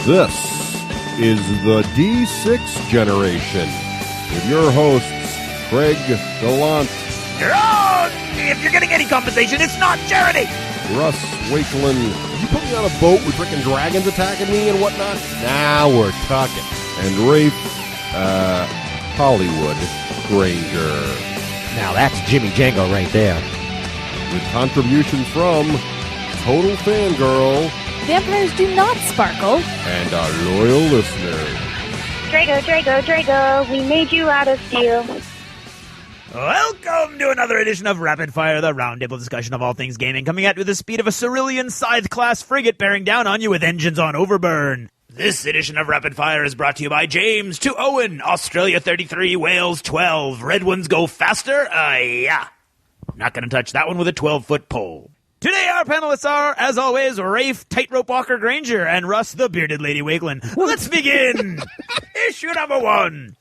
This is the D6 generation with your hosts, Craig Gallant. You're wrong! If you're getting any compensation, it's not charity! Russ Wakelin. Did you put me on a boat with frickin' dragons attacking me and whatnot? Now we're talking. And Rafe, Hollywood Granger. Now that's Jimmy Django right there. With contributions from Total Fangirl. Vampires do not sparkle. And our loyal listeners. Drago, we made you out of steel. Welcome to another edition of Rapid Fire, the roundtable discussion of all things gaming, coming at you with the speed of a Cerulean Scythe-class frigate bearing down on you with engines on overburn. This edition of Rapid Fire is brought to you by James to Owen, Australia 33, Wales 12. Red ones go faster? Yeah. Not going to touch that one with a 12-foot pole. Today our panelists are, as always, Rafe Tightrope Walker Granger and Russ the Bearded Lady Wakelin. Let's begin! Issue number 1.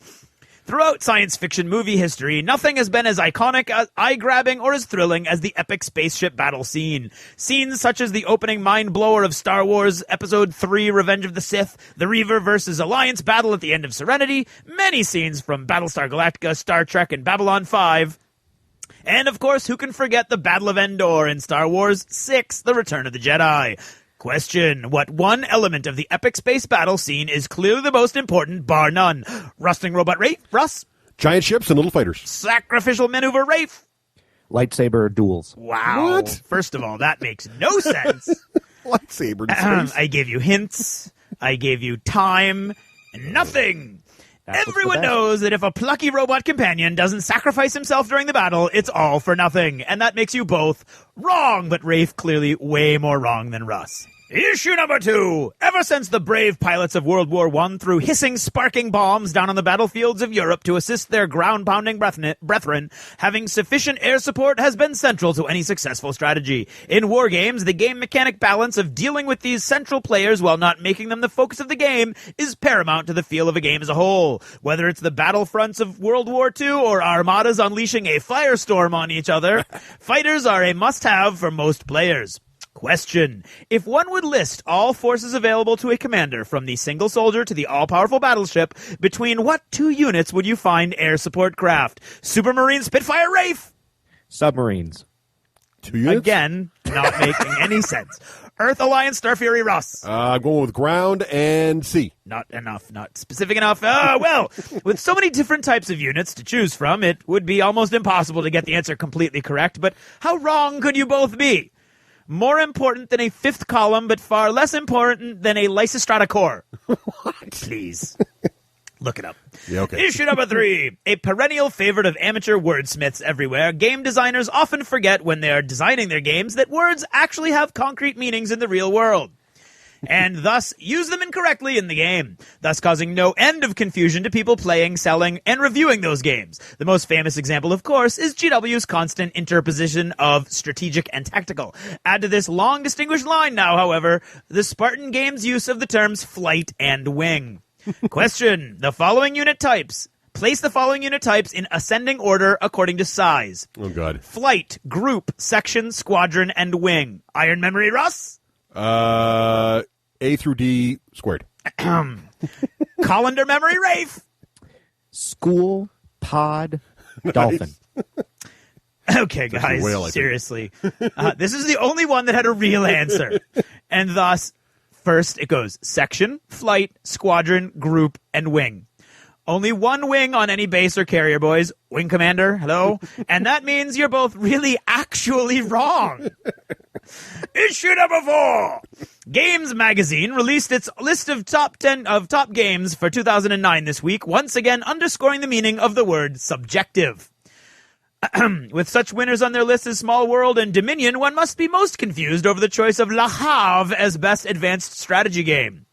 Throughout science fiction movie history, nothing has been as iconic, eye-grabbing, or as thrilling as the epic spaceship battle scene. Scenes such as the opening mind-blower of Star Wars Episode 3 Revenge of the Sith, the Reaver vs. Alliance battle at the end of Serenity, many scenes from Battlestar Galactica, Star Trek, and Babylon 5, and, of course, who can forget the Battle of Endor in Star Wars 6, The Return of the Jedi? Question: what one element of the epic space battle scene is clearly the most important, bar none? Rusting robot Rafe? Russ? Giant ships and little fighters. Sacrificial maneuver Rafe? Lightsaber duels. Wow. What? First of all, that makes no sense. Lightsaber in space. I gave you hints. I gave you time. And nothing. Everyone knows that if a plucky robot companion doesn't sacrifice himself during the battle, it's all for nothing. And that makes you both wrong, but Rafe clearly way more wrong than Russ. Issue number 2. Ever since the brave pilots of World War I threw hissing, sparking bombs down on the battlefields of Europe to assist their ground-pounding brethren, having sufficient air support has been central to any successful strategy. In war games, the game mechanic balance of dealing with these central players while not making them the focus of the game is paramount to the feel of a game as a whole. Whether it's the battlefronts of World War II or armadas unleashing a firestorm on each other, fighters are a must-have for most players. Question: if one would list all forces available to a commander, from the single soldier to the all-powerful battleship, between what two units would you find air support craft? Supermarine Spitfire Rafe? Submarines. 2 units? Again, not making any sense. Earth Alliance Star Fury Russ? I'm going with ground and sea. Not enough, not specific enough. Well, with so many different types of units to choose from, it would be almost impossible to get the answer completely correct, but how wrong could you both be? More important than a fifth column, but far less important than a Lysistrata core. What? Please. Look it up. Yeah, okay. Issue number 3. A perennial favorite of amateur wordsmiths everywhere, game designers often forget when they are designing their games that words actually have concrete meanings in the real world, and thus use them incorrectly in the game, thus causing no end of confusion to people playing, selling, and reviewing those games. The most famous example, of course, is GW's constant interposition of strategic and tactical. Add to this long distinguished line now, however, the Spartan Games' use of the terms flight and wing. Question: the following unit types. Place the following unit types in ascending order according to size. Oh, God. Flight, group, section, squadron, and wing. Iron Memory Russ? A through D squared. Colander Memory Rafe? School, pod, dolphin. Okay, guys, whale, seriously. This is the only one that had a real answer. And thus, first it goes section, flight, squadron, group, and wing. Only one wing on any base or carrier, boys. Wing commander, hello? And that means you're both really actually wrong. Issue number 4. Games Magazine released its list of top games for 2009 this week, once again underscoring the meaning of the word subjective. With such winners on their list as Small World and Dominion, one must be most confused over the choice of Le Havre as best advanced strategy game.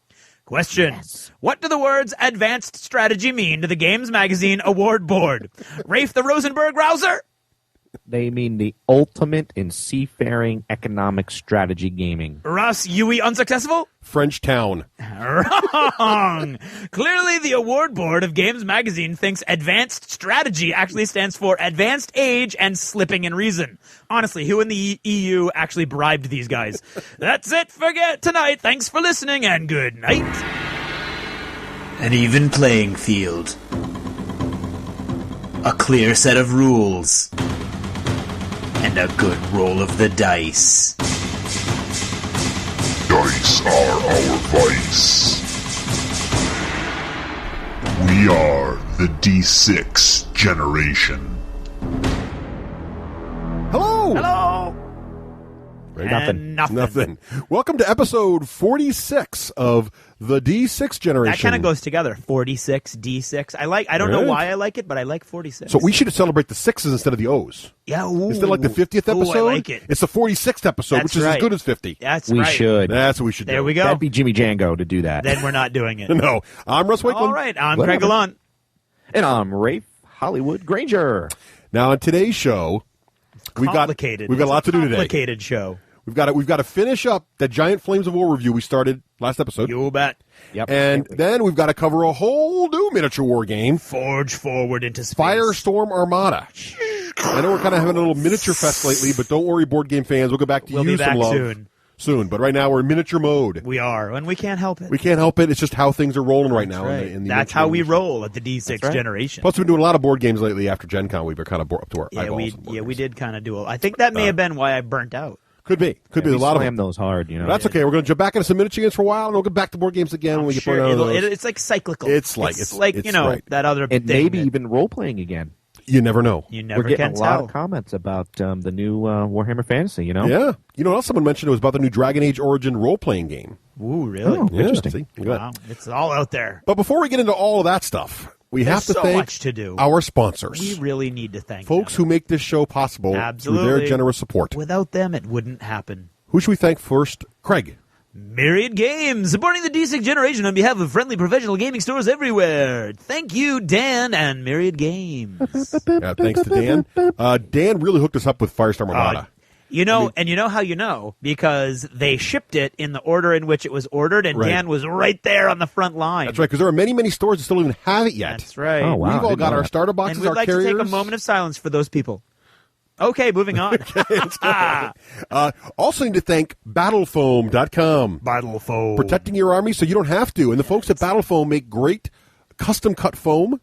Question: yes. What do the words advanced strategy mean to the Games Magazine award board? Rafe the Rosenberg Rouser? They mean the ultimate in seafaring economic strategy gaming. Russ, Yui unsuccessful? French town. Wrong! Clearly, the award board of Games Magazine thinks advanced strategy actually stands for advanced age and slipping in reason. Honestly, who in the EU actually bribed these guys? That's it for tonight. Thanks for listening, and good night. An even playing field. A clear set of rules. And a good roll of the dice. Dice are our vice. We are the D6 generation. Hello! Hello! Right? Nothing. Welcome to episode 46 of the D6 generation. That kind of goes together. 46, D6. I don't know why I like it, but I like 46. So we should celebrate the sixes instead of the O's. Yeah, ooh. Instead of like the 50th episode, Ooh, I like it. it's the 46th episode, That's which is right. as good as 50. That's We right. should. That's what we should do. There we go. That'd be Jimmy Django to do that. Then we're not doing it. No, I'm Russ Wakeland. All right, I'm Whatever. Craig Gallant. And I'm Rafe Hollywood Granger. Now on today's show, we've got a lot to do today. Complicated show. We've got to finish up that Giant Flames of War review we started last episode. You bet. Yep. And then we've got to cover a whole new miniature war game, Forge forward into space. Firestorm Armada. I know we're kind of having a little miniature fest lately, but don't worry, board game fans. We'll go back to We'll you be back some love soon. But right now we're in miniature mode. We are, and we can't help it. We can't help it. It's just how things are rolling right now. Right. In the That's miniature how we industry. roll at the D6 generation. Plus, we've been doing a lot of board games lately after Gen Con. We've been kind of up to our eyeballs. on board we games. did kind of do it. I think that may have been why I burnt out. Could be a lot of slam them. those hard, you know. That's okay. We're going to jump back into some miniature games for a while, and we'll get back to board games again when we get Sure, burned out of those. it's like cyclical. It's like right. that other and thing maybe that even role playing again. You never know. you never We're getting can a lot tell. of comments about the new Warhammer Fantasy. You know. Yeah. You know what else someone mentioned? It was about the new Dragon Age Origin role-playing game. Ooh, really? Oh, Yeah, interesting. see? Look at that. Wow, it's all out there. But before we get into all of that stuff, we have to so thank much to do. our sponsors. We really need to thank Folks them. who make this show possible through Absolutely. their generous support. Without them, it wouldn't happen. Who should we thank first? Craig. Myriad Games, supporting the D6 generation on behalf of friendly professional gaming stores everywhere. Thank you, Dan and Myriad Games. Thanks to Dan. Dan really hooked us up with Firestorm Armada. You know, and you know how you know? Because they shipped it in the order in which it was ordered, and Right. Dan was right there on the front line. That's right, because there are many, many stores that still don't even have it yet. That's right. Oh, wow. We've all didn't got know our that. starter boxes, And we'd our like carriers. to take a moment of silence for those people. Okay, moving on. Also need to thank BattleFoam.com. Battle foam. Protecting your army so you don't have to. And the folks at BattleFoam make great custom-cut foam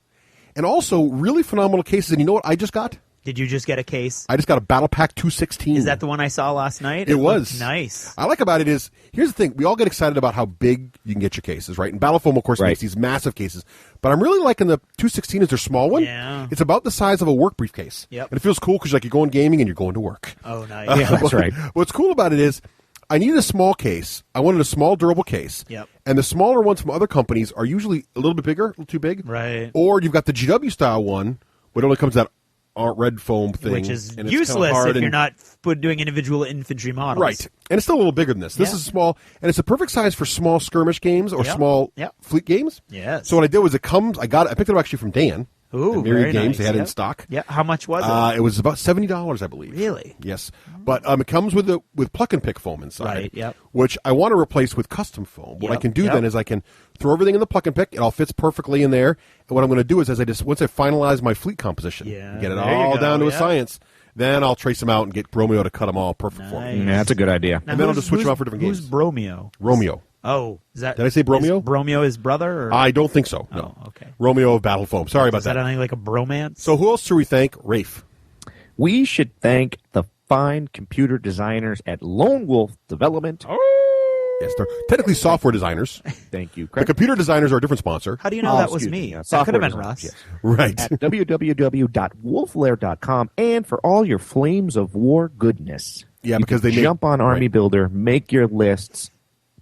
and also really phenomenal cases. And you know what I just got? Did you just get a case? I just got a Battle Pack 216. Is that the one I saw last night? It was. looked nice. I like about it is, here's the thing. We all get excited about how big you can get your cases, right? And BattleFoam, of course, Right. makes these massive cases. But I'm really liking the 216 is their small one. Yeah. It's about the size of a work briefcase. Yep. And it feels cool because like you're going gaming and you're going to work. Oh, nice. Yeah, that's right. What's cool about it is I needed a small case. I wanted a small, durable case. Yep. And the smaller ones from other companies are usually a little bit bigger, a little too big. Right. Or you've got the GW style one, but it only comes that red foam thing. Which is and it's kinda useless hard if and- you're not doing individual infantry models. Right. And it's still a little bigger than this. This Yeah. is small, and it's a perfect size for small skirmish games or Yep. small Yep. fleet games. Yes. So what I did was I picked it up actually from Dan. Ooh, at Myriad very Games. nice. They had it in Yep. stock. Yeah. How much was it? It was about $70, I believe. Really? Yes. But it comes with pluck and pick foam inside. Right, yep. Which I want to replace with custom foam. What I Yep, can do yep. then is I can throw everything in the pluck and pick. It all fits perfectly in there. And what I'm going to do is once I finalize my fleet composition, Yeah, get it there you all go, down to a yeah. science, then I'll trace them out and get Romeo to cut them all perfect for me. Nice. Yeah, that's a good idea. Now, and then I'll who's- just switch them who's- out for different Who's games. Bromeo? Romeo. Oh, is that? Did I say Bromeo? Is Bromeo his brother? Or? I don't think so. No. Oh, okay. Romeo of Battle Foam. Sorry about Is that that. anything like a bromance? So who else should we thank? Rafe. We should thank the fine computer designers at Lone Wolf Development. Yes, they're technically software designers. Thank you, The Craig. computer designers are a different sponsor. How do you know Oh, that was excuse me? me. That could have been Software Russ. designers, Right. At www.wolflair.com and for all your Flames of War goodness. Yeah, You because can they make- jump on Army right. Builder, make your lists.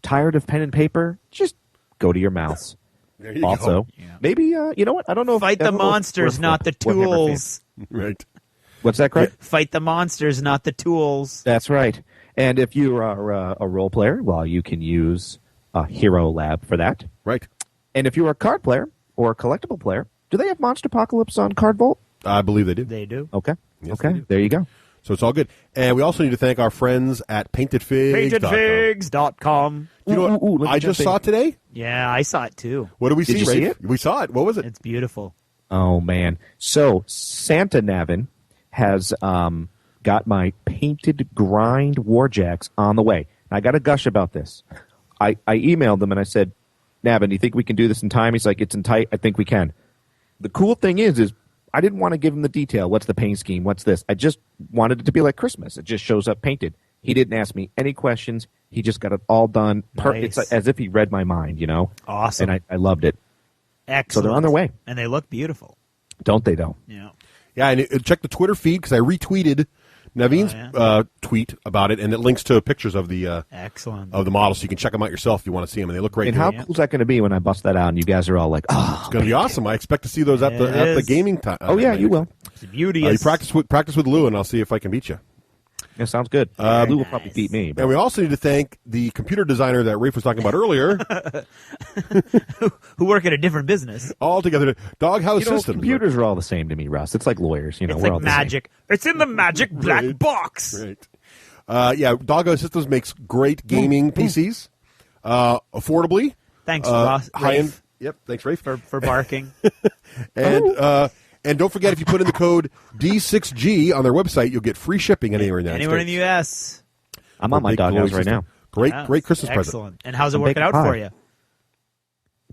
Tired of pen and paper? Just go to your mouse. There you Also, go. maybe you know what? I don't know. Fight I the don't know if monsters, we're not the Warhammer tools. Right. What's that, Craig? Fight the monsters, not the tools. That's right. And if you are a role player, well, you can use a Hero Lab for that. Right. And if you're a card player or a collectible player, do they have Monster Apocalypse on Card Vault? I believe they do. They do. Okay. Yes, they okay. do. There you go. So it's all good. And we also need to thank our friends at PaintedFigs.com. PaintedFigs.com. You know what Ooh, let me I jump just in. saw today? Yeah, I saw it too. What did we Did see, you see Rafe? it? We saw it. What was it? It's beautiful. Oh, man. So Santa Navin has got my painted grind Warjacks on the way. I got to gush about this. I emailed them and I said, Navin, do you think we can do this in time? He's like, it's in tight. I think we can. The cool thing is I didn't want to give him the detail. What's the paint scheme? What's this? I just wanted it to be like Christmas. It just shows up painted. He didn't ask me any questions. He just got it all done. Nice. It's as if he read my mind, you know? Awesome. And I loved it. Excellent. So they're on their way. And they look beautiful. Don't they, though? Yeah. Yeah, and check the Twitter feed because I retweeted Naveen's tweet about it, and it links to pictures of the excellent of the model, so you can check them out yourself if you want to see them, and they look great. And how cool is that going to be when I bust that out and you guys are all like, oh, it's going to be awesome. I expect to see those at the gaming time. Oh, yeah, you will. It's beauteous. You practice with Lou, and I'll see if I can beat you. Yeah, sounds good. Lou will probably beat me. But. And we also need to thank the computer designer that Rafe was talking about earlier. Who work at a different business. All together. Doghouse Systems. Computers are all the same to me, Russ. It's like lawyers. You know, It's we're like all the magic. It's in the magic black box. Right. Yeah, Doghouse Systems makes great gaming PCs. Affordably. Thanks, Ross. High-end. Yep, thanks, Rafe. For barking. And don't forget, if you put in the code D6G on their website, you'll get free shipping anywhere in the United Anywhere States. in the U.S. I'm on my Doghouse right now. Great Christmas Excellent. present. And how's it I'm working baking out pie. for you?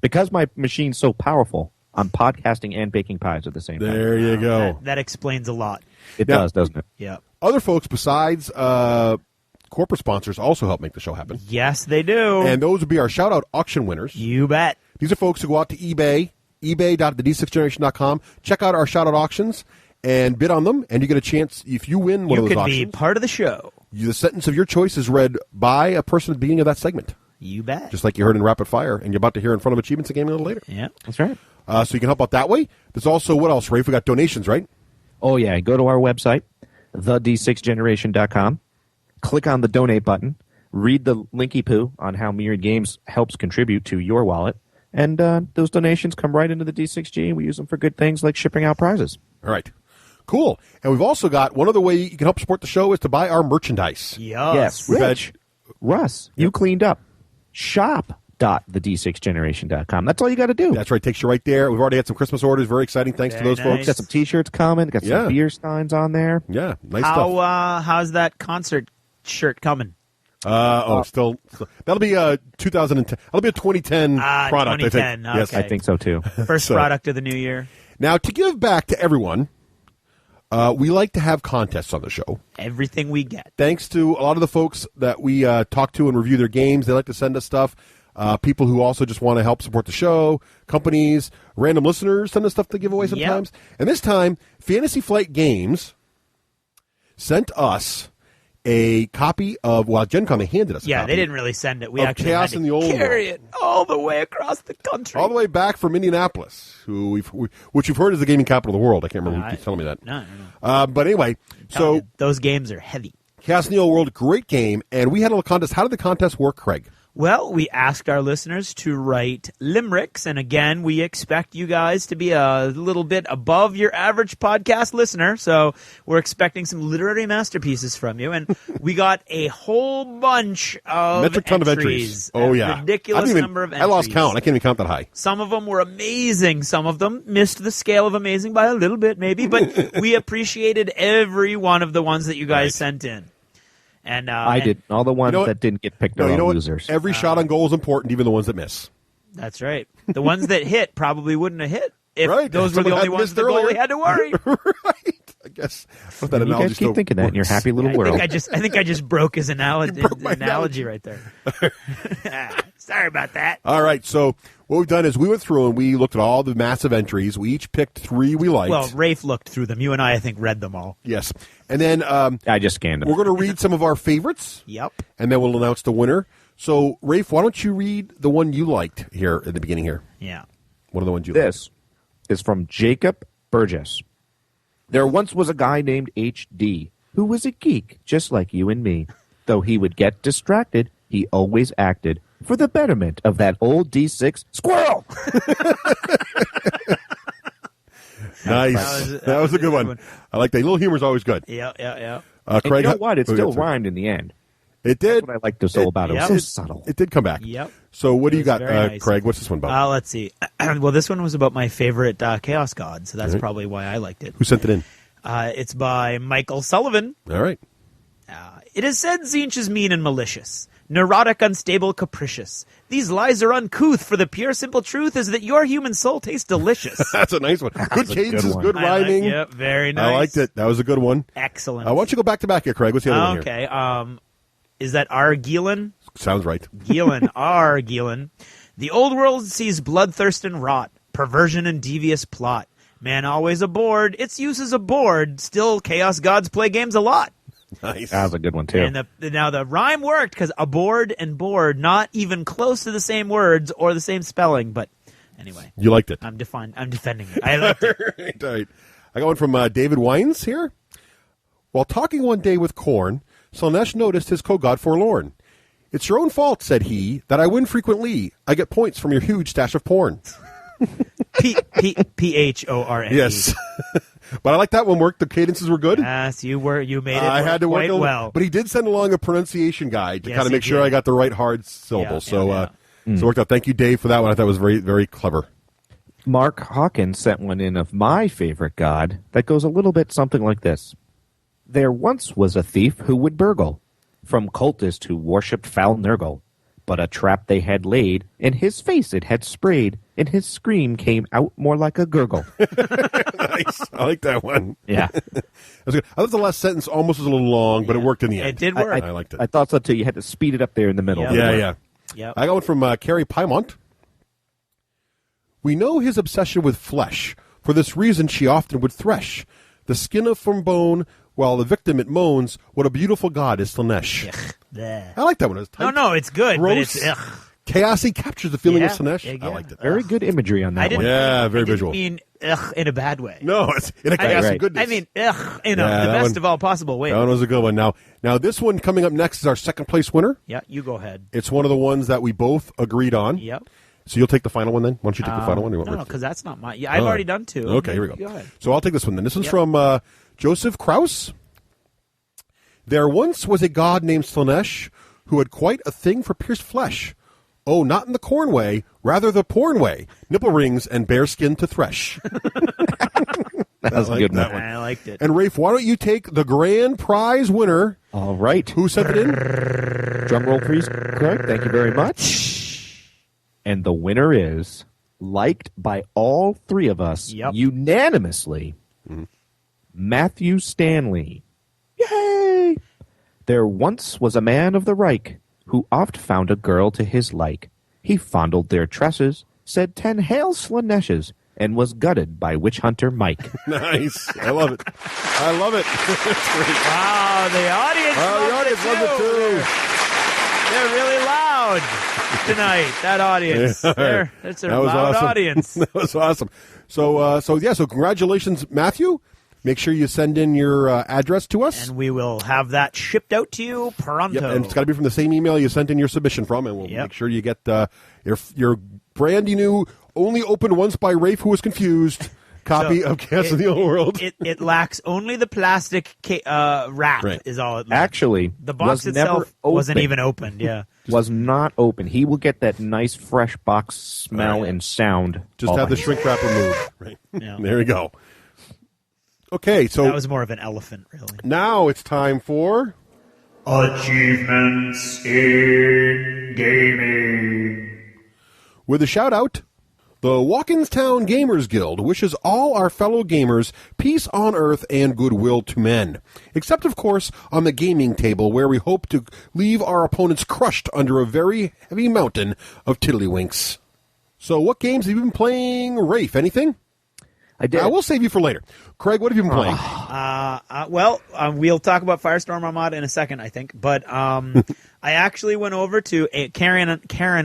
Because my machine's so powerful, I'm podcasting and baking pies at the same time. There you go. That explains a lot. It does, doesn't it? Yeah. Other folks besides corporate sponsors also help make the show happen. Yes, they do. And those would be our shout-out auction winners. You bet. These are folks who go out to eBay, ebay.thed6generation.com, check out our shout-out auctions, and bid on them, and you get a chance, if you win one of those You auctions. could be part of the show. The sentence of your choice is read by a person at the beginning of that segment. You bet. Just like you heard in Rapid Fire, and you're about to hear in front of Achievements of Gaming a little later. Yeah. That's right. So you can help out that way. There's also, what else, Rafe? We got donations, right? Oh, yeah. Go to our website, thed6generation.com. Click on the donate button. Read the linky poo on how Myriad Games helps contribute to your wallet. And those donations come right into the D6G, and we use them for good things like shipping out prizes. All right. Cool. And we've also got one other way you can help support the show is to buy our merchandise. Yes. Rich. Russ, you cleaned up. Shop.thed6generation.com. That's all you got to do. That's right. Takes you right there. We've already had some Christmas orders. Very exciting. Thanks to those folks. Got some T-shirts coming. Got some beer steins on there. Yeah. Nice stuff. How's that concert shirt coming? Still that'll be 2010. That'll be a 2010 product. 2010. I think. Okay. Yes, I think so too. First product of the new year. Now, to give back to everyone, we like to have contests on the show. Everything we get. Thanks to a lot of the folks that we talk to and review their games. They like to send us stuff. People who also just want to help support the show. Companies, random listeners send us stuff to give away sometimes. Yep. And this time, Fantasy Flight Games sent us a copy of, Gen Con, they handed us a copy. They didn't really send it. We of actually Chaos had in to the Old carry World. it all the way across the country. All the way back from Indianapolis, which you've heard is the gaming capital of the world. I can't remember who keeps telling me that. No. But anyway, so those games are heavy. Chaos in the Old World, great game, and we had a little contest. How did the contest work, Craig? Well, we asked our listeners to write limericks, and again, we expect you guys to be a little bit above your average podcast listener, so we're expecting some literary masterpieces from you, and we got a whole bunch of metric ton of entries. Oh, yeah. Ridiculous number of entries. I lost count. I can't even count that high. Some of them were amazing. Some of them missed the scale of amazing by a little bit, maybe, but we appreciated every one of the ones that you guys sent in. And I did. All the ones that didn't get picked are all losers. Every shot on goal is important, even the ones that miss. That's right. The ones that hit probably wouldn't have hit if those were Someone the only had ones missed the goalie had to worry. Right. I guess. That you guys keep thinking that in your happy little world. I think I just broke his analogy right there. Sorry about that. All right. So what we've done is we went through and we looked at all the massive entries. We each picked 3 we liked. Well, Rafe looked through them. You and I think, read them all. Yes. And then I just scanned them. We're going to read some of our favorites. Yep. And then we'll announce the winner. So, Rafe, why don't you read the one you liked here at the beginning here? Yeah. One of the ones you liked. This is from Jacob Burgess. There once was a guy named H.D. who was a geek, just like you and me. Though he would get distracted, he always acted for the betterment of that old D6 squirrel. Nice. That was a good one. I like that. Little humor is always good. Yeah. Craig, you know what? It still rhymed in the end. It did. That's what I liked so about it. It was so subtle. It did come back. Yep. So what do you got, nice. Craig? What's this one about? Let's see. Well, this one was about my favorite Chaos God, so that's probably why I liked it. Who sent it in? It's by Michael Sullivan. All right. It is said Tzeentch is mean and malicious. Neurotic, unstable, capricious. These lies are uncouth, for the pure, simple truth is that your human soul tastes delicious. That's a nice one. Good cadence, good rhyming. Yep, very nice. I liked it. That was a good one. Excellent. Why don't you go back to back here, Craig? What's the other one here? Okay. Is that R. Gielan? Sounds right. Gielan. R. Gielan. The old world sees bloodthirst and rot, perversion and devious plot. Man always aboard. Its use is aboard. Still, chaos gods play games a lot. Nice. That was a good one, too. And now the rhyme worked because aboard and board, not even close to the same words or the same spelling. But anyway. You liked it. I'm defending it. I liked it. Right. I got one from David Wines here. While talking one day with Korn, Slaanesh noticed his co-god forlorn. It's your own fault, said he, that I win frequently. I get points from your huge stash of porn. P-H-O-R-N-E. Yes. But I like that one worked. The cadences were good. Yes, you made it I had to work quite well. But he did send along a pronunciation guide to Yes, kind of make he sure did. I got the right hard syllables. Yeah, so yeah. so it worked out. Thank you, Dave, for that one. I thought it was very, very clever. Mark Hawkins sent one in of my favorite god that goes a little bit something like this. There once was a thief who would burgle from cultists who worshipped foul Nurgle. But a trap they had laid, in his face it had sprayed, and his scream came out more like a gurgle. Nice. I like that one. Yeah. That was good. I thought the last sentence almost was a little long, but it worked in the end. It did work. I liked it. I thought so, too. You had to speed it up there in the middle. Yeah. Yeah. Yep. I got one from Carrie Pymont. We know his obsession with flesh. For this reason, she often would thresh the skin of from bone, while the victim it moans. What a beautiful god is Slaanesh. Bleh. I like that one. It's tight, No, it's good, gross, but it's chaoasy, captures the feeling of Yeah, Slaanesh. yeah, I liked it. Very good imagery on I that didn't. one. Yeah, very I didn't visual. mean in a bad way. No, it's in a chaos right. of goodness. I mean in Yeah, the that best one- of all possible ways. That one was a good one. Now this one coming up next is our second place winner. Yeah, you go ahead. It's one of the ones that we both agreed on. Yep. So you'll take the final one then? Why don't you take the final one? Or what No, we're- because that's not my. Yeah, I've already done two. Okay, here we go. Go ahead. So I'll take this one then. This one's from Joseph Kraus. There once was a god named Slaanesh who had quite a thing for pierced flesh. Oh, not in the corn way, rather the porn way. Nipple rings and bare skin to thresh. That was a good that one. I liked it. And Rafe, why don't you take the grand prize winner? All right. Who sent it in? Drum roll, please, Craig. Thank you very much. And the winner is, liked by all three of us unanimously, Matthew Stanley. Yay! There once was a man of the Reich who oft found a girl to his like. He fondled their tresses, said 10 hail Slaaneshes, and was gutted by witch hunter Mike. Nice. I love it. I love it. That's great. Wow, the audience. The audience loves it too. They're really loud tonight. That audience. That's a That was loud awesome. audience. That was awesome. So congratulations, Matthew. Make sure you send in your address to us. And we will have that shipped out to you pronto. Yep, and it's got to be from the same email you sent in your submission from, and we'll make sure you get your brand new, only opened once by Rafe, who was confused, copy of Chaos in the Old World. It lacks only the plastic wrap. Right. Is all it lacks. Actually, The box was never itself wasn't opened. even opened. Yeah. Was not open. He will get that nice fresh box smell and sound. Just all have by the shrink wrap removed. Right. Yeah. There we go. Okay, so That was more of an elephant, really. now it's time for Achievements in Gaming. with a shout out. The Walkinstown Gamers Guild wishes all our fellow gamers peace on earth and goodwill to men. Except, of course, on the gaming table, where we hope to leave our opponents crushed under a very heavy mountain of tiddlywinks. So what games have you been playing, Rafe? Anything? I did. I will save you for later. Craig, what have you been playing? We'll talk about Firestorm Armada in a second, I think. But I actually went over to Karen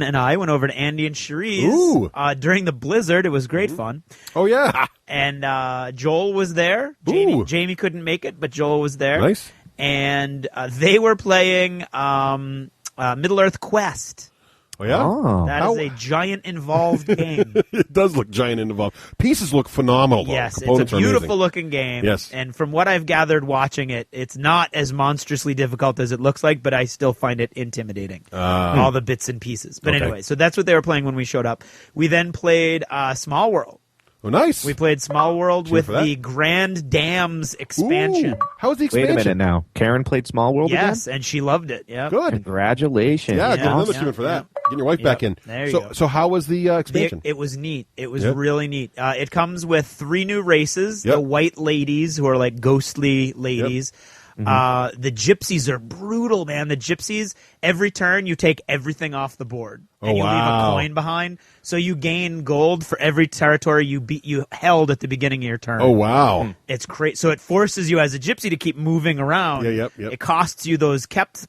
and I went over to Andy and Cherie's during the blizzard. It was great fun. Oh, yeah. And Joel was there. Jamie couldn't make it, but Joel was there. Nice. And they were playing Middle-earth Quest. Oh, yeah? Oh. That is a giant involved game. It does look giant and involved. Pieces look phenomenal, though. Yes, Components it's a are amazing. beautiful looking game. Yes. And from what I've gathered watching it, it's not as monstrously difficult as it looks like, but I still find it intimidating. All the bits and pieces. But Okay. anyway, so that's what they were playing when we showed up. We then played Small World. Oh, nice. We played Small World with for that. the Grand Dams expansion. Ooh, how was the expansion? Wait a minute now. Karen played Small World Yes, again? and she loved it. Yeah. Good. Congratulations. Yeah, give another yeah, achievement for that. yeah. Getting your wife back in. There you go. So how was the expansion? It was neat. It was Yep. really neat. It comes with 3 new races. Yep. The white ladies, who are like ghostly ladies. The gypsies are brutal, man. The gypsies, every turn you take everything off the board. Oh, and you leave wow. a coin behind. So you gain gold for every territory you held at the beginning of your turn. Oh, wow. It's crazy. So it forces you as a gypsy to keep moving around. Yeah, yep. It costs you those kept.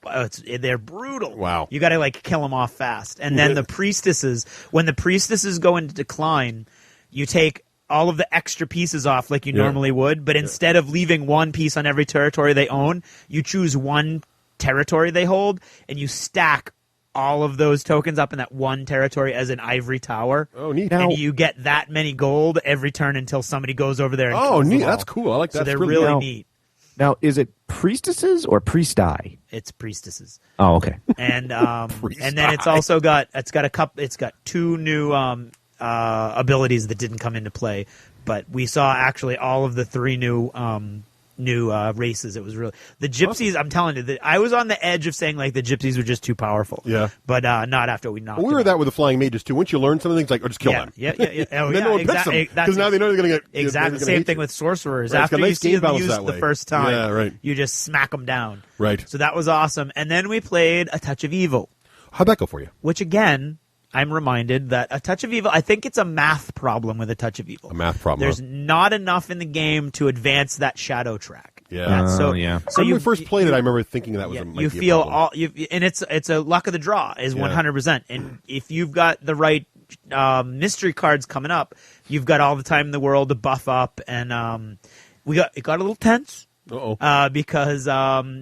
They're brutal. Wow. You got to like kill them off fast. And then the priestesses, when the priestesses go into decline, you take all of the extra pieces off like you normally would, but instead of leaving one piece on every territory they own, you choose one territory they hold, and you stack all of those tokens up in that one territory as an ivory tower. Oh, neat. And you get that many gold every turn until somebody goes over there and Oh, kills them neat. all. That's cool. I like that. So they're That's really cool. neat. Now, is it priestesses or priesti? It's priestesses. Oh, okay. And and then it's also got 2 new abilities that didn't come into play, but we saw actually all of the 3 new races. It was really the gypsies. I'm telling you, that I was on the edge of saying like the gypsies were just too powerful. Yeah, but not after we knocked. Well, we were them out. that with the flying mages too. Once you learn some things, like just kill them. Yeah. Oh, And then yeah, no one picks them because now they know they're going to get exactly the same thing with sorcerers. Right, it's got After you nice see game them balance used that the way. first time, Yeah, right. you just smack them down. Right. So that was awesome. And then we played A Touch of Evil. How'd that go for you? Which again, I'm reminded that A Touch of Evil, I think it's a math problem with A Touch of Evil. A math problem. There's huh? not enough in the game to advance that shadow track. Yeah. So yeah. So when you we first played it, I remember thinking that was you feel all and it's a luck of the draw is 100%. And if you've got the right mystery cards coming up, you've got all the time in the world to buff up. And it got a little tense. Because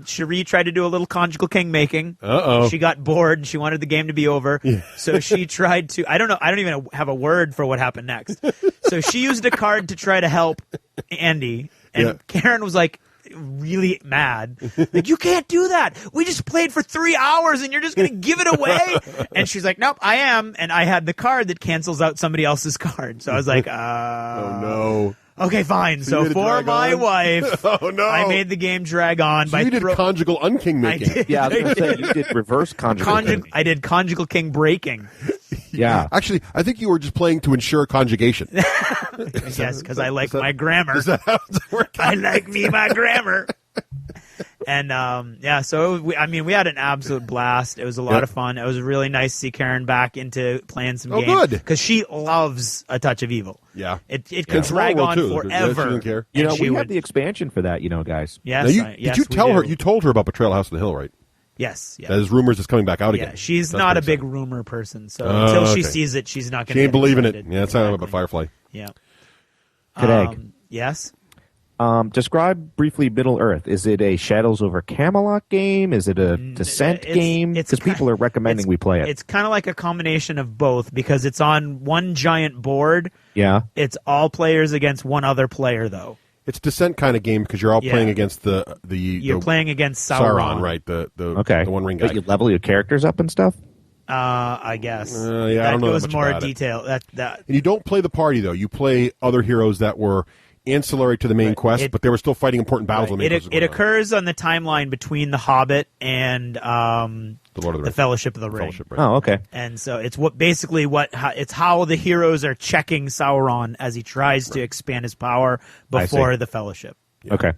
Cherie tried to do a little conjugal king making. She got bored and she wanted the game to be over. Yeah. So she tried to. I don't even have a word for what happened next. So she used a card to try to help Andy, and Karen was like really mad. Like, you can't do that. We just played for 3 hours and you're just going to give it away. And she's like, nope, I am. And I had the card that cancels out somebody else's card. So I was like, oh no. Okay, fine. So for my wife, I made the game drag on. So you did conjugal unking making. I did. Yeah, I was going to say, you did reverse conjugal. I did conjugal king breaking. Yeah. Actually, I think you were just playing to ensure conjugation. Yes, because I like my grammar. Is that how it's working? I like my grammar. And so we had an absolute blast. It was a lot of fun. It was really nice to see Karen back into playing some games. Good. Because she loves A Touch of Evil. Yeah. It could drag on forever. She didn't care. You know, And she we would- had the expansion for that, guys. Yes, Did you tell her? You told her about Betrayal House on the Hill, right? Yes. Yeah. There's rumors it's coming back out again. Yeah, she's That's not a pretty big rumor person, so until she sees it, she's not going to. She ain't believing it. excited. Yeah, that's how I'm about Firefly. Yeah. Good egg. Yes. Describe briefly Middle Earth. Is it a Shadows over Camelot game? Is it a Descent game? Because people are recommending we play it. It's kind of like a combination of both because it's on one giant board. Yeah. It's all players against one other player, though. It's Descent kind of game because you're all playing against You're playing against Sauron, right? The One Ring guy. But you level your characters up and stuff. I guess. I don't that know goes that much more about it. detail. That And you don't play the party though. You play other heroes that were ancillary to the main quest, but they were still fighting important battles. When the main quest was it going on. occurs on the timeline between The Hobbit and The Lord of the Rings. Fellowship of the Ring. Fellowship, right. Oh, okay. And so it's it's how the heroes are checking Sauron as he tries to expand his power before the Fellowship. Yeah. Okay.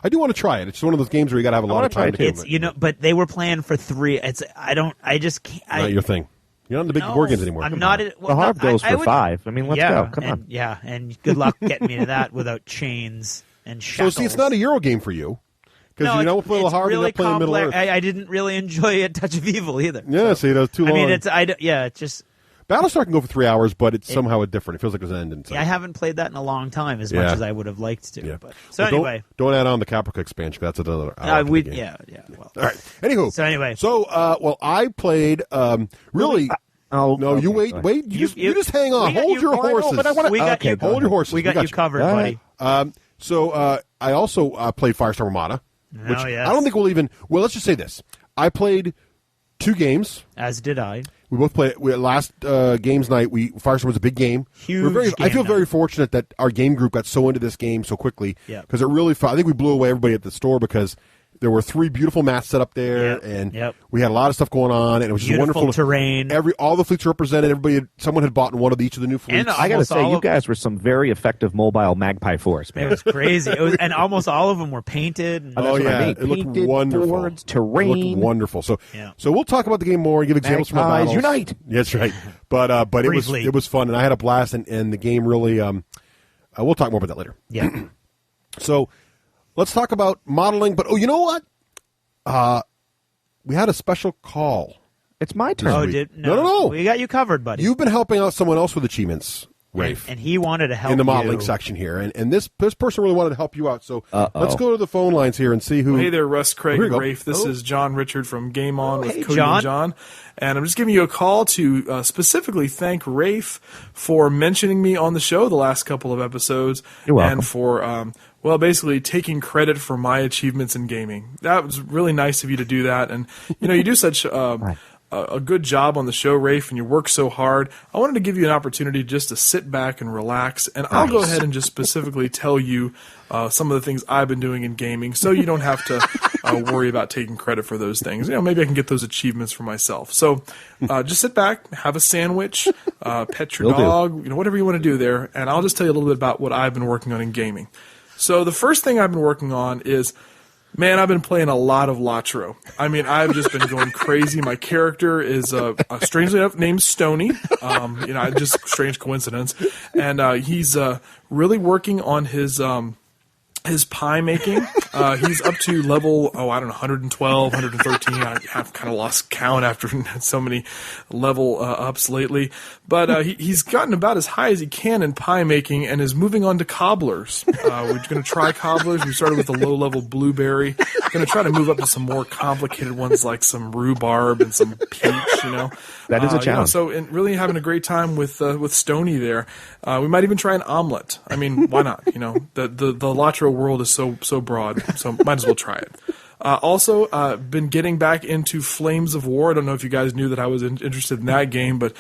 I do want to try it. It's one of those games where you got to have a lot of time to do it. But they were playing for 3. I just can't. Not your thing. You're not in the big board games anymore. I'm Come not. on. The Harp goes for 5. I mean, let's go. Come on. Yeah, and good luck getting me to that without chains and shackles. So see, it's not a Euro game for you because you don't play the hard. Really you're not playing Middle Earth. I didn't really enjoy A Touch of Evil either. Yeah, see, that's too long. I mean, it's just. Battlestar can go for 3 hours, but it's somehow different. It feels like there's an end in sight. Yeah, I haven't played that in a long time as much as I would have liked to. Yeah. But so anyway, don't add on the Caprica expansion. That's another. Yeah. Well. All right. Anywho. So anyway. So I played really. Oh no! You wait. You just hang on. Hold your horses. Hold your horses. We got you covered, buddy. So I also played Firestorm Armada, which yes. I don't think we'll even. Well, let's just say this: I played 2 games. As did I. We both played. Last games night, Firestorm was a big game. Huge. I feel very fortunate that our game group got so into this game so quickly. Because it really. I think we blew away everybody at the store because there were 3 beautiful mats set up there, and we had a lot of stuff going on, and it was just wonderful terrain. All the fleets were represented. Someone had bought one of each of the new fleets. And I got to say, you guys were some very effective mobile Magpie Force, man. It was crazy. And almost all of them were painted. And it looked wonderful. Boards, terrain. It looked wonderful. So we'll talk about the game more and give examples from the battles. Unite. That's right. But it was fun, and I had a blast, and the game really. We'll talk more about that later. Yeah. So let's talk about modeling. But you know what? We had a special call. It's my turn. No. We got you covered, buddy. You've been helping out someone else with achievements, Rafe. And he wanted to help in the modeling section here. And this person really wanted to help you out. So let's go to the phone lines here and see who. Hey there, Russ, Craig, and Rafe. This is John Richard from Game On with Cody John. and John. And I'm just giving you a call to specifically thank Rafe for mentioning me on the show the last couple of episodes. You're welcome. And for, basically taking credit for my achievements in gaming. That was really nice of you to do that. And, you do such a good job on the show, Rafe, and you work so hard. I wanted to give you an opportunity just to sit back and relax, and I'll go ahead and just specifically tell you some of the things I've been doing in gaming, so you don't have to worry about taking credit for those things. Maybe I can get those achievements for myself. So just sit back, have a sandwich, pet your dog, whatever you want to do there, and I'll just tell you a little bit about what I've been working on in gaming. So the first thing I've been working on is, man, I've been playing a lot of Latro. I mean, I've just been going crazy. My character is, strangely enough, named Stony. Just strange coincidence. And he's really working on his pie making. He's up to level, 112, 113. I have kind of lost count after so many level ups lately. But he's gotten about as high as he can in pie making and is moving on to cobblers. We're going to try cobblers. We started with a low-level blueberry. Going to try to move up to some more complicated ones like some rhubarb and some peach, That is a challenge. And really having a great time with Stony there. We might even try an omelet. I mean, why not? The Latro world is so broad, so might as well try it. Also, been getting back into Flames of War. I don't know if you guys knew that I was interested in that game, but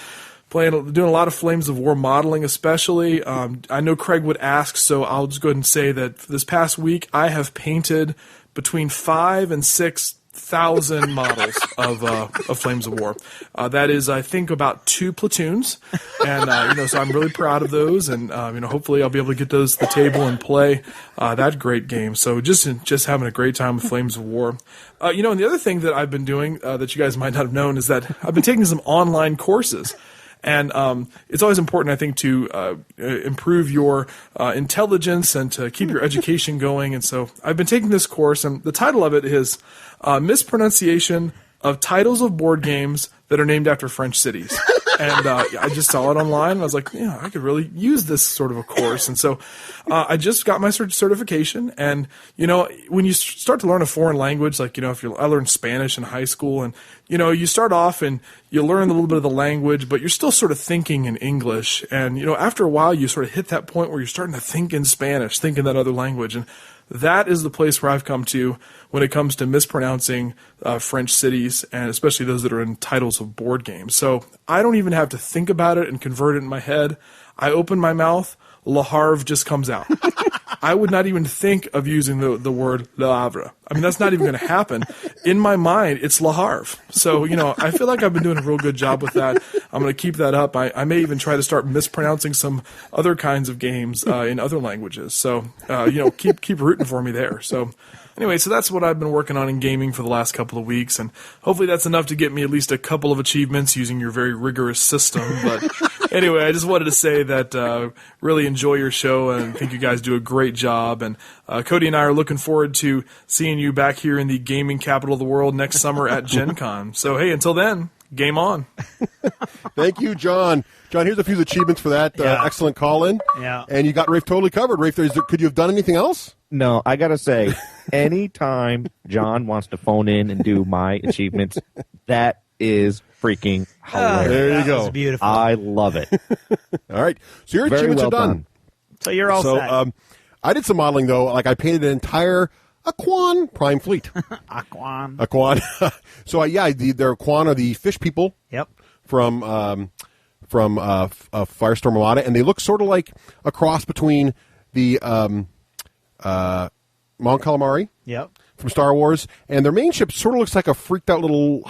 doing a lot of Flames of War modeling, especially. I know Craig would ask, so I'll just go ahead and say that this past week I have painted between 5,000 and 6,000 models of Flames of War. That is, I think, about 2 platoons, and so I'm really proud of those, and hopefully I'll be able to get those to the table and play that great game. So just having a great time with Flames of War. And the other thing that I've been doing that you guys might not have known is that I've been taking some online courses. And it's always important, I think, to improve your intelligence and to keep your education going. And so I've been taking this course, and the title of it is Mispronunciation of Titles of Board Games That Are Named After French Cities. And I just saw it online, and I was like, I could really use this sort of a course. And so I just got my certification. And, when you start to learn a foreign language, like, I learned Spanish in high school, and, you start off and you learn a little bit of the language, but you're still sort of thinking in English. And, after a while, you sort of hit that point where you're starting to think in Spanish, think in that other language. And that is the place where I've come to when it comes to mispronouncing French cities, and especially those that are in titles of board games. So I don't even have to think about it and convert it in my head. I open my mouth, Le Havre just comes out. I would not even think of using the word Le Havre. I mean, that's not even going to happen. In my mind, it's Le Havre. So, I feel like I've been doing a real good job with that. I'm going to keep that up. I may even try to start mispronouncing some other kinds of games in other languages. So, keep rooting for me there. So, anyway, so that's what I've been working on in gaming for the last couple of weeks, and hopefully that's enough to get me at least a couple of achievements using your very rigorous system. But anyway, I just wanted to say that really enjoy your show, and I think you guys do a great job. And Cody and I are looking forward to seeing you back here in the gaming capital of the world next summer at Gen Con. So, hey, until then, game on. Thank you, John. John, here's a few achievements for that excellent call-in. Yeah. And you got Rafe totally covered. Rafe, could you have done anything else? No, I got to say, anytime John wants to phone in and do my achievements, that is freaking hilarious. There you go. That was beautiful. I love it. All right. So your Very achievements well are done. done. So you're all set. I did some modeling, though. Like, I painted an entire Aquan Prime Fleet. Aquan. Aquan. So, their Aquan are the fish people. Yep. from Firestorm Armada, and they look sort of like a cross between the Mon Calamari from Star Wars, and their main ship sort of looks like a freaked out little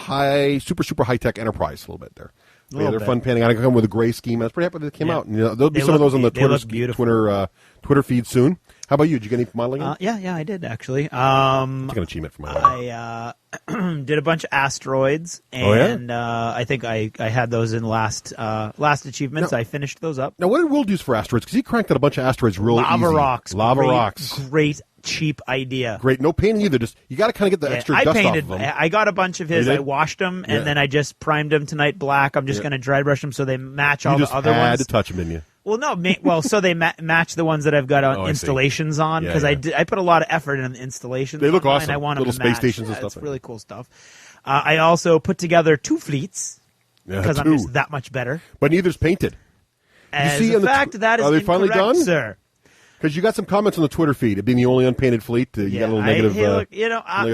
super high tech Enterprise a little bit there. Yeah, they're fun painting. I come with a gray scheme. I was pretty happy that they came out. And, there'll be some of those on the Twitter feed soon. How about you? Did you get any modeling? Yeah, I did actually. I'm taking an achievement for my I did a bunch of asteroids, and I think I had those in last achievements. Now, I finished those up. Now, what did Will use for asteroids? Because he cranked out a bunch of asteroids real easy. Lava rocks. Great. Cheap idea. Great. No painting either. Just you got to kind of get the extra dust off of them. I got a bunch of his. I washed them, and then I just primed them tonight black. I'm just going to dry brush them so they match all the other ones. You just had to touch them, didn't you? Well, no. So they match the ones that I've got on installations on, because I put a lot of effort in the installations. They look awesome. I want little them to space match. Stations and stuff. It's really cool stuff. I also put together 2 fleets because I'm just that much better. But neither's painted. As a fact, that is are they incorrect, finally done, sir. Because you got some comments on the Twitter feed, it being the only unpainted fleet. You got a little negative.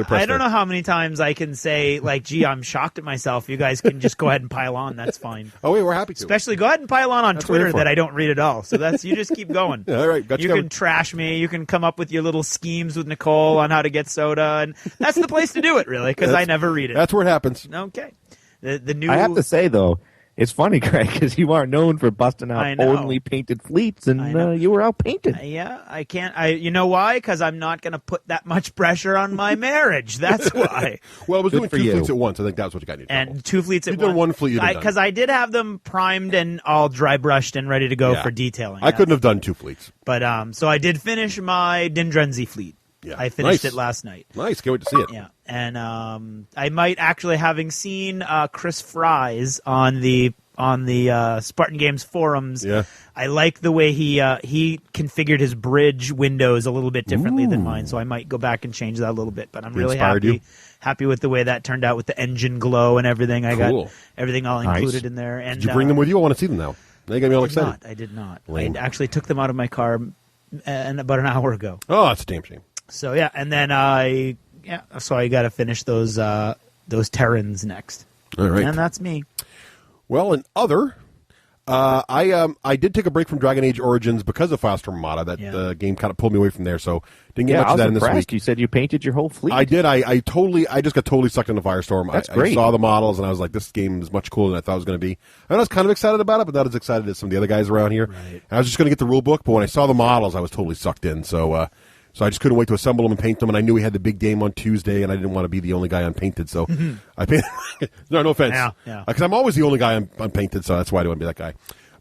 I don't know how many times I can say, like, gee, I'm shocked at myself. You guys can just go ahead and pile on. That's fine. Oh, wait, we're happy to. Especially go ahead and pile on Twitter that I don't read at all. So you just keep going. All right, got you can trash me. You can come up with your little schemes with Nicole on how to get soda, and that's the place to do it, really, because I never read it. That's where it happens. Okay. The new. I have to say though. It's funny, Craig, because you are known for busting out only painted fleets, and you were outpainted. Yeah, I can't. You know why? Because I'm not going to put that much pressure on my marriage. That's why. Well, I was doing 2 fleets at once. I think that's what you got. And 2 fleets at once. You did 1 fleet. Because I did have them primed and all dry brushed and ready to go for detailing. I couldn't have done 2 fleets. But so I did finish my Dindrenzi fleet. Yeah. I finished it last night. Nice. Can't wait to see it. Yeah. And I might actually, having seen Chris Fry's on the Spartan Games forums, I like the way he configured his bridge windows a little bit differently than mine, so I might go back and change that a little bit. But I'm really happy with the way that turned out with the engine glow and everything. I got everything all included in there. And did you bring them with you? I want to see them now. Now you got me all excited. I did not. Lame. I actually took them out of my car about an hour ago. Oh, that's a damn shame. So yeah, and then so I got to finish those Terrans next. All right, and that's me. Well, in other, I did take a break from Dragon Age Origins because of Firestorm Armada. That game kind of pulled me away from there, so didn't get much of that in this week. You said you painted your whole fleet. I did. I just got totally sucked into Firestorm. That's great. I saw the models, and I was like, this game is much cooler than I thought it was going to be. And I was kind of excited about it, but not as excited as some of the other guys around here. Right. I was just going to get the rule book, but when I saw the models, I was totally sucked in. So I just couldn't wait to assemble them and paint them, and I knew we had the big game on Tuesday, and I didn't want to be the only guy unpainted, so I painted. No offense. Yeah. Because I'm always the only guy unpainted, so that's why I don't want to be that guy.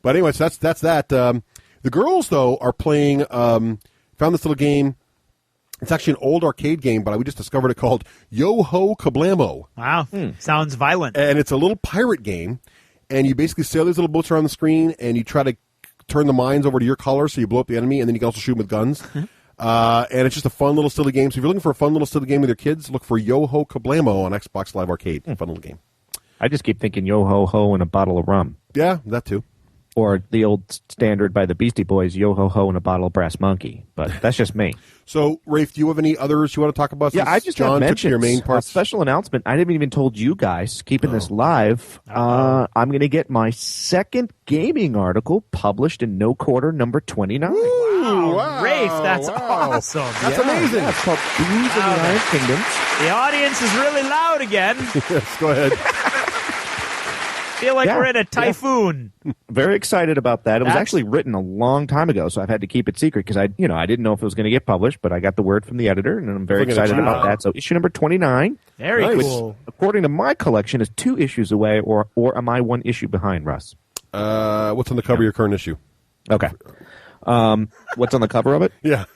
But anyway, so that's that. The girls, though, are playing, found this little game. It's actually an old arcade game, but we just discovered it called Yo-Ho Kablamo. Wow. Sounds violent. And it's a little pirate game, and you basically sail these little boats around the screen, and you try to turn the mines over to your color, so you blow up the enemy, and then you can also shoot them with guns. And it's just a fun little silly game. So if you're looking for a fun little silly game with your kids, look for Yo-Ho Kablamo on Xbox Live Arcade. Fun little game. I just keep thinking yo-ho-ho and a bottle of rum. Yeah, that too. Or the old standard by the Beastie Boys, yo-ho-ho and a bottle of Brass Monkey. But that's just me. So, Rafe, do you have any others you want to talk about? Yeah, I just John have mentioned your main parts. A special announcement. I haven't even told you guys, keeping this live. I'm going to get my second gaming article published in No Quarter number 29. Wow, Rafe, that's awesome. That's amazing. Yeah, it's called Blues in the Iron Kingdoms. The audience is really loud again. Yes, go ahead. Feel like we're in a typhoon. Very excited about that. It was actually written a long time ago, so I've had to keep it secret because I didn't know if it was going to get published, but I got the word from the editor, and I'm very excited about that. So issue number 29. Very cool. According to my collection, is 2 issues away, or am I 1 issue behind, Russ? What's on the cover of your current issue? Okay. What's on the cover of it? Yeah.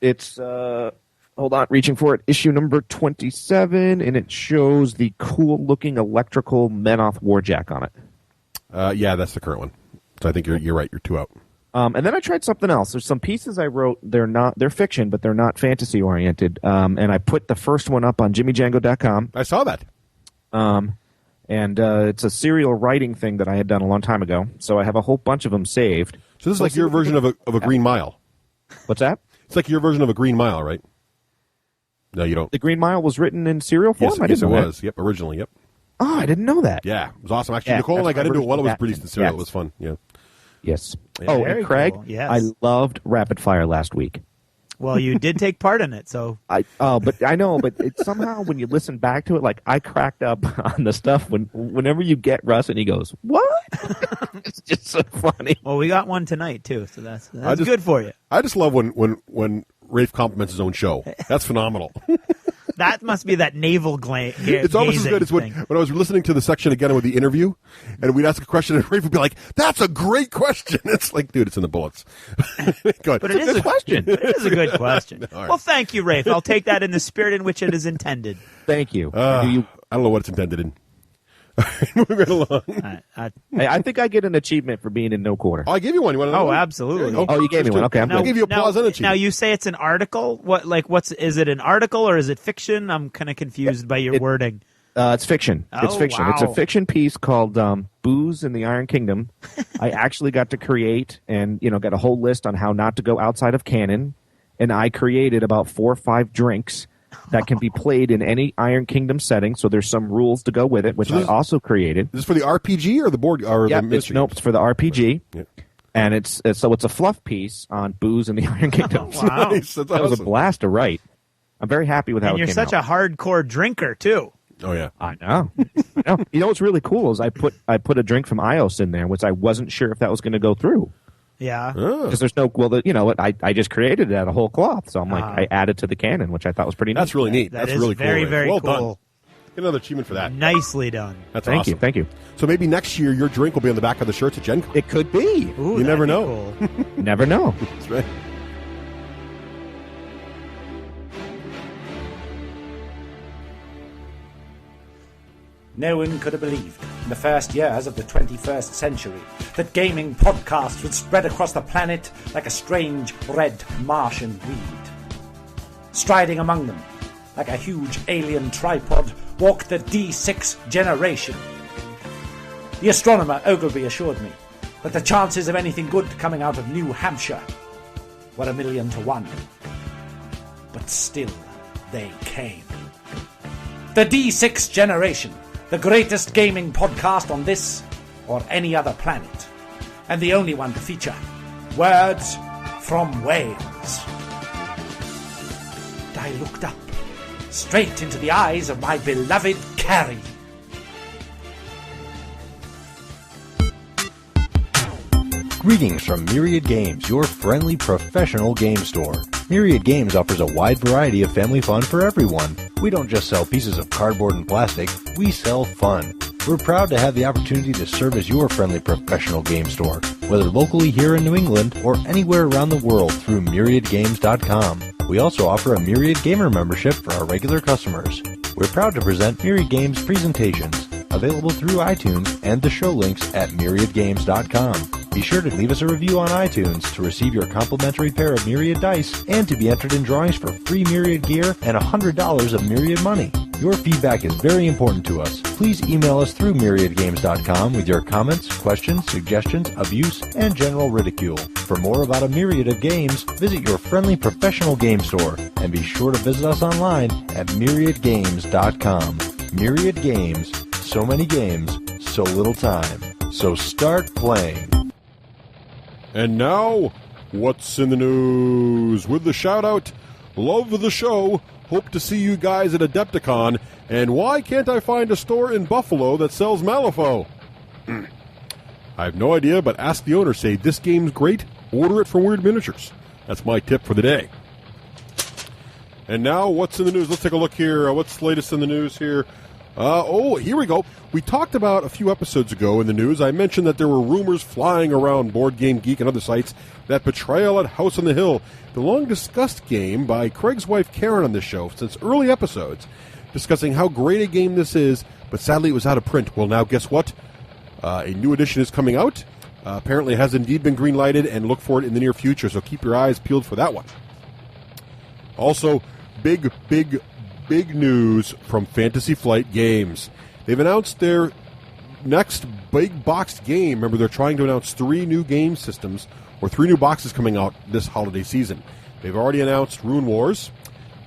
It's hold on, reaching for it. Issue number 27, and it shows the cool-looking electrical Menoth Warjack on it. Yeah, that's the current one. So I think you're right. You're 2 out. And then I tried something else. There's some pieces I wrote. They're fiction, but they're not fantasy-oriented. And I put the first one up on JimmyDjango.com. I saw that. And it's a serial writing thing that I had done a long time ago. So I have a whole bunch of them saved. So this is like your version of a Green Mile. What's that? It's like your version of a Green Mile, right? No, you don't. The Green Mile was written in serial form? Yes, it was. Yep, originally, yep. Oh, I didn't know that. Yeah, it was awesome. Actually, Yeah, Nicole and I that's got my into it while it was version of pretty Batman. sincere. Yes. It was fun. Yeah. Yes. Yeah. Oh, Very and Craig, cool. Yes. I loved Rapid Fire last week. Well, you did take part in it, so But I know, but it's somehow when you listen back to it, like I cracked up on the stuff whenever you get Russ and he goes, "What?" It's just so funny. well, we got one tonight too, so that's just- good for you. I just love when Rafe compliments his own show. That's phenomenal. That must be that navel It's almost as good as when I was listening to the section again with the interview, and we'd ask a question, and Rafe would be like, "That's a great question." It's like, dude, it's in the bullets. Go ahead. But it is a question. It is a good question. All right. Well, thank you, Rafe. I'll take that in the spirit in which it is intended. Thank you. I don't know what it's intended in. Moving right along. I think I get an achievement for being in no quarter. I gave you one. You want to know? Oh, absolutely. There you go. Oh, you gave me one. Okay, I'm I'll good. give you applause and Now achievement. you say it's an article. Is it an article or is it fiction? I'm kind of confused by your wording. It's fiction. It's Oh, fiction. It's a wow. fiction piece called Booze in the Iron Kingdom. I actually got to create and got a whole list on how not to go outside of canon, and I created about 4 or 5 drinks that can be played in any Iron Kingdom setting. So there's some rules to go with it, which I also created. Is this for the RPG or the board or Yeah, the mystery? it's for the RPG, Yeah. and it's a fluff piece on booze in the Iron Kingdom. Wow. Nice. That's That was a awesome. blast to write. I'm very happy with how And it you're came such out. a hardcore drinker too. Oh yeah. I know. You know what's really cool is I put a drink from Ios in there, which I wasn't sure if that was going to go through Yeah. because there's no. Well, you know what? I just created it out of whole cloth, so I'm like I added to the canon, which I thought was pretty neat. That's really neat. That That's is really cool. very, Rafe. very well cool. done. Get another achievement for that. Nicely done. That's Thank awesome. you, thank you. So maybe next year your drink will be on the back of the shirts at Gen Con. It could be. Ooh, You never that'd be know. cool. Never know. That's right. No one could have believed, in the first years of the 21st century, that gaming podcasts would spread across the planet like a strange red Martian weed. Striding among them, like a huge alien tripod, walked the D6 generation. The astronomer Ogilvy assured me that the chances of anything good coming out of New Hampshire were 1,000,000 to 1. But still, they came. The D6 generation, the greatest gaming podcast on this or any other planet, and the only one to feature words from Wales. I looked up, straight into the eyes of my beloved Carrie. Greetings from Myriad Games, your friendly professional game store. Myriad Games offers a wide variety of family fun for everyone. We don't just sell pieces of cardboard and plastic, we sell fun. We're proud to have the opportunity to serve as your friendly professional game store, whether locally here in New England or anywhere around the world through MyriadGames.com. We also offer a Myriad Gamer membership for our regular customers. We're proud to present Myriad Games presentations, available through iTunes and the show links at MyriadGames.com. Be sure to leave us a review on iTunes to receive your complimentary pair of Myriad dice and to be entered in drawings for free Myriad gear and $100 of Myriad money. Your feedback is very important to us. Please email us through MyriadGames.com with your comments, questions, suggestions, abuse, and general ridicule. For more about a myriad of games, visit your friendly professional game store and be sure to visit us online at MyriadGames.com. Myriad Games. So many games, so little time. So start playing. And now, what's in the news? With the shout out, love the show, hope to see you guys at Adepticon, and why can't I find a store in Buffalo that sells Malifaux? I have no idea, but ask the owner, say, this game's great, order it from Weird Miniatures. That's my tip for the day. And now, what's in the news? Let's take a look here. What's the latest in the news here? Here we go. We talked about a few episodes ago in the news. I mentioned that there were rumors flying around Board Game Geek and other sites that Betrayal at House on the Hill, the long-discussed game by Craig's wife Karen on this show since early episodes, discussing how great a game this is, but sadly it was out of print. Well, now guess what? A new edition is coming out. Apparently it has indeed been green-lighted, and look for it in the near future, so keep your eyes peeled for that one. Also, big news from Fantasy Flight Games. They've announced their next big boxed game. Remember, they're trying to announce 3 new game systems, or 3 new boxes coming out this holiday season. They've already announced Rune Wars,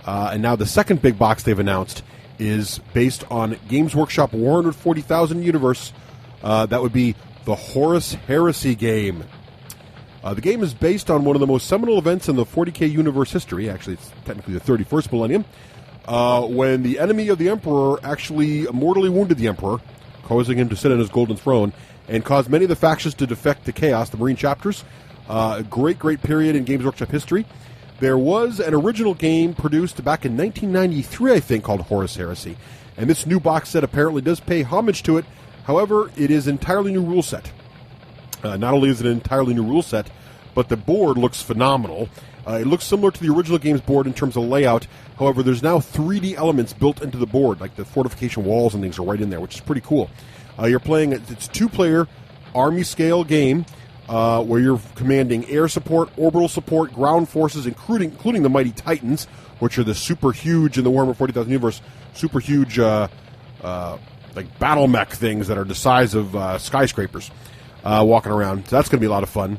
and now the second big box they've announced is based on Games Workshop Warhammer 40,000 universe. That would be the Horus Heresy game. The game is based on one of the most seminal events in the 40K universe history. Actually, it's technically the 31st millennium, when the enemy of the Emperor actually mortally wounded the Emperor, causing him to sit on his golden throne, and caused many of the factions to defect to Chaos, the Marine chapters. A great period in Games Workshop history. There was an original game produced back in 1993, I think, called Horus Heresy. And this new box set apparently does pay homage to it. However, it is an entirely new rule set. Not only is it an entirely new rule set, but the board looks phenomenal. It looks similar to the original game's board in terms of layout. However, there's now 3D elements built into the board, like the fortification walls and things are right in there, which is pretty cool. You're playing, it's a 2-player army scale game where you're commanding air support, orbital support, ground forces, including the mighty Titans, which are the super huge in the Warhammer 40,000 universe, super huge like battle mech things that are the size of skyscrapers walking around. So that's going to be a lot of fun.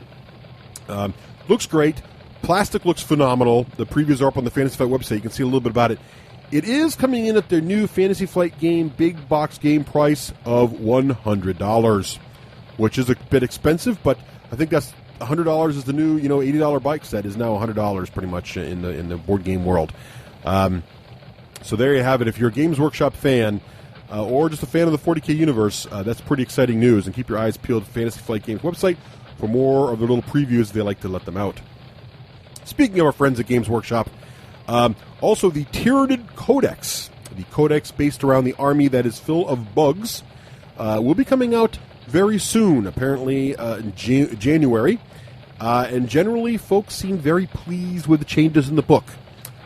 Looks great. Plastic looks phenomenal. The previews are up on the Fantasy Flight website. You can see a little bit about it. It is coming in at their new Fantasy Flight game big box game price of $100, which is a bit expensive, but I think that's $100 is the new $80 bike set is now $100 pretty much in the board game world. So there you have it. If you're a Games Workshop fan or just a fan of the 40K universe, that's pretty exciting news. And keep your eyes peeled to Fantasy Flight Games website for more of their little previews. They like to let them out. Speaking of our friends at Games Workshop, also the Tyranid Codex, the codex based around the army that is full of bugs, will be coming out very soon, apparently in January. And generally, folks seem very pleased with the changes in the book.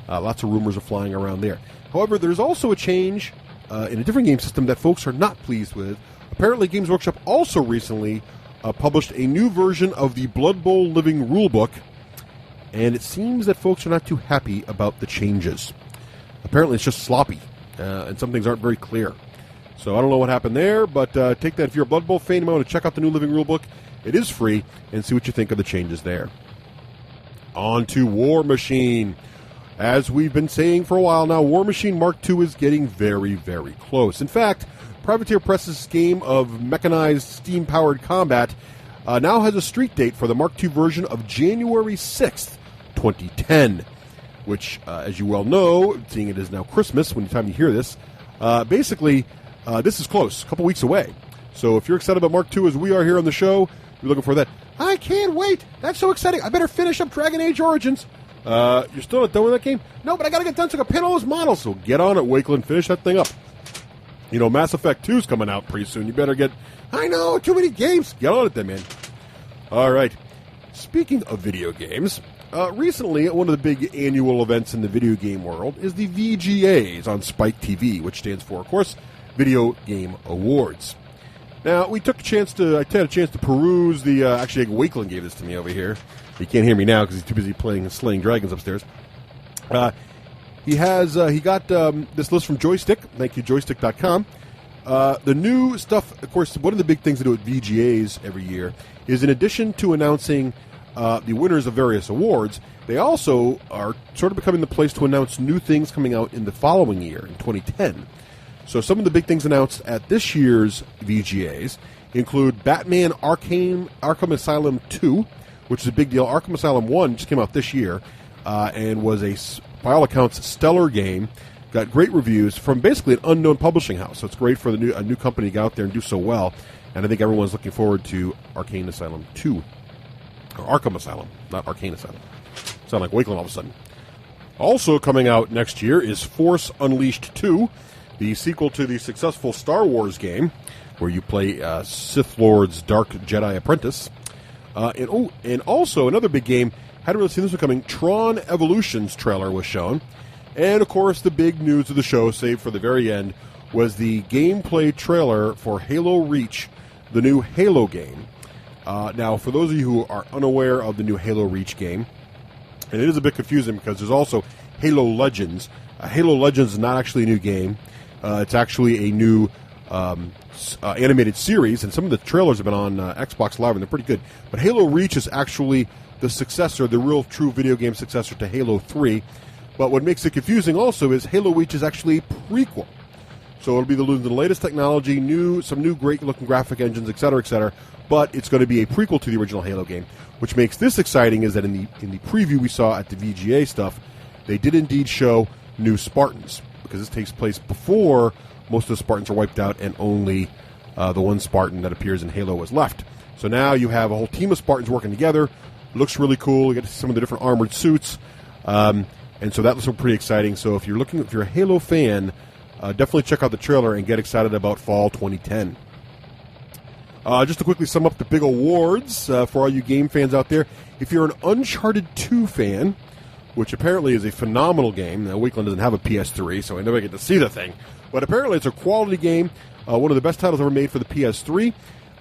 Lots of rumors are flying around there. However, there's also a change in a different game system that folks are not pleased with. Apparently, Games Workshop also recently published a new version of the Blood Bowl Living Rulebook, and it seems that folks are not too happy about the changes. Apparently, it's just sloppy, and some things aren't very clear. So I don't know what happened there, but take that if you're a Blood Bowl fan, you might want to check out the new Living Rulebook. It is free, and see what you think of the changes there. On to War Machine. As we've been saying for a while now, War Machine Mark II is getting very, very close. In fact, Privateer Press's game of mechanized, steam-powered combat now has a street date for the Mark II version of January 6th, 2010, which, as you well know, seeing it is now Christmas when the time you hear this, basically, this is close, a couple weeks away. So if you're excited about Mark II as we are here on the show, you're looking for that. I can't wait. That's so exciting. I better finish up Dragon Age Origins. You're still not done with that game? No, but I got to get done so I can pin all those models. So get on it, Wakeland. Finish that thing up. Mass Effect 2 is coming out pretty soon. You better get... I know, too many games. Get on it then, man. All right. Speaking of video games, recently, one of the big annual events in the video game world is the VGAs on Spike TV, which stands for, of course, Video Game Awards. Now, I had a chance to peruse the... actually, Wakeland gave this to me over here. He can't hear me now because he's too busy playing Slaying Dragons upstairs. He got this list from Joystick. Thank you, joystick.com. The new stuff, of course, one of the big things they do at VGAs every year is in addition to announcing the winners of various awards, they also are sort of becoming the place to announce new things coming out in the following year, in 2010. So some of the big things announced at this year's VGAs include Batman Arkham Asylum 2, which is a big deal. Arkham Asylum 1 just came out this year and was by all accounts, stellar game. Got great reviews from basically an unknown publishing house. So it's great for a new company to get out there and do so well. And I think everyone's looking forward to Arcane Asylum 2. Or Arkham Asylum, not Arcane Asylum. Sound like Wakeland all of a sudden. Also coming out next year is Force Unleashed 2, the sequel to the successful Star Wars game, where you play Sith Lord's Dark Jedi Apprentice. And also another big game, hadn't really seen this one coming, Tron Evolution's trailer was shown. And, of course, the big news of the show, saved for the very end, was the gameplay trailer for Halo Reach, the new Halo game. Now, for those of you who are unaware of the new Halo Reach game, and it is a bit confusing because there's also Halo Legends. Halo Legends is not actually a new game. It's actually a new animated series, and some of the trailers have been on Xbox Live, and they're pretty good. But Halo Reach is actually the successor, the real true video game successor to Halo 3. But what makes it confusing also is Halo Reach is actually a prequel So it'll be the latest technology, some new great-looking graphic engines, et cetera, but it's going to be a prequel to the original Halo game. Which makes this exciting is that in the preview we saw at the VGA stuff, they did indeed show new Spartans, because this takes place before most of the Spartans are wiped out and only the one Spartan that appears in Halo is left. So now you have a whole team of Spartans working together. Looks really cool. You get to see some of the different armored suits. And so that looks pretty exciting. So if you're a Halo fan, definitely check out the trailer and get excited about fall 2010. Just to quickly sum up the big awards for all you game fans out there. If you're an Uncharted 2 fan, which apparently is a phenomenal game. Now, Wakeland doesn't have a PS3, so I never get to see the thing. But apparently it's a quality game, one of the best titles ever made for the PS3.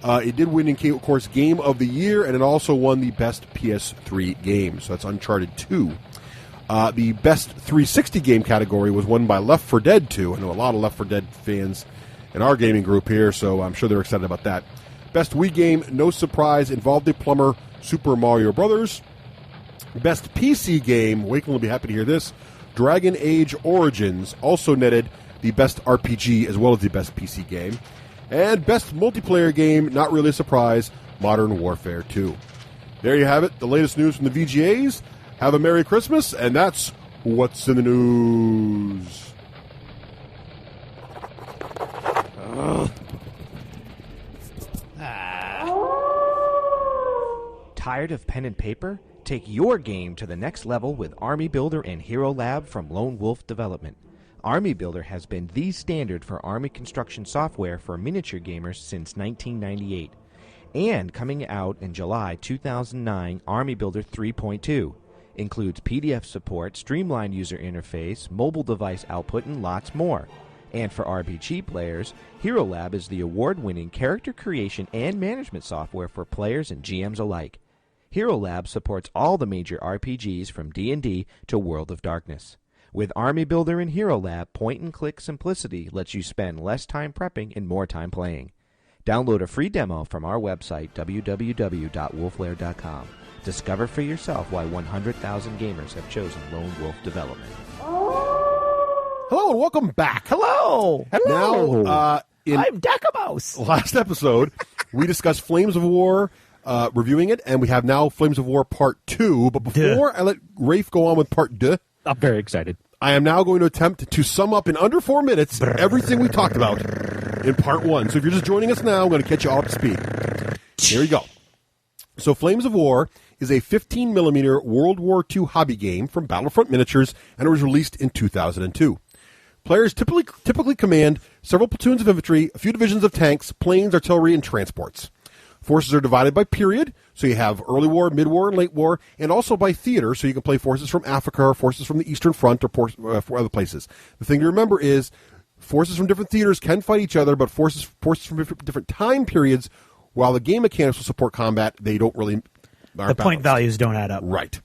It did win, of course, Game of the Year, and it also won the Best PS3 Game. So that's Uncharted 2. The Best 360 Game category was won by Left 4 Dead 2. I know a lot of Left 4 Dead fans in our gaming group here, so I'm sure they're excited about that. Best Wii Game, no surprise, involved a plumber, Super Mario Brothers. Best PC Game, Wakeland will be happy to hear this, Dragon Age Origins, also netted the Best RPG as well as the Best PC Game. And Best Multiplayer Game, not really a surprise, Modern Warfare 2. There you have it, the latest news from the VGAs. Have a Merry Christmas, and that's what's in the news. Tired of pen and paper? Take your game to the next level with Army Builder and Hero Lab from Lone Wolf Development. Army Builder has been the standard for Army construction software for miniature gamers since 1998. And coming out in July 2009, Army Builder 3.2 includes PDF support, streamlined user interface, mobile device output, and lots more. And for RPG players, Hero Lab is the award-winning character creation and management software for players and GMs alike. Hero Lab supports all the major RPGs from D&D to World of Darkness. With Army Builder and Hero Lab, point-and-click simplicity lets you spend less time prepping and more time playing. Download a free demo from our website, www.wolflair.com. Discover for yourself why 100,000 gamers have chosen Lone Wolf Development. Hello and welcome back. Hello. Now, I'm Decamos. Last episode, we discussed Flames of War, reviewing it, and we have now Flames of War Part 2. But before I let Rafe go on with Part 2, I'm very excited. I am now going to attempt to sum up in under 4 minutes everything we talked about in Part 1. So if you're just joining us now, I'm going to catch you all up to speed. Here we go. So Flames of War is a 15mm World War II hobby game from Battlefront Miniatures, and it was released in 2002. Players typically command several platoons of infantry, a few divisions of tanks, planes, artillery, and transports. Forces are divided by period, so you have early war, mid-war, and late war, and also by theater, so you can play forces from Africa or forces from the Eastern Front or for other places. The thing to remember is forces from different theaters can fight each other, but forces from different time periods, while the game mechanics will support combat, they don't really... The point values don't add up. Right.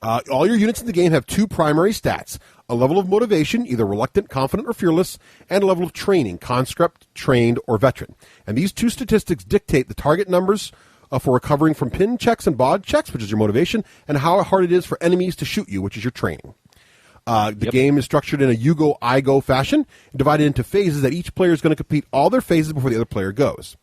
All your units in the game have two primary stats: a level of motivation, either reluctant, confident, or fearless, and a level of training, conscript, trained, or veteran. And these two statistics dictate the target numbers for recovering from pin checks and bod checks, which is your motivation, and how hard it is for enemies to shoot you, which is your training. The game is structured in a you-go, I-go fashion, divided into phases that each player is going to complete all their phases before the other player goes.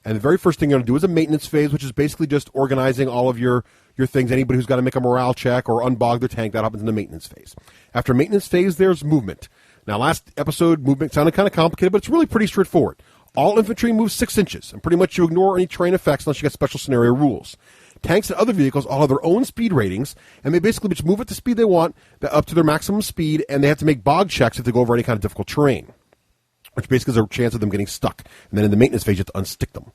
And the very first thing you're going to do is a maintenance phase, which is basically just organizing all of your things. Anybody who's got to make a morale check or unbog their tank, that happens in the maintenance phase. After maintenance phase, there's movement. Now, last episode, movement sounded kind of complicated, but it's really pretty straightforward. All infantry moves 6 inches, and pretty much you ignore any terrain effects unless you got special scenario rules. Tanks and other vehicles all have their own speed ratings, and they basically just move at the speed they want, up to their maximum speed, and they have to make bog checks if they go over any kind of difficult terrain, which basically is a chance of them getting stuck. And then in the maintenance phase, you have to unstick them.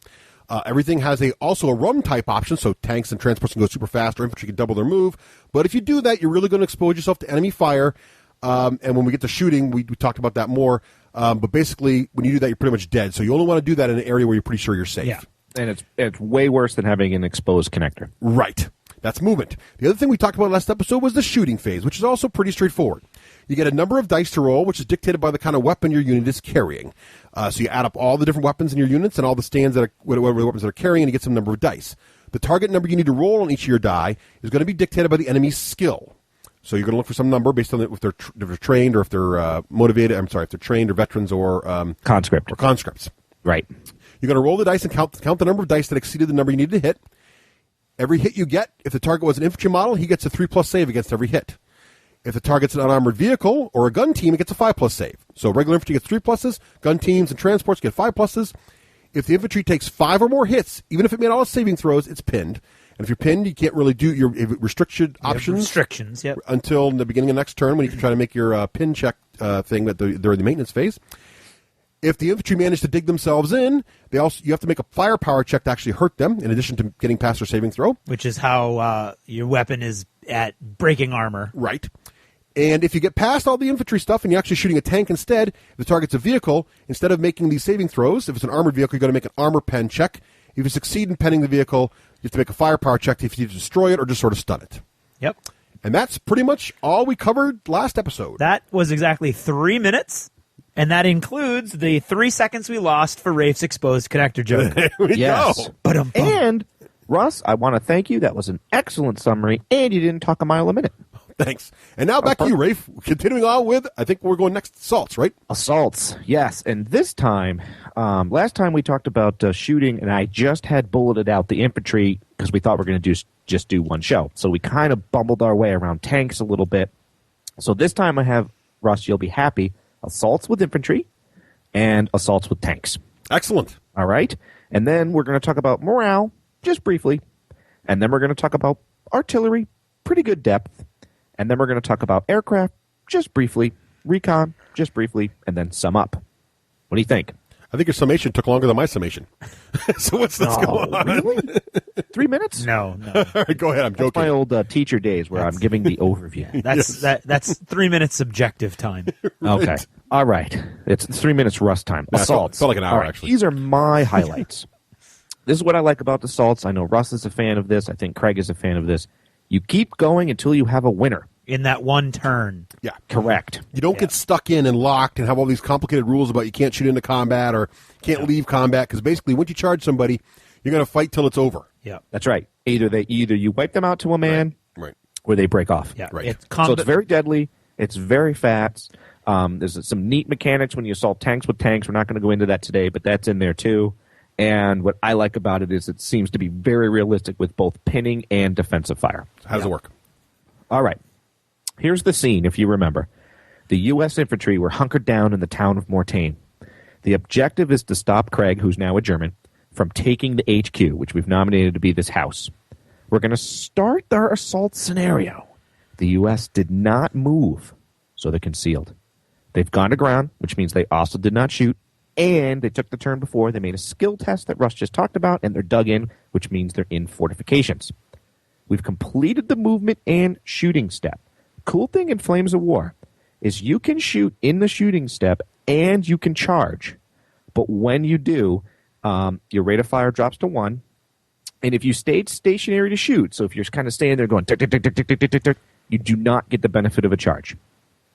Everything has also a run type option, so tanks and transports can go super fast, or infantry can double their move. But if you do that, you're really going to expose yourself to enemy fire. And when we get to shooting, we talked about that more. But basically, when you do that, you're pretty much dead. So you only want to do that in an area where you're pretty sure you're safe. Yeah, and it's way worse than having an exposed connector. Right. That's movement. The other thing we talked about last episode was the shooting phase, which is also pretty straightforward. You get a number of dice to roll, which is dictated by the kind of weapon your unit is carrying. So you add up all the different weapons in your units and all the stands that are whatever the weapons that are carrying, and you get some number of dice. The target number you need to roll on each of your die is going to be dictated by the enemy's skill. So you're going to look for some number based on if they're trained or if they're motivated. I'm sorry, if they're trained or veterans or conscripts. Right. You're going to roll the dice and count the number of dice that exceeded the number you needed to hit. Every hit you get, if the target was an infantry model, he gets a 3+ save against every hit. If the target's an unarmored vehicle or a gun team, it gets a 5+ save. So regular infantry gets 3 pluses, gun teams and transports get 5 pluses. If the infantry takes 5 or more hits, even if it made all its saving throws, it's pinned. And if you're pinned, you can't really do your restricted options. Restrictions, yep. Until the beginning of next turn when you can try to make your pin check thing during the maintenance phase. If the infantry manage to dig themselves in, you have to make a firepower check to actually hurt them, in addition to getting past their saving throw. Which is how your weapon is at breaking armor. Right. And if you get past all the infantry stuff and you're actually shooting a tank instead, if the target's a vehicle, instead of making these saving throws, if it's an armored vehicle, you've got to make an armor pen check. If you succeed in penning the vehicle, you have to make a firepower check if you need to destroy it or just sort of stun it. Yep. And that's pretty much all we covered last episode. That was exactly 3 minutes, and that includes the 3 seconds we lost for Rafe's exposed connector joke. There we go. And, Russ, I want to thank you. That was an excellent summary, and you didn't talk a mile a minute. Thanks. And now back to you, Rafe. Continuing on with, I think we're going next, assaults, right? Assaults, yes. And this time, last time we talked about shooting, and I just had bulleted out the infantry because we thought we were going to just do one show. So we kind of bumbled our way around tanks a little bit. So this time I have, Russ, you'll be happy, assaults with infantry and assaults with tanks. Excellent. All right. And then we're going to talk about morale, just briefly. And then we're going to talk about artillery, pretty good depth. And then we're going to talk about aircraft, just briefly, recon, just briefly, and then sum up. What do you think? I think your summation took longer than my summation. So what's this going on? Really? 3 minutes? No. All right, go ahead. I'm joking. That's my old teacher days where I'm giving the overview. That's 3 minutes subjective time. Right. Okay. All right. It's 3 minutes Rust time. Yeah, Assaults. it felt like an hour, All right. actually. These are my highlights. This is what I like about assaults. I know Russ is a fan of this. I think Craig is a fan of this. You keep going until you have a winner. In that one turn. Yeah. Correct. You don't get stuck in and locked and have all these complicated rules about you can't shoot into combat or can't leave combat, because basically once you charge somebody, you're going to fight till it's over. Yeah. That's right. Either you wipe them out to a man, right, or they break off. Yeah. Right. So it's very deadly. It's very fast. There's some neat mechanics when you assault tanks with tanks. We're not going to go into that today, but that's in there too. And what I like about it is it seems to be very realistic with both pinning and defensive fire. How does it work? All right. Here's the scene, if you remember. The U.S. infantry were hunkered down in the town of Mortain. The objective is to stop Craig, who's now a German, from taking the HQ, which we've nominated to be this house. We're going to start our assault scenario. The U.S. did not move, so they're concealed. They've gone to ground, which means they also did not shoot, and they took the turn before. They made a skill test that Russ just talked about, and they're dug in, which means they're in fortifications. We've completed the movement and shooting step. Cool thing in Flames of War is you can shoot in the shooting step and you can charge. But when you do, your rate of fire drops to 1. And if you stayed stationary to shoot, so if you're kind of standing there going tick, tick, tick, tick, tick, tick, tick, tick, you do not get the benefit of a charge.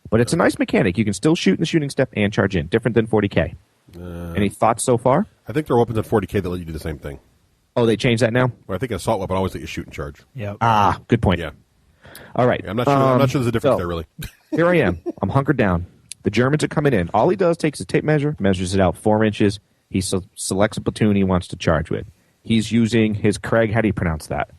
But it's a nice mechanic. You can still shoot in the shooting step and charge in. Different than 40K. Any thoughts so far? I think there are weapons at 40K that let you do the same thing. Oh, they changed that now? Well, I think an assault weapon always let you shoot and charge. Yep. Ah, good point. Yeah. All right. I'm not sure there's a difference there, really. Here I am. I'm hunkered down. The Germans are coming in. All he does takes a tape measure, measures it out 4 inches. He selects a platoon he wants to charge with. He's using his Craig. How do you pronounce that?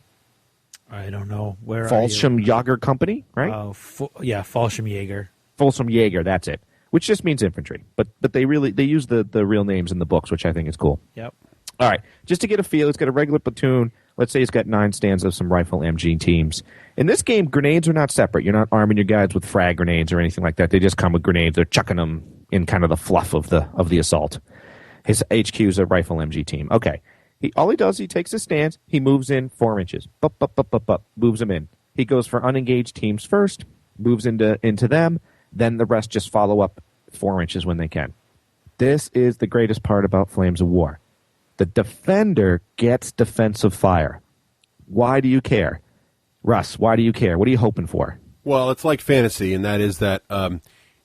I don't know. Where Fallschirmjäger Company, right? Fallschirmjäger. Fallschirmjäger, that's it. Which just means infantry. But they use the real names in the books, which I think is cool. Yep. All right. Just to get a feel, it's got a regular platoon. Let's say it's got 9 stands of some rifle MG teams. In this game, grenades are not separate. You're not arming your guys with frag grenades or anything like that. They just come with grenades. They're chucking them in kind of the fluff of the assault. His HQ is a rifle MG team. Okay. All he does, he takes his stance. He moves in 4 inches. Moves them in. He goes for unengaged teams first, moves into them. Then the rest just follow up 4 inches when they can. This is the greatest part about Flames of War. The defender gets defensive fire. Why do you care? Russ, why do you care? What are you hoping for? Well, it's like fantasy, and that is that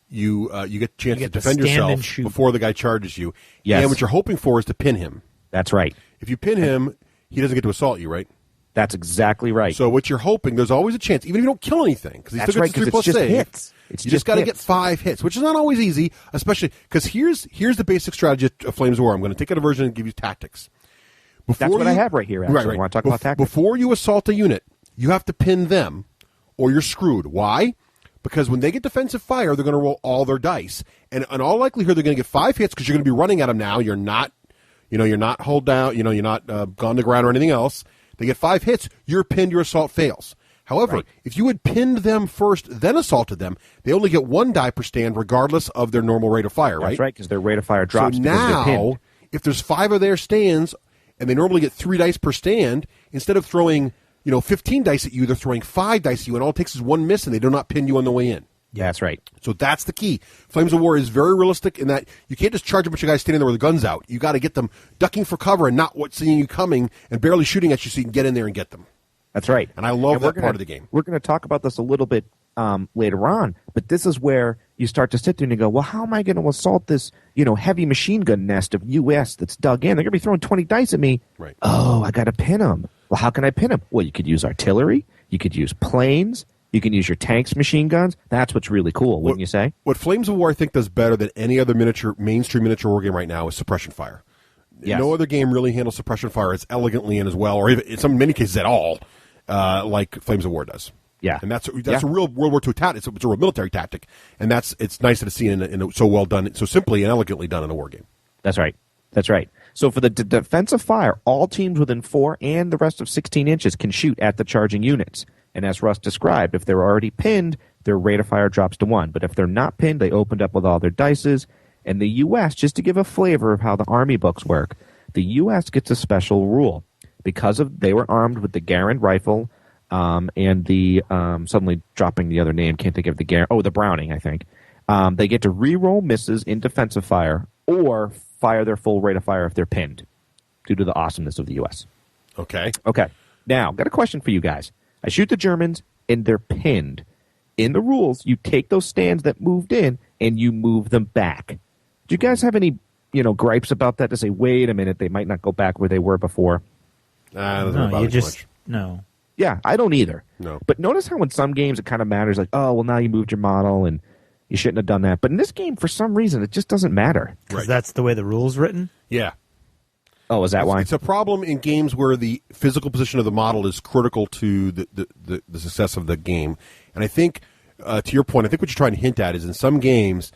you get a chance to defend yourself before the guy charges you. Yes. And what you're hoping for is to pin him. That's right. If you pin him, he doesn't get to assault you, right? That's exactly right. So what you're hoping, there's always a chance, even if you don't kill anything, because he still gets the 3+ just save. hits. You just got to get 5 hits, which is not always easy, especially because here's the basic strategy of Flames of War. I'm going to take a version and give you tactics. That's what I have right here, actually. Right. I want to talk about tactics. Before you assault a unit, you have to pin them, or you're screwed. Why? Because when they get defensive fire, they're going to roll all their dice. And in all likelihood, they're going to get 5 hits because you're going to be running at them now. You're not hold down, you're not gone to ground or anything else. They get 5 hits, you're pinned, your assault fails. However, if you had pinned them first, then assaulted them, they only get 1 die per stand regardless of their normal rate of fire, right? That's right, because their rate of fire drops. So because they're now, pinned. if there's 5 of their stands, and they normally get 3 dice per stand, instead of throwing 15 dice at you, they're throwing 5 dice at you, and all it takes is 1 miss, and they do not pin you on the way in. Yeah, that's right. So that's the key. Flames of War is very realistic in that you can't just charge a bunch of guys standing there with the guns out. You got to get them ducking for cover and not seeing you coming and barely shooting at you so you can get in there and get them. That's right. And I love that part of the game. We're going to talk about this a little bit later on, but this is where you start to sit there and you go, well, how am I going to assault this, heavy machine gun nest of U.S. that's dug in? They're going to be throwing 20 dice at me. Right. Oh, I got to pin them. Well, how can I pin them? Well, you could use artillery. You could use planes. You can use your tanks, machine guns. That's what's really cool, wouldn't you say? What Flames of War, I think, does better than any other mainstream miniature war game right now is suppression fire. Yes. No other game really handles suppression fire as elegantly and as well, or even in many cases at all, like Flames of War does. Yeah, and that's a real World War II tactic. It's a real military tactic, and it's nice to see in so well done, so simply and elegantly done in a war game. That's right. That's right. So for the defensive fire, all teams within 4 and the rest of 16 inches can shoot at the charging units. And as Russ described, if they're already pinned, their rate of fire drops to 1. But if they're not pinned, they opened up with all their dices. And the U.S., just to give a flavor of how the Army books work, the U.S. gets a special rule. Because they were armed with the Garand rifle and the, suddenly dropping the other name, can't think of the Garand, the Browning, I think. They get to re-roll misses in defensive fire or fire their full rate of fire if they're pinned due to the awesomeness of the U.S. Okay. Now, got a question for you guys. I shoot the Germans, and they're pinned. In the rules, you take those stands that moved in, and you move them back. Do you guys have any, gripes about that to say, wait a minute, they might not go back where they were before? I don't know about much. No. Yeah, I don't either. No. But notice how in some games it kind of matters, like, oh, well, now you moved your model, and you shouldn't have done that. But in this game, for some reason, it just doesn't matter. Because that's the way the rule's written? Yeah. Oh, is that why? It's a problem in games where the physical position of the model is critical to the success of the game. And I think, to your point, I think what you're trying to hint at is in some games,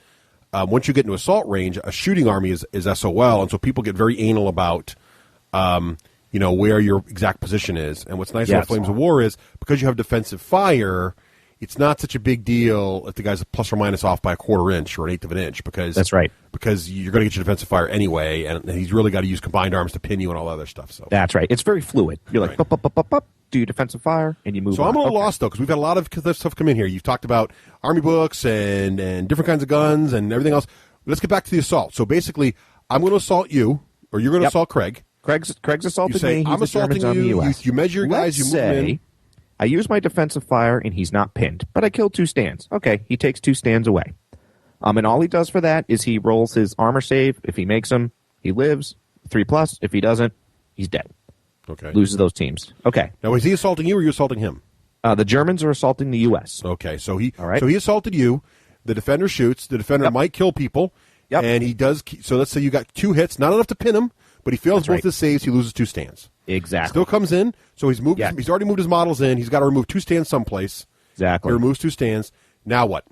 once you get into assault range, a shooting army is SOL, and so people get very anal about, where your exact position is. And what's nice about Flames of War is because you have defensive fire, it's not such a big deal if the guy's plus or minus off by a 1/4 inch or 1/8 of an inch because that's right. Because you're going to get your defensive fire anyway, and he's really got to use combined arms to pin you and all that other stuff. So that's right. It's very fluid. You're like, do your defensive fire, and you move. So on. I'm a little lost though because we've had a lot of stuff come in here. You've talked about army books and different kinds of guns and everything else. Let's get back to the assault. So basically, I'm going to assault you, or you're going to assault Craig. Craig's assaulted you say, me. I'm assaulting you. You measure your guys. You move them in. I use my defensive fire, and he's not pinned, but I killed 2 stands. Okay, he takes 2 stands away. And all he does for that is he rolls his armor save. If he makes them, he lives. 3+. If he doesn't, he's dead. Okay. Loses those teams. Okay. Now, is he assaulting you or are you assaulting him? The Germans are assaulting the U.S. Okay, so he assaulted you. The defender shoots. The defender might kill people. Yep. And he does. So let's say you got 2 hits, not enough to pin him, but he fails both his saves. He loses 2 stands. Exactly. Still comes in. So he's moved. He's already moved his models in. He's got to remove 2 stands someplace. Exactly. He removes 2 stands. Now what?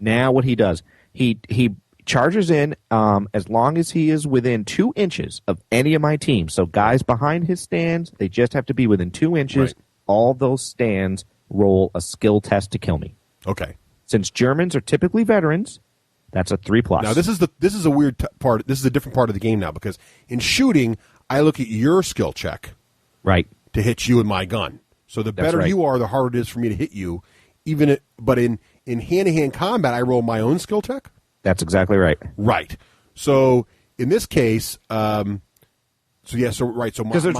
Now what he does? He charges in as long as he is within 2 inches of any of my teams. So guys behind his stands, they just have to be within 2 inches. Right. All those stands roll a skill test to kill me. Okay. Since Germans are typically veterans, that's a 3+. Now this is a weird part. This is a different part of the game now because in shooting, I look at your skill check, right, to hit you in my gun. So the better you are, the harder it is for me to hit you. But in hand-to-hand combat, I roll my own skill check. That's exactly right. Right. So in this case, because there's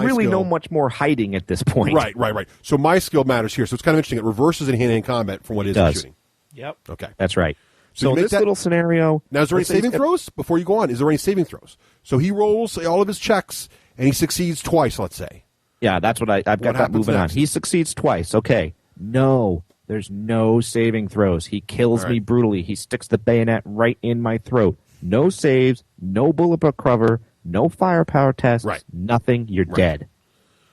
really no much more hiding at this point. Right. So my skill matters here. So it's kind of interesting. It reverses in hand-to-hand combat from what it is in shooting. Yep. Okay. That's right. So this little scenario. Now, is there any saving throws before you go on? Is there any saving throws? So he rolls all of his checks and he succeeds twice. Let's say. Yeah, that's what I've got that moving on. He succeeds twice. Okay. No, there's no saving throws. He kills me brutally. He sticks the bayonet right in my throat. No saves, no bullet book cover, no firepower tests, nothing. You're dead.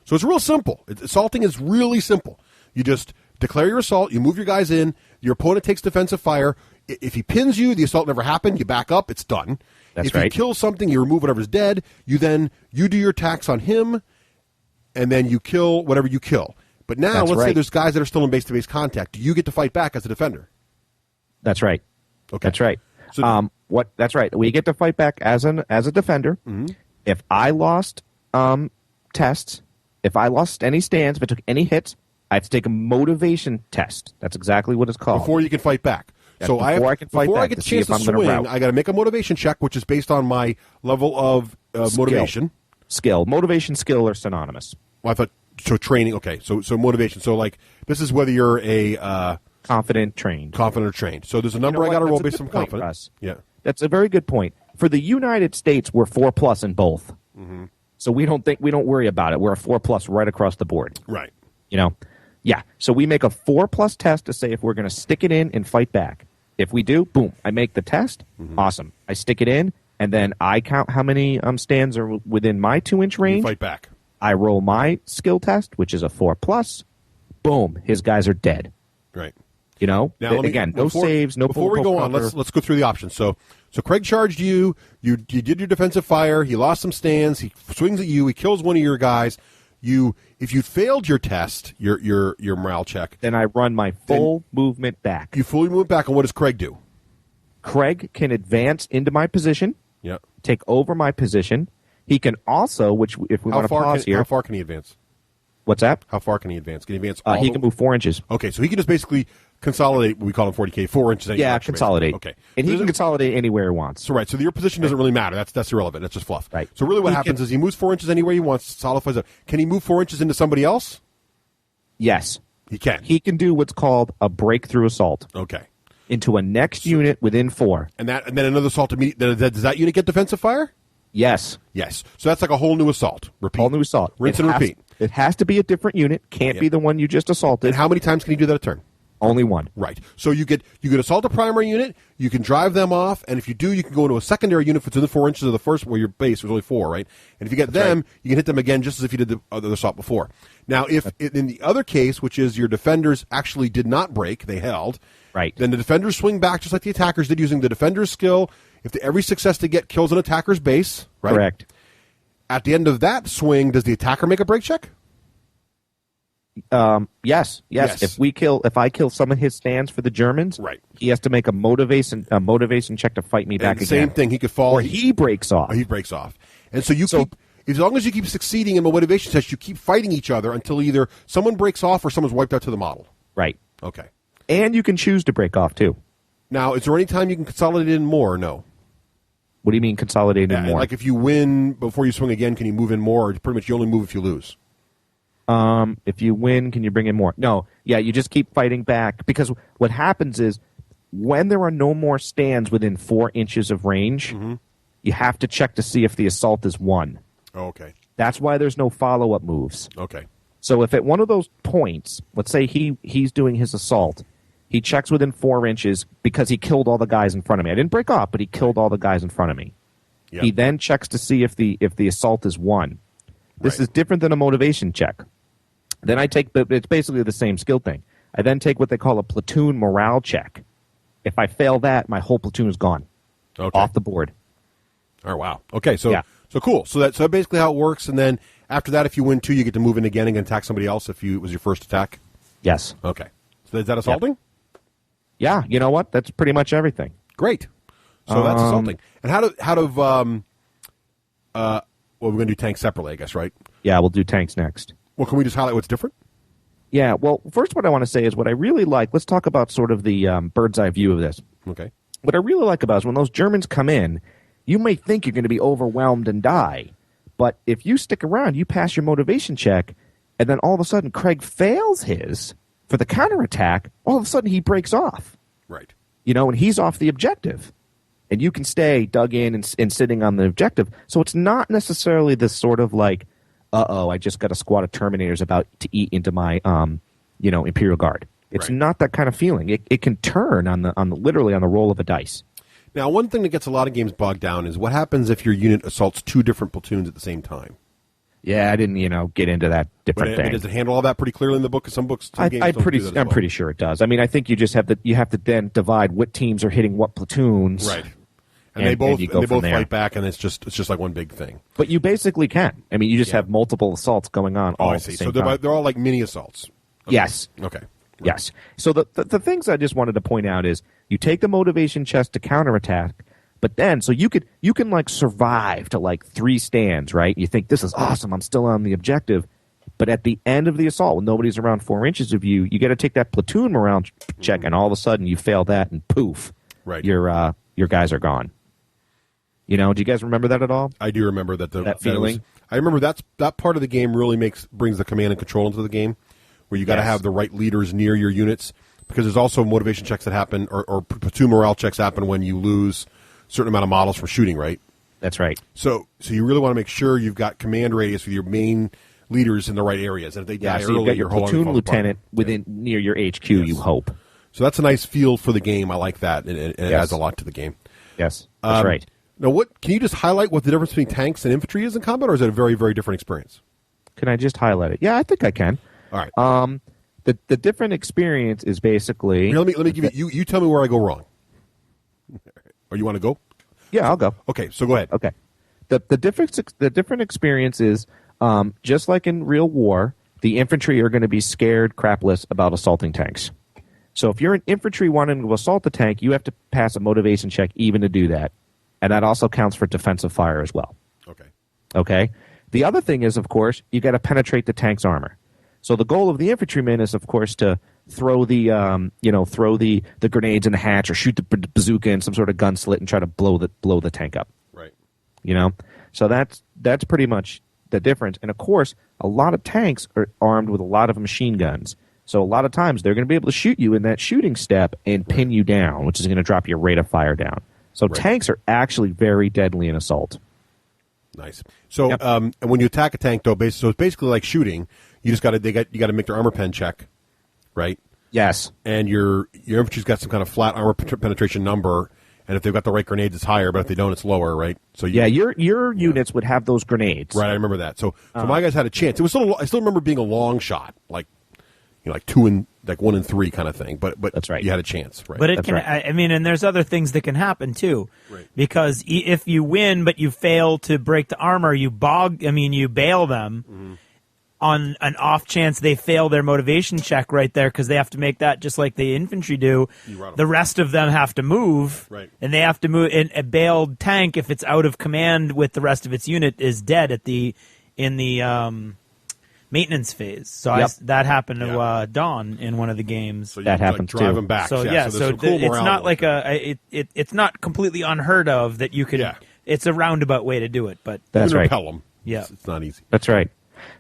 So it's real simple. Assaulting is really simple. You just declare your assault, you move your guys in, your opponent takes defensive fire. If he pins you, the assault never happened, you back up, it's done. That's if he kills something, you remove whatever's dead, you do your attacks on him, and then you kill whatever you kill. But now, let's say there's guys that are still in base-to-base contact. Do you get to fight back as a defender? That's right. Okay. That's right. So, that's right. We get to fight back as a defender. Mm-hmm. If I lost tests, if I lost any stands, if I took any hits, I have to take a motivation test. That's exactly what it's called. Before you can fight back. Yes, So before I get the chance to swing, I got to make a motivation check, which is based on my level of motivation. Skill. Motivation, skill are synonymous. Well, I thought so. Training. Okay. So motivation. So like this is whether you're a confident, trained. Confident or trained. So there's a number I got to roll based on confidence. Yeah. That's a very good point. For the United States, we're 4+ in both. Mm-hmm. So we don't worry about it. We're a 4+ right across the board. Right. Yeah. So we make a 4+ test to say if we're going to stick it in and fight back. If we do, boom, I make the test. Mm-hmm. Awesome. I stick it in, and then I count how many stands are within my 2-inch range. You fight back. I roll my skill test, which is a 4+. Boom, his guys are dead. Right. Now, again, no saves, no. Before we go on, let's go through the options. So Craig charged you. You did your defensive fire. He lost some stands. He swings at you. He kills one of your guys. If you failed your test, your morale check, then I run my full movement back. You fully move back, and what does Craig do? Craig can advance into my position. Yeah. Take over my position. He can also, which if we want to pause here, how far can he advance? What's that? How far can he advance? Can he advance? He can move 4 inches. Okay, so he can just basically consolidate. We call him 40K, 4 inches. Yeah, consolidate. Okay, and he can consolidate anywhere he wants. So so your position doesn't really matter. That's irrelevant. That's just fluff. Right. So really, what happens is he moves 4 inches anywhere he wants. Solidifies up. Can he move 4 inches into somebody else? Yes, he can. He can do what's called a breakthrough assault. Okay. Into a next unit within 4. And then another assault immediately. Does that unit get defensive fire? Yes. Yes. So that's like a whole new assault. Repeat. Whole new assault. Rinse and repeat. It has to be a different unit. Can't be the one you just assaulted. And how many times can you do that a turn? Only one. Right. So you get assault a primary unit. You can drive them off, and if you do, you can go into a secondary unit if it's within 4 inches of the first. Where your base was only 4, right? And if you get them, you can hit them again, just as if you did the other assault before. Now, if in the other case, which is your defenders actually did not break, they held. Right. Then the defenders swing back just like the attackers did, using the defender's skill. If every success they get kills an attacker's base, right? Correct. At the end of that swing, does the attacker make a break check? Yes. If I kill some of his stands for the Germans, right, he has to make a motivation check to fight me back again. Same thing. He could fall. Or he breaks off. He breaks off. And so keep, as long as you keep succeeding in the motivation test, you keep fighting each other until either someone breaks off or someone's wiped out to the model. Right. Okay. And you can choose to break off too. Now, is there any time you can consolidate in more or no? What do you mean consolidate in more? Like if you win before you swing again, can you move in more? Or pretty much you only move if you lose. If you win, can you bring in more? No. Yeah, you just keep fighting back. Because what happens is when there are no more stands within 4 inches of range, you have to check to see if the assault is won. Oh, okay. That's why there's no follow-up moves. Okay. So if at one of those points, let's say he's doing his assault, he checks within 4 inches because he killed all the guys in front of me. I didn't break off, but he killed all the guys in front of me. Yep. He then checks to see if the assault is won. This is different than a motivation check. Then it's basically the same skill thing. I then take what they call a platoon morale check. If I fail that, my whole platoon is gone. Okay. Off the board. Oh, wow. Okay, so cool. So that's basically how it works. And then after that, if you win 2, you get to move in again and attack somebody else if it was your first attack? Yes. Okay. So is that assaulting? Yep. Yeah, you know what? That's pretty much everything. Great. So that's assaulting. And we're going to do tanks separately, I guess, right? Yeah, we'll do tanks next. Well, can we just highlight what's different? Yeah, well, first what I want to say is what I really like, let's talk about sort of the bird's eye view of this. Okay. What I really like about it is when those Germans come in, you may think you're going to be overwhelmed and die, but if you stick around, you pass your motivation check, and then all of a sudden Craig fails his for the counterattack, all of a sudden he breaks off. Right. And he's off the objective. And you can stay dug in and sitting on the objective. So it's not necessarily this sort of like I just got a squad of Terminators about to eat into my, Imperial Guard. It's not that kind of feeling. It can turn literally on the roll of a dice. Now, one thing that gets a lot of games bogged down is what happens if your unit assaults 2 different platoons at the same time. Yeah, I didn't, get into that different thing. Does it handle all that pretty clearly in the book? Because some books, games don't do that as well. I'm pretty sure it does. I mean, I think you just have to then divide what teams are hitting what platoons. Right. And they both there. fight back, and it's just like one big thing. But you basically can. I mean, you just have multiple assaults going on all at the same time. So they're all like mini assaults. Okay. Yes. Okay. Right. Yes. So the things I just wanted to point out is you take the motivation chest to counterattack, but then so you can like survive to like 3 stands, right? You think this is awesome. I'm still on the objective. But at the end of the assault, when nobody's around 4 inches of you, you got to take that platoon morale check, and all of a sudden you fail that, and poof, right. Your guys are gone. Do you guys remember that at all? I do remember that feeling. I remember that part of the game really brings the command and control into the game, where you got to have the right leaders near your units, because there's also motivation checks that happen, or platoon morale checks happen when you lose a certain amount of models from shooting, right? That's right. So you really want to make sure you've got command radius with your main leaders in the right areas, and if they die so early, you've got your platoon lieutenant near your HQ. Yes. You hope. So that's a nice feel for the game. I like that, and it adds a lot to the game. Yes, that's right. Now, can you just highlight what the difference between tanks and infantry is in combat, or is it a very, very different experience? Can I just highlight it? Yeah, I think I can. All right. The different experience is basically. Here, let me give you. You tell me where I go wrong. Or you want to go? Yeah, I'll go. Okay, so go ahead. Okay. The different experience is just like in real war, the infantry are going to be scared crapless about assaulting tanks. So if you're an infantry wanting to assault the tank, you have to pass a motivation check even to do that. And that also counts for defensive fire as well. Okay. The other thing is, of course, you got to penetrate the tank's armor. So the goal of the infantryman is, of course, to throw the grenades in the hatch, or shoot the bazooka in some sort of gun slit and try to blow the tank up. Right. So that's pretty much the difference. And of course, a lot of tanks are armed with a lot of machine guns. So a lot of times they're going to be able to shoot you in that shooting step and pin you down, which is going to drop your rate of fire down. So tanks are actually very deadly in assault. Nice. So and when you attack a tank, though, so it's basically like shooting. You just got to make their armor pen check, right? Yes. And your infantry's got some kind of flat armor penetration number, and if they've got the right grenades, it's higher. But if they don't, it's lower, right? So your units would have those grenades, right? I remember that. So my guys had a chance. It was I still remember being a long shot, like 1 and 3 kind of thing. But that's right. You had a chance, right? But it can. Right. I mean, and there's other things that can happen too, right? Because if you win but you fail to break the armor, you bail them. Mm-hmm. On an off chance they fail their motivation check right there, because they have to make that just like the infantry do. The rest of them have to move, right? And they have to move. And a bailed tank, if it's out of command with the rest of its unit, is dead in the maintenance phase. So that happened to Dawn in one of the games. So that happened drive too. them back. So it's not like it's not completely unheard of that you could. Yeah. It's a roundabout way to do it, but that's right. Repel them. Yeah, it's not easy. That's right.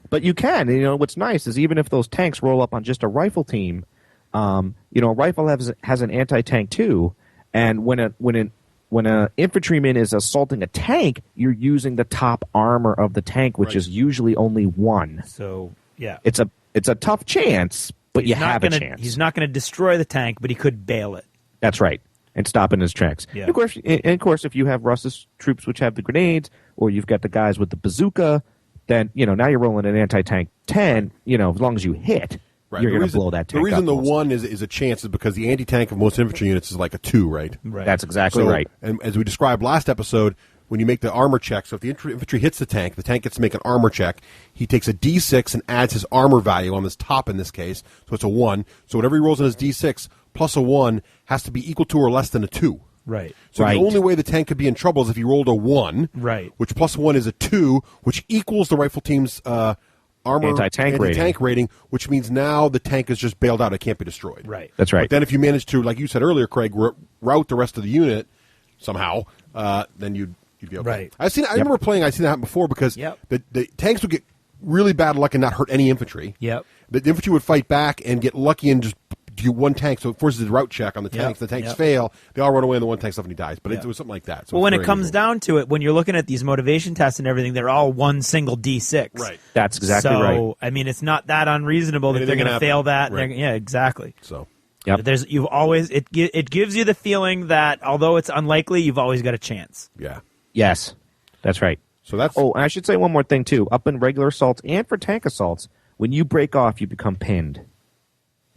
But you can. What's nice is even if those tanks roll up on just a rifle team, a rifle has an anti-tank too, and when a infantryman is assaulting a tank, you're using the top armor of the tank, which is usually only 1. So yeah, it's a tough chance, but you have a chance. He's not going to destroy the tank, but he could bail it. That's right, and stop in his tracks. Yeah. Of course, if you have Russ's troops which have the grenades, or you've got the guys with the bazooka, then now you're rolling an anti-tank 10. As long as you hit, you're going to blow that tank up. The reason the 1 is a chance is because the anti-tank of most infantry units is like a 2, right? Right. That's exactly right. And as we described last episode, when you make the armor check, so if the infantry hits the tank gets to make an armor check. He takes a D6 and adds his armor value on this top in this case, so it's a 1. So whatever he rolls on his D6 plus a 1 has to be equal to or less than a 2. Right. So the only way the tank could be in trouble is if he rolled a 1, right? Which plus 1 is a 2, which equals the rifle team's armor anti-tank rating, which means now the tank is just bailed out; it can't be destroyed. Right. That's right. But then if you manage to, like you said earlier, Craig, route the rest of the unit somehow, then you'd be okay. Right. I remember playing. I've seen that happen before because the tanks would get really bad luck and not hurt any infantry. Yep. The infantry would fight back and get lucky and just do one tank, so it forces the route check on the tanks. The tanks fail. They all run away, and the one tank suddenly dies. But it was something like that. So well, when it comes down to it, when you're looking at these motivation tests and everything, they're all one single D6. Right. That's exactly right. So, I mean, it's not that unreasonable that they're going to fail that. Right. Yeah, exactly. So, you've always it gives you the feeling that although it's unlikely, you've always got a chance. Yeah. Yes, that's right. So that's. Oh, and I should say one more thing too. Up in regular assaults and for tank assaults, when you break off, you become pinned.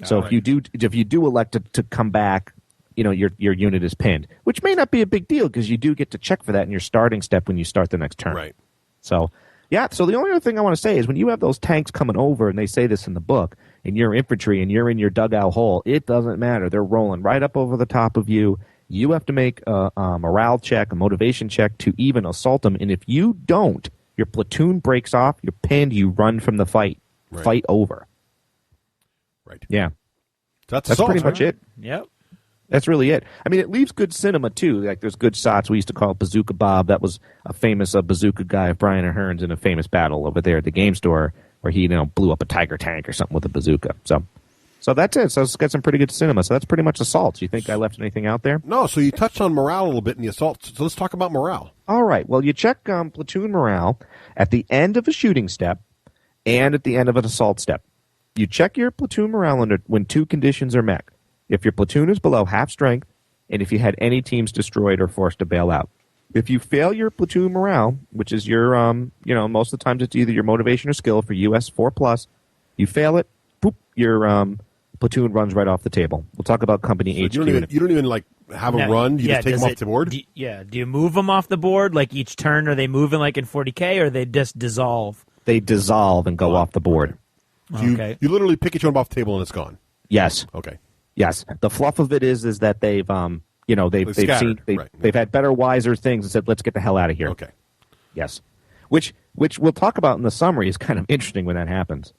So if you do elect to come back, your unit is pinned, which may not be a big deal because you do get to check for that in your starting step when you start the next turn. Right. So, so the only other thing I want to say is when you have those tanks coming over, and they say this in the book, and you're infantry and you're in your dugout hole, it doesn't matter. They're rolling right up over the top of you. You have to make a morale check, a motivation check to even assault them. And if you don't, your platoon breaks off, you're pinned, you run from the fight. Right. Fight over. Right. Yeah. That's pretty much it. Yep. That's really it. I mean, it leaves good cinema, too. Like, there's good shots. We used to call it Bazooka Bob. That was a famous bazooka guy, Brian Ahern's, in a famous battle over there at the game store where he, blew up a Tiger tank or something with a bazooka. So that's it. So it's got some pretty good cinema. So that's pretty much assaults. You think I left anything out there? No, so you touched on morale a little bit in the assault. So let's talk about morale. All right. Well, you check platoon morale at the end of a shooting step and at the end of an assault step. You check your platoon morale when two conditions are met. If your platoon is below half strength, and if you had any teams destroyed or forced to bail out. If you fail your platoon morale, which is your, most of the times it's either your motivation or skill for US 4+, you fail it, boop, your platoon runs right off the table. We'll talk about company HQ. You don't even have a run. You just take them off the board. Do you move them off the board like each turn? Are they moving like in 40K, or they just dissolve? They dissolve and go off the board. So you literally pick each one off the table and it's gone. Yes. Okay. Yes. The fluff of it is that they've they've had better, wiser things and said, let's get the hell out of here. Okay. Yes. Which we'll talk about in the summary is kind of interesting when that happens.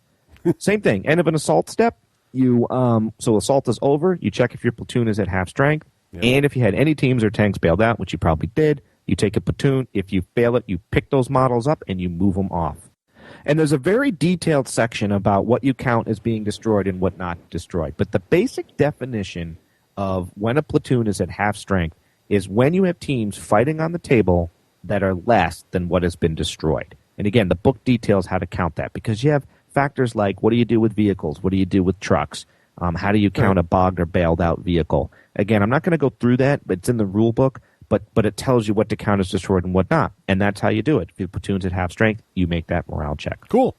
Same thing. End of an assault step. So assault is over. You check if your platoon is at half strength, and if you had any teams or tanks bailed out, which you probably did. You take a platoon. If you fail it, you pick those models up and you move them off. And there's a very detailed section about what you count as being destroyed and what not destroyed. But the basic definition of when a platoon is at half strength is when you have teams fighting on the table that are less than what has been destroyed. And again, the book details how to count that because you have factors like what do you do with vehicles? What do you do with trucks? How do you count a bogged or bailed out vehicle? Again, I'm not going to go through that, but it's in the rule book. But it tells you what to count as destroyed and what not. And that's how you do it. If your platoon's at half strength, you make that morale check. Cool.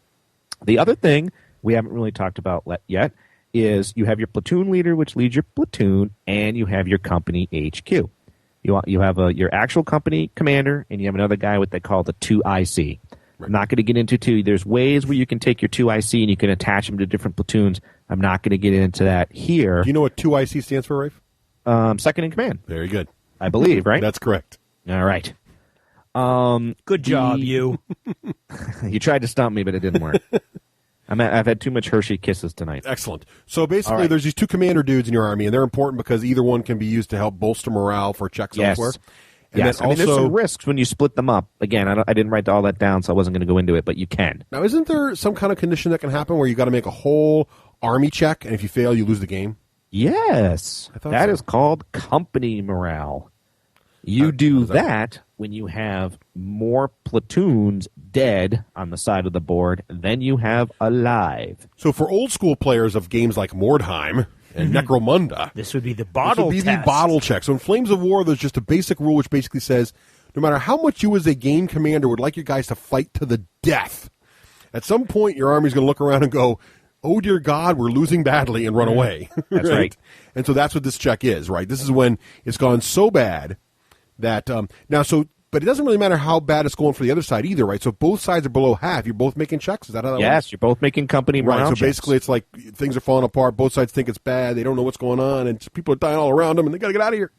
The other thing we haven't really talked about yet is you have your platoon leader, which leads your platoon, and you have your company HQ. You have your actual company commander, and you have another guy what they call the 2IC. Right. I'm not going to get into two. There's ways where you can take your 2IC and you can attach them to different platoons. I'm not going to get into that here. Do you know what 2IC stands for, Rafe? Second in command. Very good. I believe, right? That's correct. All right. Good job, you. You tried to stump me, but it didn't work. I've had too much Hershey Kisses tonight. Excellent. So basically, there's these two commander dudes in your army, and they're important because either one can be used to help bolster morale for checks elsewhere. And yes. then also, there's some risks when you split them up. Again, I didn't write all that down, so I wasn't going to go into it, but you can. Now, isn't there some kind of condition that can happen where you got to make a whole army check, and if you fail, you lose the game? Yes. That is called company morale. You do that when you have more platoons dead on the side of the board than you have alive. So for old school players of games like Mordheim and Necromunda, this would be the bottle test. The bottle check. So in Flames of War, there's just a basic rule which basically says no matter how much you as a game commander would like your guys to fight to the death, at some point your army's going to look around and go, oh, dear God, we're losing badly and run away. That's right. And so that's what this check is, right? This is when it's gone so bad that but it doesn't really matter how bad it's going for the other side either, right? So if both sides are below half, you're both making checks. Is that how that works? Yes, you're both making company morale checks. So basically it's like things are falling apart. Both sides think it's bad. They don't know what's going on, and people are dying all around them, and they got to get out of here.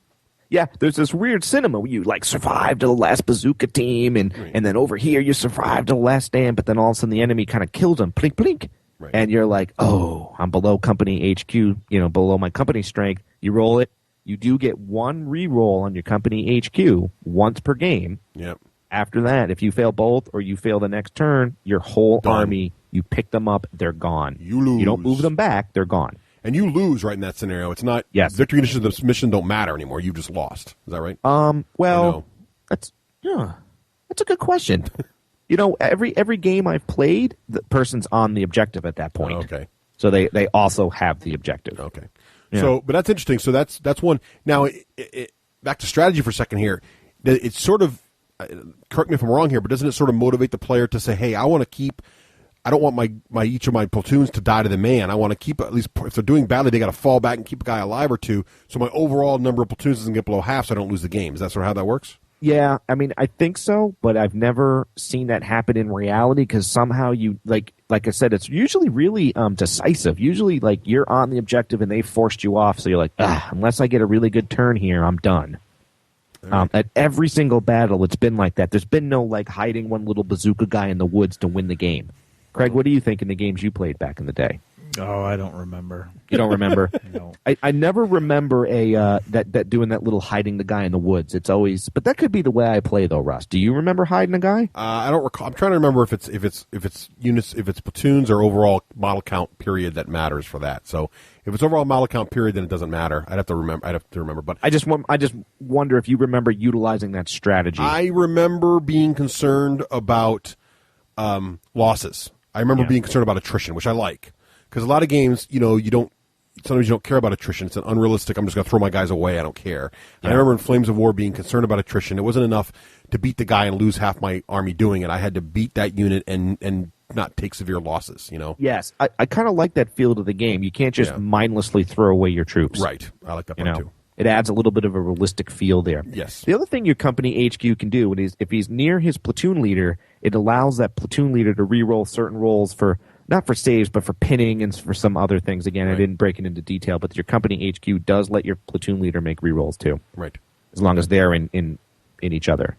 Yeah, there's this weird cinema where you survive to the last bazooka team, and then over here you survive to the last stand, but then all of a sudden the enemy kind of kills them, blink, blink. Right. And you're like, oh, I'm below company HQ, below my company strength. You roll it. You do get one re-roll on your company HQ once per game. Yep. After that, if you fail both or you fail the next turn, your whole army, you pick them up, they're gone. You lose. You don't move them back, they're gone. And you lose right in that scenario. It's not victory conditions of the mission don't matter anymore. You just lost. Is that right? Well, that's a good question. Every game I've played, the person's on the objective at that point. Okay. So they also have the objective. Okay. Yeah. So, but that's interesting. So that's one. Now, back to strategy for a second here. It's sort of, correct me if I'm wrong here, but doesn't it sort of motivate the player to say, hey, I don't want my each of my platoons to die to the man. I want to keep, at least if they're doing badly, they got to fall back and keep a guy alive or two. So my overall number of platoons doesn't get below half, so I don't lose the game. Is that sort of how that works? Yeah, I mean, I think so, but I've never seen that happen in reality because somehow you, like I said, it's usually really decisive. Usually, like, you're on the objective and they forced you off, so you're like, unless I get a really good turn here, I'm done. Right. At every single battle, it's been like that. There's been no, like, hiding one little bazooka guy in the woods to win the game. Craig, what do you think in the games you played back in the day? Oh, I don't remember. You don't remember? No. I never remember that doing that little hiding the guy in the woods. It's always, but that could be the way I play though, Russ. Do you remember hiding a guy? I don't recall. I'm trying to remember if it's units, if it's platoons or overall model count period that matters for that. So if it's overall model count period, then it doesn't matter. I'd have to remember. But I just wonder if you remember utilizing that strategy. I remember being concerned about losses. I remember being concerned about attrition, which I like. Because a lot of games, sometimes you don't care about attrition. It's an unrealistic, I'm just going to throw my guys away, I don't care. Yeah. I remember in Flames of War being concerned about attrition. It wasn't enough to beat the guy and lose half my army doing it. I had to beat that unit and not take severe losses, Yes, I kind of like that feel to the game. You can't just mindlessly throw away your troops. Right, I like that part too. It adds a little bit of a realistic feel there. Yes. The other thing your company HQ can do is if he's near his platoon leader, it allows that platoon leader to re-roll certain rolls for, not for saves, but for pinning and for some other things. Again, I didn't break it into detail, but your company HQ does let your platoon leader make re-rolls too. Right. As long as they're in each other.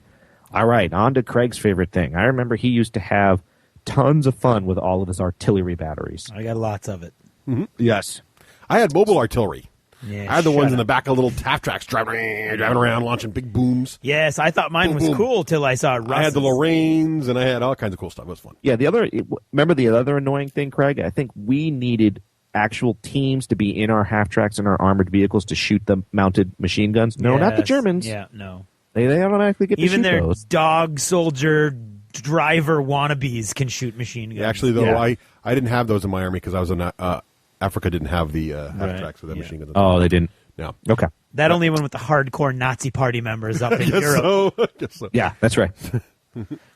All right, on to Craig's favorite thing. I remember he used to have tons of fun with all of his artillery batteries. I got lots of it. Mm-hmm. Yes. I had mobile artillery. Yeah, I had the ones in the back of little taff tracks driving around, launching big booms. Yes, I thought mine was cool till I saw Russ's. I had the Lorraines, and I had all kinds of cool stuff. It was fun. Yeah, remember the other annoying thing, Craig? I think we needed actual teams to be in our half-tracks and our armored vehicles to shoot the mounted machine guns. No, not the Germans. Yeah, no. They automatically get to even shoot their those. dog soldier driver wannabes can shoot machine guns. Yeah, actually, though, I didn't have those in my army because I was in Africa. Didn't have the half-tracks with that machine guns. Oh, they didn't. No. Okay. That only went with the hardcore Nazi party members up in Europe. So. Yeah, that's right.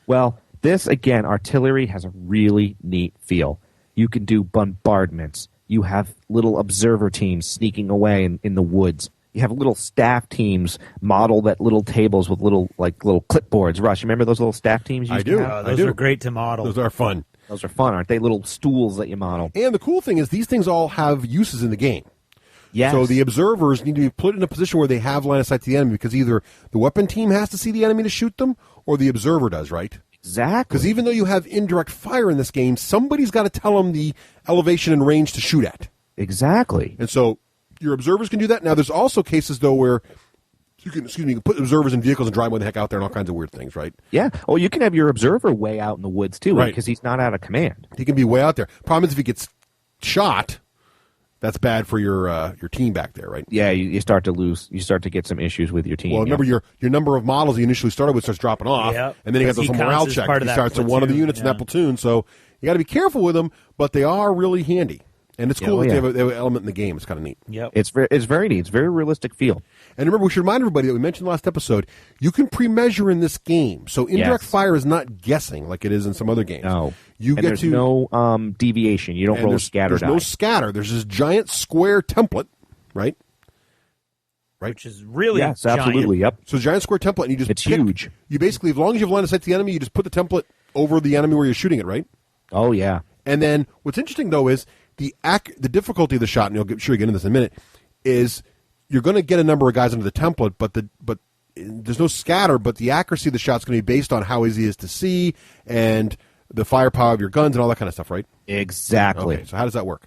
Well, this, again, artillery has a really neat feel. You can do bombardments. You have little observer teams sneaking away in the woods. You have little staff teams modeled at little tables with little clipboards. Russ, you remember those little staff teams? I do. Those are great to model. Those are fun. Those are fun, aren't they? Little stools that you model. And the cool thing is these things all have uses in the game. Yes. So the observers need to be put in a position where they have line of sight to the enemy because either the weapon team has to see the enemy to shoot them or the observer does, right? Exactly. Because even though you have indirect fire in this game, somebody's got to tell them the elevation and range to shoot at. Exactly. And so your observers can do that. Now, there's also cases, though, where you can put observers in vehicles and drive them the heck out there and all kinds of weird things, right? Yeah. Oh, you can have your observer way out in the woods, too, right? Because he's not out of command. He can be way out there. Problem is if he gets shot, that's bad for your team back there, right? Yeah, you start to lose. You start to get some issues with your team. Well, remember your number of models you initially started with starts dropping off, and then you got those morale check. He starts in one of the units in that platoon, so you got to be careful with them, but they are really handy. And it's cool that they have an element in the game. It's kind of neat. Yep. It's very neat. It's very realistic feel. And remember, we should remind everybody that we mentioned in the last episode, you can pre-measure in this game. So indirect fire is not guessing like it is in some other games. No. There's no deviation. You don't roll a scatter die. There's no scatter. There's this giant square template, right? Right. Which is really giant. Absolutely, yep. So giant square template, and you just it's huge. You basically, as long as you have line of sight to the enemy, you just put the template over the enemy where you're shooting it, right? Oh, yeah. And then what's interesting, though, is the difficulty of the shot, and you'll get into this in a minute, is you're going to get a number of guys under the template, but there's no scatter, but the accuracy of the shot's going to be based on how easy it is to see and the firepower of your guns and all that kind of stuff, right? Exactly. Okay, so how does that work?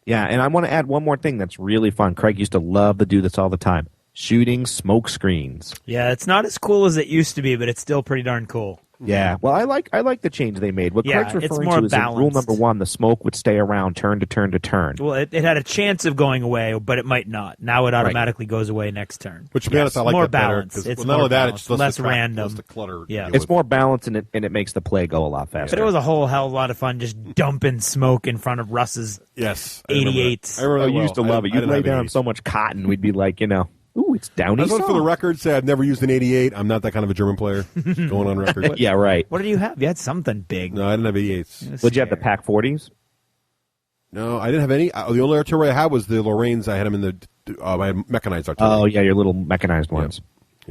Yeah, and I want to add one more thing that's really fun. Craig used to love to do this all the time. Shooting smoke screens. Yeah, it's not as cool as it used to be, but it's still pretty darn cool. Yeah, well, I like the change they made. What Yeah, Craig's it's referring more to is in rule balanced. number 1, the smoke would stay around turn to turn to turn. Well, it had a chance of going away, but it might not. Now it automatically goes away next turn. Which, to be honest, I like more that better. balance. 'Cause, It's well, more not only that, balanced, it's less less distract- random. less the clutter. Yeah. It's more balanced, and it makes the play go a lot faster. But it was a whole hell of a lot of fun just dumping smoke in front of Russ's Yes. 88s. I remember that you well. used to love it. I You'd didn't lay have down 88s. so much cotton, we'd be like, ooh, it's Downey I just want for the Song. record say I've never used an 88. I'm not that kind of a German player. Going on record. Yeah, right. What did you have? You had something big. No, I didn't have 88s. Would you have the Pack 40s? No, I didn't have any. The only artillery I had was the Lorraines. I had them in the I had mechanized artillery. Oh, yeah, your little mechanized ones.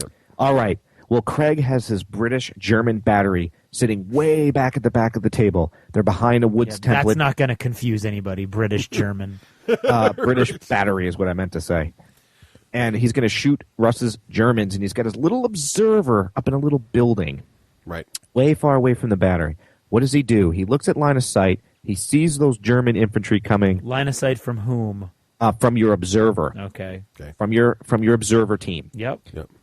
Yep. All right. Well, Craig has his British-German battery sitting way back at the back of the table. They're behind a woods template. That's not going to confuse anybody. British, German. British battery is what I meant to say. And he's going to shoot Russ's Germans, and he's got his little observer up in a little building. Right. Way far away from the battery. What does he do? He looks at line of sight. He sees those German infantry coming. Line of sight from whom? From your observer. Okay. From your observer team. Yep.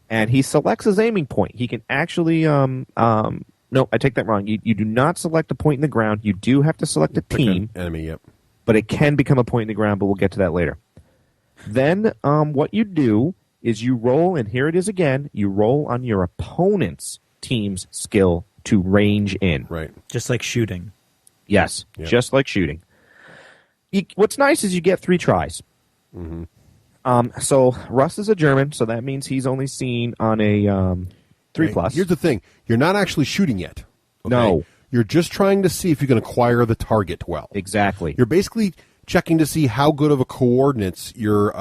And he selects his aiming point. He can actually no, I take that wrong. You do not select a point in the ground. You do have to select a team. Enemy, yep. But it can become a point in the ground, but we'll get to that later. Then what you do is you roll, and here it is again, you roll on your opponent's team's skill to range in. Right. Just like shooting. Yes, just like shooting. What's nice is you get 3 tries. Mm-hmm. So Russ is a German, so that means he's only seen on a 3+. Here's the thing. You're not actually shooting yet. Okay? No. You're just trying to see if you can acquire the target well. Exactly. You're basically checking to see how good of a coordinates your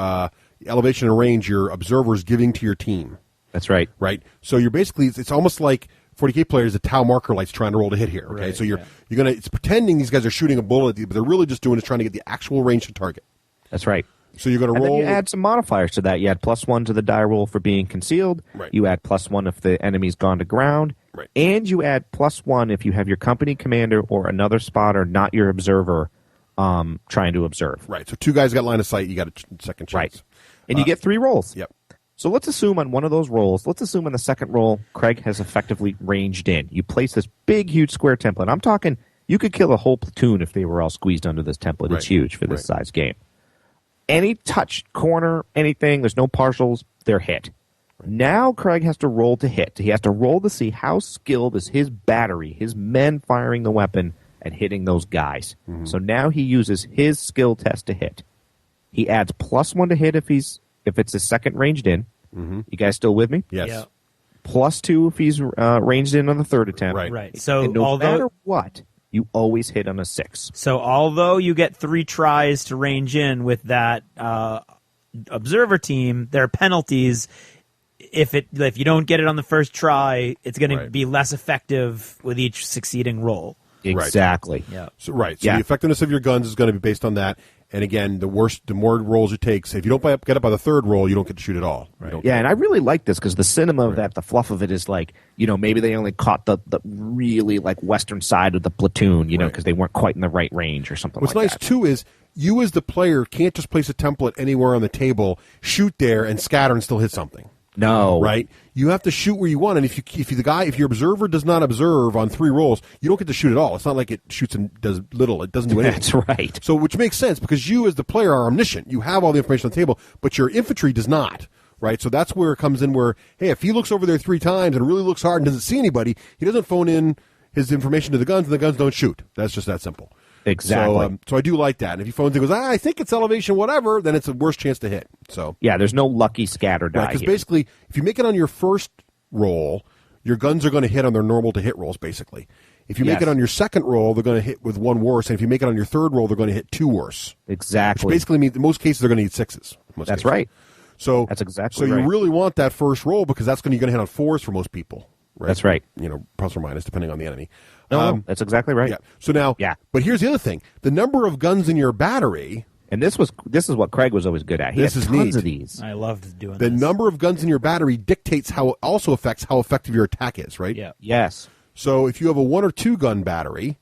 elevation and range your observer is giving to your team. That's right. Right? So you're basically, it's almost like 40K players, the Tau marker light's trying to roll to hit here. Okay, Right, so you're gonna, it's pretending these guys are shooting a bullet at you, but they're really just doing is trying to get the actual range to target. That's right. So you're gonna And roll. then you add some modifiers to that. You add +1 to the die roll for being concealed. Right. You add +1 if the enemy's gone to ground. Right. And you add +1 if you have your company commander or another spotter, not your observer, trying to observe. Right. So 2 guys got line of sight. You got a second chance. Right. And you get 3 rolls. Yep. So let's assume on one of those rolls, let's assume on the second roll, Craig has effectively ranged in. You place this big, huge square template. I'm talking, you could kill a whole platoon if they were all squeezed under this template. Right. It's huge for this size game. Any touch, corner, anything, there's no partials, they're hit. Right. Now Craig has to roll to hit. He has to roll to see how skilled is his battery, his men firing the weapon and hitting those guys. Mm-hmm. So now he uses his skill test to hit. He adds +1 to hit if it's his second ranged in. Mm-hmm. You guys still with me? Yes. Yeah. +2 if he's ranged in on the third attempt. Right. So and no although matter what, you always hit on a 6. So although you get 3 tries to range in with that observer team, there are penalties. If you don't get it on the first try, it's going to be less effective with each succeeding roll. Exactly. Yeah. So the effectiveness of your guns is going to be based on that. And again, the more rolls you take. Say if you don't get it by the third roll, you don't get to shoot at all. Right. Yeah, and I really like this because the cinema of that, the fluff of it is like, maybe they only caught the really like western side of the platoon, because they weren't quite in the right range or something. What's like nice that. too is you as the player can't just place a template anywhere on the table, shoot there, and scatter and still hit something. No. Right? You have to shoot where you want, and if your observer does not observe on 3 rolls, you don't get to shoot at all. It's not like it shoots and does little. It doesn't do anything. That's right. So, which makes sense because you as the player are omniscient. You have all the information on the table, but your infantry does not. Right? So that's where it comes in where, hey, if he looks over there 3 times and really looks hard and doesn't see anybody, he doesn't phone in his information to the guns, and the guns don't shoot. That's just that simple. Exactly. So I do like that. And if he phones in and goes, I think it's elevation, whatever, then it's a worse chance to hit. So yeah, there's no lucky scatter die. Because basically, if you make it on your first roll, your guns are going to hit on their normal to hit rolls, basically. If you make it on your second roll, they're going to hit with 1 worse. And if you make it on your third roll, they're going to hit 2 worse. Exactly. Which basically means in most cases they're going to need 6s. That's cases. right. So that's exactly right. right. You really want that first roll because that's you're going to hit on 4s for most people. Right? That's right. Plus or minus, depending on the enemy. No, that's exactly right. Yeah. So now, but here's the other thing: the number of guns in your battery. And this is what Craig was always good at. He had tons of these. I loved doing the this. number of guns in your battery dictates also affects how effective your attack is, right? Yeah. Yes. So if you have a 1 or 2 gun battery,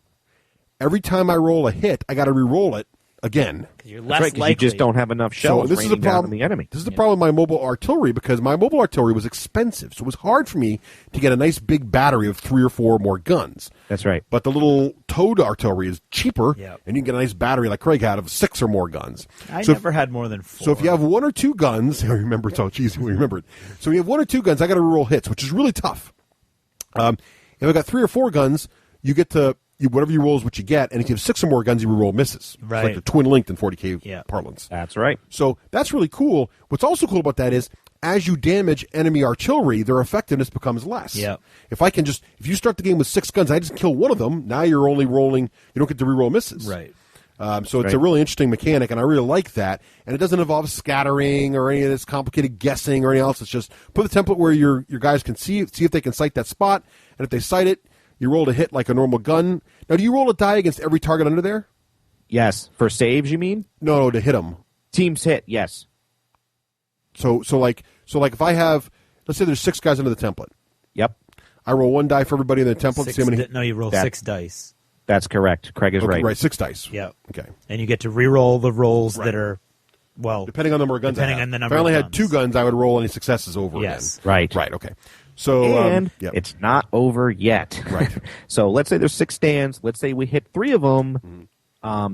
every time I roll a hit, I got to re-roll it again. You're That's less right, 'cause likely. you just don't have enough shells this is a raining down on problem. the enemy. This is the problem with my mobile artillery, because my mobile artillery was expensive, so it was hard for me to get a nice big battery of 3 or 4 more guns. That's right. But the little towed artillery is cheaper, Yep. and you can get a nice battery like Craig had of 6 or more guns. I So never had more than 4. So if you have 1 or 2 guns, I remember it's all cheesy. We remember it. So if you have 1 or 2 guns, I got to roll hits, which is really tough. If I got 3 or 4 guns, you get to whatever you roll is what you get, and if you have 6 or more guns, you roll misses. Right. It's like the twin linked in 40K Yeah. parlance. That's right. So that's really cool. What's also cool about that is, as you damage enemy artillery, their effectiveness becomes less. Yep. If you start the game with 6 guns, I just kill one of them. Now you're only rolling. You don't get to reroll misses. Right. So it's a really interesting mechanic, and I really like that. And it doesn't involve scattering or any of this complicated guessing or anything else. It's just put the template where your guys can see if they can sight that spot, and if they sight it, you roll to hit like a normal gun. Now, do you roll a die against every target under there? Yes. For saves, you mean? No, to hit them. Teams hit, yes. So like if I have, let's say there's 6 guys under the template. Yep. I roll 1 die for everybody in the template. Six, See how many. no, you roll That- 6 dice. That's correct. Craig is Okay, right. right, 6 dice. Yep. Okay. And you get to re-roll the rolls Right. that are, well, Depending on the number of guns. Depending I have. on the number If I only of had 2 guns. guns, I would roll any successes over Yes. again. Right. Right. Okay. So And yep. it's not over yet. Right. So let's say there's 6 stands. Let's say we hit 3 of them.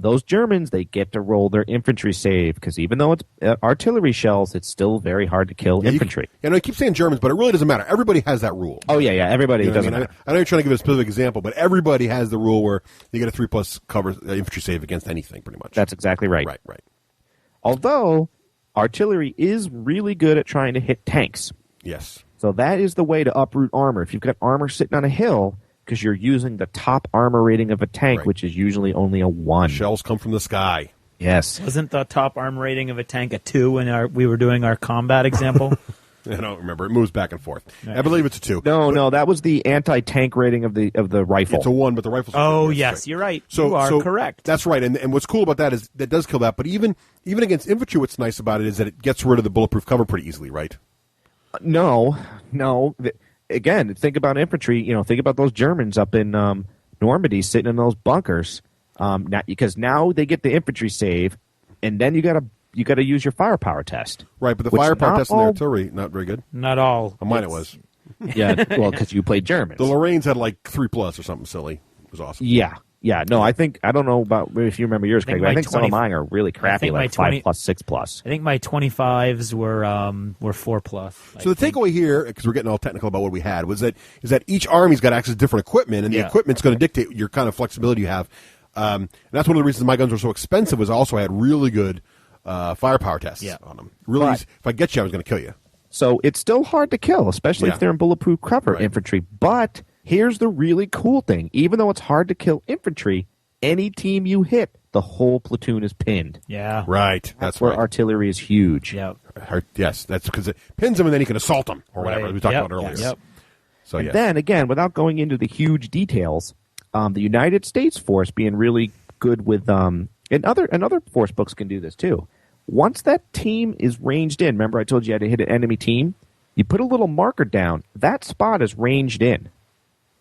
Those Germans, they get to roll their infantry save, because even though it's artillery shells, it's still very hard to kill infantry. I know you keep saying Germans, but it really doesn't matter. Everybody has that rule. Oh, yeah. Everybody You know what doesn't I mean? matter. I know you're trying to give a specific example, but everybody has the rule where you get a 3+ cover infantry save against anything, pretty much. That's exactly right. Right. Although, artillery is really good at trying to hit tanks. Yes. So that is the way to uproot armor. If you've got armor sitting on a hill, because you're using the top armor rating of a tank, Right. which is usually only a 1. Shells come from the sky. Yes. wasn't the top arm rating of a tank a 2 when we were doing our combat example? I don't remember. It moves back and forth. I believe it's a 2. No, that was the anti-tank rating of the rifle. It's a 1, but the rifle's Oh, yes, yes, right. you're right. So, you are so correct. That's right. And what's cool about that is that does kill that. But even against infantry, what's nice about it is that it gets rid of the bulletproof cover pretty easily, right? No. Again, think about infantry. Think about those Germans up in Normandy sitting in those bunkers. Because now they get the infantry save, and then you got to use your firepower test. Right, but the Which firepower not test in the all- artillery, not very good. Not all. On mine it was. Yeah, well, because you played Germans. The Lorraines had like 3+ or something silly. It was awesome. Yeah. No, I don't know about if you remember yours, I think Craig, but I my think some 20 of mine are really crappy, think my like 20 5+, 6+. I think my 25s were 4+. So the takeaway here, because we're getting all technical about what we had, is that each army's got access to different equipment, and the equipment's going to dictate your kind of flexibility you have. And that's one of the reasons my guns were so expensive. Was I also had really good firepower tests on them. Really, But- easy. If I get you, I was going to kill you. So it's still hard to kill, especially Yeah. if they're in bulletproof cover Right. infantry. But here's the really cool thing. Even though it's hard to kill infantry, any team you hit, the whole platoon is pinned. Yeah. Right. That's where right. artillery is huge. Yep. Yes, that's because it pins them, and then you can assault them or whatever Right. we talked Yep. about earlier. Yep. So And yes. then, again, without going into the huge details, the United States force being really good with, and other force books can do this too. Once that team is ranged in, remember I told you had to hit an enemy team? You put a little marker down. That spot is ranged in.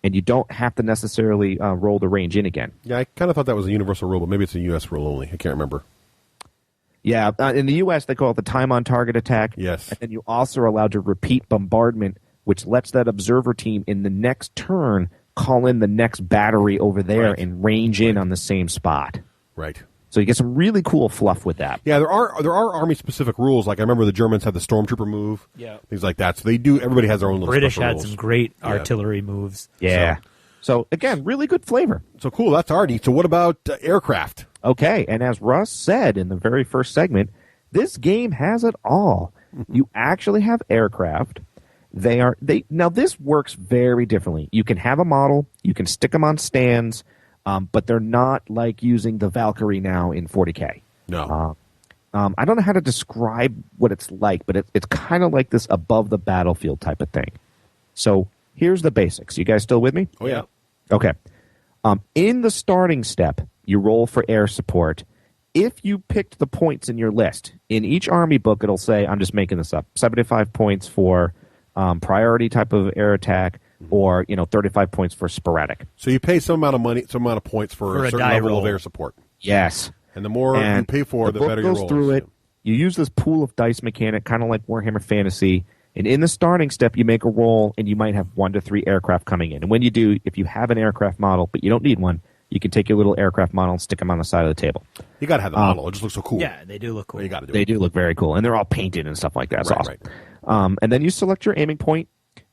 And you don't have to necessarily roll the range in again. Yeah, I kind of thought that was a universal rule, but maybe it's a U.S. rule only. I can't remember. Yeah, in the U.S., they call it the time on target attack. Yes. And then you also are allowed to repeat bombardment, which lets that observer team in the next turn call in the next battery over there Right. and range in on the same spot. Right. So you get some really cool fluff with that. Yeah, there are army specific rules. Like I remember the Germans had the stormtrooper move. Yeah. Things like that. So they do. Everybody has their own little British special had rules. some great Yeah. artillery moves. Yeah. So again, really good flavor. So cool. That's already. So what about aircraft? Okay, and as Russ said in the very first segment, this game has it all. You actually have aircraft. Now this works very differently. You can have a model, you can stick them on stands, but they're not like using the Valkyrie now in 40K. No. I don't know how to describe what it's like, but it's kind of like this above the battlefield type of thing. So here's the basics. You guys still with me? Oh yeah. Okay. In the starting step, you roll for air support. If you picked the points in your list, in each army book, it'll say, I'm just making this up, 75 points for priority type of air attack, or 35 points for sporadic. So you pay some amount of money, some amount of points for a For a certain die level roll. of air support. Yes. And the more you pay for, the better your rolls. Goes through it. You use this pool of dice mechanic, kind of like Warhammer Fantasy. And in the starting step, you make a roll, and you might have 1 to 3 aircraft coming in. And when you do, if you have an aircraft model, but you don't need one, you can take your little aircraft model and stick them on the side of the table. You got to have the model. It just looks so cool. Yeah, they do look cool. You got to do They it. do look very cool, and they're all painted and stuff like that. It's awesome. Right. And then you select your aiming point,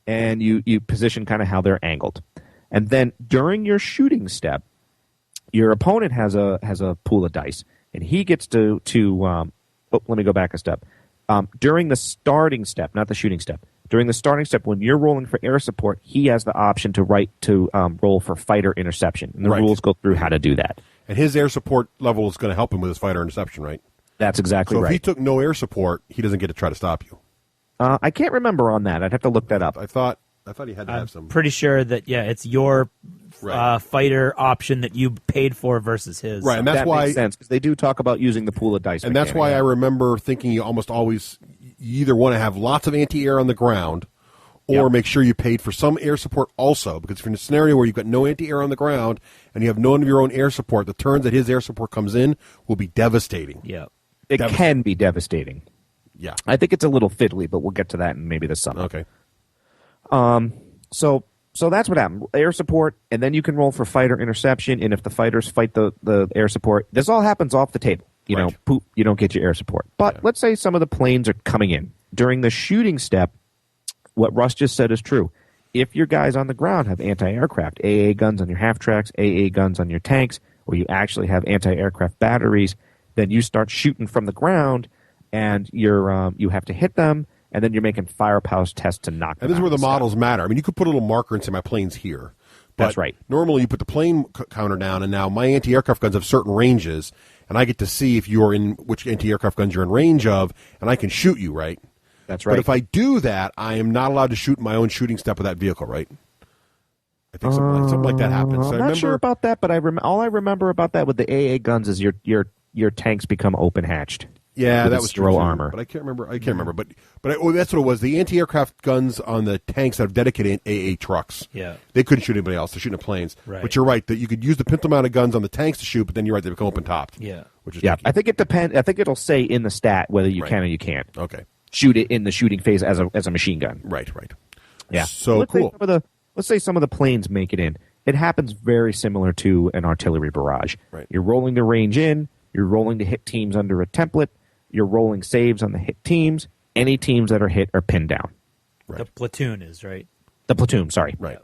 and you position kind of how they're angled. And then during your shooting step, your opponent has a pool of dice, and he gets to let me go back a step. During the starting step, not the shooting step, during the starting step, when you're rolling for air support, he has the option to roll for fighter interception. And the rules go through how to do that. And his air support level is going to help him with his fighter interception, right? That's exactly right. So if he took no air support, he doesn't get to try to stop you. I can't remember on that. I'd have to look that up. I thought he had to have some. Pretty sure that, it's your fighter option that you paid for versus his. Right, and that's that why makes sense, because they do talk about using the pool of dice. And that's why I remember thinking you almost always you either want to have lots of anti-air on the ground or make sure you paid for some air support also, because if you're in a scenario where you've got no anti-air on the ground and you have none of your own air support, the turns that his air support comes in will be devastating. Yeah. It can be devastating. Yeah. I think it's a little fiddly, but we'll get to that in maybe this summer. Okay. So that's what happened. Air support, and then you can roll for fighter interception, and if the fighters fight the air support, this all happens off the table. You know, poop, you don't get your air support. But let's say some of the planes are coming in. During the shooting step, what Russ just said is true. If your guys on the ground have anti-aircraft, AA guns on your half-tracks, AA guns on your tanks, or you actually have anti-aircraft batteries, then you start shooting from the ground, and you have to hit them, and then you're making firepower tests to knock them out. And this is where the models matter. I mean, you could put a little marker and say my plane's here. But that's right. Normally you put the plane counter down, and now my anti-aircraft guns have certain ranges, and I get to see if you're in which anti-aircraft guns you're in range of, and I can shoot you, right? That's right. But if I do that, I am not allowed to shoot my own shooting step of that vehicle, right? I think something like that happens. So I'm not sure about that, but all I remember about that with the AA guns is your tanks become open hatched. Yeah, that was true. Armor. But I can't remember. But that's what it was. The anti-aircraft guns on the tanks that have dedicated AA trucks. Yeah. They couldn't shoot anybody else. They're shooting at planes. Right. But you're right that you could use the pintle mounted guns on the tanks to shoot, but then you're right, they become open topped. Yeah. Which is I think it depends. I think it'll say in the stat whether you can or you can't. Okay. Shoot it in the shooting phase as a machine gun. Right. Yeah. So cool. Let's say some of the planes make it in. It happens very similar to an artillery barrage. Right. You're rolling the range in. You're rolling to hit teams under a template. You're rolling saves on the hit teams. Any teams that are hit are pinned down. Right. The platoon is, right? The platoon, sorry. Right.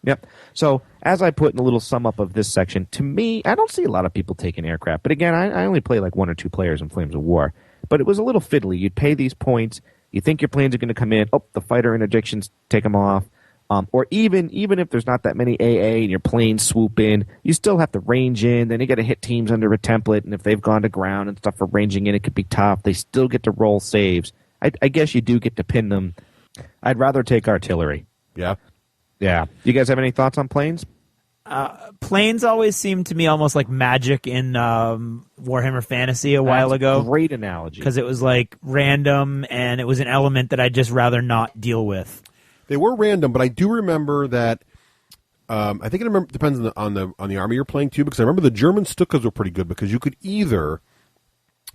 Yep. So as I put in a little sum up of this section, to me, I don't see a lot of people taking aircraft. But again, I only play like 1 or 2 players in Flames of War. But it was a little fiddly. You'd pay these points. You think your planes are going to come in. Oh, the fighter interdictions take them off. Or even if there's not that many AA and your planes swoop in, you still have to range in. Then you got to hit teams under a template, and if they've gone to ground and stuff for ranging in, it could be tough. They still get to roll saves. I guess you do get to pin them. I'd rather take artillery. Yeah. You guys have any thoughts on planes? Planes always seemed to me almost like magic in Warhammer Fantasy a while ago. Great analogy. Because it was like random, and it was an element that I'd just rather not deal with. They were random, but I do remember that. I think it depends on the army you're playing too, because I remember the German Stukas were pretty good because you could either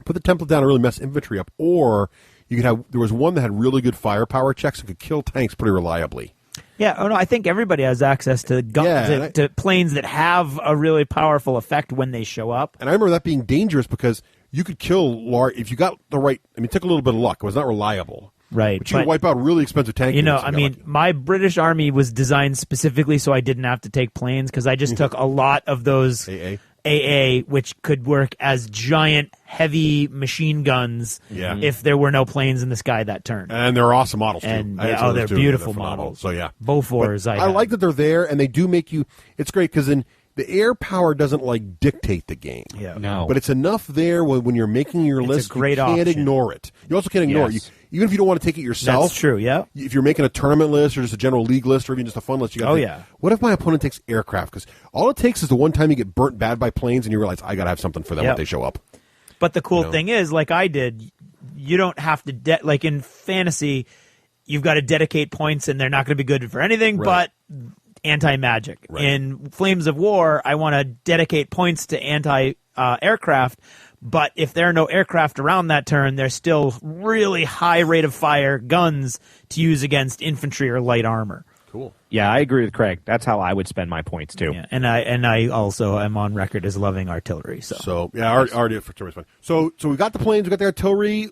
put the template down and really mess infantry up, or you could have. There was one that had really good firepower checks and could kill tanks pretty reliably. Yeah, I think everybody has access to guns, to planes that have a really powerful effect when they show up. And I remember that being dangerous because you could kill large if you got the right. I mean, it took a little bit of luck. It was not reliable. Right. But you could wipe out really expensive tank units. My British Army was designed specifically so I didn't have to take planes because I just took a lot of those AA, which could work as giant, heavy machine guns if there were no planes in the sky that turn. And they're awesome models, too. And they're beautiful models. So, yeah. Bofors, I like that they're there, and they do make you – it's great because in – the air power doesn't dictate the game. Yeah. No. But it's enough there when you're making your list. A great you can't option. ignore it. You also can't ignore it. Even if you don't want to take it yourself. That's true, yeah. If you're making a tournament list or just a general league list or even just a fun list, you got to think, what if my opponent takes aircraft? Because all it takes is the one time you get burnt bad by planes and you realize, I got to have something for them when they show up. But the cool thing is, like I did, you don't have to, like in fantasy, you've got to dedicate points and they're not going to be good for anything but anti-magic. Right. In Flames of War, I want to dedicate points to aircraft. But if there are no aircraft around that turn, there's still really high rate of fire guns to use against infantry or light armor. Cool. Yeah, I agree with Craig. That's how I would spend my points too. Yeah, and I also am on record as loving artillery. So yeah, already for fun. So we got the planes, we got the artillery.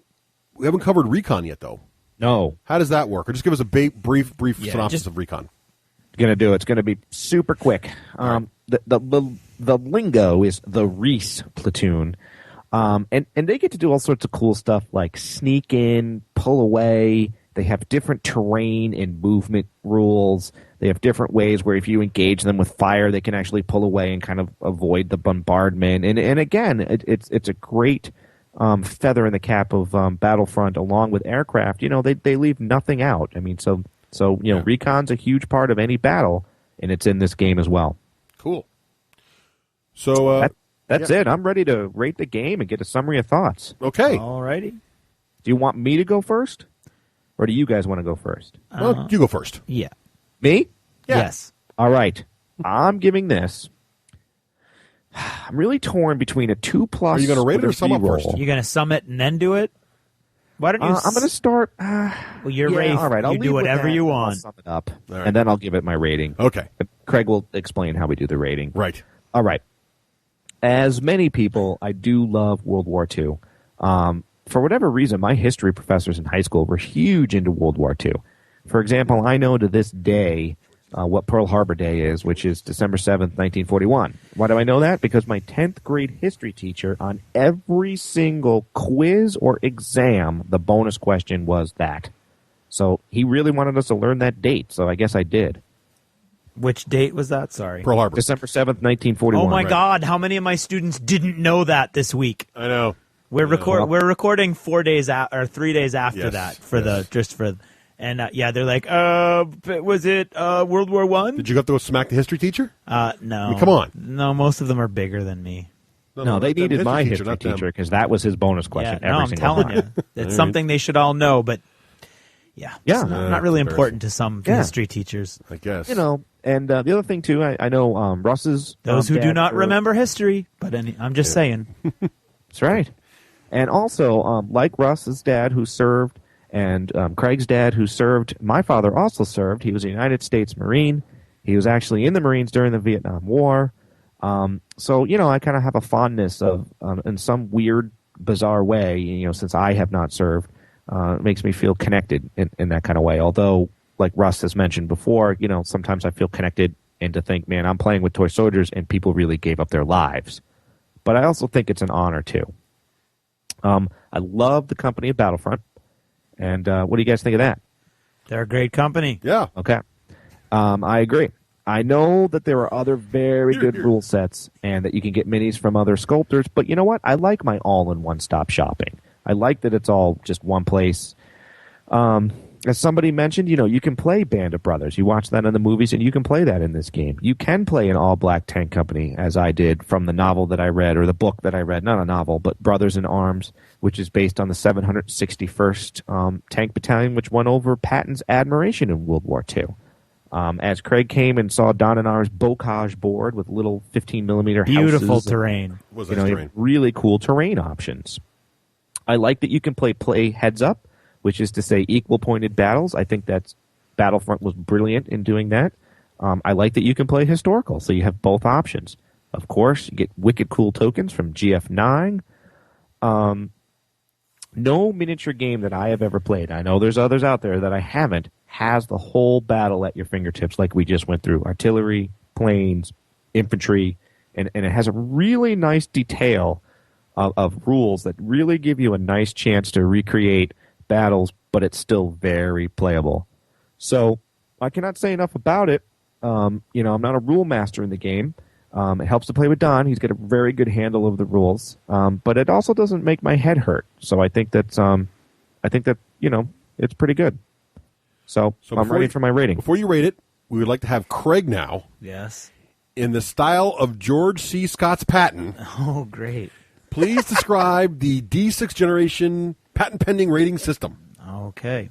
We haven't covered recon yet, though. No. How does that work? Or just give us a brief synopsis of recon. Going to do it. It's going to be super quick. The lingo is the Reese platoon. And they get to do all sorts of cool stuff like sneak in, pull away. They have different terrain and movement rules. They have different ways where if you engage them with fire, they can actually pull away and kind of avoid the bombardment. And again, it's a great feather in the cap of Battlefront along with aircraft. You know, they leave nothing out. I mean, so recon's a huge part of any battle, and it's in this game as well. Cool. So that's it. I'm ready to rate the game and get a summary of thoughts. Okay. Alrighty. Do you want me to go first? Or do you guys want to go first? Well, you go first. Yeah. Me? Yeah. Yes. All right. I'm giving this. I'm really torn between a 2+. Are you going to rate it or sum up reroll. first? You're going to sum it and then do it? Why don't you? I'm going to start. Well, you're yeah, Rafe. all right. I'll You do lead with whatever that, you and I'll want. sum it up, All right. and then I'll give it my rating. Okay. Craig will explain how we do the rating. Right. All right. As many people, I do love World War II. For whatever reason, my history professors in high school were huge into World War II. For example, I know to this day what Pearl Harbor Day is, which is December 7th, 1941. Why do I know that? Because my 10th grade history teacher, on every single quiz or exam, the bonus question was that. So he really wanted us to learn that date, so I guess I did. Which date was that? Sorry. Pearl Harbor. December 7th, 1941. Oh my Right. God! How many of my students didn't know that this week? I know. We're recording 4 days or 3 days after Yes, that for yes. and they're like, was it World War I? Did you have to go smack the history teacher? No. I mean, come on. No, most of them are bigger than me. No, they not them. needed my history not them. teacher because that was his bonus question Yeah, every no, I'm single telling time. you, it's something they should all know. But yeah, Yeah. it's not really it's important to some Yeah. history teachers. I guess. You know, and the other thing too, I know Russ's Those who do dad not served- remember history, but I'm just saying. That's right. And also, like Russ's dad who served, and Craig's dad who served, my father also served. He was a United States Marine. He was actually in the Marines during the Vietnam War. So, you know, I kind of have a fondness of, in some weird, bizarre way, you know, since I have not served, it makes me feel connected in that kind of way. Although, like Russ has mentioned before, you know, sometimes I feel connected and to think, man, I'm playing with toy soldiers and people really gave up their lives. But I also think it's an honor, too. I love the company of Battlefront. And what do you guys think of that? They're a great company. Yeah. Okay. I agree. I know that there are other very good rule sets and that you can get minis from other sculptors, but you know what? I like my all-in-one stop shopping. I like that it's all just one place. As somebody mentioned, you know, you can play Band of Brothers. You watch that in the movies, and you can play that in this game. You can play an all-black tank company, as I did from the novel that I read, or the book that I read. Not a novel, but Brothers in Arms, which is based on the 761st Tank Battalion, which won over Patton's admiration in World War II. As Craig came and saw Don and R's bocage board with little 15-millimeter Beautiful houses terrain. Was you nice know, you terrain. have really cool terrain options. I like that you can play heads up, which is to say equal pointed battles. I think that's Battlefront was brilliant in doing that. I like that you can play historical, so you have both options. Of course, you get wicked cool tokens from GF9. No miniature game that I have ever played, I know there's others out there that I haven't, has the whole battle at your fingertips like we just went through. Artillery, planes, infantry, and it has a really nice detail of rules that really give you a nice chance to recreate battles, but it's still very playable. So I cannot say enough about it. You know, I'm not a rule master in the game. It helps to play with Don. He's got a very good handle of the rules, but it also doesn't make my head hurt. So I think that you know, it's pretty good. So I'm ready for my rating. Before you rate it, we would like to have Craig now, Yes. in the style of George C. Scott's Patton. Oh, great. Please describe the D6 generation patent pending rating system. Okay.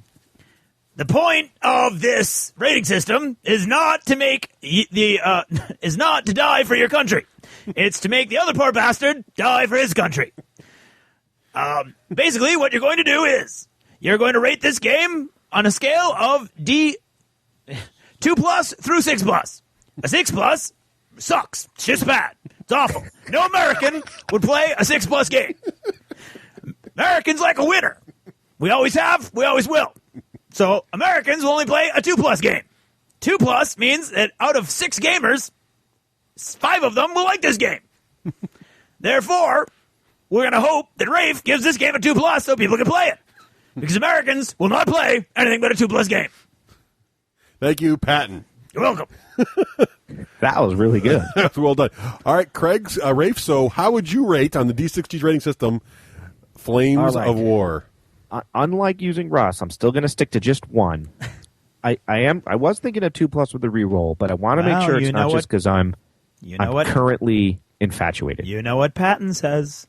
The point of this rating system is not to make is not to die for your country. It's to make the other poor bastard die for his country. Basically, what you're going to do is you're going to rate this game on a scale of 2+ through 6+. A 6+ sucks. It's just bad. It's awful. No American would play a 6+ game. Americans like a winner. We always have. We always will. So Americans will only play a 2+ game. 2+ means that out of 6 gamers, 5 of them will like this game. Therefore, we're going to hope that Rafe gives this game a 2+ so people can play it. Because Americans will not play anything but a 2+ game. Thank you, Patton. You're welcome. That was really good. That's well done. All right, Craig's Rafe. So, how would you rate on the D6G rating system Flames of War? Unlike using Russ, I'm still going to stick to just 1. I was thinking a 2+ with a reroll, but I want to make sure it's not just because I'm currently infatuated. You know what Patton says.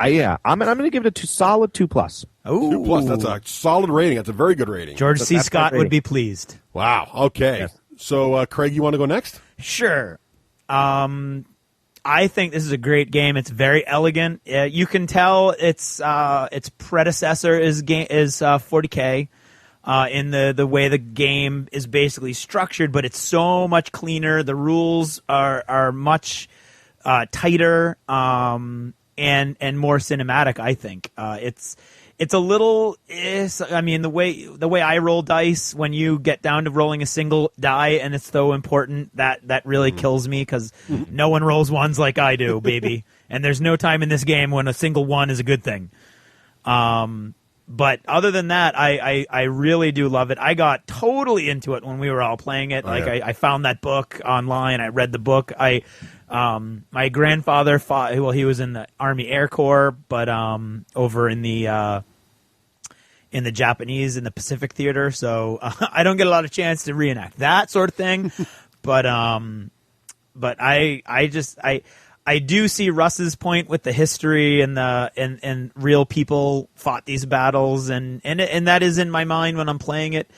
I'm going to give it a solid 2+. Oh, 2+. That's a solid rating. That's a very good rating. George C. Scott would be pleased. Wow. Okay. Yes. So, Craig, you want to go next? Sure. I think this is a great game. It's very elegant. You can tell its predecessor is 40K in the way the game is basically structured, but it's so much cleaner. The rules are much tighter and more cinematic. I think it's a little. I mean, the way I roll dice, when you get down to rolling a single die and it's so important, that really kills me because no one rolls ones like I do, baby. And there's no time in this game when a single 1 is a good thing. But other than that, I really do love it. I got totally into it when we were all playing it. I found that book online. I read the book. My grandfather fought. Well, he was in the Army Air Corps, but over in the Japanese in the Pacific Theater. So I don't get a lot of chance to reenact that sort of thing. But I do see Russ's point with the history and real people fought these battles, and that is in my mind when I'm playing it.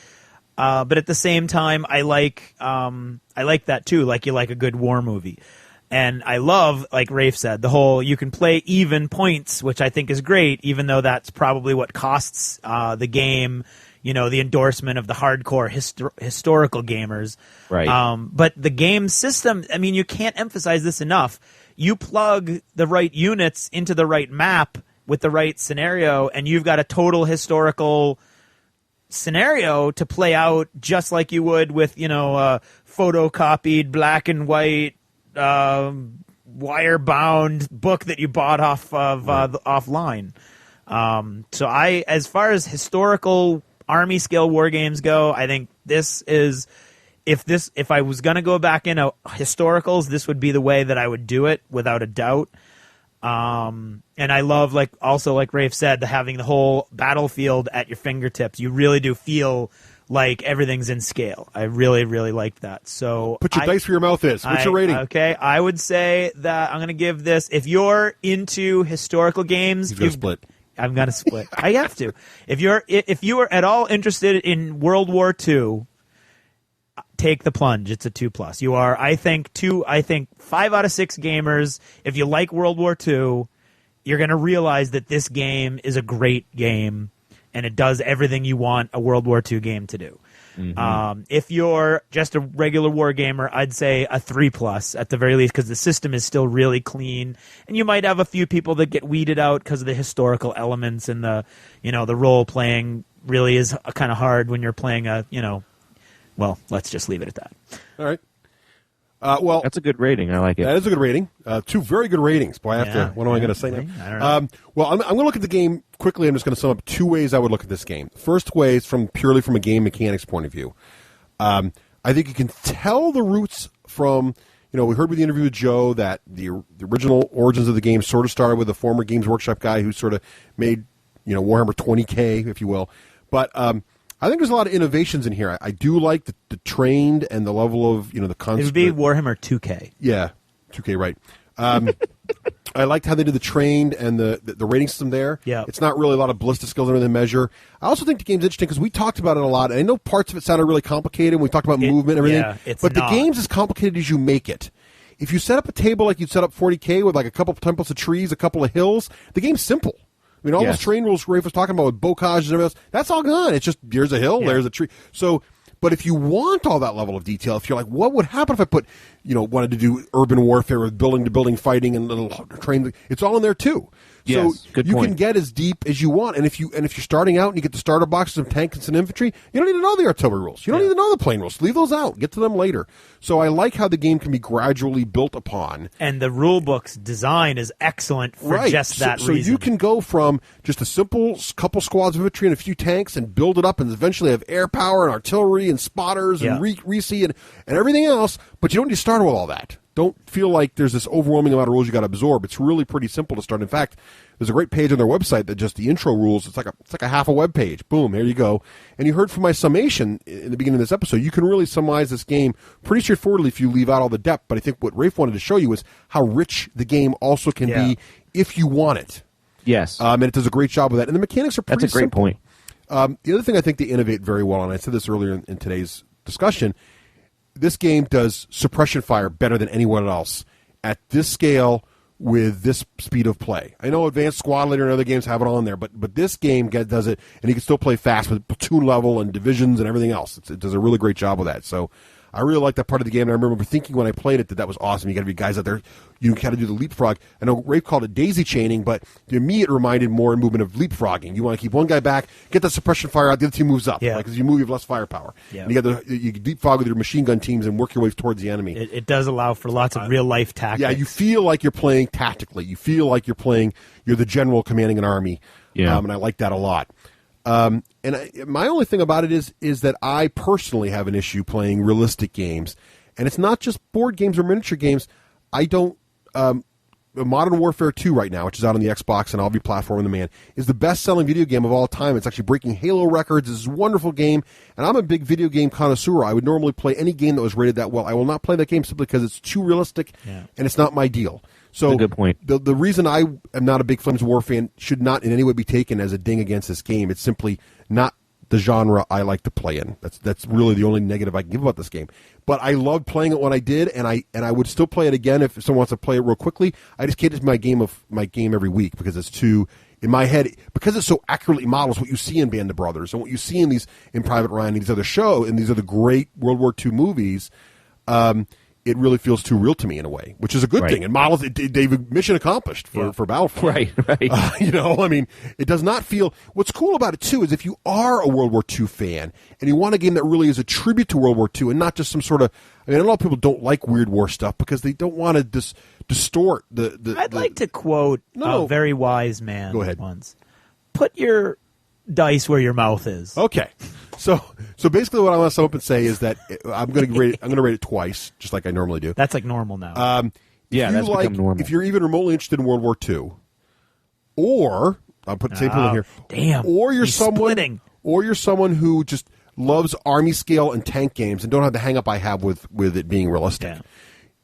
But at the same time, I like that too. Like you like a good war movie. And I love, like Rafe said, the whole you can play even points, which I think is great, even though that's probably what costs the game, the endorsement of the hardcore historical gamers. Right. But the game system, I mean, you can't emphasize this enough. You plug the right units into the right map with the right scenario, and you've got a total historical scenario to play out just like you would with, photocopied black and white wire-bound book that you bought off of offline. So as far as historical army scale war games go, I think this is if I was going to go back into historicals, this would be the way that I would do it without a doubt. And I love, like Rafe said, having the whole battlefield at your fingertips. You really do feel like everything's in scale. I really, really like that. So put your dice where your mouth is. What's your rating? Okay, I would say that I'm going to give this. If you're into historical games, he's going to split. I'm going to split. I have to. If you are at all interested in World War II, take the plunge. It's a 2+. You are, I think 5 out of 6 gamers. If you like World War II, you're going to realize that this game is a great game. And it does everything you want a World War II game to do. Mm-hmm. If you're just a regular war gamer, I'd say a 3+ at the very least, because the system is still really clean. And you might have a few people that get weeded out because of the historical elements, and the role playing really is kind of hard when you're playing well, let's just leave it at that. All right. Well, that's a good rating. I like it. That is a good rating. 2 very good ratings. Boy, what am I going to say now? I don't know. Well, I'm going to look at the game quickly. I'm just going to sum up 2 ways I would look at this game. First way is purely from a game mechanics point of view. I think you can tell the roots from, we heard with the interview with Joe that the original origins of the game sort of started with a former Games Workshop guy who sort of made, Warhammer 20K, if you will. But I think there's a lot of innovations in here. I do like the trained and the level of, the concept. It would be Warhammer 2K. Yeah, 2K, right. I liked how they did the trained and the rating system there. Yeah. It's not really a lot of ballistic skills or anything to measure. I also think the game's interesting because we talked about it a lot. And I know parts of it sounded really complicated. We talked about movement and everything. Yeah, it's but not. the game's as complicated as you make it. If you set up a table like you'd set up 40K with like a couple of templates of trees, a couple of hills, the game's simple. I mean, all those terrain rules Rafe was talking about with bocages and everything else, that's all gone. It's just, here's a hill, there's a tree. So, but if you want all that level of detail, if you're like, what would happen if I put, wanted to do urban warfare with building to building fighting and little train, it's all in there too. Yes, So good you point. can get as deep as you want, and if you're starting out and you get the starter boxes of tanks and infantry, you don't need to know the artillery rules. You don't need to know the plane rules. Leave those out. Get to them later. So I like how the game can be gradually built upon. And the rule book's design is excellent for just that reason. So you can go from just a simple couple squads of infantry and a few tanks and build it up and eventually have air power and artillery and spotters and REC and everything else, but you don't need to start with all that. Don't feel like there's this overwhelming amount of rules you got to absorb. It's really pretty simple to start. In fact, there's a great page on their website that just the intro rules. It's like a half a web page. Boom, here you go. And you heard from my summation in the beginning of this episode. You can really summarize this game pretty straightforwardly if you leave out all the depth. But I think what Rafe wanted to show you is how rich the game also can be if you want it. Yes. And it does a great job of that. And the mechanics are pretty That's a great simple. point. The other thing I think they innovate very well, and I said this earlier in today's discussion, this game does suppression fire better than anyone else at this scale with this speed of play. I know Advanced Squad Leader and other games have it on there, but this game does it, and you can still play fast with platoon level and divisions and everything else. It does a really great job with that. So I really like that part of the game, and I remember thinking when I played it that was awesome. You got to be guys out there. You got to do the leapfrog. I know Rafe called it daisy chaining, but to me it reminded more in movement of leapfrogging. You want to keep one guy back, get the suppression fire out, the other team moves up. Because you move, you have less firepower. Yeah. And you leapfrog with your machine gun teams and work your way towards the enemy. It does allow for lots of real-life tactics. Yeah, you feel like you're playing tactically. You feel like you're the general commanding an army. Yeah. And I like that a lot. My only thing about it is that I personally have an issue playing realistic games. And it's not just board games or miniature games. I don't... Modern Warfare 2 right now, which is out on the Xbox and I'll be platforming the man, is the best-selling video game of all time. It's actually breaking Halo records. It's a wonderful game, and I'm a big video game connoisseur. I would normally play any game that was rated that well. I will not play that game simply because it's too realistic, and it's not my deal. So That's a good point. The reason I am not a big Flames of War fan should not in any way be taken as a ding against this game. It's simply not the genre I like to play in. That's really the only negative I can give about this game. But I loved playing it when I did, and I would still play it again if someone wants to play it real quickly. I just can't do my game every week because it's too in my head, because it so accurately models what you see in Band of Brothers and what you see in Private Ryan and these other shows and these other great World War II movies. It really feels too real to me in a way, which is a good thing. And models, they've mission accomplished for Battlefront. Right. I mean, it does not feel. What's cool about it too is if you are a World War II fan and you want a game that really is a tribute to World War II and not just some sort of. I mean, a lot of people don't like weird war stuff because they don't want to distort the. I'd like to quote a very wise man. Go ahead. Once, put your dice where your mouth is. Okay. So basically, what I want to sum up and say is that I'm going to rate it twice, just like I normally do. That's like normal now. That's become normal. If you're even remotely interested in World War II, or I'm putting the same people in here. Damn. Or you're someone, splitting. or you're someone who just loves army scale and tank games and don't have the hang up I have with it being realistic. Yeah.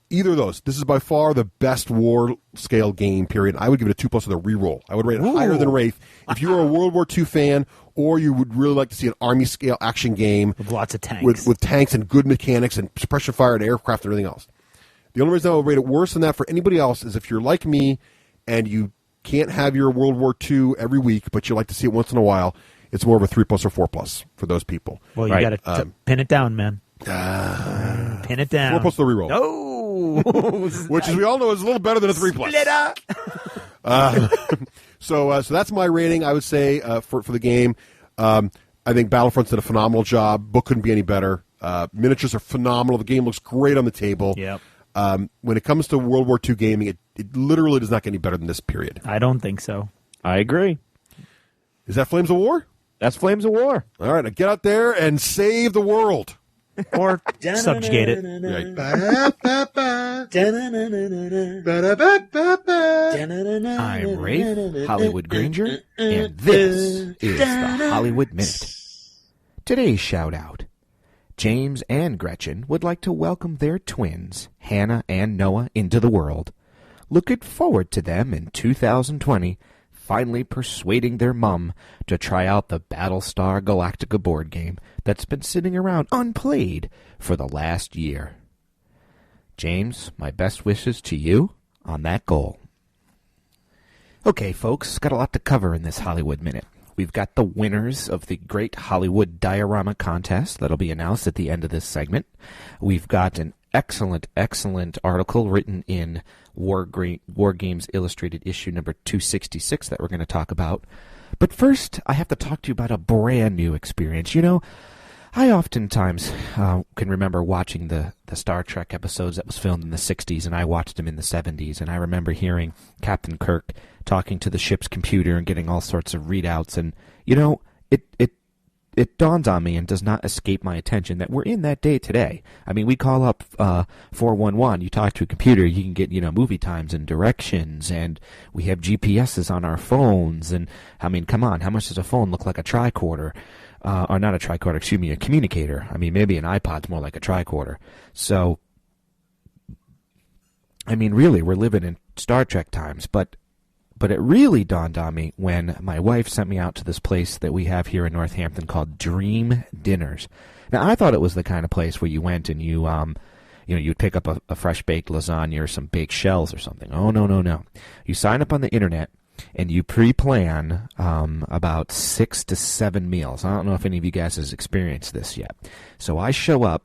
Either of those. This is by far the best war scale game, period. I would give it a 2+ with a reroll. I would rate it higher than Wraith. If you are a World War II fan, or you would really like to see an army scale action game with lots of tanks. With tanks and good mechanics and suppression fire and aircraft and everything else. The only reason I would rate it worse than that for anybody else is if you're like me and you can't have your World War II every week, but you like to see it once in a while, it's more of a 3+ or 4+ for those people. Well, you got to pin it down, man. Pin it down. 4+ the reroll. No. Which, as we all know, is a little better than a 3+. So that's my rating, I would say, for the game. I think Battlefront's did a phenomenal job. Book couldn't be any better. Miniatures are phenomenal. The game looks great on the table. Yep. When it comes to World War II gaming, it literally does not get any better than this period. I don't think so. I agree. Is that Flames of War? That's Flames of War. All right, now get out there and save the world. Or subjugate it. I'm Rafe Hollywood Granger, and this is the Hollywood Minute. Today's shout-out. James and Gretchen would like to welcome their twins, Hannah and Noah, into the world. looking forward to them in 2020 finally persuading their mum to try out the Battlestar Galactica board game that's been sitting around unplayed for the last year. James, my best wishes to you on that goal. Okay, folks, got a lot to cover in this Hollywood Minute. We've got the winners of the Great Hollywood Diorama Contest that'll be announced at the end of this segment. We've got an excellent article written in War Games Illustrated issue number 266 that we're going to talk about. But first, I have to talk to you about a brand new experience. You know, I oftentimes can remember watching the Star Trek episodes that was filmed in the 60s, and I watched them in the 70s, and I remember hearing Captain Kirk talking to the ship's computer and getting all sorts of readouts, and, you know, it dawns on me and does not escape my attention that we're in that day today. I mean, we call up 411, you talk to a computer, you can get, you know, movie times and directions, and we have GPSs on our phones, and, I mean, come on, how much does a phone look like a tricorder? Or not a tricorder, excuse me, a communicator. I mean, maybe an iPod's more like a tricorder. So, I mean, really, we're living in Star Trek times, but it really dawned on me when my wife sent me out to this place that we have here in Northampton called Dream Dinners. Now, I thought it was the kind of place where you went and you'd pick up a fresh-baked lasagna or some baked shells or something. Oh, no. You sign up on the internet, and you pre-plan about 6 to 7 meals. I don't know if any of you guys has experienced this yet. So I show up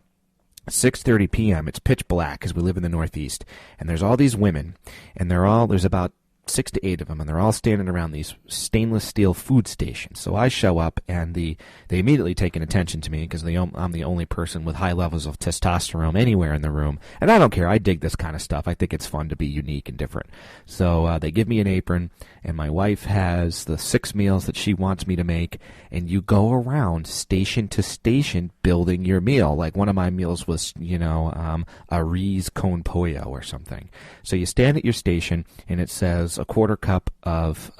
6:30 p.m. It's pitch black because we live in the Northeast, and there's all these women, and there's about 6 to 8 of them, and they're all standing around these stainless steel food stations. So I show up, and they immediately take an attention to me because I'm the only person with high levels of testosterone anywhere in the room. And I don't care. I dig this kind of stuff. I think it's fun to be unique and different. So they give me an apron, and my wife has the 6 meals that she wants me to make, and you go around station to station building your meal. Like one of my meals was, a Riz con pollo or something. So you stand at your station, and it says a quarter cup of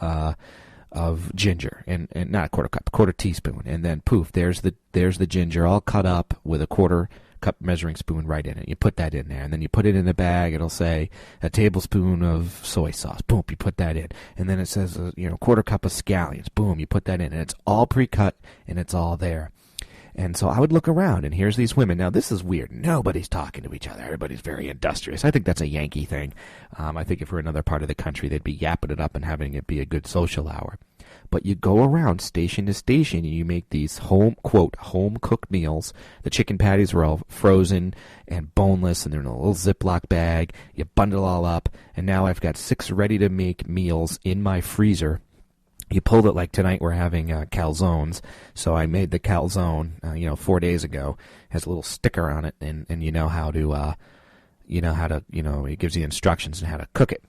ginger, and not a quarter cup, a quarter teaspoon, and then poof, there's the ginger all cut up with a quarter cup measuring spoon right in it. You put that in there, and then you put it in the bag. It'll say a tablespoon of soy sauce. Boom, you put that in, and then it says quarter cup of scallions. Boom, you put that in, and it's all pre-cut and it's all there. And so I would look around, and here's these women. Now, this is weird. Nobody's talking to each other. Everybody's very industrious. I think that's a Yankee thing. I think if we're in another part of the country, they'd be yapping it up and having it be a good social hour. But you go around station to station, and you make these home-cooked meals. The chicken patties are all frozen and boneless, and they're in a little Ziploc bag. You bundle it all up, and now I've got 6 ready-to-make meals in my freezer. You pulled it like tonight we're having calzones, so I made the calzone, 4 days ago. It has a little sticker on it, and it gives you instructions on how to cook it.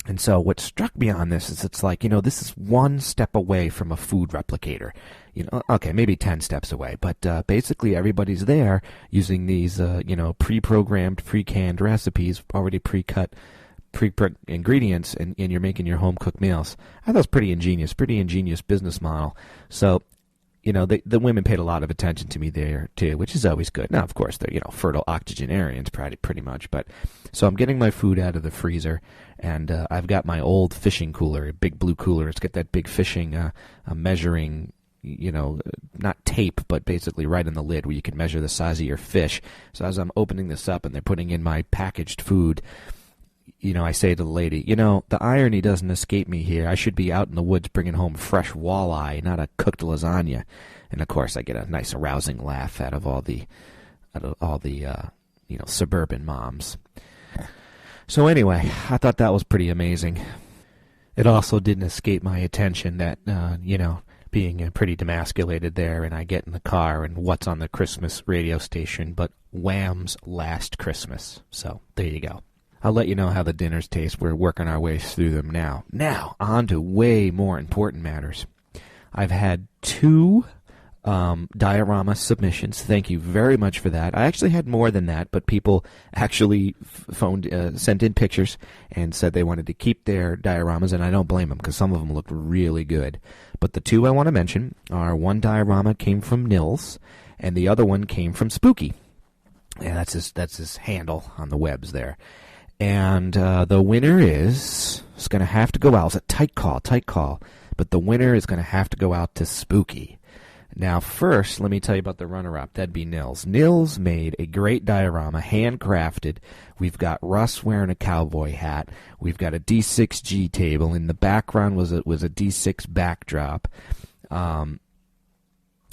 And so what struck me on this is it's like, this is one step away from a food replicator. Okay, maybe 10 steps away, but basically everybody's there using these, pre-programmed, pre-canned recipes, already pre-cut ingredients, and you're making your home-cooked meals. I thought it was pretty ingenious business model. So, the women paid a lot of attention to me there, too, which is always good. Now, of course, they're, fertile octogenarians pretty much. But so I'm getting my food out of the freezer, and I've got my old fishing cooler, a big blue cooler. It's got that big fishing measuring, not tape, but basically right in the lid where you can measure the size of your fish. So as I'm opening this up and they're putting in my packaged food, I say to the lady, the irony doesn't escape me here. I should be out in the woods bringing home fresh walleye, not a cooked lasagna. And of course, I get a nice arousing laugh out of all the suburban moms. So anyway, I thought that was pretty amazing. It also didn't escape my attention that, being pretty demasculated there, and I get in the car, and what's on the Christmas radio station but Wham's Last Christmas. So there you go. I'll let you know how the dinners taste. We're working our way through them now. Now, on to way more important matters. I've had 2 diorama submissions. Thank you very much for that. I actually had more than that, but people actually sent in pictures and said they wanted to keep their dioramas, and I don't blame them because some of them looked really good. But the 2 I want to mention are, one diorama came from Nils, and the other one came from Spooky. Yeah, that's his handle on the webs there. And the winner is going to have to go out. It's a tight call. But the winner is going to have to go out to Spooky. Now, first, let me tell you about the runner-up. That'd be Nils. Nils made a great diorama, handcrafted. We've got Russ wearing a cowboy hat. We've got a D6G table. In the background was a D6 backdrop.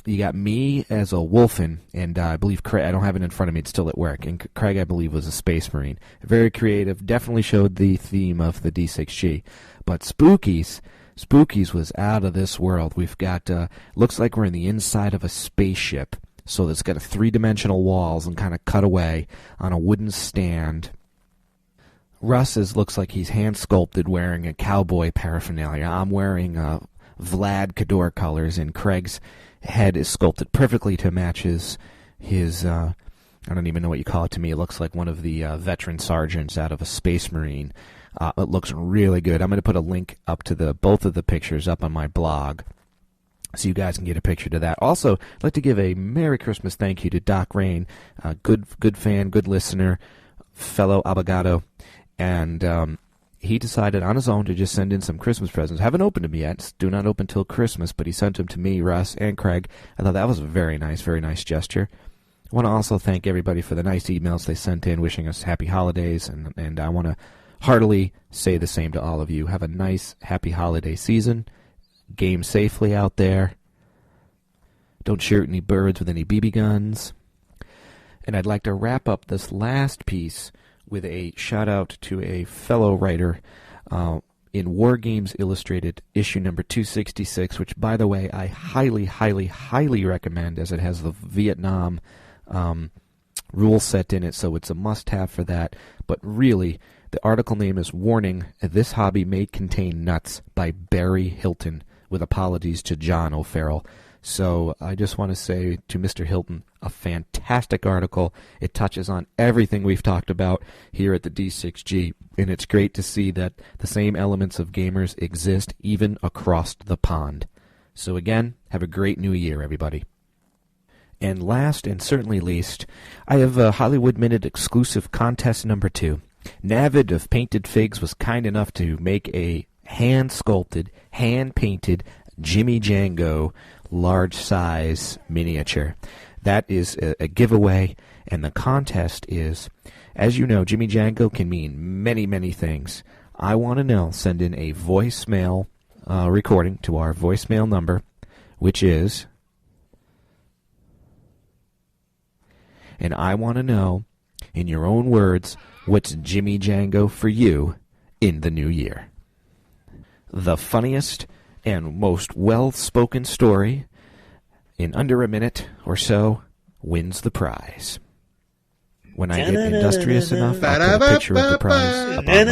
You got me as a wolfen, and I believe Craig, I don't have it in front of me, it's still at work, and Craig, I believe, was a space marine. Very creative, definitely showed the theme of the D6G. But Spookies was out of this world. We've got, looks like we're in the inside of a spaceship, so it's got a three-dimensional walls and kind of cut away on a wooden stand. Russ looks like he's hand-sculpted wearing a cowboy paraphernalia. I'm wearing Vlad Kador colors, and Craig's head is sculpted perfectly to match his I don't even know what you call it to me. It looks like one of the veteran sergeants out of a Space Marine. It looks really good. I'm going to put a link up to both of the pictures up on my blog so you guys can get a picture to that. Also, I'd like to give a Merry Christmas thank you to Doc Rain, good fan, good listener, fellow abogado, and he decided on his own to just send in some Christmas presents. Haven't opened them yet. Do not open till Christmas, but he sent them to me, Russ, and Craig. I thought that was a very nice gesture. I want to also thank everybody for the nice emails they sent in wishing us happy holidays, and I want to heartily say the same to all of you. Have a nice, happy holiday season. Game safely out there. Don't shoot any birds with any BB guns. And I'd like to wrap up this last piece with a shout-out to a fellow writer in War Games Illustrated, issue number 266, which, by the way, I highly recommend, as it has the Vietnam rule set in it, so it's a must-have for that. But really, the article name is Warning, This Hobby May Contain Nuts by Barry Hilton, with apologies to John O'Farrell. So I just want to say to Mr. Hilton, a fantastic article. It touches on everything we've talked about here at the D6G, and it's great to see that the same elements of gamers exist even across the pond. So again, have a great new year, everybody. And last and certainly least, I have a Hollywood Minute exclusive contest number 2. Navid of Painted Figs was kind enough to make a hand-sculpted, hand-painted Jimmy Django large-size miniature. That is a giveaway, and the contest is, as you know, Jimmy Django can mean many things. I want to know, send in a voicemail recording to our voicemail number, which is, and I want to know, in your own words, what's Jimmy Django for you in the new year. The funniest and most well-spoken story in under a minute or so wins the prize. When I get industrious enough, I'll put a picture of the prize up on my blog.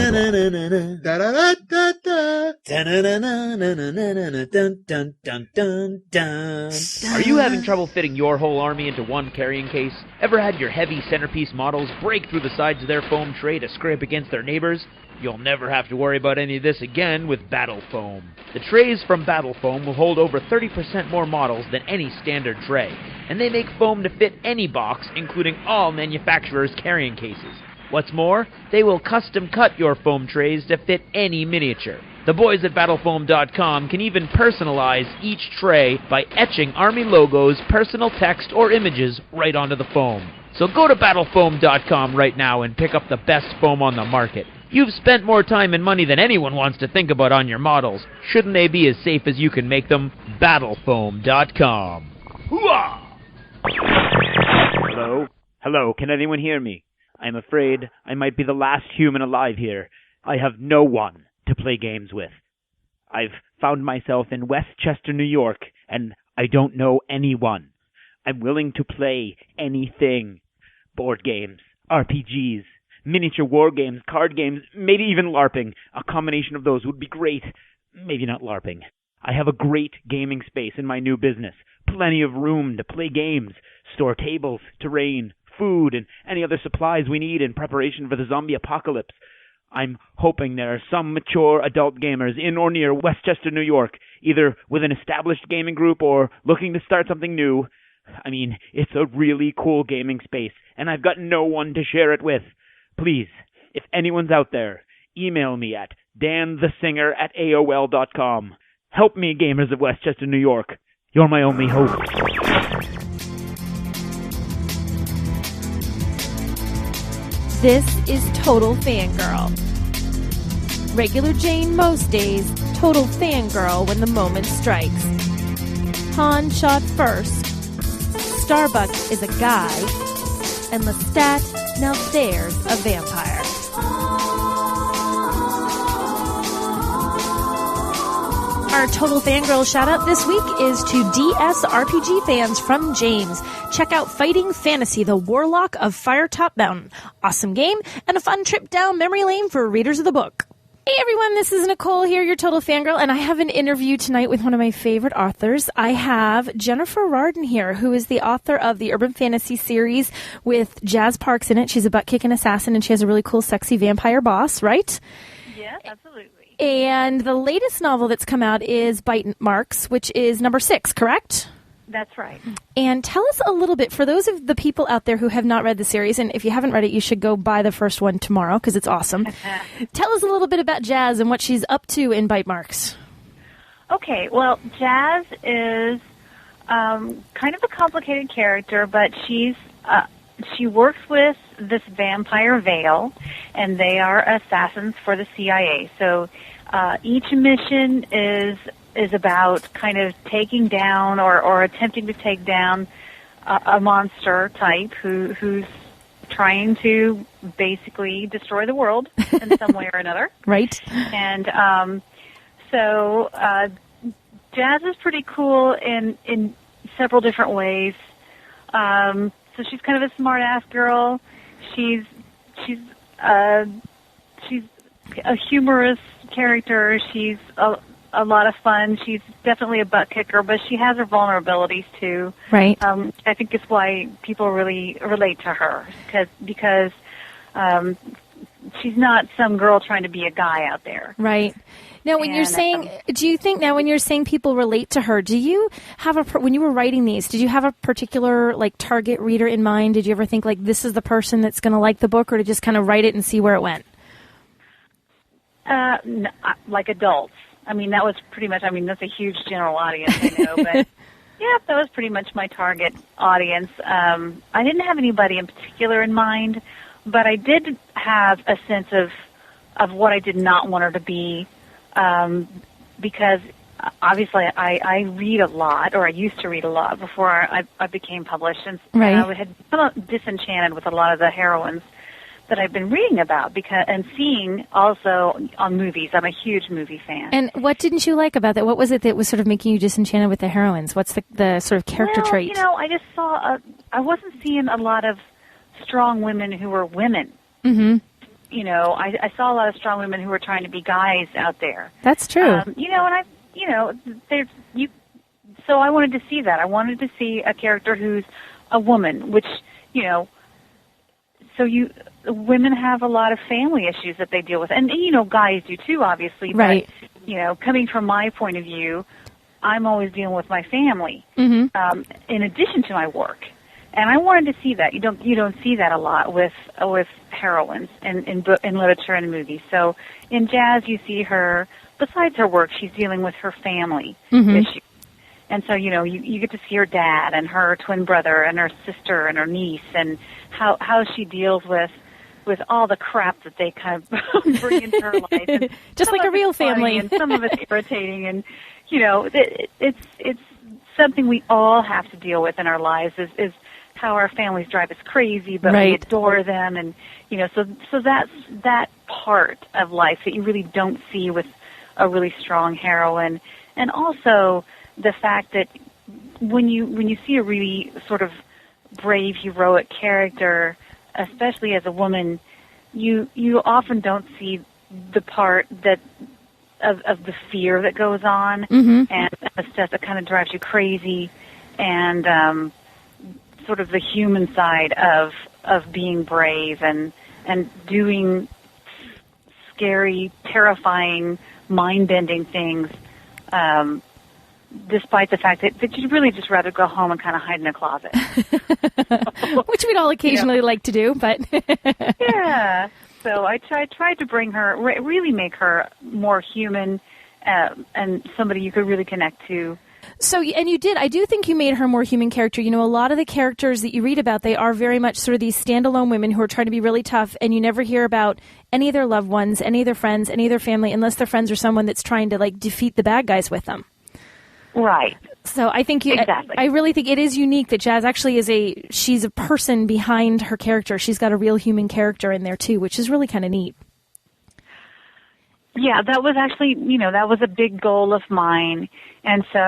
Are you having trouble fitting your whole army into one carrying case? Ever had your heavy centerpiece models break through the sides of their foam tray to scrape against their neighbors? You'll never have to worry about any of this again with Battle Foam. The trays from Battle Foam will hold over 30% more models than any standard tray, and they make foam to fit any box, including all manufacturers' carrying cases. What's more, they will custom cut your foam trays to fit any miniature. The boys at battlefoam.com can even personalize each tray by etching Army logos, personal text, or images right onto the foam. So go to battlefoam.com right now and pick up the best foam on the market. You've spent more time and money than anyone wants to think about on your models. Shouldn't they be as safe as you can make them? Battlefoam.com. Hooah! Hello? Hello, can anyone hear me? I'm afraid I might be the last human alive here. I have no one to play games with. I've found myself in Westchester, New York, and I don't know anyone. I'm willing to play anything. Board games, RPGs, miniature war games, card games, maybe even LARPing. A combination of those would be great. Maybe not LARPing. I have a great gaming space in my new business. Plenty of room to play games, store tables, terrain, food, and any other supplies we need in preparation for the zombie apocalypse. I'm hoping there are some mature adult gamers in or near Westchester, New York, either with an established gaming group or looking to start something new. I mean, it's a really cool gaming space, and I've got no one to share it with. Please, If anyone's out there, email me at danthesinger@aol.com. Help me, gamers of Westchester, New York. You're my only hope. This is Total Fangirl. Regular Jane most days, total fangirl when the moment strikes. Han shot first. Starbuck is a guy. And Lestat now stares a vampire. Our Total Fangirl shout-out this week is to DS RPG fans from James. Check out Fighting Fantasy, the Warlock of Firetop Mountain. Awesome game and a fun trip down memory lane for readers of the book. Hey everyone, this is Nicole here, your Total Fangirl, and I have an interview tonight with one of my favorite authors. I have Jennifer Rardin here, who is the author of the urban fantasy series with Jazz Parks in it. She's a butt-kicking assassin, and she has a really cool, sexy vampire boss, right? Yes, absolutely. And the latest novel that's come out is Bite Marks, which is number 6, correct? That's right. And tell us a little bit, for those of the people out there who have not read the series, and if you haven't read it, you should go buy the first one tomorrow because it's awesome. Tell us a little bit about Jazz and what she's up to in Bite Marks. Okay, well, Jazz is kind of a complicated character, but she works with this vampire Vale, and they are assassins for the CIA. So each mission is about kind of taking down or attempting to take down a monster type who's trying to basically destroy the world in some way or another. Right. And so Jazz is pretty cool in several different ways. So she's kind of a smart-ass girl. She's a humorous character. She's a lot of fun. She's definitely a butt kicker, but she has her vulnerabilities too. Right. I think it's why people really relate to her because she's not some girl trying to be a guy out there. Right. Now, when you're saying, do you think now when you're saying people relate to her, do you have when you were writing these, did you have a particular like target reader in mind? Did you ever think like this is the person that's going to like the book, or to just kind of write it and see where it went? No, like adults. I mean, that was pretty much, that's a huge general audience, I know, but yeah, that was pretty much my target audience. I didn't have anybody in particular in mind, but I did have a sense of what I did not want her to be, because obviously I read a lot, or I used to read a lot before I became published, and I had become disenchanted with a lot of the heroines that I've been reading about and seeing also on movies. I'm a huge movie fan. And what didn't you like about that? What was it that was sort of making you disenchanted with the heroines? What's the sort of character trait? I just saw I wasn't seeing a lot of strong women who were women. Mm-hmm. I saw a lot of strong women who were trying to be guys out there. That's true. So I wanted to see that. I wanted to see a character who's a woman, which, women have a lot of family issues that they deal with. And guys do too, obviously. Right. But, coming from my point of view, I'm always dealing with my family, in addition to my work. And I wanted to see that. You don't see that a lot with heroines in literature and movies. So in Jazz, you see her, besides her work, she's dealing with her family issues. And so, you get to see her dad and her twin brother and her sister and her niece, and how she deals with all the crap that they kind of bring into her life. And just like a real family. And some of it's irritating. And, it's something we all have to deal with in our lives is how our families drive us crazy, but we adore them. And, so that's that part of life that you really don't see with a really strong heroine. And also the fact that when you see a really sort of brave, heroic character, especially as a woman, you often don't see the part that of the fear that goes on and the stuff that kind of drives you crazy, and sort of the human side of being brave and doing scary, terrifying, mind-bending things, despite the fact that you'd really just rather go home and kind of hide in a closet. Which we'd all occasionally like to do, but... Yeah. So I tried to bring her, really make her more human, and somebody you could really connect to. So, and you did. I do think you made her a more human character. You know, a lot of the characters that you read about, they are very much sort of these standalone women who are trying to be really tough, and you never hear about any of their loved ones, any of their friends, any of their family, unless their friends are someone that's trying to, like, defeat the bad guys with them. Right. So I think exactly. I really think it is unique that Jazz actually she's a person behind her character. She's got a real human character in there, too, which is really kind of neat. Yeah, that was actually, that was a big goal of mine. And so,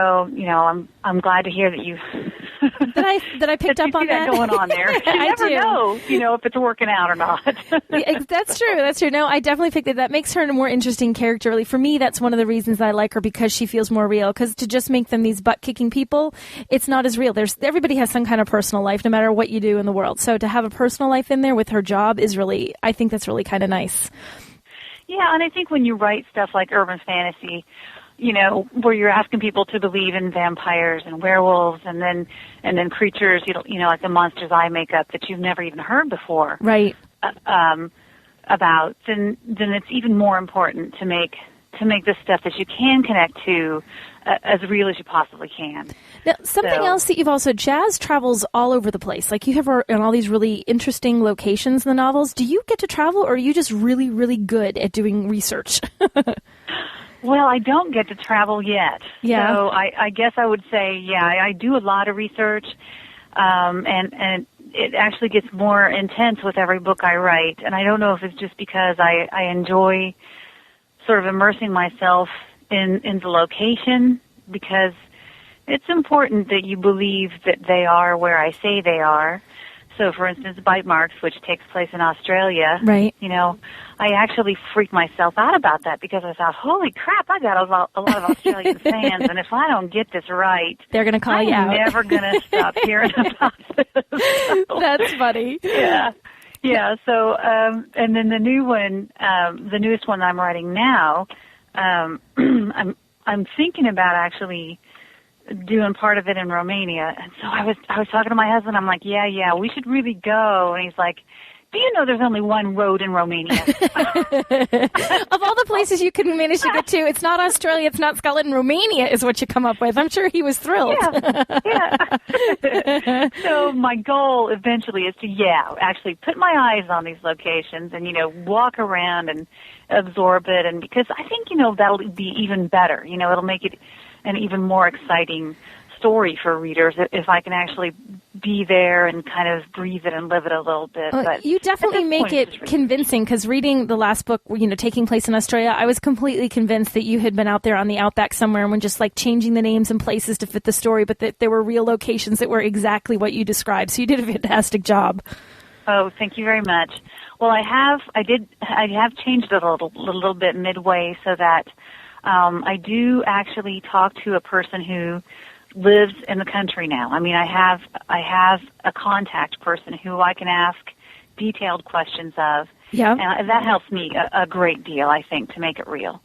I'm glad to hear that you that I picked up on that going on there. You never know, if it's working out or not. That's true. That's true. No, I definitely think that makes her a more interesting character. Really, for me, that's one of the reasons that I like her, because she feels more real. Because to just make them these butt-kicking people, it's not as real. Everybody has some kind of personal life, no matter what you do in the world. So to have a personal life in there with her job I think that's really kind of nice. Yeah, and I think when you write stuff like urban fantasy, where you're asking people to believe in vampires and werewolves and then creatures, like the monsters I make up that you've never even heard before. Right. About, then it's even more important to make this stuff that you can connect to as real as you possibly can. Now, something else that you've also, Jazz travels all over the place. Like, you have her in all these really interesting locations in the novels. Do you get to travel, or are you just really, really good at doing research? Well, I don't get to travel yet. Yeah. So I guess I would say, I do a lot of research, and it actually gets more intense with every book I write. And I don't know if it's just because I enjoy sort of immersing myself in the location, because it's important that you believe that they are where I say they are. So, for instance, Bite Marks, which takes place in Australia, right? I actually freaked myself out about that, because I thought, holy crap, I got a lot of Australian fans, and if I don't get this right, they're going to call you out. I'm never going to stop hearing about this. That's funny. Yeah. Yeah, so, and then the new one, the newest one I'm writing now, I'm thinking about actually doing part of it in Romania. And so I was talking to my husband, I'm like, yeah, we should really go. And he's like, do you know there's only one road in Romania? Of all the places you could manage to get to, it's not Australia, it's not Scotland, Romania is what you come up with. I'm sure he was thrilled. Yeah. So my goal eventually is to, actually put my eyes on these locations and, walk around and absorb it. And because I think, that'll be even better. It'll make it an even more exciting story for readers if I can actually be there and kind of breathe it and live it a little bit. But you definitely make it convincing, because reading the last book, taking place in Australia, I was completely convinced that you had been out there on the outback somewhere and were just like changing the names and places to fit the story, but that there were real locations that were exactly what you described. So you did a fantastic job. Oh, thank you very much. Well, I have changed it a little bit midway, so that I do actually talk to a person who lives in the country now. I mean, I have a contact person who I can ask detailed questions of. Yeah. And that helps me a great deal, I think, to make it real.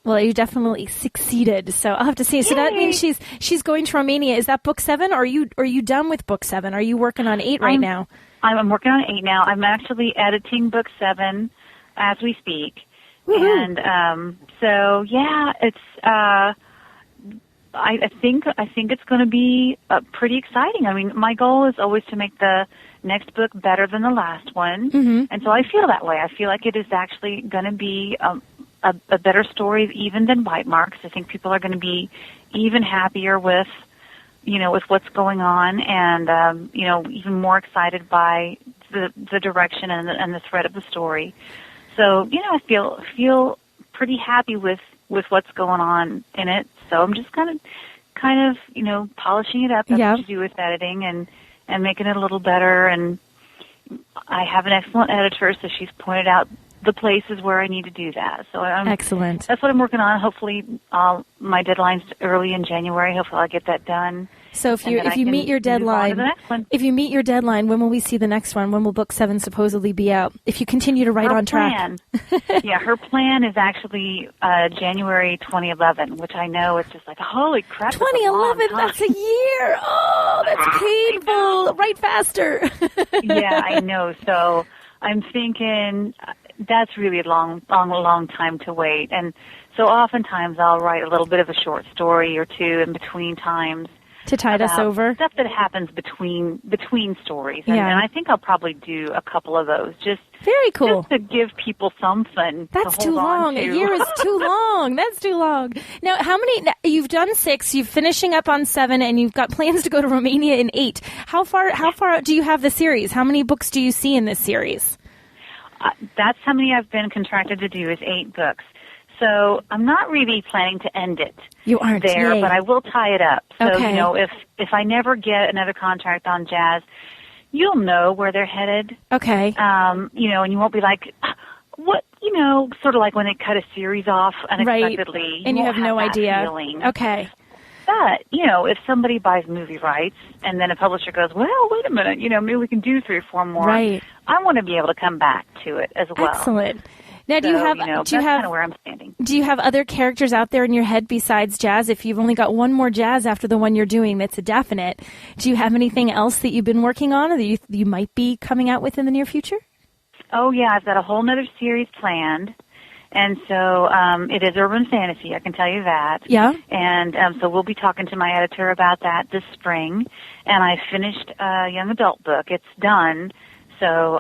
Well, you definitely succeeded. So I'll have to see. So that means she's going to Romania. Is that book 7, or are you done with book 7? Are you working on 8 right now? I'm working on 8 now. I'm actually editing book 7 as we speak. Woo-hoo. And it's I think it's going to be pretty exciting. I mean, my goal is always to make the next book better than the last one, and so I feel that way. I feel like it is actually going to be a better story even than Bite Marks. I think people are going to be even happier with what's going on, and even more excited by the direction and the thread of the story. So I feel pretty happy with what's going on in it. So I'm just kind of polishing it up. That's what you do with editing and making it a little better. And I have an excellent editor, so she's pointed out the places where I need to do that. So excellent. That's what I'm working on. Hopefully, my deadline's early in January. Hopefully, I'll get that done. So if you meet your deadline, when will we see the next one? When will book 7 supposedly be out? If you continue to write on track. Her plan is actually January 2011, which I know it's just like, holy crap. 2011, that's a year. Oh, that's painful. Write faster. Yeah, I know. So I'm thinking that's really a long time to wait. And so oftentimes I'll write a little bit of a short story or two in between times. To tide us over? Stuff that happens between stories. And I think I'll probably do a couple of those. Very cool. Just to give people something. That's to too hold on long. to. A year is too long. That's too long. Now, how many? You've done 6. You're finishing up on 7, and you've got plans to go to Romania in 8. How far out do you have the series? How many books do you see in this series? That's how many I've been contracted to do is 8 books. So I'm not really planning to end it. You aren't there, yay. But I will tie it up. So Okay. If I never get another contract on Jazz, you'll know where they're headed. Okay. And you won't be like, what? Sort of like when they cut a series off unexpectedly. Right. And you have no that idea. Feeling. Okay. But, if somebody buys movie rights and then a publisher goes, well, wait a minute, maybe we can do 3 or 4 more. Right. I want to be able to come back to it as well. Excellent. Now, do you have that's kind of where I'm standing. Do you have other characters out there in your head besides Jazz? If you've only got one more Jazz after the one you're doing, that's a definite. Do you have anything else that you've been working on or that you might be coming out with in the near future? Oh, yeah, I've got a whole nother series planned. And so it is urban fantasy, I can tell you that. Yeah. And so we'll be talking to my editor about that this spring. And I finished a young adult book. It's done. So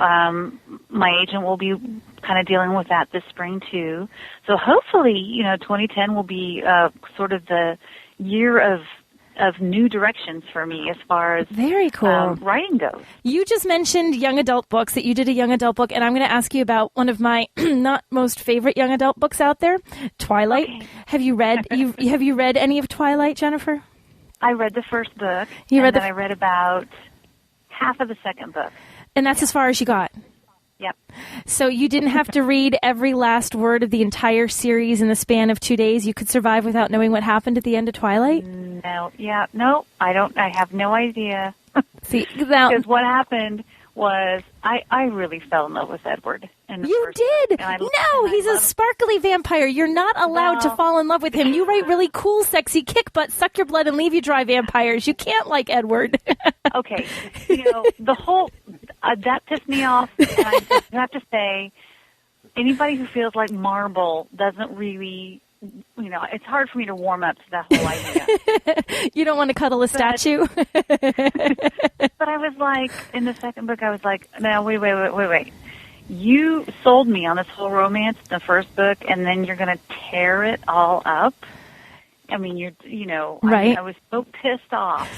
my agent will be kind of dealing with that this spring, too. So hopefully, 2010 will be sort of the year of new directions for me as far as very cool writing goes. You just mentioned young adult books, that you did a young adult book, and I'm going to ask you about one of my not most favorite young adult books out there, Twilight. Okay. Have you read have you read any of Twilight, Jennifer? I read the first book, I read about half of the second book. And that's as far as you got? Yep. So you didn't have to read every last word of the entire series in the span of 2 days? You could survive without knowing what happened at the end of Twilight? No. Yeah. No, I don't. I have no idea. See, because what happened was I really fell in love with Edward. You did? No, he's a sparkly vampire. You're not allowed to fall in love with him. You write really cool, sexy, kick butt, suck your blood, and leave you dry vampires. You can't like Edward. Okay. The whole... that pissed me off. And I just have to say, anybody who feels like Marble doesn't really... it's hard for me to warm up to that whole idea. You don't want to cuddle a statue? But I was like, in the second book, I was like, no, wait. You sold me on this whole romance in the first book, and then you're going to tear it all up? I mean, right. I was so pissed off.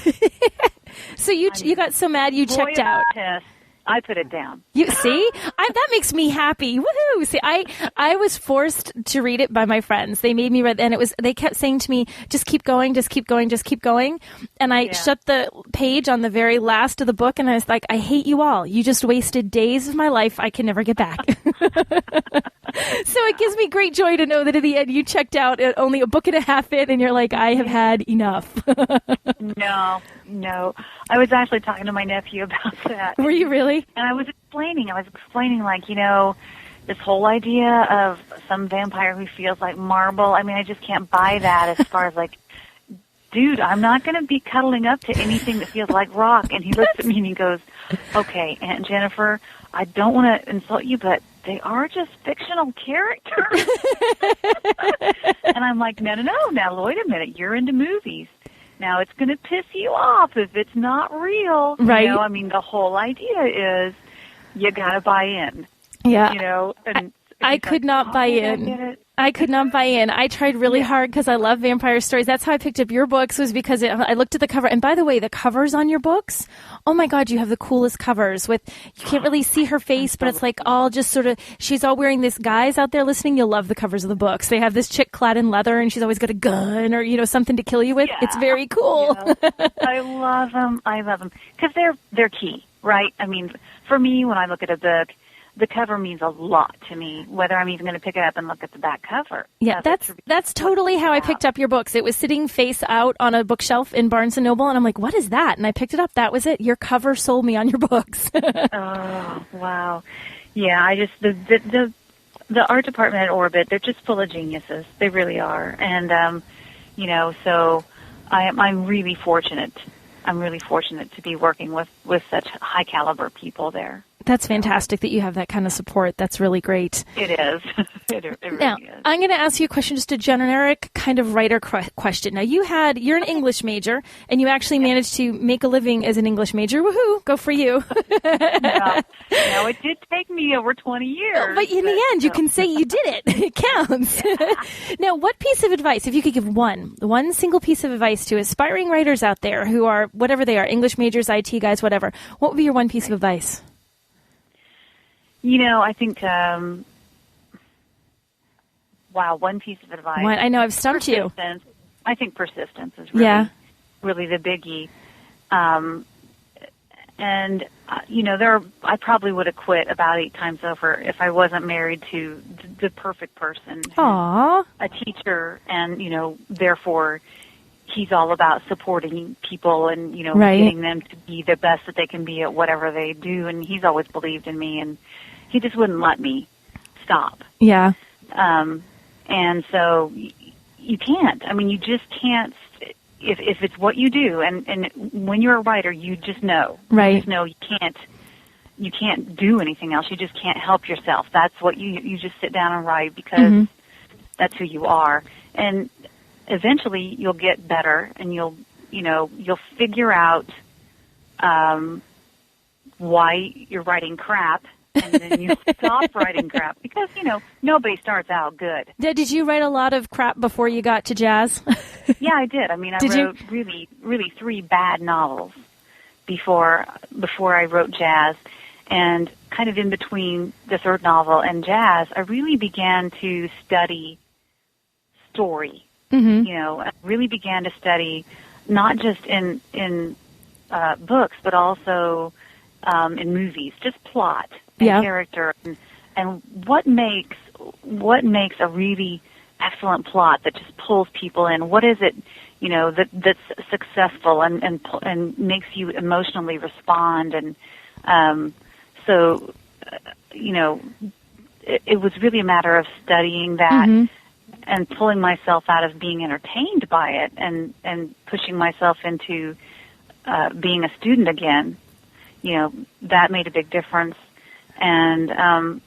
So you got so mad you checked out. Pissed. I put it down. You see, that makes me happy. Woohoo! See, I was forced to read it by my friends. They made me read, and they kept saying to me, "Just keep going, just keep going, just keep going." And I shut the page on the very last of the book, and I was like, "I hate you all. You just wasted days of my life I can never get back." So it gives me great joy to know that at the end you checked out at only a book and a half in, and you're like, "I have had enough." No. I was actually talking to my nephew about that. Were you really? And I was explaining like, this whole idea of some vampire who feels like Marble. I mean, I just can't buy that as far as like, dude, I'm not going to be cuddling up to anything that feels like rock. And he looks at me and he goes, okay, Aunt Jennifer, I don't want to insult you, but they are just fictional characters. And I'm like, no. Now, wait a minute. You're into movies. Now, it's going to piss you off if it's not real. Right. I mean, the whole idea is you got to buy in. Yeah. And I could not buy in. I could not buy in. I tried really hard because I love vampire stories. That's how I picked up your books, was because I looked at the cover. And by the way, the covers on your books, oh my God, you have the coolest covers with, you can't really see her face, but it's like all just sort of, she's all wearing this. Guys out there listening, you'll love the covers of the books. They have this chick clad in leather and she's always got a gun or, something to kill you with. Yeah. It's very cool. Yeah. I love them. Because they're key, right? I mean, for me, when I look at a book, the cover means a lot to me, whether I'm even going to pick it up and look at the back cover. Yeah, that's totally how I picked up your books. It was sitting face out on a bookshelf in Barnes & Noble, and I'm like, what is that? And I picked it up. That was it. Your cover sold me on your books. Oh, wow. Yeah, I just, the art department at Orbit, they're just full of geniuses. They really are. And, so I'm really fortunate. I'm really fortunate to be working with such high caliber people there. That's fantastic that you have that kind of support. That's really great. It is. It really now, is. I'm going to ask you a question, just a generic kind of writer question. Now, you're an English major, and you actually managed to make a living as an English major. Woohoo! Go for you. No, it did take me over 20 years. But in the end, you can say you did it. It counts. Yeah. Now, what piece of advice, if you could give one single piece of advice to aspiring writers out there who are, whatever they are, English majors, IT guys, whatever, what would be your one piece of advice? I think, one piece of advice. I know I've stumped you. I think persistence is really the biggie. I probably would have quit about 8 times over if I wasn't married to the perfect person. Aww. A teacher, and, therefore he's all about supporting people and, getting them to be the best that they can be at whatever they do. And he's always believed in me, and he just wouldn't let me stop. Yeah. And so you can't. I mean, you just can't. If it's what you do, and when you're a writer, you just know. Right. You just know you can't do anything else. You just can't help yourself. That's what you just sit down and write because that's who you are. And eventually you'll get better, and you'll figure out why you're writing crap. And then you stop writing crap because, nobody starts out good. Did you write a lot of crap before you got to jazz? Yeah, I did. I mean, I wrote really, really 3 bad novels before I wrote jazz. And kind of in between the 3rd novel and jazz, I really began to study story. I really began to study not just in books, but also in movies, just plot. And character, and what makes a really excellent plot that just pulls people in? What is it, that's successful and makes you emotionally respond? And it was really a matter of studying that and pulling myself out of being entertained by it and pushing myself into being a student again. That made a big difference. And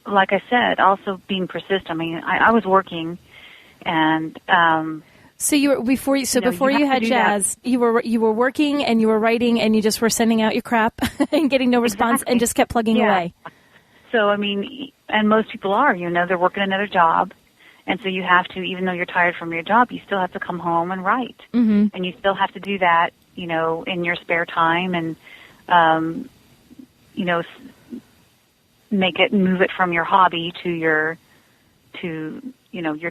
like I said, also being persistent. I mean, I was working, and so you were before you had jazz, you were working and you were writing, and you just were sending out your crap and getting no response, and just kept plugging away. So I mean, and most people are, they're working another job, and so you have to, even though you're tired from your job, you still have to come home and write, and you still have to do that, in your spare time, and move it from your hobby to your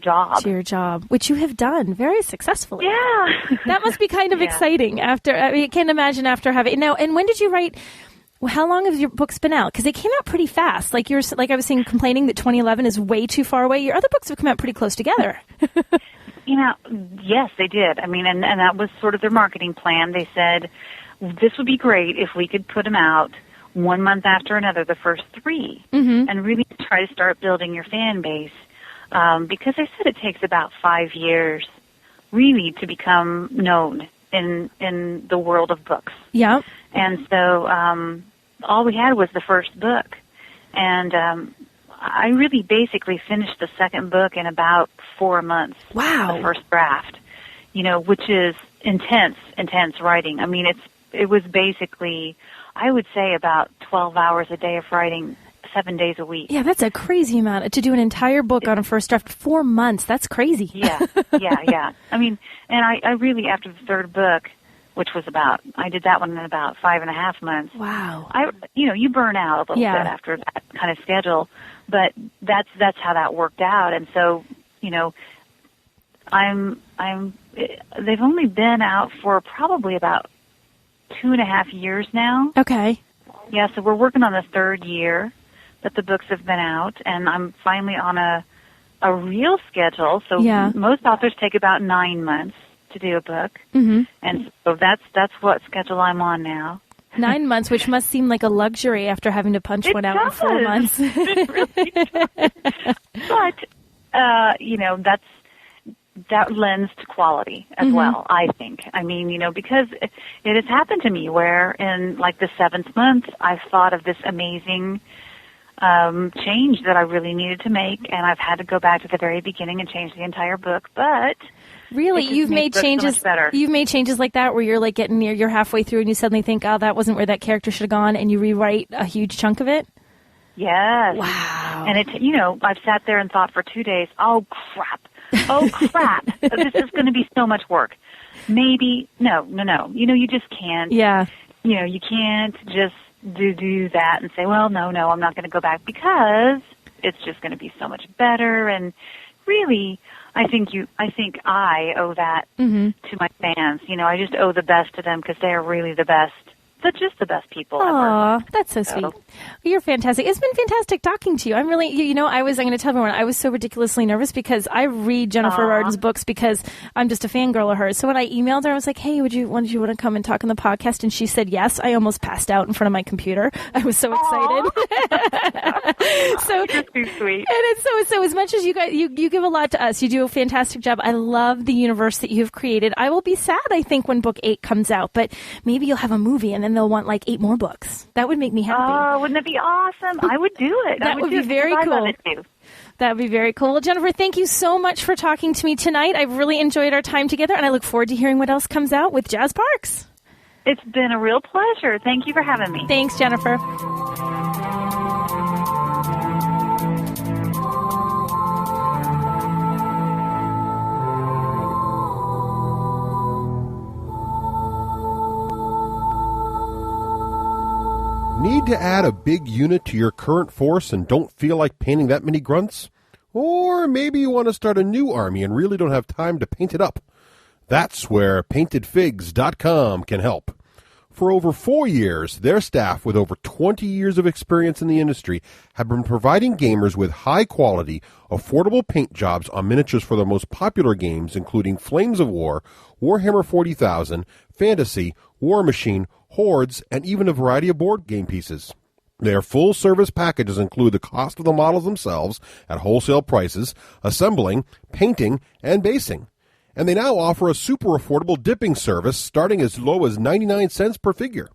job. To your job, which you have done very successfully. Yeah. That must be kind of exciting I can't imagine after having, now, and when did you write, how long have your books been out? Because they came out pretty fast. Like I was saying, complaining that 2011 is way too far away. Your other books have come out pretty close together. Yes, they did. I mean, and that was sort of their marketing plan. They said, this would be great if we could put them out 1 month after another, the first 3, and really try to start building your fan base. Because they said it takes about 5 years, really, to become known in the world of books. Yeah. And so all we had was the first book. And I really basically finished the second book in about 4 months. Wow. The first draft, which is intense writing. I mean, it was basically, I would say, about 12 hours a day of writing, 7 days a week. Yeah, that's a crazy amount. To do an entire book on a first draft, 4 months, that's crazy. Yeah. I mean, and I really, after the 3rd book, which was I did that one in about 5.5 months. Wow. You burn out a little bit after that kind of schedule, but that's how that worked out. And so, they've only been out for probably about 2.5 years now. Okay. Yeah, so we're working on the 3rd year that the books have been out, and I'm finally on a real schedule. So most authors take about 9 months to do a book, and so that's what schedule I'm on now. 9 months, which must seem like a luxury after having to punch one out in 4 months. It really does. But that lends to quality as well, I think. I mean, because it has happened to me where in like the 7th month, I've thought of this amazing change that I really needed to make, and I've had to go back to the very beginning and change the entire book. But really, you've made changes. You've made changes like that where you're like getting near, you're halfway through, and you suddenly think, "Oh, that wasn't where that character should have gone," and you rewrite a huge chunk of it. Yes. Wow. And I've sat there and thought for 2 days, "Oh crap! Oh crap! This is going to be so much work." Maybe no. You just can't. Yeah. You can't just do that and say, well, no, I'm not going to go back because it's just going to be so much better. And really, I think I owe that to my fans. I just owe the best to them because they are really the best. They're just the best people ever. Aw, that's so sweet. You're fantastic. It's been fantastic talking to you. I'm really, I'm going to tell everyone, I was so ridiculously nervous because I read Jennifer Rardin's books because I'm just a fangirl of hers. So when I emailed her, I was like, hey, would you want to come and talk on the podcast? And she said yes. I almost passed out in front of my computer. I was so excited. So you're too sweet. And it's so as much as you guys, you give a lot to us. You do a fantastic job. I love the universe that you've created. I will be sad, I think, when book 8 comes out, but maybe you'll have a movie and then they'll want like 8 more books. That would make me happy. Oh, wouldn't it be awesome? I would do it. That would be very cool. I love it too. That would be very cool. Well, Jennifer, thank you so much for talking to me tonight. I've really enjoyed our time together, and I look forward to hearing what else comes out with Jazz Parks. It's been a real pleasure. Thank you for having me. Thanks, Jennifer. Need to add a big unit to your current force and don't feel like painting that many grunts? Or maybe you want to start a new army and really don't have time to paint it up. That's where PaintedFigs.com can help. For over 4 years, their staff with over 20 years of experience in the industry have been providing gamers with high-quality, affordable paint jobs on miniatures for the most popular games, including Flames of War, Warhammer 40,000, Fantasy, War Machine, Hordes, and even a variety of board game pieces. Their full-service packages include the cost of the models themselves at wholesale prices, assembling, painting, and basing. And they now offer a super affordable dipping service starting as low as 99 cents per figure.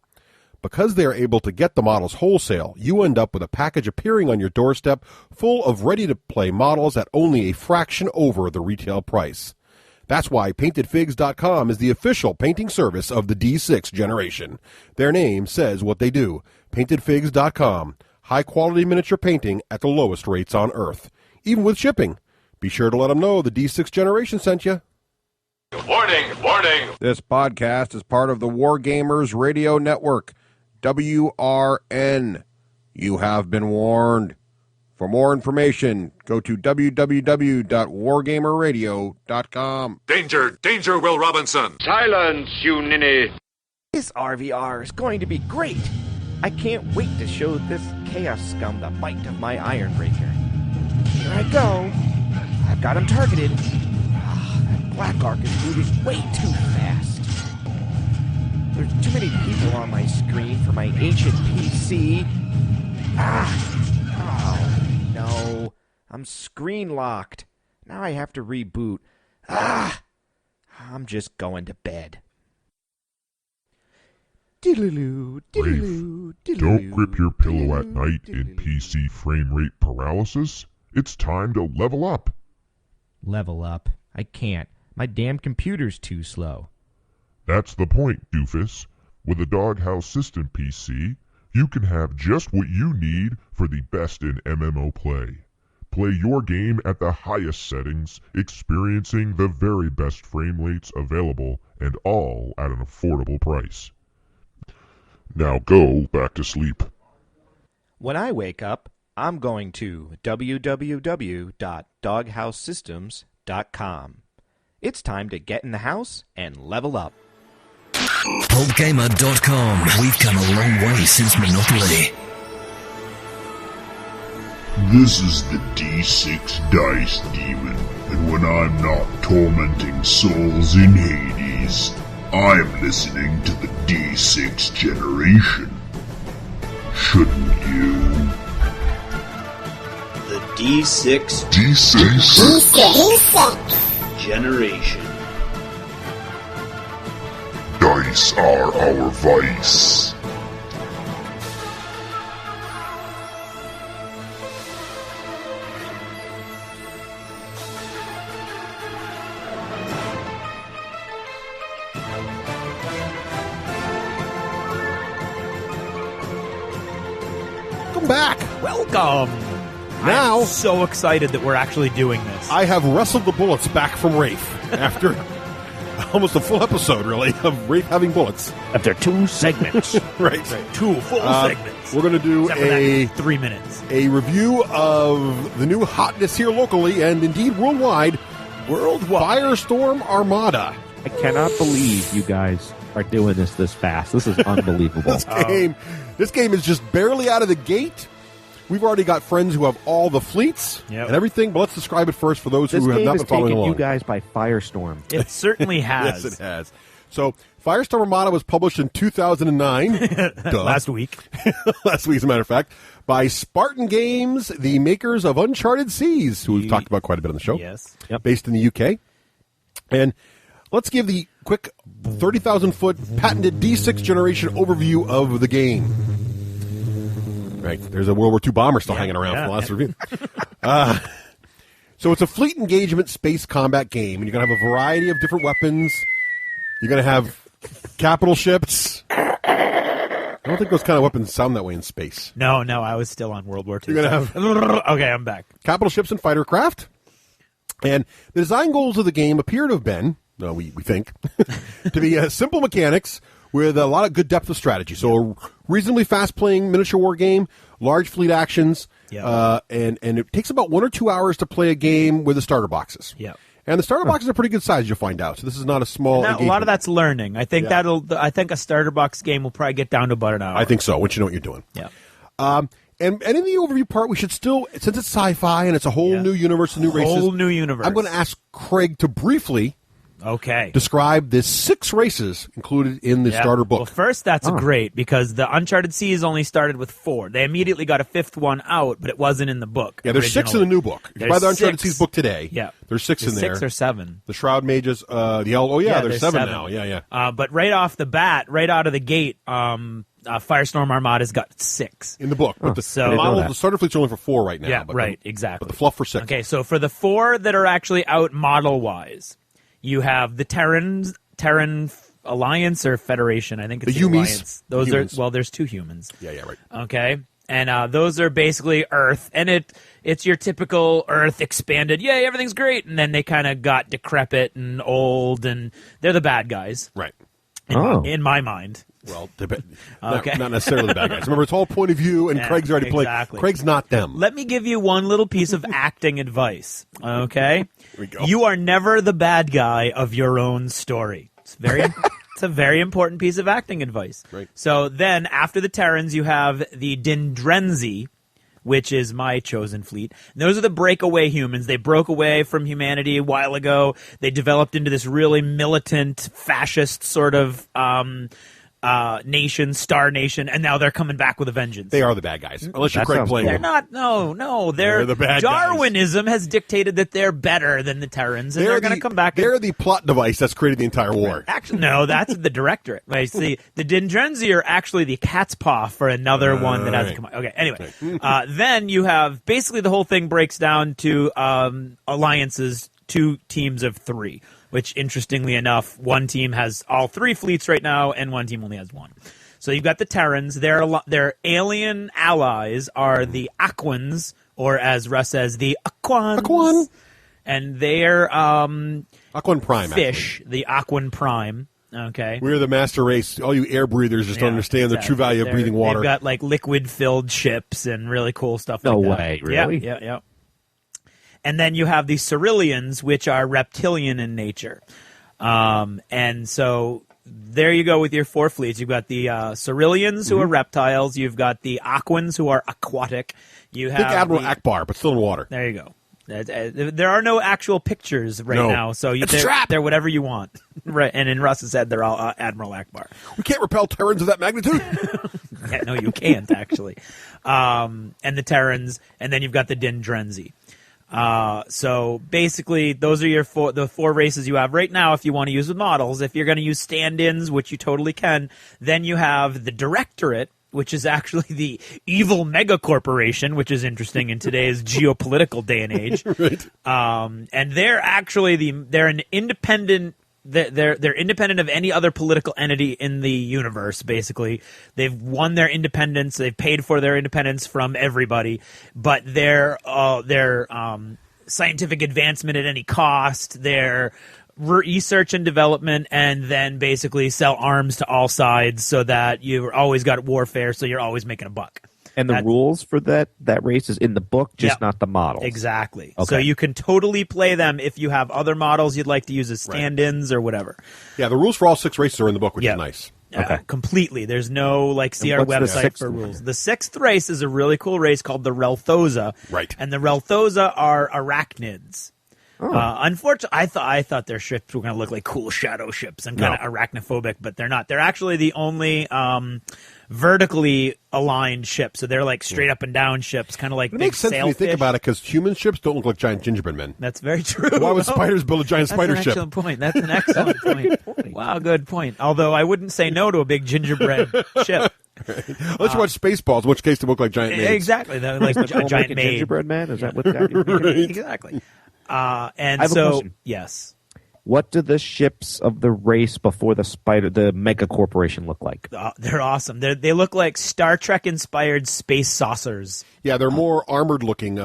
Because they are able to get the models wholesale, you end up with a package appearing on your doorstep full of ready-to-play models at only a fraction over the retail price. That's why PaintedFigs.com is the official painting service of the D6 generation. Their name says what they do. PaintedFigs.com. High-quality miniature painting at the lowest rates on Earth. Even with shipping. Be sure to let them know the D6 generation sent you. Warning, warning. This podcast is part of the Wargamers Radio Network. WRN. You have been warned. For more information, go to www.wargamerradio.com. Danger, danger, Will Robinson. Silence, you ninny. This RVR is going to be great. I can't wait to show this Chaos Scum the bite of my Ironbreaker. Here I go. I've got him targeted. That Black Ark is moving way too fast. There's too many people on my screen for my ancient PC. Oh, no. I'm screen locked. Now I have to reboot. I'm just going to bed. Rafe, don't grip your pillow at night in PC frame rate paralysis. It's time to level up. Level up? I can't. My damn computer's too slow. That's the point, doofus. With a Doghouse System PC, you can have just what you need for the best in MMO play. Play your game at the highest settings, experiencing the very best frame rates available, and all at an affordable price. Now go back to sleep. When I wake up, I'm going to www.doghousesystems.com. It's time to get in the house and level up. PulpGamer.com. We've come a long way since Monopoly. This is the D6 Dice Demon, and when I'm not tormenting souls in Hades, I'm listening to the D6 generation. Shouldn't you? The D6 D6 generation. Dice are our vice. Back. Welcome. Now, I'm so excited that we're actually doing this. I have wrestled the bullets back from Rafe after almost a full episode, really, of Rafe having bullets. After 2 segments. Right. 2 full segments. We're going to do a 3 minutes. A review of the new hotness here locally and indeed worldwide. Firestorm Armada. I cannot believe you guys are doing this fast. This is unbelievable. This game is just barely out of the gate. We've already got friends who have all the fleets and everything, but let's describe it first for those who have not been following along. You guys by Firestorm. It certainly has. Yes, it has. So, Firestorm Armada was published in 2009. Last week. Last week, as a matter of fact, by Spartan Games, the makers of Uncharted Seas, who we've talked about quite a bit on the show. Yes. Based in the UK. And let's give the quick 30,000-foot patented D6 generation overview of the game. Right, there's a World War II bomber still hanging around from the last review. So it's a fleet engagement space combat game, and you're going to have a variety of different weapons. You're going to have capital ships. I don't think those kind of weapons sound that way in space. No, I was still on World War II. You're going to have... Okay, I'm back. Capital ships and fighter craft. And the design goals of the game appear to have been, we think, to be simple mechanics with a lot of good depth of strategy. So a reasonably fast-playing miniature war game, large fleet actions, and it takes about 1 or 2 hours to play a game with the starter boxes. Yeah. And the starter boxes are pretty good size, you'll find out. So this is not a small A lot of that's learning. I think I think a starter box game will probably get down to about an hour. I think so, once you know what you're doing. Yeah. And in the overview part, we should still, since it's sci-fi and it's a whole new universe, new races. Whole new universe. I'm going to ask Craig to briefly describe the 6 races included in the starter book. Well, first, that's great because the Uncharted Seas only started with 4. They immediately got a 5th one out, but it wasn't in the book. Yeah, there's 6 in the new book. If you buy the Uncharted Seas book today, there's 6 in there. 6 or 7. The Shroud Mages, there's 7 now. Yeah. But right off the bat, right out of the gate, Firestorm Armada's got 6 in the book. But the starter fleet's only for 4 right now. Yeah, exactly. But the fluff for 6. Okay, so for the 4 that are actually out model-wise, you have the Terran Alliance or Federation. I think it's the Alliance. Those are there's 2 humans. Yeah, right. Okay, and those are basically Earth, and it's your typical Earth expanded. Yay, everything's great, and then they kind of got decrepit and old, and they're the bad guys, right? In my mind. Well, not necessarily the bad guys. Remember, it's all point of view, and Craig's already played. Craig's not them. Let me give you one little piece of acting advice, okay? Here we go. You are never the bad guy of your own story. It's a very important piece of acting advice. Right. So then, after the Terrans, you have the Dindrenzi, which is my chosen fleet. And those are the breakaway humans. They broke away from humanity a while ago. They developed into this really militant, fascist sort of nation, Star Nation, and now they're coming back with a vengeance. They are the bad guys. Unless you're Craig playing them. They're not. No. They're the bad Darwinism has dictated that they're better than the Terrans, and they're going to come back. They're the plot device that's created the entire war. Actually, no, that's the directorate. I see. The Dindrenzi are actually the cat's paw for another one that hasn't come out. Okay, anyway. Then you have, basically the whole thing breaks down to alliances, 2 teams of 3. Which, interestingly enough, one team has all 3 fleets right now, and one team only has 1. So you've got the Terrans. Their alien allies are the Aquans, or as Russ says, the Aquans. And they're Aquan Prime, fish, actually. The Aquan Prime. Okay. We're the master race. All you air breathers just don't understand the true value of breathing water. They've got like liquid-filled ships and really cool stuff like that. No way, really? Yeah. And then you have the Ceruleans, which are reptilian in nature. And so there you go with your 4 fleets. You've got the Ceruleans, who are reptiles. You've got the Aquans, who are aquatic. You have Think Admiral Akbar, but still in water. There you go. There are no actual pictures now, so they're whatever you want. Right, and in Russ's head, they're all Admiral Akbar. We can't repel Terrans of that magnitude. No, you can't, actually. And the Terrans, and then you've got the Dindrenzi. So basically, those are the four races you have right now if you want to use the models. If you're going to use stand-ins, which you totally can, then you have the Directorate, which is actually the evil mega corporation, which is interesting in today's geopolitical day and age. Right. And they're actually they're an independent. They're independent of any other political entity in the universe. Basically, they've won their independence. They've paid for their independence from everybody, but their scientific advancement at any cost, their research and development, and then basically sell arms to all sides so that you've always got warfare. So you're always making a buck. And the rules for that race is in the book, just not the models. Exactly. Okay. So you can totally play them if you have other models you'd like to use as stand-ins or whatever. Yeah, the rules for all 6 races are in the book, which is nice. Completely. There's no, see our website for rules. The 6th race is a really cool race called the Relthosa. Right. And the Relthosa are arachnids. Unfortunately, I thought their ships were going to look like cool shadow ships and kind of arachnophobic, but they're not. They're actually the only vertically aligned ships, so they're like straight up and down ships, kind of like it big makes sense when you think about it, because human ships don't look like giant gingerbread men. That's very true. Why would spiders build a giant spider ship? That's an excellent point. Wow, good point. Although I wouldn't say no to a big gingerbread ship. Right. Unless you watch Spaceballs, in which case they look like giant maids. Exactly, like a giant maid. Gingerbread man? Is that what that is? Right. Exactly. And I have a question. Yes. What do the ships of the race before the mega corporation look like? They're awesome. They look like Star Trek inspired space saucers. Yeah, they're more armored looking.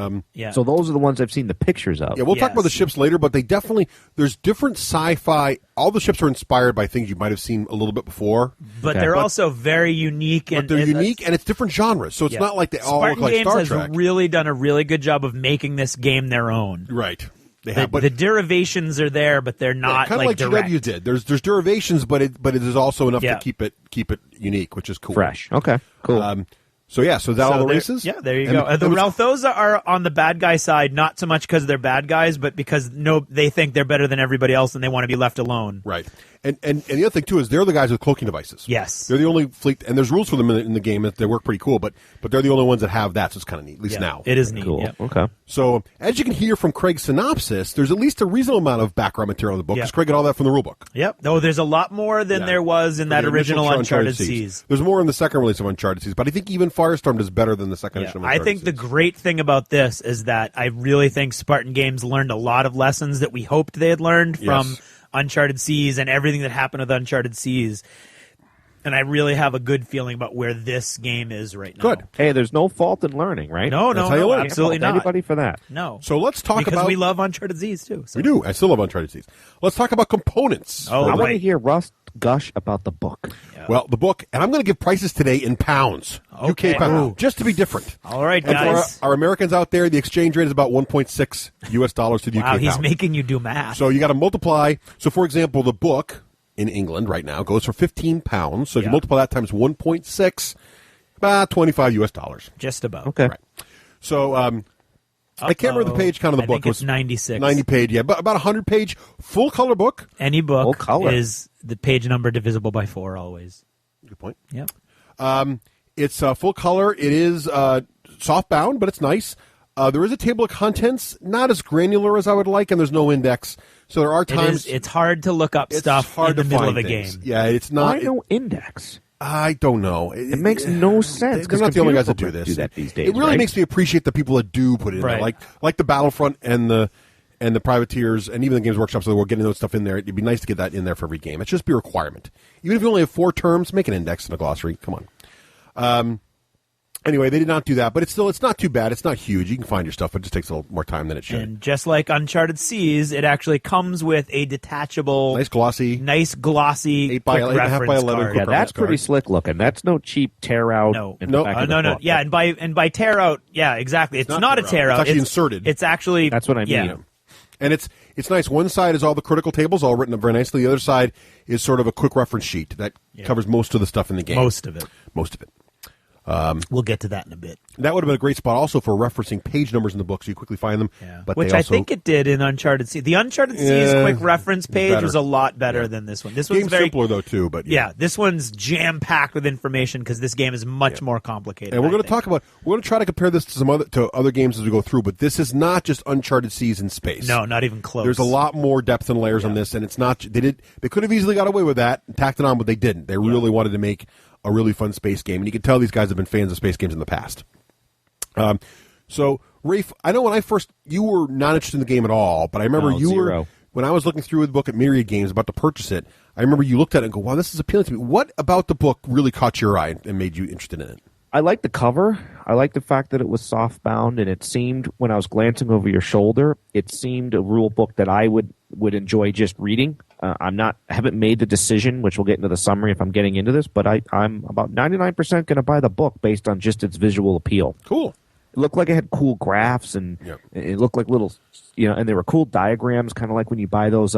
So those are the ones I've seen the pictures of. Yeah, we'll talk about the ships later, but there's different sci-fi. All the ships are inspired by things you might have seen a little bit before. But they're also very unique. But they're unique, and it's different genres. So it's not like they all look like Star Trek. Spartan Games has really done a really good job of making this game their own. Right. The derivations are there, but they're not kind of like direct. GW did. There's derivations, but it is also enough to keep it unique, which is cool. Fresh. Okay. Cool. So all the races? Yeah, there you go. The Relthosa are on the bad guy side, not so much because they're bad guys, but because they think they're better than everybody else and they want to be left alone. Right. And the other thing, too, is they're the guys with cloaking devices. Yes. They're the only fleet, and there's rules for them in the game that they work pretty cool, but they're the only ones that have that, so it's kind of neat, at least now. It is neat. Cool. Yeah. Okay. So, as you can hear from Craig's synopsis, there's at least a reasonable amount of background material in the book, because Craig got all that from the rule book. Yep. No, there's a lot more than there was in that original Uncharted Seas. There's more in the second release of Uncharted Seas, but I think even Firestorm does better than the second edition of Uncharted I think Seas. the great thing about this is that I really think Spartan Games learned a lot of lessons that we hoped they had learned from Uncharted Seas and everything that happened with Uncharted Seas. And I really have a good feeling about where this game is right now. Good. Hey, there's no fault in learning, right? No, absolutely not. Anybody for that? No. So let's talk because about... we love Uncharted Seas, too. So. We do. I still love Uncharted Seas. Let's talk about components. I want to hear Russ gush about the book. Yeah. Well, the book, and I'm going to give prices today in pounds. Okay. UK pounds, just to be different. All right, and guys. For our Americans out there, the exchange rate is about $1.6 US to the UK Wow, he's pound. making you do math. So you got to multiply. So, for example, the book in England right now goes for £15. So if you multiply that times 1.6, about $25 US. Just about. Okay. Right. So I can't remember the page count of the book. I think it's 96. 90 page, yeah, but about 100-page full color book. Any book Full color. is the page number divisible by 4 always. Good point. Yep. It's full color. It is soft bound, but it's nice. There is a table of contents, not as granular as I would like, and there's no index. So there are times it's hard to look up stuff in the middle of a game. Yeah, it's not. Why no index? I don't know. It makes no sense. They're not the only guys that do this. That these days, it really makes me appreciate the people that do put it in there, like the Battlefront and the Privateers and even the Games Workshop. So we're getting those stuff in there. It'd be nice to get that in there for every game. It should just be a requirement. Even if you only have 4 terms, make an index and a glossary. Come on. Anyway, they did not do that, but it's not too bad. It's not huge. You can find your stuff, but it just takes a little more time than it should. And just like Uncharted Seas, it actually comes with a detachable, nice glossy 8.5 by 11 card. Yeah, that's pretty slick looking. That's no cheap tear out. No. Yeah, and by tear out, yeah, exactly. It's not a tear out. It's actually inserted. It's actually that's what I mean. Yeah. And it's nice. One side is all the critical tables, all written up very nicely. The other side is sort of a quick reference sheet that covers most of the stuff in the game. Most of it. We'll get to that in a bit. That would have been a great spot also for referencing page numbers in the book so you quickly find them. Yeah. But Which I think it did in Uncharted Seas. The Uncharted Seas quick reference page was a lot better than this one. This one's very simpler, though, too. But this one's jam-packed with information because this game is much more complicated. And we're going to we're going to try to compare this to other games as we go through, but this is not just Uncharted Seas in space. No, not even close. There's a lot more depth and layers on this, and it's not. They could have easily got away with that and tacked it on, but they didn't. They really wanted to make a really fun space game, and you can tell these guys have been fans of space games in the past. So, Rafe, I know you were not interested in the game at all, but I remember when I was looking through the book at Myriad Games about to purchase it, I remember you looked at it and go, wow, this is appealing to me. What about the book really caught your eye and made you interested in it? I like the cover. I like the fact that it was soft bound, and it seemed, when I was glancing over your shoulder, it seemed a rule book that I would enjoy just reading. Haven't made the decision, which we'll get into the summary if I'm getting into this, but I'm about 99% going to buy the book based on just its visual appeal. Cool. It looked like it had cool graphs, and it looked like little, and there were cool diagrams, kind of like when you buy those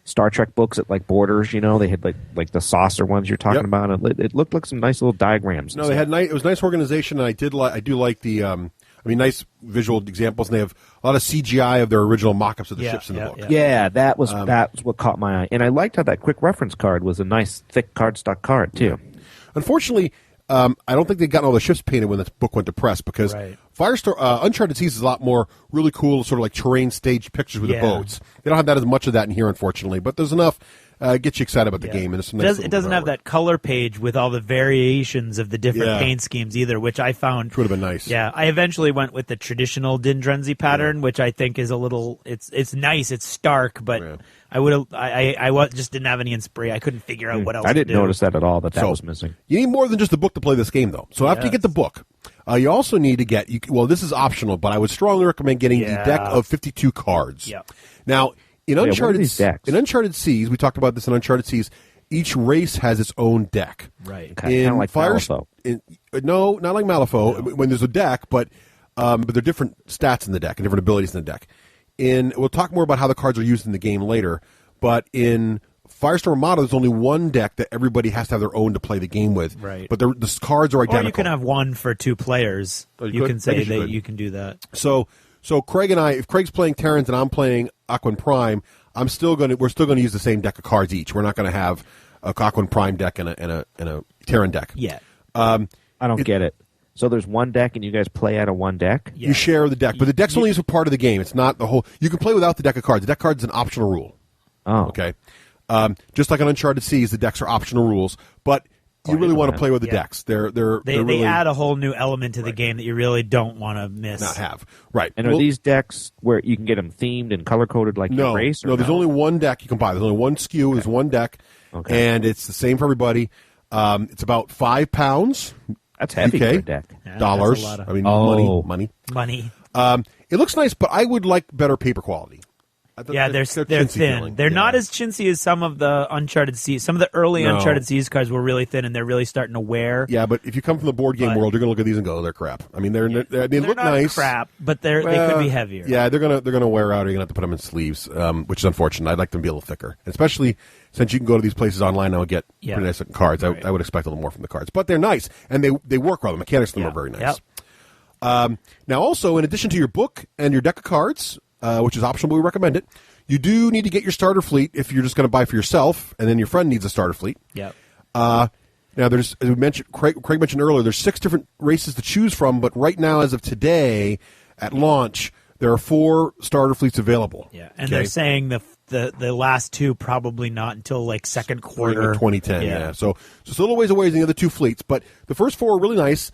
Star Trek books at like Borders. They had like the saucer ones you're talking about. It looked like some nice little diagrams. No, they had it was nice organization, and I do like the nice visual examples, and they have a lot of CGI of their original mock-ups of the ships in the book. Yeah, that was what caught my eye, and I liked how that quick reference card was a nice thick cardstock card too. Unfortunately, I don't think they got all the ships painted when the book went to press because Firestorm, Uncharted Seas is a lot more really cool, sort of like terrain staged pictures with the boats. They don't have that as much of that in here, unfortunately, but there's enough. Get you excited about the game. And there's some nice it doesn't have that color page with all the variations of the different paint schemes either, which I found would have been nice. Yeah, I eventually went with the traditional Dindrenzi pattern, which I think is a little. It's nice. It's stark, but I just didn't have any inspiration. I couldn't figure out what else. I didn't notice that at all. That So, was missing. You need more than just the book to play this game, though. So after you get the book, you also need to get. This is optional, but I would strongly recommend getting the deck of 52 cards. Yeah. What are these decks? In Uncharted Seas, we talked about this in Uncharted Seas. Each race has its own deck. Right. Okay. Kind of like Malifaux. No, not like Malifaux. When there's a deck, but there are different stats in the deck and different abilities in the deck. We'll talk more about how the cards are used in the game later. But in Firestorm Armada, there's only one deck that everybody has to have their own to play the game with. Right. But the cards are identical. Or you can have one for two players. You can say that you can do that. So Craig and I, if Craig's playing Terrans and I'm playing Aquan Prime, we're still going to use the same deck of cards each. We're not going to have a Aquan Prime deck and a Terran deck. Yeah. I don't get it. So there's one deck and you guys play out of one deck? Yeah. You share the deck, but the deck's only used for part of the game. It's not the whole. You can play without the deck of cards. The deck card is an optional rule. Oh. Okay. Just like on Uncharted Seas, the decks are optional rules, but you really want to play with the decks. They really add a whole new element to the game that you really don't want to miss. Not have. Right. And are these decks where you can get them themed and color-coded like your race? No, there's only one deck you can buy. There's only one SKU. Okay. There's one deck, and it's the same for everybody. It's about £5. That's heavy for a deck. Yeah, dollars. That's a lot of Money. It looks nice, but I would like better paper quality. Yeah, they're thin. Feeling. They're not as chintzy as some of the Uncharted Seas. Some of the early Uncharted Seas cards were really thin, and they're really starting to wear. Yeah, but if you come from the board game world, you're going to look at these and go, "They're crap." I mean, they look not nice. Crap, but they could be heavier. Yeah, they're gonna wear out. Or you're gonna have to put them in sleeves, which is unfortunate. I'd like them to be a little thicker, especially since you can go to these places online now and get pretty nice looking cards. Right. I would expect a little more from the cards, but they're nice and they work well. The mechanics of them are very nice. Yep. Now, also in addition to your book and your deck of cards, which is optional, but we recommend it. You do need to get your starter fleet if you're just going to buy for yourself, and then your friend needs a starter fleet. Yep. Now, there's, as we mentioned, Craig mentioned earlier, there's 6 different races to choose from, but right now, as of today, at launch, there are 4 starter fleets available. Yeah, and they're saying the last 2 probably not until like second quarter 2010. Yeah. So it's a little ways away than the other 2 fleets, but the first 4 are really nice.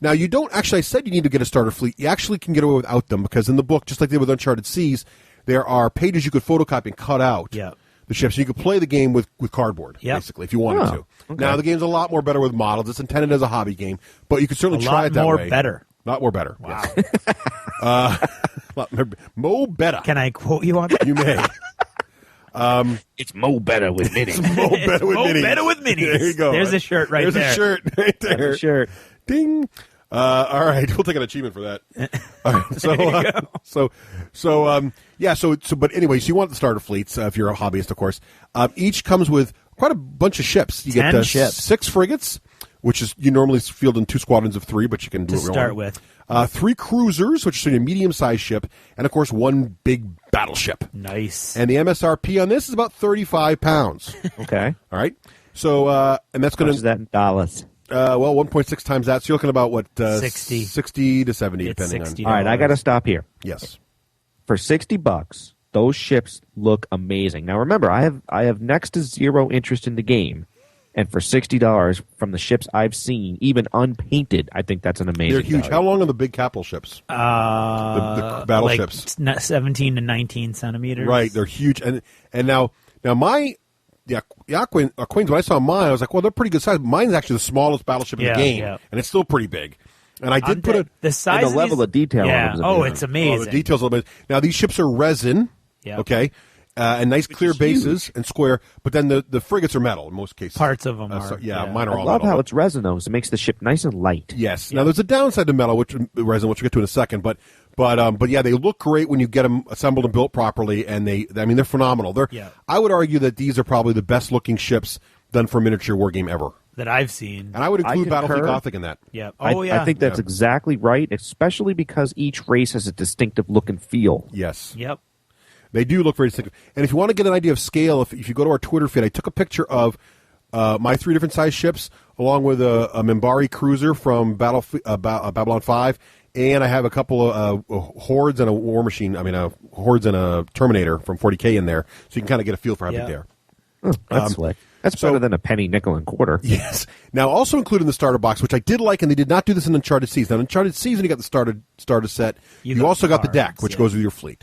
Now, you don't actually, I said you need to get a starter fleet. You actually can get away without them because in the book, just like they did with Uncharted Seas, there are pages you could photocopy and cut out the ships. You could play the game with cardboard, basically, if you wanted to. Okay. Now, the game's a lot more better with models. It's intended as a hobby game, but you could certainly try it that way. Better. A lot more better. Wow. Mo better. Can I quote you on that? You may. It's Mo better with minis. It's Mo better with minis. Mo better with minis. There you go. There's a shirt right there. There's a shirt right there. There's a shirt. Ding. All right, we'll take an achievement for that. All right, but anyway, so you want the starter fleets if you're a hobbyist, of course. Each comes with quite a bunch of ships. You 10 get ships. 6 frigates, which is you normally field in 2 squadrons of 3, but you can do to it start with. 3 cruisers, which is a medium-sized ship, and of course 1 big battleship. Nice. And the MSRP on this is about £35. Okay. All right. So and that's going to is that in dollars? 1.6 times that. So you're looking about what 60 to 70, it's depending $60. on. All right, I got to stop here. Yes. For $60, those ships look amazing. Now remember, I have next to zero interest in the game, and for $60 from the ships I've seen, even unpainted, I think that's an amazing. They're huge. value. How long are the big capital ships? The battleships, like 17 to 19 centimeters. Right, they're huge. And now my Queens, when I saw mine, I was like, well, they're pretty good size. Mine's actually the smallest battleship in the game, and it's still pretty big. And I did put it the size and the level of detail. Yeah. On it's amazing. the details a little bit. Now these ships are resin. Yeah. Okay. And nice clear bases and square, but then the frigates are metal in most cases. Parts of them are. So, mine are all I love metal. how it's resin though. 'Cause it makes the ship nice and light. Yes. Now there's a downside to metal, which resin, which we'll get to in a second. But yeah, they look great when you get them assembled and built properly, and they're phenomenal. I would argue that these are probably the best looking ships done for a miniature war game ever that I've seen. And I would include Battlefield Gothic in that. Yeah. I think that's exactly right, especially because each race has a distinctive look and feel. Yes. Yep. They do look very distinctive. And if you want to get an idea of scale, if you go to our Twitter feed, I took a picture of my 3 different size ships, along with a Minbari cruiser from Babylon 5, and I have a couple of Hordes and a War Machine. Hordes and a Terminator from 40K in there, so you can kind of get a feel for how big they are. That's slick. That's better than a penny, nickel, and quarter. Yes. Now, also included in the starter box, which I did like, and they did not do this in Uncharted Seas. Now, in Uncharted Seas, when you got the starter set, you also got the deck, which goes with your fleet.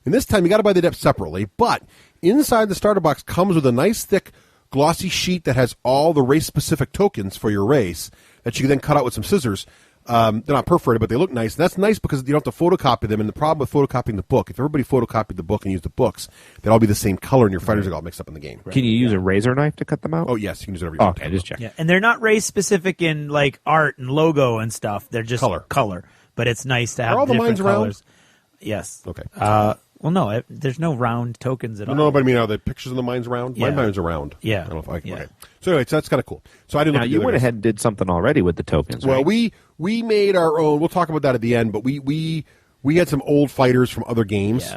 And this time, you got to buy the deck separately, but inside the starter box comes with a nice, thick, glossy sheet that has all the race-specific tokens for your race that you can then cut out with some scissors. They're not perforated, but they look nice. And that's nice because you don't have to photocopy them. And the problem with photocopying the book, if everybody photocopied the book and used the books, they'd all be the same color, and your fighters are all mixed up in the game. Can you use a razor knife to cut them out? Oh, yes, you can use it every time. Okay, just check. Yeah, and they're not race specific in like art and logo and stuff. They're just color. But it's nice to have all the different mines around? colors. Yes. Okay. Well, no, there's no round tokens at all. No, but I mean, are the pictures of the mines round? Yeah. My mines are round. Yeah. I don't know if okay. So anyway, that's kind of cool. So I didn't. Now, you went ahead and did something already with the tokens. Well, right? we made our own. We'll talk about that at the end. But we had some old fighters from other games,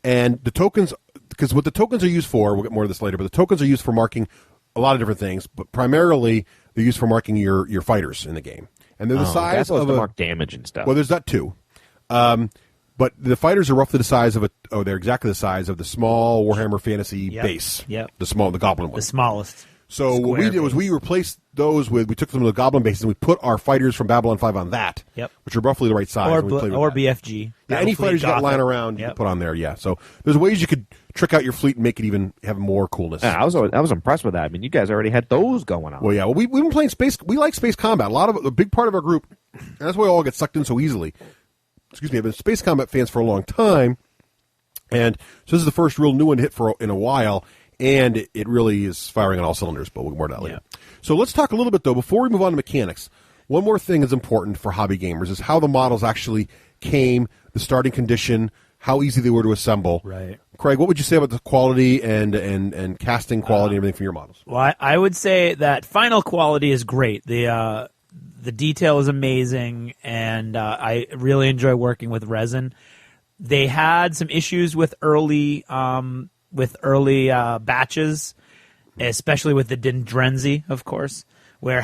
and the tokens, because what the tokens are used for, we'll get more of this later. But the tokens are used for marking a lot of different things, but primarily they're used for marking your fighters in the game, and they're the size of to mark damage and stuff. Well, there's that too. But the fighters are roughly the size of they're exactly the size of the small Warhammer Fantasy base. Yep. The Goblin one. The smallest. So what we did was we replaced those we took them to the Goblin bases and we put our fighters from Babylon 5 on that. Yep. Which are roughly the right size. Or that. BFG. Yeah, any fighters you got lying around, you can put on there, yeah. So there's ways you could trick out your fleet and make it even have more coolness. Yeah, I was impressed with that. I mean, you guys already had those going on. Well, yeah. Well, we've been playing space. We like space combat. A big part of our group, and that's why we all get sucked in so easily. Excuse me, I've been space combat fans for a long time, and so this is the first real new one to hit in a while, and it really is firing on all cylinders, but we'll get more to that later. So let's talk a little bit, though, before we move on to mechanics. One more thing that's important for hobby gamers is how the models actually came, the starting condition, how easy they were to assemble. Right. Craig, what would you say about the quality and casting quality and everything from your models? Well, I would say that final quality is great. The detail is amazing, and I really enjoy working with resin. They had some issues with early batches, especially with the Dindrenzi, of course, where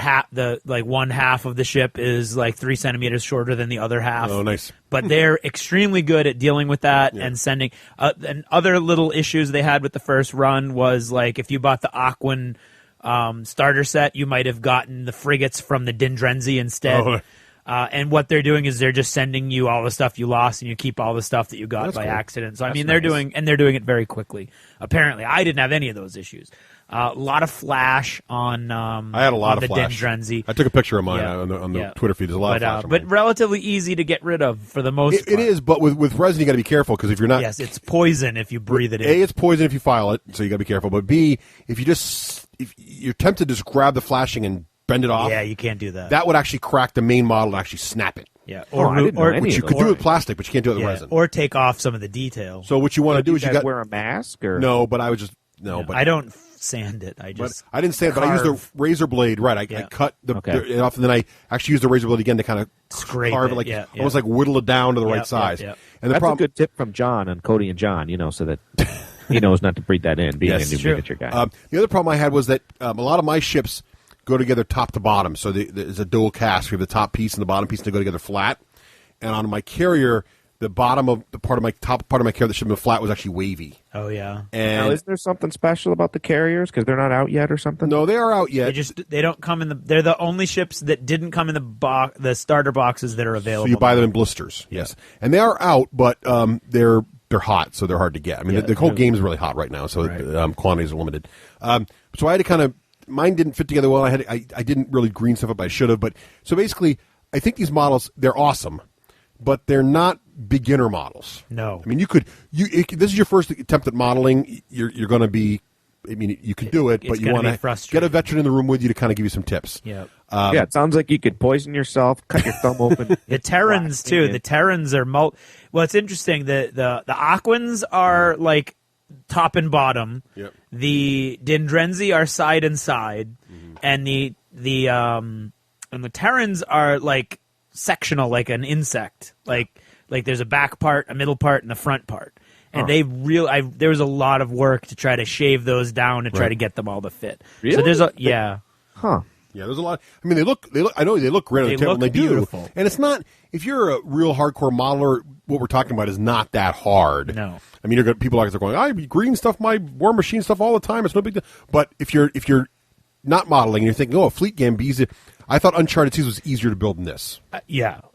one half of the ship is like 3 centimeters shorter than the other half. Oh, nice! But they're extremely good at dealing with that and sending. And other little issues they had with the first run was like if you bought the Aquan starter set, you might have gotten the frigates from the Dindrenzi instead. Oh. And what they're doing is they're just sending you all the stuff you lost, and you keep all the stuff that you got by accident. So I mean, they're doing it very quickly. Apparently, I didn't have any of those issues. A lot of flash on. I had a lot of the flash. Dindrenzi. I took a picture of mine on the Twitter feed. There's a lot of flash. But relatively easy to get rid of for the most part. It is, but with resin, you got to be careful because if you're not. Yes, it's poison if you breathe it in. A, it's poison if you file it, so you got to be careful. But B, if you're tempted to just grab the flashing and bend it off. Yeah, you can't do that. That would actually crack the main model and actually snap it. Yeah, which you could do with plastic, but you can't do it with resin. Or take off some of the detail. So what you want to do is you got wear a mask or no, but I would just no. But I don't sand it. I didn't sand, but I used the razor blade. Right, I cut it off, and then I actually used the razor blade again to kind of carve it, almost like whittle it down to the right size. And that's a good tip from John on Cody and John, so that he knows not to breathe that in, being a new miniature guy. The other problem I had was that a lot of my ships go together top to bottom. So there's a dual cast. We have the top piece and the bottom piece, and they go together flat. And on my carrier, the bottom of the top part of my carrier that should have been flat was actually wavy. Oh yeah. And now, is there something special about the carriers because they're not out yet or something? No, they are out yet. They don't come in the. They're the only ships that didn't come in the starter boxes that are available. So you buy them in blisters. Yes, and they are out, but they're hot, so they're hard to get. I mean, the whole game is really hot right now, so quantities are limited. So I had to kind of. Mine didn't fit together well. I didn't really green stuff up. I should have, but so basically, I think these models they're awesome. But they're not beginner models. No. I mean, this is your first attempt at modeling. You're going to be, I mean, you can do it, but you want to get a veteran in the room with you to kind of give you some tips. Yeah. It sounds like you could poison yourself, cut your thumb open. The Terrans, too. The Terrans are well, it's interesting. The Aquans are like top and bottom. Yep. The Dendrenzi are side and side. Mm-hmm. And the Terrans are like sectional, like an insect, like there's a back part, a middle part, and a front part, and there was a lot of work to try to shave those down and try to get them all to fit. Really? So there's there's a lot. I mean, they look. I know they look great on the table, and they beautiful. do. And it's not. If you're a real hardcore modeler, what we're talking about is not that hard. No. I mean, people are going, I green stuff my War Machine stuff all the time. It's no big deal. But if you're not modeling and you're thinking, a fleet game be easy. I thought Uncharted Seas was easier to build than this.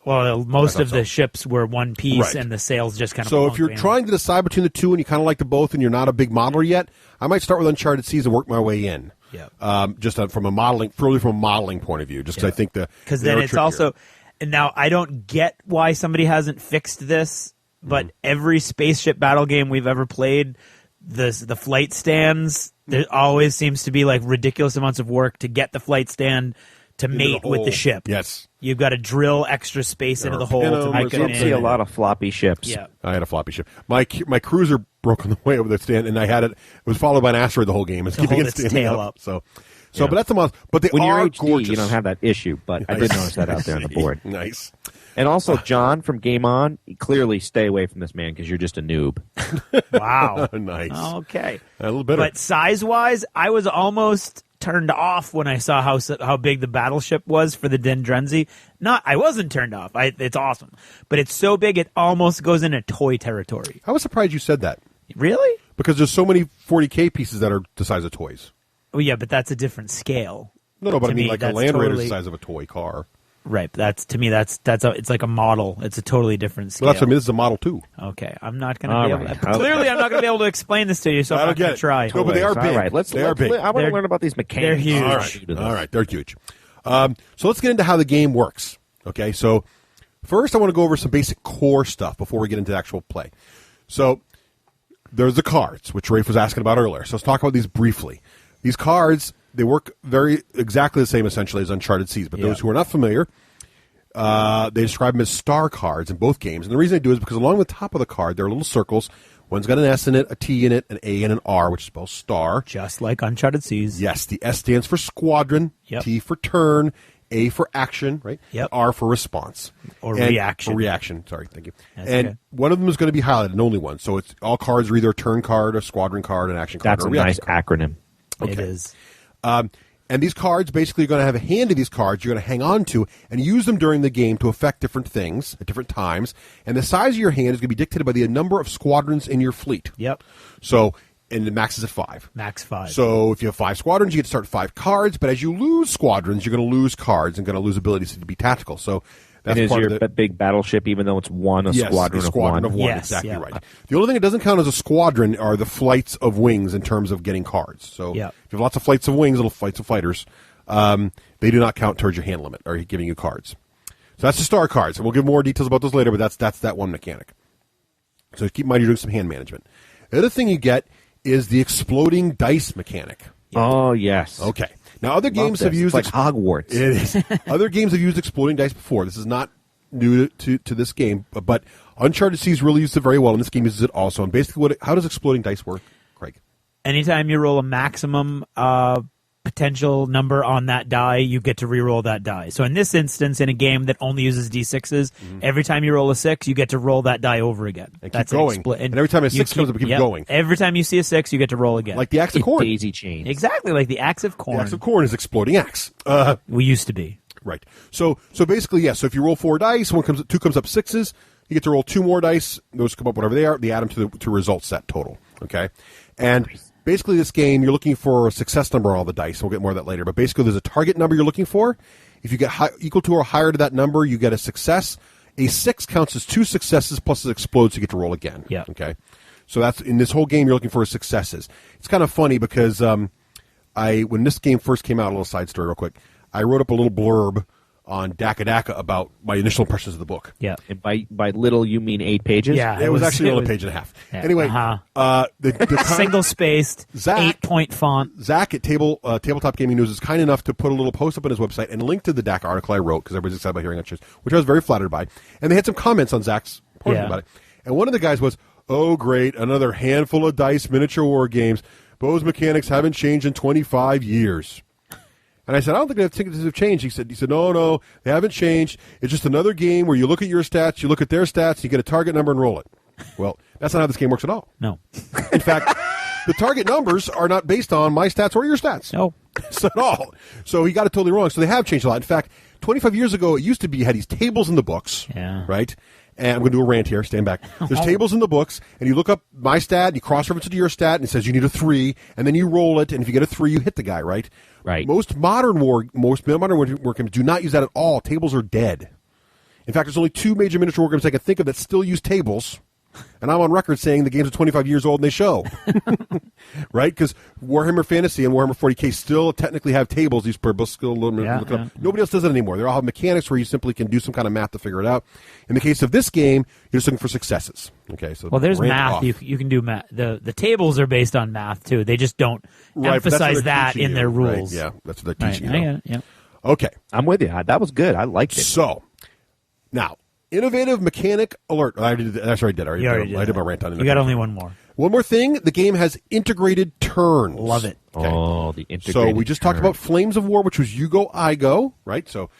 Well, most of the ships were one piece, and the sails just kind of. So if you're trying to decide between the two, and you kind of like the both, and you're not a big modeler yet, I might start with Uncharted Seas and work my way in. Yeah. Just from a modeling point of view, just because I think because then it's trickier. Also, and now I don't get why somebody hasn't fixed this, but every spaceship battle game we've ever played, the flight stands, there always seems to be like ridiculous amounts of work to get the flight stand to mate with the ship. Yes. You've got to drill extra space into the hole. I can see a lot of floppy ships. Yeah. I had a floppy ship. My cruiser broke on the way over the stand, and I had it. It was followed by an asteroid the whole game. It's keeping its tail up. So, but that's the most. But when are you're HD, gorgeous. You don't have that issue. But I did notice that out there on the board. Nice. And also, John from Game On, clearly stay away from this man because you're just a noob. Wow. Nice. Okay. A little bit. But size-wise, I was almost turned off when I saw how big the battleship was for the Dendrenzi. I wasn't turned off. It's awesome. But it's so big it almost goes into toy territory. I was surprised you said that. Really? Because there's so many 40K pieces that are the size of toys. Oh yeah, but that's a different scale. No, but I mean like a Land Raider is the size of a toy car. Right, that's it's like a model. It's a totally different scale. Well, that's what I mean. This is a Model 2. Okay, I'm not going to be able to. Clearly, I'm not going to be able to explain this to you, so I'm not going to try. No, but they are big. All right, they are big. I want to learn about these mechanics. They're huge. All right, they're huge. So let's get into how the game works. Okay, so first I want to go over some basic core stuff before we get into the actual play. So there's the cards, which Rafe was asking about earlier. So let's talk about these briefly. These cards, they work exactly the same essentially as Uncharted Seas, but those who are not familiar, they describe them as star cards in both games. And the reason they do is because along the top of the card, there are little circles. One's got an S in it, a T in it, an A, and an R, which spells star. Just like Uncharted Seas. Yes, the S stands for squadron, T for turn, A for action, right? Yep. R for response. Or reaction. Or reaction, sorry, thank you. That's and okay. one of them is going to be highlighted, and only one. So it's all cards are either a turn card, a squadron card, an action card, That's or a reaction nice card. acronym. Okay. It is. And these cards, basically, you're going to have a hand of these cards you're going to hang on to and use them during the game to affect different things at different times. And the size of your hand is going to be dictated by the number of squadrons in your fleet. Yep. So, and the max is at 5. Max 5. So if you have 5 squadrons, you get to start 5 cards. But as you lose squadrons, you're going to lose cards and going to lose abilities to be tactical. So that's and is part your of the big battleship, even though it's one, squadron of one? Yes, exactly right. The only thing that doesn't count as a squadron are the flights of wings in terms of getting cards. So if you have lots of flights of wings, little flights of fighters, they do not count towards your hand limit or giving you cards. So that's the star cards. And we'll give more details about those later, but that's that one mechanic. So keep in mind you're doing some hand management. The other thing you get is the exploding dice mechanic. Oh, yes. Okay. Now, other games have used... It's like Hogwarts. It is. Other games have used exploding dice before. This is not new to this game, but Uncharted Seas really used it very well, and this game uses it also. And basically, how does exploding dice work, Craig? Anytime you roll a maximum potential number on that die, you get to re-roll that die. So in this instance, in a game that only uses D6s, every time you roll a 6, you get to roll that die over again. And keep going. And every time a 6 comes up, keep going. Every time you see a 6, you get to roll again. Like the axe of corn. Daisy chain. Exactly, like the axe of corn. The axe of corn is exploding axe. We used to be. Right. So basically, yes. So if you roll 4 dice, 2 comes up 6s. You get to roll 2 more dice. Those come up whatever they are. They add them to result set total. Okay. And basically, this game, you're looking for a success number on all the dice. We'll get more of that later. But basically, there's a target number you're looking for. If you get equal to or higher to that number, you get a success. A 6 counts as 2 successes plus it explodes, so you get to roll again. Yeah. Okay. So that's in this whole game, you're looking for successes. It's kind of funny because when this game first came out, a little side story real quick, I wrote up a little blurb on Daka Daka about my initial impressions of the book. Yeah. And by little, you mean 8 pages? Yeah. It was actually only a page and a half. Yeah. Anyway, the single-spaced, 8-point font. Zach at Tabletop Gaming News is kind enough to put a little post up on his website and link to the Daka article I wrote, because everybody's excited about hearing it, which I was very flattered by. And they had some comments on Zach's post about it. And one of the guys was, "Oh, great, another handful of dice miniature war games. Bo's mechanics haven't changed in 25 years. And I said, I don't think things have changed. He said, no, they haven't changed. It's just another game where you look at your stats, you look at their stats, you get a target number and roll it. Well, that's not how this game works at all. No. In fact, the target numbers are not based on my stats or your stats. No. So at all. So he got it totally wrong. So they have changed a lot. In fact, 25 years ago, it used to be you had these tables in the books. Yeah. Right? And I'm going to do a rant here. Stand back. There's tables in the books, and you look up my stat, and you cross-reference it to your stat, and it says you need a 3, and then you roll it, and if you get a 3, you hit the guy, right? Right. Most modern war games do not use that at all. Tables are dead. In fact, there's only 2 major miniature war games I can think of that still use tables, and I'm on record saying the games are 25 years old and they show. Right? Because Warhammer Fantasy and Warhammer 40K still technically have tables. These per skill. Nobody else does it anymore. They all have mechanics where you simply can do some kind of math to figure it out. In the case of this game, you're just looking for successes. Okay, so there's math. You can do math. The tables are based on math too. They just don't emphasize that in their rules. Right, yeah, that's what they're teaching you. Yeah. Okay, I'm with you. That was good. I liked it. So now, innovative mechanic alert. I did my rant on it. You got only one more. One more thing. The game has integrated turns. Love it. Okay. Oh, the integrated So we just talked about Flames of War, which was you go, I go, right? So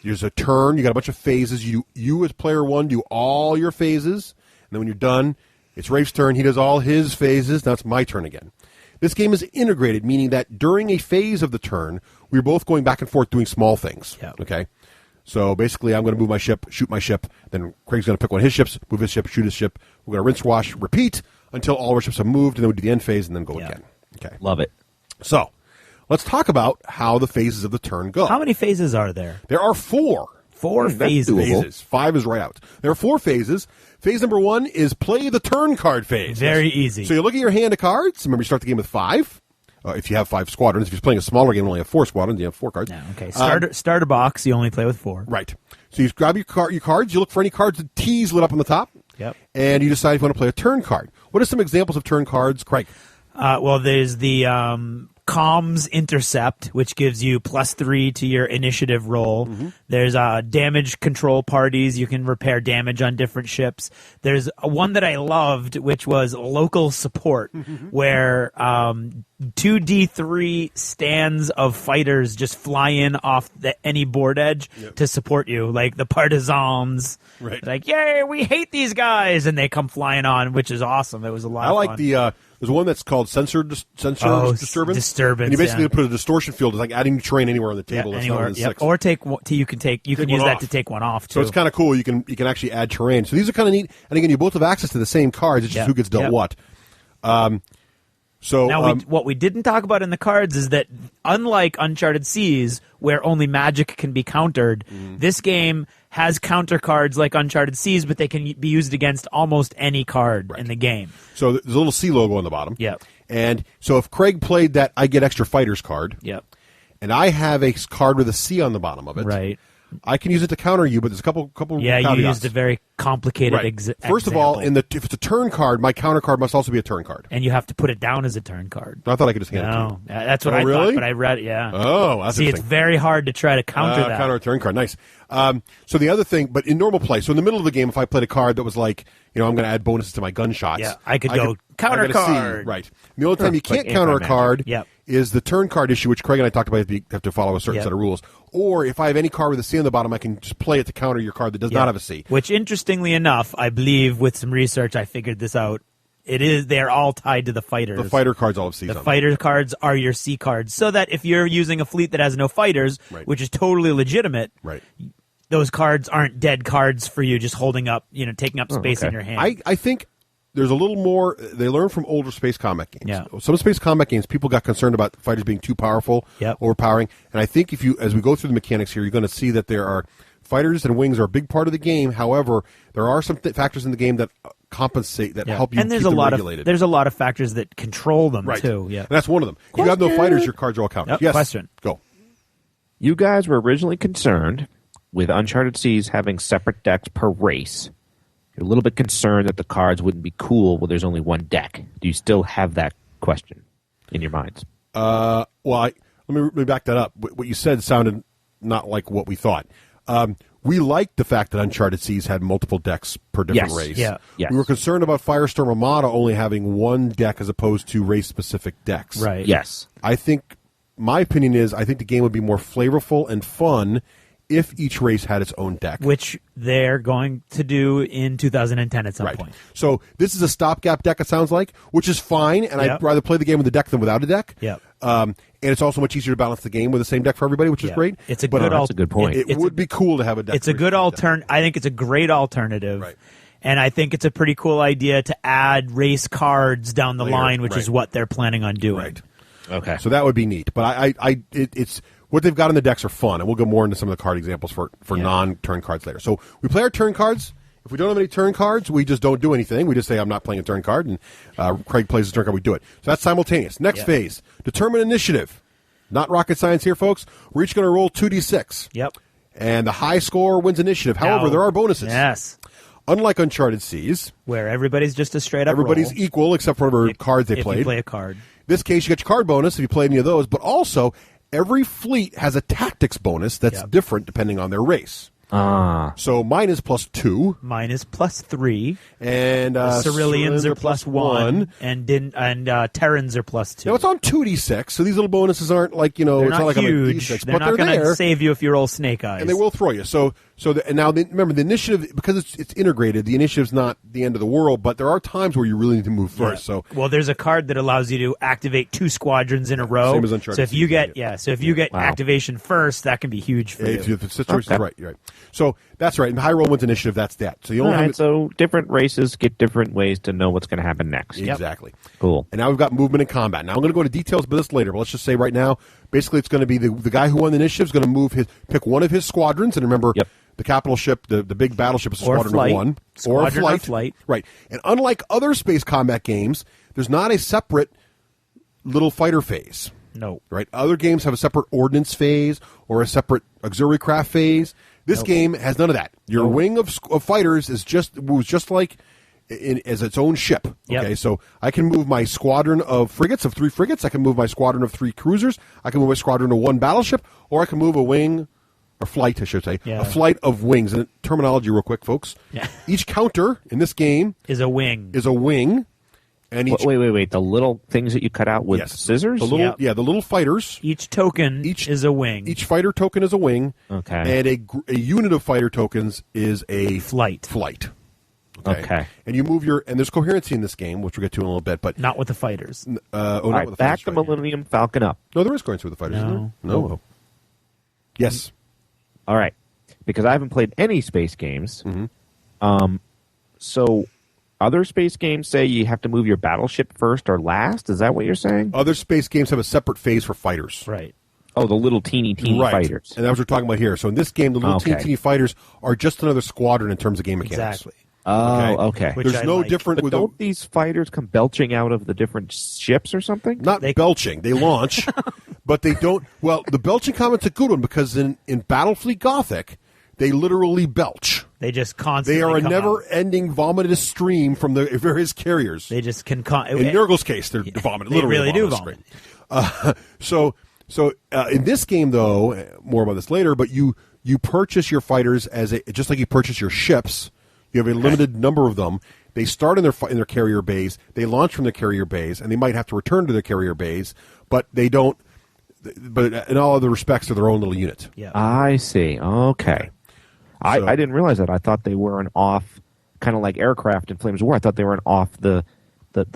there's a turn. You got a bunch of phases. You as player 1 do all your phases, and then when you're done, it's Rafe's turn. He does all his phases. Now it's my turn again. This game is integrated, meaning that during a phase of the turn, we're both going back and forth doing small things. Yeah. Okay. So basically, I'm going to move my ship, shoot my ship. Then Craig's going to pick one of his ships, move his ship, shoot his ship. We're going to rinse, wash, repeat until all our ships have moved, and then we do the end phase and then go again. Okay. Love it. So let's talk about how the phases of the turn go. How many phases are there? There are 4. 4 phases. 5 is right out. There are 4 phases. Phase number 1 is play the turn card phase. Very easy. So you look at your hand of cards. Remember, you start the game with 5. If you have 5 squadrons. If you're playing a smaller game, you only have 4 squadrons. You have 4 cards. Yeah, okay. Starter box, you only play with 4. Right. So you grab your cards. You look for any cards with T's lit up on the top. Yep. And you decide if you want to play a turn card. What are some examples of turn cards, Craig? Well, there's the Comms Intercept, which gives you +3 to your initiative roll. Mm-hmm. There's damage control parties. You can repair damage on different ships. There's one that I loved, which was local support, where 2d3 stands of fighters just fly in off any board edge to support you, like the partisans. Right. Like, yay, we hate these guys, and they come flying on, which is awesome. It was a lot of fun. There's one that's called sensor disturbance. Disturbance. And you basically put a distortion field. It's like adding terrain anywhere on the table. Yeah, that's anywhere. not in 6. Or you can use that to take one off too. So it's kind of cool. You can actually add terrain. So these are kind of neat. And again, you both have access to the same cards. It's just who gets dealt what. What we didn't talk about in the cards is that unlike Uncharted Seas, where only magic can be countered, this game has counter cards like Uncharted Seas, but they can be used against almost any card in the game. So there's a little C logo on the bottom. Yep. And so if Craig played that I get extra fighters card, and I have a card with a C on the bottom of it, right, I can use it to counter you, but there's a couple caveats. You used a very complicated Right. First of all, if it's a turn card, my counter card must also be a turn card. and you have to put it down as a turn card. I thought I could just hand it to No, you. that's what Oh, I really? thought, but I read it, yeah. Oh, that's See, it's interesting. very hard to try to counter that. Counter a turn card, nice. So the other thing, but in normal play, so in the middle of the game, if I played a card that was like, I'm going to add bonuses to my gunshots. Yeah, I could go counter I got a C, card. right. The only time you Like can't counter a anti-magic. card Yep. is the turn card issue, which Craig and I talked about. You have to follow a certain Yep. set of rules. Or if I have any card with a C on the bottom, I can just play it to counter your card that does not have a C. Which, interestingly enough, I believe with some research, I figured this out. They're all tied to the fighters. The fighter cards all have C's The on them. fighter cards are your C cards, so that if you're using a fleet that has no fighters, Right. which is totally legitimate, Right. those cards aren't dead cards for you just holding up, taking up space in your hand. I think there's a little more. They learn from older space combat games. Yeah. Some space combat games, people got concerned about fighters being too powerful, Yep. overpowering. And I think as we go through the mechanics here, you're going to see that there are fighters and wings are a big part of the game. However, there are some factors in the game that compensate, that help you and there's keep a them lot regulated. of there's a lot of factors that control them Right. too. Yeah, And that's one of them. If you have no fighters, your cards are all counted. Yep, Yes. question. Go. You guys were originally concerned with Uncharted Seas having separate decks per race. You're a little bit concerned that the cards wouldn't be cool when there's only one deck. Do you still have that question in your minds? Well, let me back that up. What you said sounded not like what we thought. We liked the fact that Uncharted Seas had multiple decks per different Yes. race. Yeah. Yes. We were concerned about Firestorm Armada only having one deck as opposed to race-specific decks. right. Yes. My opinion is, I think the game would be more flavorful and fun if each race had its own deck. Which they're going to do in 2010 at some Right. point. So this is a stopgap deck, it sounds like, which is fine, and Yep. I'd rather play the game with a deck than without a deck. Yep. And it's also much easier to balance the game with the same deck for everybody, which is Yeah. great. It's a But good that's a good point. It would be cool to have a deck. It's a good alternative. I think it's a great alternative. Right. And I think it's a pretty cool idea to add race cards down the Later, line, which right. is what they're planning on doing. Right. Okay. So that would be neat. But it's what they've got in the decks are fun, and we'll go more into some of the card examples for non-turn cards later. So we play our turn cards. If we don't have any turn cards, we just don't do anything. We just say, I'm not playing a turn card, and Craig plays a turn card, we do it. So that's simultaneous. Next phase, determine initiative. Not rocket science here, folks. We're each going to roll 2d6. Yep. And the high score wins initiative. However, Now- there are bonuses. Yes. Unlike Uncharted Seas, Where everybody's just a straight up everybody's roll. equal except for whatever cards they if played. you play a card. This case, you get your card bonus if you play any of those, but also every fleet has a tactics bonus that's Yep. different depending on their race. So mine is +2, Mine is +3. and The Ceruleans are +1. +1, and Terrans are +2. Now it's on 2d6, so these little bonuses aren't like They're it's not not like huge. on a d6, They're but not they're going to there, save you if you roll snake eyes. and they will throw you. Remember the initiative, because it's integrated. The initiative's not the end of the world, but there are times where you really need to move first. So Well, there's a card that allows you to activate 2 squadrons in a row. same as Uncharted So if you Seas, get activation first, that can be huge for if you. the situation's right, you're right. So that's right. And high roll wins initiative. That's that. So you All only have right, so different races get different ways to know what's going to happen next. exactly. Cool. And now we've got movement and combat. Now I'm going to go into details about this later, but let's just say right now, basically it's going to be the guy who won the initiative is going to pick one of his squadrons, and remember, the capital ship, the big battleship is a Or squadron flight. of one, Squadron or or a flight. Right. And unlike other space combat games, there's not a separate little fighter phase. No. Right. Other games have a separate ordnance phase or a separate auxiliary craft phase. This game has none of that. Your wing of fighters was just like as its own ship. Yep. Okay, so I can move my squadron of 3 frigates. I can move my squadron of 3 cruisers. I can move my squadron of 1 battleship, or I can move a wing, or flight, I should say, a flight of wings. And terminology, real quick, folks. Yeah. Each counter in this game is a wing. And each, wait. The little things that you cut out with scissors? the little the little fighters. Each token is a wing. Each fighter token is a wing. Okay. And a unit of fighter tokens is a flight. Okay. And you move and there's coherency in this game, which we'll get to in a little bit, but not with the fighters. Not All right, with the back fighters, the Millennium Falcon up. No, there is coherency with the fighters. Isn't there? No. Yes. All right. Because I haven't played any space games. So other space games say you have to move your battleship first or last? Is that what you're saying? Other space games have a separate phase for fighters. Right. Oh, the little teeny fighters. And that's what we're talking about here. So in this game, the little teeny fighters are just another squadron in terms of game mechanics. Exactly. Oh, okay. There's no different But with don't these fighters come belching out of the different ships or something? Not belching. They launch, but they don't. Well, the belching comment's a good one because in Battlefleet Gothic, they literally belch. They just constantly They are a come out. never-ending vomitous stream from the various carriers. They just can. In Nurgle's case, they're vomiting. They Literally really do vomit. vomit. So in this game, though, more about this later, but you purchase your fighters just like you purchase your ships. You have a limited number of them. They start in their carrier bays. They launch from their carrier bays, and they might have to return to their carrier bays, but they don't. But in all other respects, they're their own little unit. Yeah. I see. Okay. I didn't realize that. I thought they were an off, kind of like aircraft in Flames of War. I thought they were an off the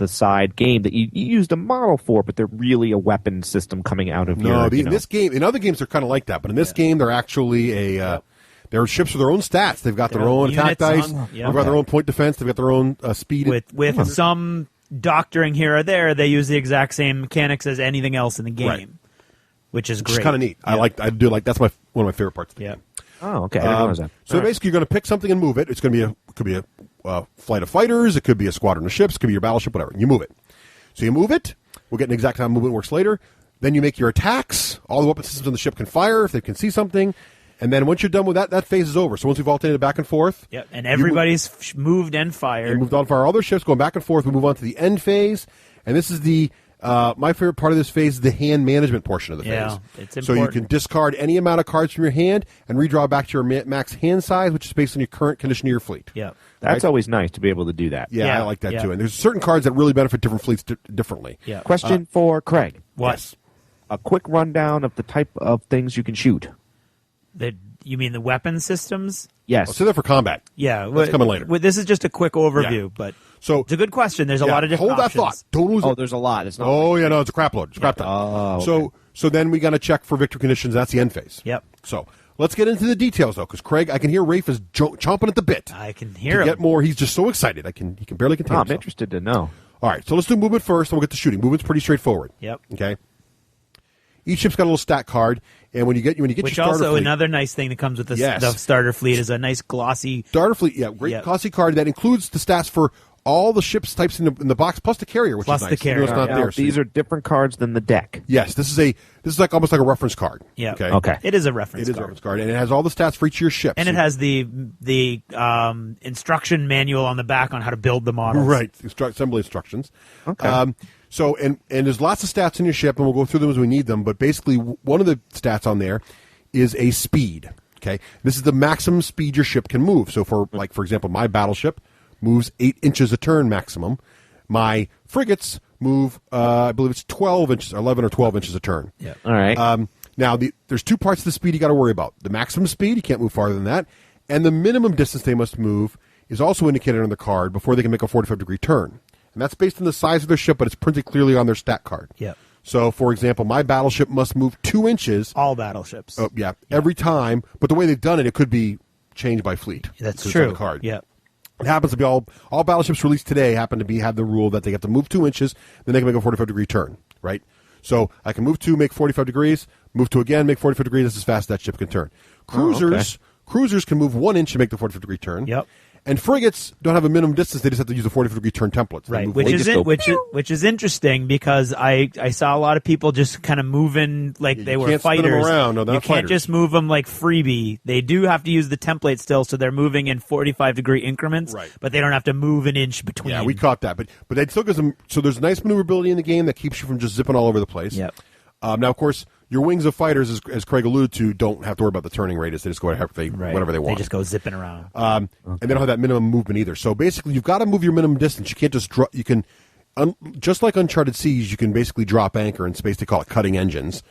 side game that you used a model for, but they're really a weapon system coming out of in this game. In other games, they're kind of like that, but in this game, they're actually They're ships with their own stats. They've got their own attack dice. They've got their own point defense. They've got their own speed. With some doctoring here or there, they use the exact same mechanics as anything else in the game, right. Which is great. It's kind of neat. Yeah. I do like. That's one of my favorite parts of the game. Oh, okay. I didn't realize that. So basically, you're going to pick something and move it. It's going to be it could be a flight of fighters. It could be a squadron of ships. It could be your battleship. Whatever. You move it. So you move it. We'll get an exact time movement works later. Then you make your attacks. All the weapon systems on the ship can fire if they can see something. And then once you're done with that phase is over. So once we've alternated back and forth. Yep, and everybody's moved and fired. And moved on fire. All their ships going back and forth. We move on to the end phase. And this is my favorite part of this phase is the hand management portion of the phase. Yeah, it's important. So you can discard any amount of cards from your hand and redraw back to your max hand size, which is based on your current condition of your fleet. Yeah. That's always nice to be able to do that. Yeah, I like that too. And there's certain cards that really benefit different fleets differently. Yeah. Question for Craig. What? Yes. A quick rundown of the type of things you can shoot. You mean the weapon systems? Yes. I'll say that for combat. Yeah. That's coming later. This is just a quick overview, but it's a good question. There's a lot of different Hold options. that thought. Don't lose it. There's a lot. It's not. No, it's a crap load. It's crap time. Oh, okay. So then we got to check for victory conditions. That's the end phase. Yep. So let's get into the details, though, because Craig, I can hear Rafe is chomping at the bit. I can hear to him. Get more. He's just so excited. He can barely contain himself. I'm interested to know. All right, so let's do movement first, and we'll get to shooting. Movement's pretty straightforward. Yep. Okay. Each ship's got a little stat card, and when you get Which your starter also fleet, another nice thing that comes with the starter fleet is a nice glossy starter fleet. Yeah, great glossy card that includes the stats for all the ships types in the box plus the carrier, which Plus is the nice. carrier. It's not there. These are different cards than the deck. Yes, this is like almost like a reference card. Yeah. Okay. It is a reference It is card. a reference card, and it has all the stats for each of your ships. And it has the instruction manual on the back on how to build the models. Right, assembly instructions. Okay. So and there's lots of stats in your ship, and we'll go through them as we need them. But basically, one of the stats on there is a speed. Okay, this is the maximum speed your ship can move. So for example, my battleship moves 8 inches a turn maximum. My frigates move, I believe it's 12 inches, 11 or 12 inches a turn. Yeah. All right. Now there's two parts of the speed you got to worry about: the maximum speed, you can't move farther than that, and the minimum distance they must move is also indicated on the card before they can make a 45-degree turn. And that's based on the size of their ship, but it's printed clearly on their stat card. Yeah. So, for example, my battleship must move 2 inches. All battleships. Every time. But the way they've done it, it could be changed by fleet. That's So true. It's on the card. Yeah. It happens to be all battleships released today have the rule that they have to move 2 inches, then they can make a 45-degree turn, right? So I can move 2, make 45 degrees, move 2 again, make 45 degrees. That's as fast as that ship can turn. Cruisers can move 1 inch and make the 45-degree turn. Yep. And frigates don't have a minimum distance; they just have to use a 45-degree turn template. So Right, which is interesting because I saw a lot of people just kind of moving like they were can't spin them fighters. around. No, they're you not can't fighters. just move them like freebie. They do have to use the template still, so they're moving in 45-degree increments. Right. But they don't have to move an inch between. Yeah, we caught that, but that still gives them. So there's nice maneuverability in the game that keeps you from just zipping all over the place. Yep. Now, of course, your wings of fighters, as Craig alluded to, don't have to worry about the turning radius. They just go whatever they want. They just go zipping around. And they don't have that minimum movement either. So basically, you've got to move your minimum distance. You can't just you can, just like Uncharted Seas, you can basically drop anchor in space. They call it cutting engines.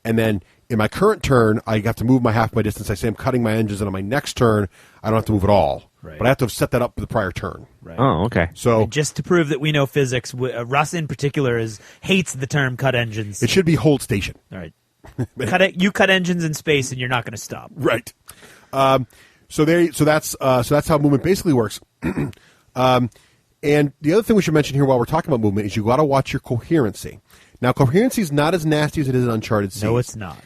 And then in my current turn, I have to move my half my distance. I say I'm cutting my engines, and on my next turn, I don't have to move at all. Right. But I have to have set that up for the prior turn. Right. Oh, okay. So And just to prove that we know physics, Russ in particular hates the term cut engines. it should be hold station. All right. You cut engines in space, and you're not going to stop. Right. So that's how movement basically works. And the other thing we should mention here while we're talking about movement is you got to watch your coherency. Now, coherency is not as nasty as it is in Uncharted Seas. No, it's not.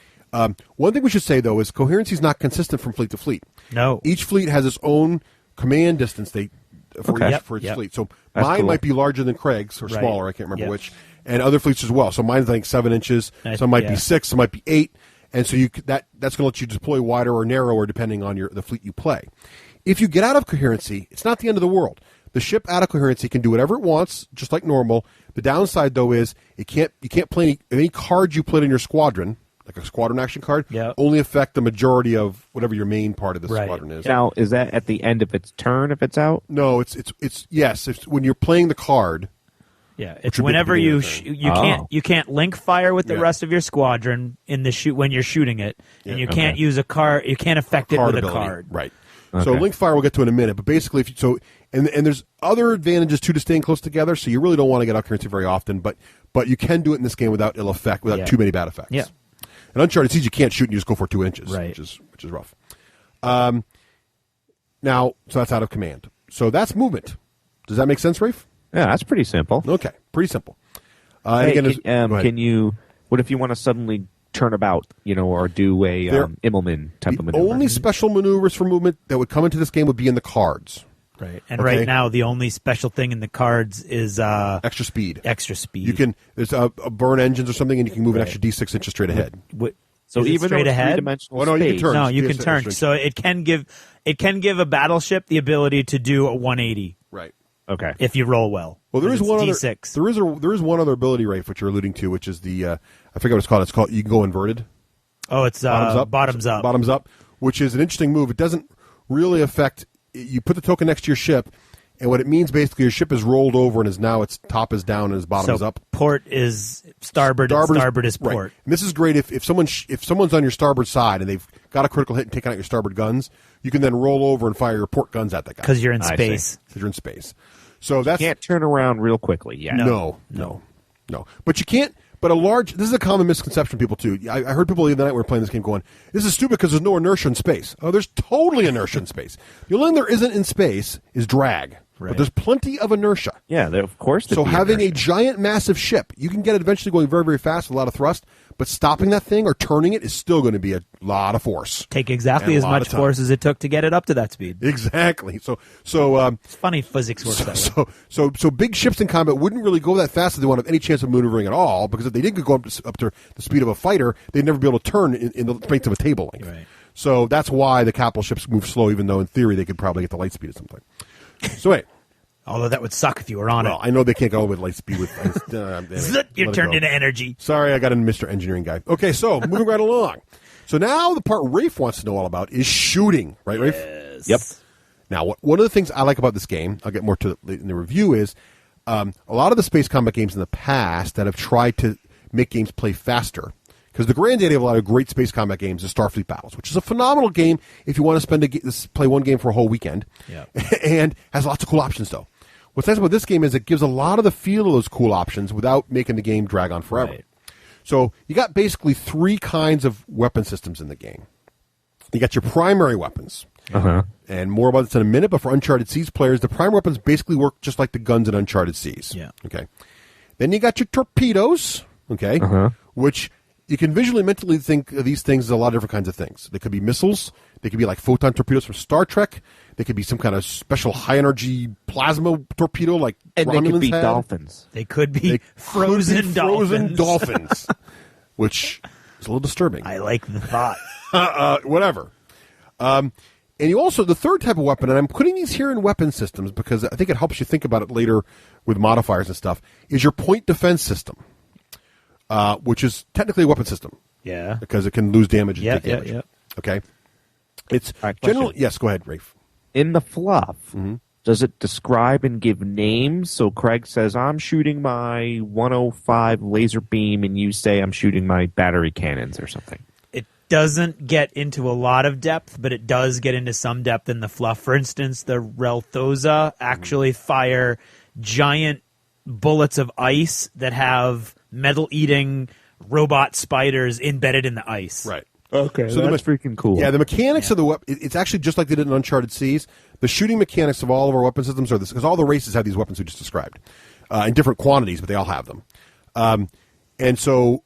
One thing we should say, though, is coherency is not consistent from fleet to fleet. No. Each fleet has its own command distance for its fleet. So That's mine cool. might be larger than Craig's or Right. smaller. I can't remember Yep. which. And other fleets as well. So mine's, I think, 7 inches. Some might be 6. Some might be 8. And so that's going to let you deploy wider or narrower depending on the fleet you play. If you get out of coherency, it's not the end of the world. The ship out of coherency can do whatever it wants, just like normal. The downside, though, is you can't play any cards you played in your squadron, like a squadron action card, only affect the majority of whatever your main part of the squadron is. Now, is that at the end of its turn if it's out? No, it's yes. It's when you're playing the card. Yeah, it's whenever you can't link fire with the rest of your squadron in the when you're shooting it, and you can't use a card. You can't affect it with ability. a card. Right. Okay. So link fire we'll get to in a minute, but basically, and there's other advantages to staying close together. So you really don't want to get out coherency very often, but you can do it in this game without ill effect, without too many bad effects. Yeah. In Uncharted Seas, you can't shoot and you just go for 2 inches, right. which is rough. Now, so that's out of command. So that's movement. Does that make sense, Rafe? Yeah, that's pretty simple. Okay, pretty simple. Hey, can you? What if you want to suddenly turn about, or do a Immelman type of maneuver? Only special maneuvers for movement that would come into this game would be in the cards. Right, and right now the only special thing in the cards is extra speed. Extra speed. You can there's burn engines or something, and you can move an extra D6 inches straight ahead. So even straight ahead? No, you can turn. No, you can turn. So it can give a battleship the ability to do a 180. Right. Okay. If you roll well. Well, there is one D6. other. There is one other ability, Rafe, which you're alluding to, which is the I forget what it's called. It's called you can go inverted. Oh, it's bottoms up. Bottoms up, which is an interesting move. It doesn't really affect. You put the token next to your ship, and what it means basically, your ship is rolled over and is now its top is down and its bottom is up. Port is starboard. Starboard is port. Right. And this is great if someone's on your starboard side and they've got a critical hit and taken out your starboard guns, you can then roll over and fire your port guns at that guy because you're in space. Because you're in space. So that's you can't turn around real quickly. Yeah. No. But you can't. But this is a common misconception, people too. I heard people the other night when we were playing this game going, "This is stupid because there's no inertia in space." Oh, there's totally inertia in space. The only thing there isn't in space is drag. Right. But there's plenty of inertia. Yeah, of course. So having a giant, massive ship, you can get it eventually going very, very fast with a lot of thrust, but stopping that thing or turning it is still going to be a lot of force. Take exactly as much force as it took to get it up to that speed. Exactly. So it's funny physics works that way. So big ships in combat wouldn't really go that fast if they wouldn't have any chance of maneuvering at all, because if they did go up to the speed of a fighter, they'd never be able to turn in the length of a table length. Right. So that's why the capital ships move slow, even though in theory they could probably get the light speed at some point. So wait. Although that would suck if you were on it. Well, I know they can't go with light speed. You're turned into energy. Sorry, I got into Mr. Engineering guy. Okay, so moving right along. So now the part Rafe wants to know all about is shooting. Right, Rafe? Yes. Yep. Now, one of the things I like about this game, I'll get more to in the review, is a lot of the space combat games in the past that have tried to make games play faster. Because the granddaddy of a lot of great space combat games is Starfleet Battles, which is a phenomenal game if you want to play one game for a whole weekend. Yeah. And has lots of cool options, though. What's nice about this game is it gives a lot of the feel of those cool options without making the game drag on forever. Right. So you got basically 3 kinds of weapon systems in the game. You got your primary weapons. And more about this in a minute, but for Uncharted Seas players, the primary weapons basically work just like the guns in Uncharted Seas. Yeah. Okay. Then you got your torpedoes, okay, which you can visually, mentally think of these things as a lot of different kinds of things. They could be missiles. They could be like photon torpedoes from Star Trek. They could be some kind of special high-energy plasma torpedo like and Romulans they could be had. Dolphins. They could be frozen dolphins, which is a little disturbing. I like the thought. Whatever. And you also, the third type of weapon, and I'm putting these here in weapon systems because I think it helps you think about it later with modifiers and stuff, is your point defense system, which is technically a weapon system. Yeah. Because it can lose damage and take damage. Yeah. Okay. It's right, generally, yes, go ahead, Rafe. In the fluff, does it describe and give names? So Craig says, I'm shooting my 105 laser beam, and you say I'm shooting my battery cannons or something. It doesn't get into a lot of depth, but it does get into some depth in the fluff. For instance, the Relthosa actually fire giant bullets of ice that have metal-eating robot spiders embedded in the ice. Right. Okay, so that's freaking cool. Yeah, the mechanics of the weapon, it's actually just like they did in Uncharted Seas. The shooting mechanics of all of our weapon systems are this, because all the races have these weapons we just described in different quantities, but they all have them. And so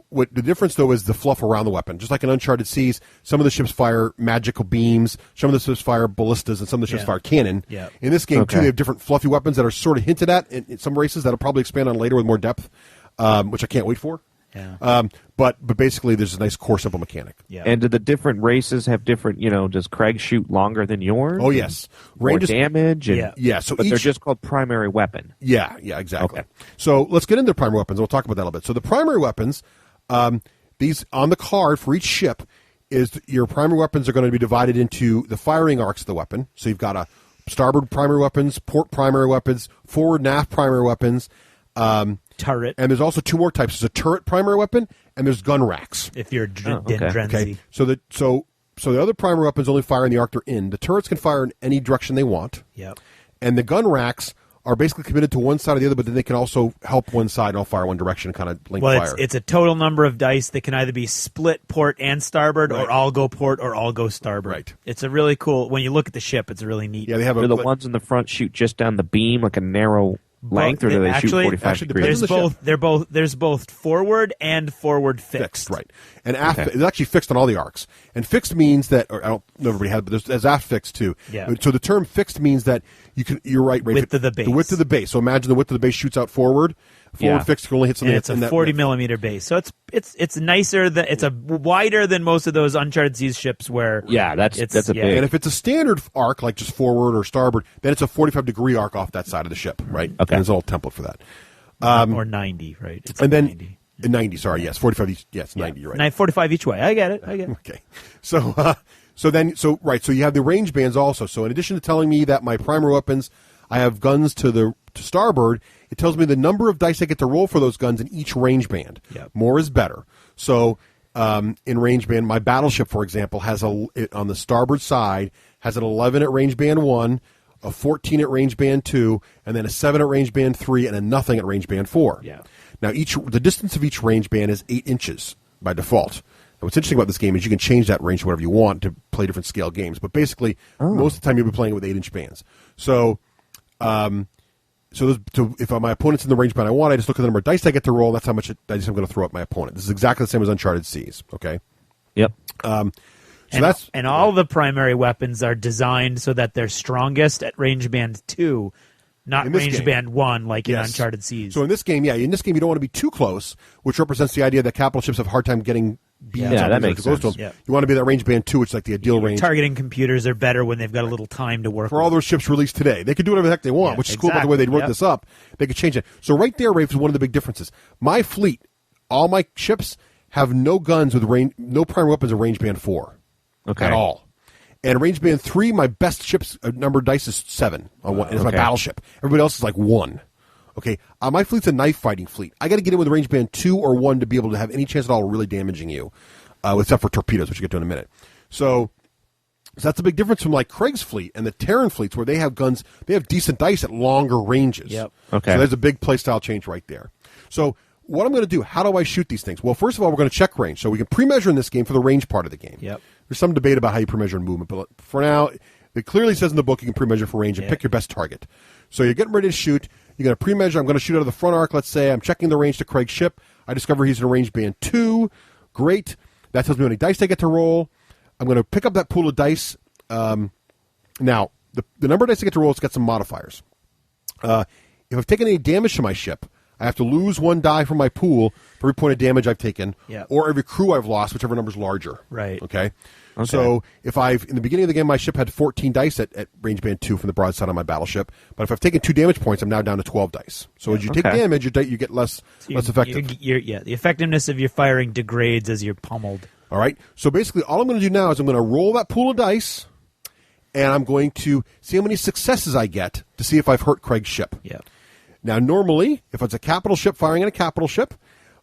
what the difference, though, is the fluff around the weapon. Just like in Uncharted Seas, some of the ships fire magical beams, some of the ships fire ballistas, and some of the ships fire cannon. Yeah. In this game, too, they have different fluffy weapons that are sort of hinted at in some races that I'll probably expand on later with more depth, which I can't wait for. Yeah. But basically, there's a nice core, simple mechanic. Yeah. And do the different races have different? Does Craig shoot longer than yours? Oh yes, More damage. And, yeah. So but they're just called primary weapon. Yeah, exactly. Okay. So let's get into the primary weapons. We'll talk about that a little bit. So the primary weapons, these on the card for each ship, is your primary weapons are going to be divided into the firing arcs of the weapon. So you've got a starboard primary weapons, port primary weapons, forward and aft primary weapons. Turret. And there's also two more types. There's a turret primary weapon, and there's gun racks. If you're Okay. Drenzy. So the other primary weapons only fire in the arc they're in. The turrets can fire in any direction they want. Yep. And the gun racks are basically committed to one side or the other, but then they can also help one side and all fire one direction and kind of link fire. It's a total number of dice that can either be split port and starboard, or all go port or all go starboard. Right. It's a really cool. When you look at the ship, it's really neat. Yeah, they have Do the ones in the front shoot just down the beam like a narrow length, or do they shoot 45 degrees? There's both forward and forward fixed. Right. And aft it's actually fixed on all the arcs. And fixed means that, or I don't know if everybody has, but there's aft fixed too. Yeah. So the term fixed means that you're right. Width of the base. The width of the base. So imagine the width of the base shoots out forward. Forward fixed can only hit something. And it's a 40 millimeter base, so it's nicer than it's wider than most of those Uncharted Seas ships where that's a big. And if it's a standard arc like just forward or starboard, then it's a 45 degree arc off that side of the ship, right? Okay, and there's a little template for that. Or 90, right? It's and then 90. 90. Sorry, yes, 45. Yes, 90. You're right. 45 each way. I get it. Okay, so you have the range bands also. So in addition to telling me that my primary weapons, I have guns to starboard. It tells me the number of dice I get to roll for those guns in each range band. Yep. More is better. So in range band, my battleship, for example, has on the starboard side has an 11 at range band 1, a 14 at range band 2, and then a 7 at range band 3, and a nothing at range band 4. Yeah. Now the distance of each range band is 8 inches by default. Now, what's interesting about this game is you can change that range to whatever you want to play different scale games. But basically, most of the time you'll be playing with 8-inch bands. So if my opponent's in the range band I want, I just look at the number of dice I get to roll. That's how much dice I'm going to throw at my opponent. This is exactly the same as Uncharted Seas. Okay. Yep. And all the primary weapons are designed so that they're strongest at range band 2, not range band 1 like in Uncharted Seas. So in this game, you don't want to be too close, which represents the idea that capital ships have a hard time getting beams. Yeah, that makes sense. You want to be that range band 2, which is like the ideal range. Targeting computers are better when they've got a little time to work for all those ships released today. They could do whatever the heck they want, which is cool about the way they'd work this up. They could change it. So right there, Rafe, is one of the big differences. My fleet, all my ships have no guns with range, no primary weapons of range band 4 at all. And range band 3, my best ship's number of dice is 7 on one. It's my battleship. Everybody else is like 1. Okay, my fleet's a knife fighting fleet. I got to get in with range band 2 or 1 to be able to have any chance at all of really damaging you, except for torpedoes, which we'll get to in a minute. So that's a big difference from like Craig's fleet and the Terran fleets, where they have guns. They have decent dice at longer ranges. Yep. Okay. So there's a big play style change right there. So what I'm going to do? How do I shoot these things? Well, first of all, we're going to check range. So we can pre-measure in this game for the range part of the game. Yep. There's some debate about how you pre-measure in movement, but for now, it clearly says in the book you can pre-measure for range and pick your best target. So you're getting ready to shoot. You're going to pre-measure. I'm going to shoot out of the front arc. Let's say I'm checking the range to Craig's ship. I discover he's in range band 2. Great. That tells me how many dice I get to roll. I'm going to pick up that pool of dice. Now, the number of dice I get to roll has got some modifiers. If I've taken any damage to my ship, I have to lose 1 die from my pool for every point of damage I've taken, or every crew I've lost, whichever number's larger. Right. Okay? So if in the beginning of the game, my ship had 14 dice at range band 2 from the broadside on my battleship, but if I've taken 2 damage points, I'm now down to 12 dice. So as you take damage, you get less effective. The effectiveness of your firing degrades as you're pummeled. All right? So basically, all I'm going to do now is I'm going to roll that pool of dice, and I'm going to see how many successes I get to see if I've hurt Craig's ship. Yeah. Now, normally, if it's a capital ship firing at a capital ship,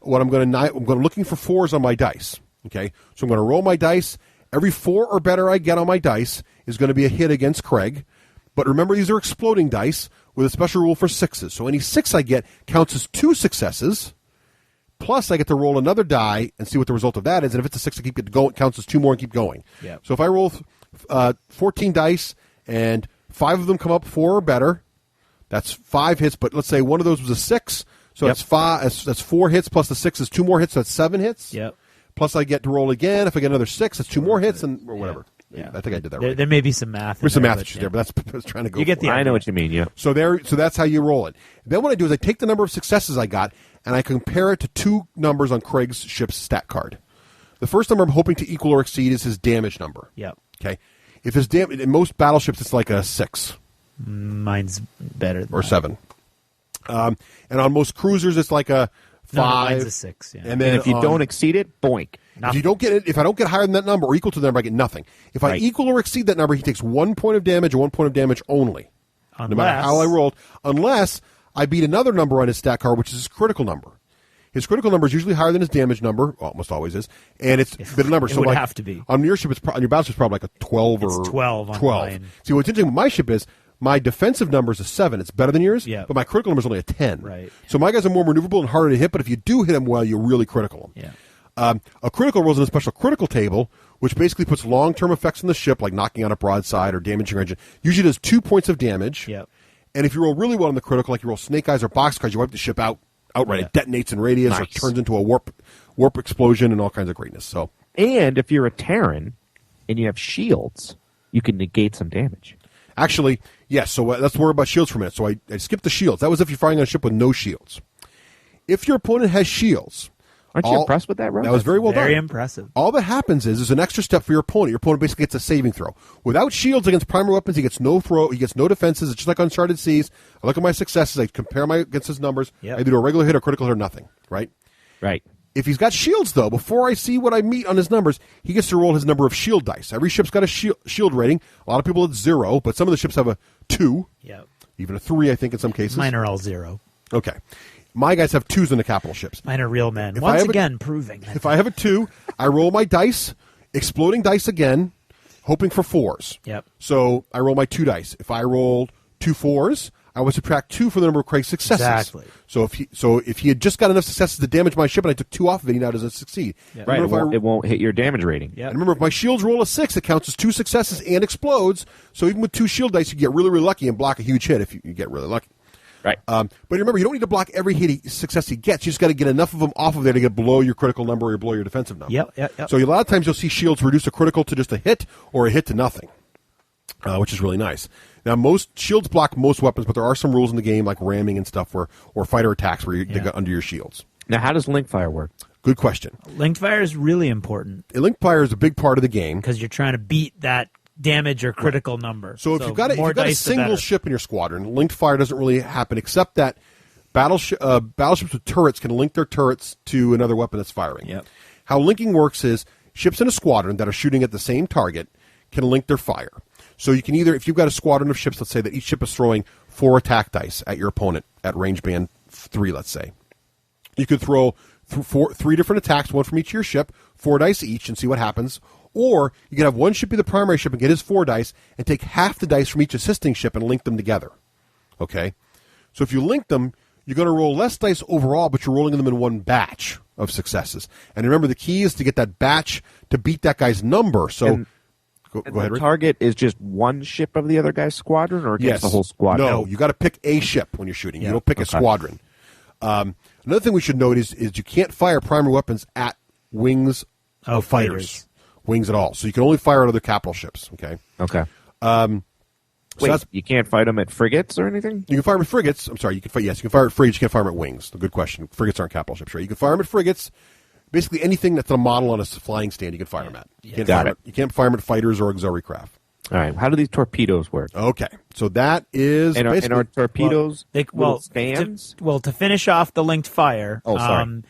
I'm looking for 4s on my dice. Okay, so I'm going to roll my dice. Every 4 or better I get on my dice is going to be a hit against Craig. But remember, these are exploding dice with a special rule for 6s. So any 6 I get counts as 2 successes. Plus, I get to roll another die and see what the result of that is. And if it's a 6, I keep it going. It counts as 2 more and keep going. Yep. So if I roll 14 dice and 5 of them come up 4 or better, that's 5 hits, but let's say one of those was a 6, so that's 5. That's 4 hits plus the 6 is 2 more hits, so that's 7 hits. Yep. Plus I get to roll again. If I get another 6, that's 2 more hits, or whatever. Yeah. I think I did that right. There may be some math. There's some math issues there, but that's trying to go. You get the I idea. know what you mean. Yeah. So that's how you roll it. Then what I do is I take the number of successes I got, and I compare it to two numbers on Craig's ship's stat card. The first number I'm hoping to equal or exceed is his damage number. Yep. Okay. If his in most battleships, it's like a 6. Mine's better than or 7. And on most cruisers, it's like a 5. No, mine's a 6. Yeah. And then if you don't exceed it, boink. If you don't get it, if I don't get higher than that number or equal to the number, I get nothing. If I equal or exceed that number, he takes 1 point of damage or 1 point of damage only. No matter how I rolled, unless I beat another number on his stat card, which is his critical number. His critical number is usually higher than his damage number, almost always is, and it's a bit of number. It so would like, have to be. On your ship, on your battleship, it's probably like a 12 or 12 on 12. mine. See, what's interesting with my ship is my defensive number is a 7. It's better than yours, Yeah. but my critical number is only a 10. Right. So my guys are more maneuverable and harder to hit, but if you do hit them well, you really critical them. Yeah. A critical rolls in a special critical table, which basically puts long-term effects on the ship, like knocking out a broadside or damaging your engine. Usually does 2 points of damage. Yep. And if you roll really well on the critical, like you roll snake eyes or box cards, you wipe the ship outright. Yeah. It detonates in radius or Nice. turns into a warp explosion and all kinds of greatness. So, And if you're a Terran and you have shields, you can negate some damage. actually, yes. So let's worry about shields for a minute. So I skipped the shields. That was if you're firing on a ship with no shields. If your opponent has shields, aren't you impressed with that, Rob? That was very well done. Very impressive. All that happens is there's an extra step for your opponent. Your opponent basically gets a saving throw. Without shields against primary weapons, he gets no throw. He gets no defenses. It's just like Uncharted Seas. I look at my successes. I compare against his numbers. Yep. I do a regular hit or critical hit or nothing. Right. Right. If he's got shields, though, before I see what I meet on his numbers, he gets to roll his number of shield dice. Every ship's got a shield rating. A lot of people it's 0, but some of the ships have a 2, Yep. even a 3, I think, in some cases. Mine are all 0. Okay. My guys have 2s in the capital ships. Mine are real men. If Once I have again, proving. If I have a 2, I roll my dice, exploding dice again, hoping for 4s. Yep. So I roll my 2 dice. If I rolled 2 4s, I would subtract 2 from the number of Craig's successes. Exactly. So if he had just got enough successes to damage my ship and I took 2 off of it, he now doesn't succeed. Yep. Right. It won't hit your damage rating. Yep. And remember, if my shields roll a 6, it counts as 2 successes and explodes. So even with 2 shield dice, you get really, really lucky and block a huge hit if you get really lucky. Right. But remember, you don't need to block every success he gets. You just got to get enough of them off of there to get below your critical number or below your defensive number. Yep. So a lot of times you'll see shields reduce a critical to just a hit or a hit to nothing, which is really nice. Now, most shields block most weapons, but there are some rules in the game like ramming and stuff or fighter attacks where they go under your shields. Now, how does link fire work? Good question. Linked fire is really important. Linked fire is a big part of the game because you're trying to beat that damage or critical number. So if you've got a single ship in your squadron, linked fire doesn't really happen, except that battleships with turrets can link their turrets to another weapon that's firing. Yep. How linking works is ships in a squadron that are shooting at the same target can link their fire. So you can either, if you've got a squadron of ships, let's say that each ship is throwing 4 attack dice at your opponent at range band 3, let's say. You could throw 3 different attacks, one from each of your ship, 4 dice each, and see what happens. Or you can have one ship be the primary ship and get his 4 dice and take half the dice from each assisting ship and link them together. Okay? So if you link them, you're going to roll less dice overall, but you're rolling them in one batch of successes. And remember, the key is to get that batch to beat that guy's number. So go ahead, the Rick. target is just one ship of the other guy's squadron, or against the whole squadron? No, you got to pick a ship when you're shooting. You don't pick a squadron. Another thing we should note is you can't fire primary weapons at wings of fighters. Wings at all. So you can only fire at other capital ships. Okay. Okay. Wait, you can't fight them at frigates or anything? You can fire them at frigates. I'm sorry. You can fire. Yes, you can fire at frigates. You can't fire them at wings. Good question. Frigates aren't capital ships, right? You can fire them at frigates. Basically, anything that's a model on a flying stand, you can fire them at. You can't fire them at fighters or auxiliary craft. All right. How do these torpedoes work? Okay. So that is and are torpedoes stands? To finish off the linked fire. Oh, sorry.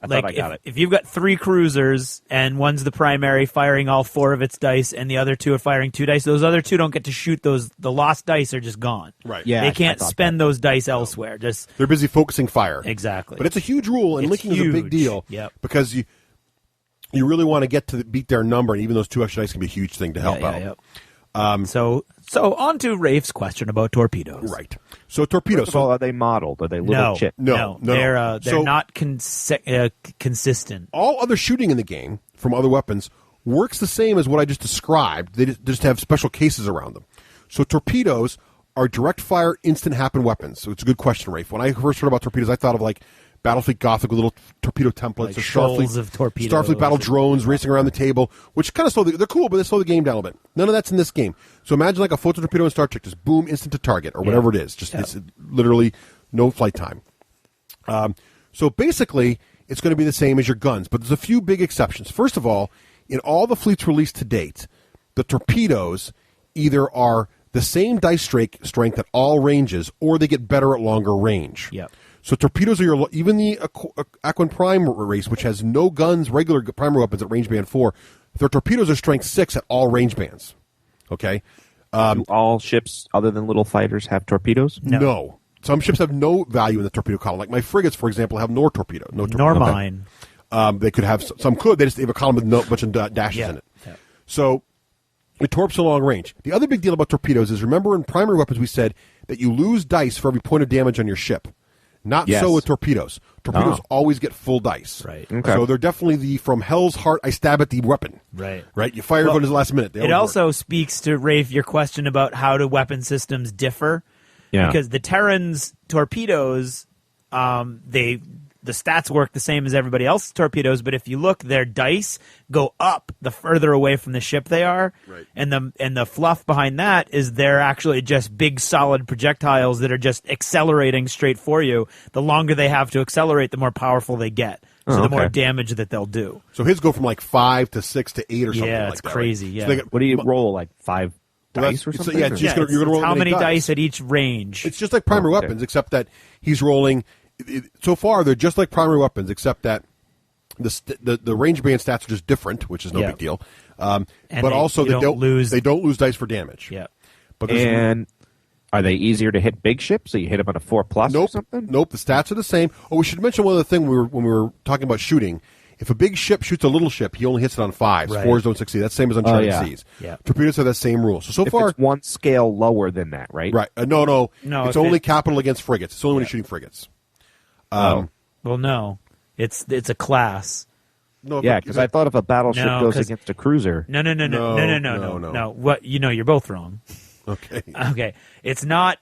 I thought I got it. If you've got 3 cruisers and one's the primary firing all 4 of its dice and the other 2 are firing 2 dice, those other 2 don't get to shoot those. The lost dice are just gone. Right. Yeah. They can't spend those dice elsewhere. They're busy focusing fire. Exactly. But it's a huge rule, and linking is a big deal. Yep. Because you really want to get to beat their number, and even those 2 extra dice can be a huge thing to help out. Yep. So on to Rafe's question about torpedoes. Right. So torpedoes. First of all, are they modeled? Are they little chips? No. They're not consistent. All other shooting in the game from other weapons works the same as what I just described. They just have special cases around them. So torpedoes are direct fire, instant happen weapons. So it's a good question, Rafe. When I first heard about torpedoes, I thought of like Battlefleet Gothic with little torpedo templates, like or shoals of torpedoes, Starfleet battle drones racing around the table, which kind of they're cool, but they slow the game down a little bit. None of that's in this game. So imagine like a photon torpedo in Star Trek, just boom, instant to target, or whatever it is. Just it's literally no flight time. So basically, it's going to be the same as your guns, but there's a few big exceptions. First of all, in all the fleets released to date, the torpedoes either are the same dice strength at all ranges, or they get better at longer range. Yep. So torpedoes are even the Aquan Prime race, which has no guns, regular primary weapons at range band 4. Their torpedoes are strength 6 at all range bands. Okay. Do all ships other than little fighters have torpedoes? No. Some ships have no value in the torpedo column. Like my frigates, for example, have no torpedo. Nor mine. They could have some. Could they just have a column with a bunch of dashes in it? Yeah. So it torps a long range. The other big deal about torpedoes is, remember in primary weapons we said that you lose dice for every point of damage on your ship. Not so with torpedoes. Torpedoes always get full dice. Right. Okay. So they're definitely the from hell's heart, I stab at the weapon. Right. Right? You fire everyone at the last minute. It also speaks to, Rafe, your question about how do weapon systems differ. Yeah. Because the Terran's torpedoes, the stats work the same as everybody else's torpedoes, but if you look, their dice go up the further away from the ship they are. Right. And the fluff behind that is they're actually just big solid projectiles that are just accelerating straight for you. The longer they have to accelerate, the more powerful they get. So the more damage that they'll do. So his go from like 5 to 6 to 8 or something. Yeah, like it's that, crazy. Right? Yeah. So What do you roll, like 5 dice or something? Yeah, you're going to roll how many dice dice at each range. It's just like primary weapons, except that he's rolling. So far, they're just like primary weapons, except that the range band stats are just different, which is no big deal. But also they don't lose dice for damage. Yeah. And are they easier to hit big ships? So you hit them on a 4+ or something? Nope. The stats are the same. Oh, we should mention one other thing when we were talking about shooting. If a big ship shoots a little ship, he only hits it on 5s. Right. 4s don't succeed. That's the same as uncharted seas. Yeah. Torpedoes have that same rule. So if far, it's one scale lower than that, right? Right. No. It's only capital against frigates. It's only when you're shooting frigates. Well, no. It's a class. No. Yeah, because I thought if a battleship goes against a cruiser. No. What you're both wrong. Okay. Okay. It's not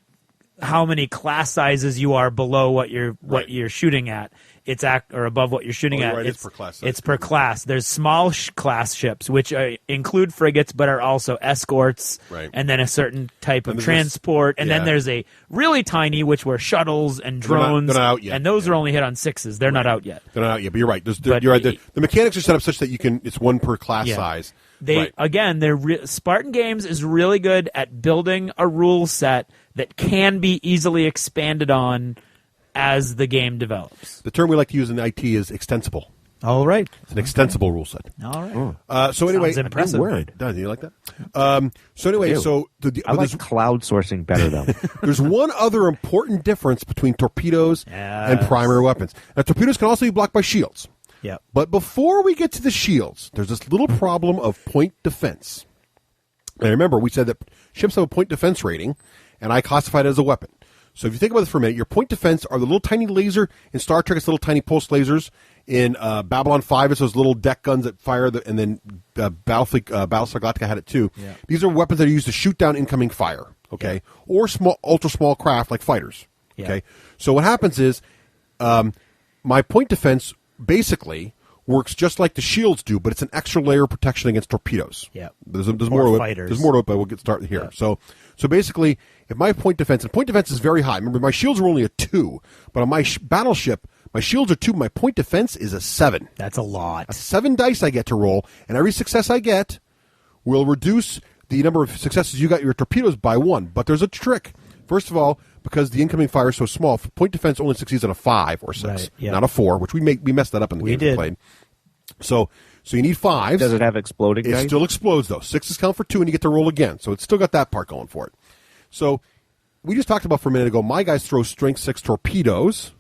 how many class sizes you are below what you're shooting at. It's or above what you're shooting at. Right. It's per class. It's per class. There's small class ships, which include frigates, but are also escorts, right. And then a certain type of transport. And then there's a really tiny, which were shuttles and drones. They're not out yet. And those are only hit on 6s. They're not out yet. They're not out yet, but you're right. You're right. The mechanics are set up such that it's one per class size. Spartan Games is really good at building a rule set that can be easily expanded on as the game develops. The term we like to use in IT is extensible. All right. It's an extensible rule set. All right. So anyway, sounds impressive. Good word. Does you like that? So anyway, I like cloud sourcing better though. There's one other important difference between torpedoes and primary weapons. Now, torpedoes can also be blocked by shields. Yeah. But before we get to the shields, there's this little problem of point defense. And remember, we said that ships have a point defense rating, and I classified it as a weapon. So if you think about this for a minute, your point defense are the little tiny laser in Star Trek. It's little tiny pulse lasers. In Babylon 5, it's those little deck guns that fire, and then Battlestar Galactica had it too. Yeah. These are weapons that are used to shoot down incoming fire, okay? Yeah. Or ultra small craft like fighters, okay? So what happens is my point defense basically works just like the shields do, but it's an extra layer of protection against torpedoes. Yeah. There's more to it. There's more to it, but we'll get started here. Yeah. So basically, if my point defense is very high. Remember, my shields are only a 2, but on my battleship, my shields are 2. My point defense is a 7. That's a lot. A 7 dice I get to roll, and every success I get will reduce the number of successes you got your torpedoes by 1. But there's a trick. First of all, because the incoming fire is so small, point defense only succeeds on a 5 or 6, not a 4, which we messed that up in the game we played. So you need 5s. Does it have exploding dice? It still explodes, though. 6s count for 2, and you get to roll again. So it's still got that part going for it. So we just talked about for a minute ago, my guys throw strength 6 torpedoes,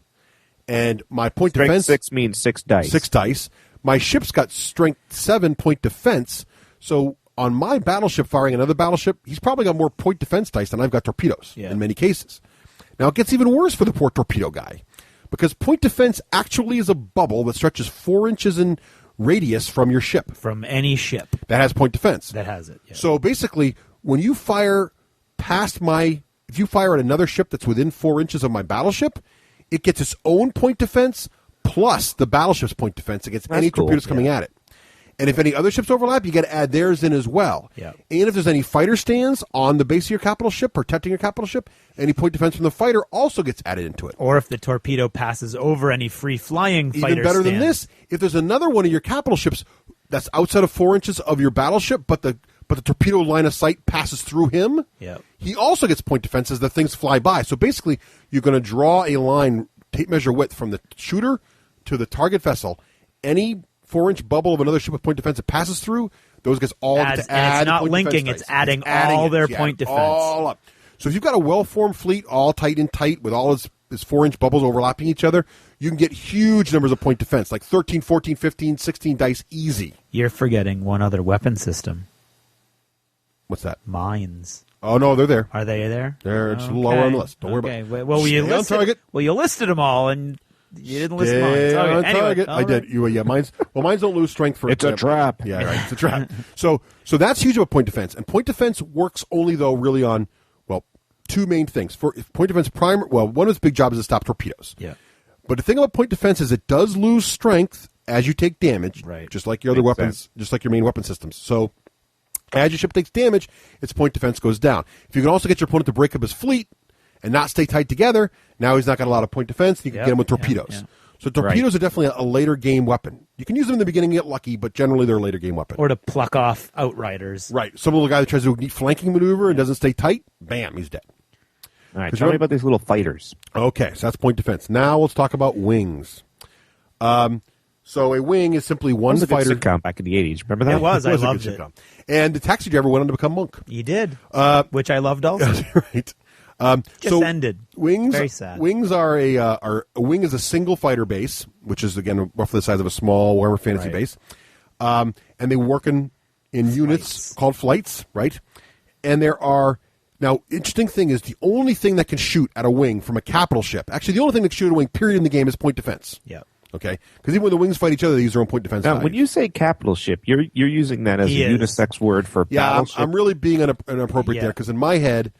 and my point defense... Strength 6 means 6 dice. 6 dice. My ship's got strength 7 point defense, so on my battleship firing another battleship, he's probably got more point defense dice than I've got torpedoes in many cases. Now, it gets even worse for the poor torpedo guy, because point defense actually is a bubble that stretches 4 inches in radius from your ship. From any ship. That has point defense. That has it, yeah. So basically, when you fire if you fire at another ship that's within 4 inches of my battleship, it gets its own point defense plus the battleship's point defense against any torpedoes coming at it. And if any other ships overlap, you got to add theirs in as well. Yep. And if there's any fighter stands on the base of your capital ship, protecting your capital ship, any point defense from the fighter also gets added into it. Or if the torpedo passes over any free-flying fighter Even better stand. than this, if there's another one of your capital ships that's outside of 4 inches of your battleship, but the torpedo line of sight passes through him, Yep. he also gets point defense as the things fly by. So basically, you're going to draw a line, tape measure width from the shooter to the target vessel. Any 4-inch bubble of another ship with point defense that passes through, those guys all get to add. And it's not point linking; defense it's dice. adding all their point defense. All up. So if you've got a well-formed fleet, all tight and tight, with all its 4-inch bubbles overlapping each other, you can get huge numbers of point defense, like 13, 14, 15, 16 dice easy. You're forgetting one other weapon system. What's that? Mines. Oh, no, they're there. Are they there? They're just lower on the list. Don't worry about it. Well, you Stay on target. Well, you listed them all, and you didn't list mines. Stay Okay, on anyway, target. all I did. right. Yeah, mines don't lose strength for It's a trap. Yeah, right. It's a trap. So that's huge about point defense. And point defense works only, though, really on, well, two main things. For point defense one of its big jobs is to stop torpedoes. Yeah. But the thing about point defense is it does lose strength as you take damage, right? Just like your other weapons, just like your main weapon systems. So as your ship takes damage, its point defense goes down. If you can also get your opponent to break up his fleet and not stay tight together, now he's not got a lot of point defense, and you can get him with torpedoes. Yeah. So torpedoes are definitely a later game weapon. You can use them in the beginning and get lucky, but generally they're a later game weapon. Or to pluck off outriders. Right. Some little guy that tries to do a flanking maneuver and doesn't stay tight, bam, he's dead. All right, tell me about these little fighters. Okay, so that's point defense. Now let's talk about wings. So a wing is simply one That was a fighter. good sitcom back in the 80s. Remember that? It was. I a good loved it. sitcom. And the taxi driver went on to become Monk. He did, which I loved also. Right. Just ended. Wings. Very sad. Wings are a wing is a single fighter base, which is again roughly the size of a small Warhammer Fantasy base, and they work in units called flights, right? And there are now interesting thing is the only thing that can shoot at a wing from a capital ship. Actually, the only thing that can shoot at a wing, period, in the game is point defense. Yeah. Okay, because even when the wings fight each other, they use their own point defense. Now, when you say capital ship, you're using that as a unisex word for battleship. I'm really being inappropriate there because in my head,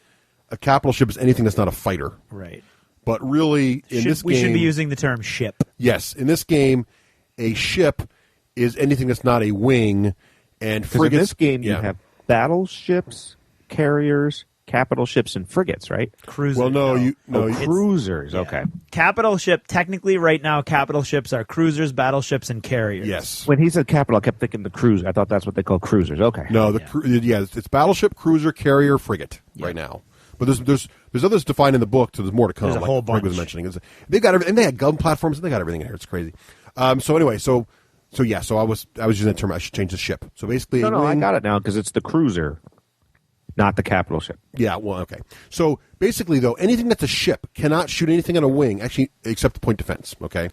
a capital ship is anything that's not a fighter. Right. But really, we should be using the term ship. Yes, in this game, a ship is anything that's not a wing. And frigates. In this game, you have battleships, carriers, capital ships, and frigates, right? Cruisers. Well, cruisers. Okay. Capital ship. Technically, right now, capital ships are cruisers, battleships, and carriers. Yes. When he said capital, I kept thinking the cruiser. I thought that's what they call cruisers. Okay. No, it's battleship, cruiser, carrier, frigate right now. But there's others defined in the book, so there's more to come. There's a whole bunch. Greg was mentioning. They got everything, and they had gun platforms, and they got everything in here. It's crazy. So anyway, so I was using that term. I should change the ship. So basically, No, I got it now because it's the cruiser, not the capital ship. Yeah, well, okay. So basically, though, anything that's a ship cannot shoot anything on a wing, actually, except the point defense. Okay.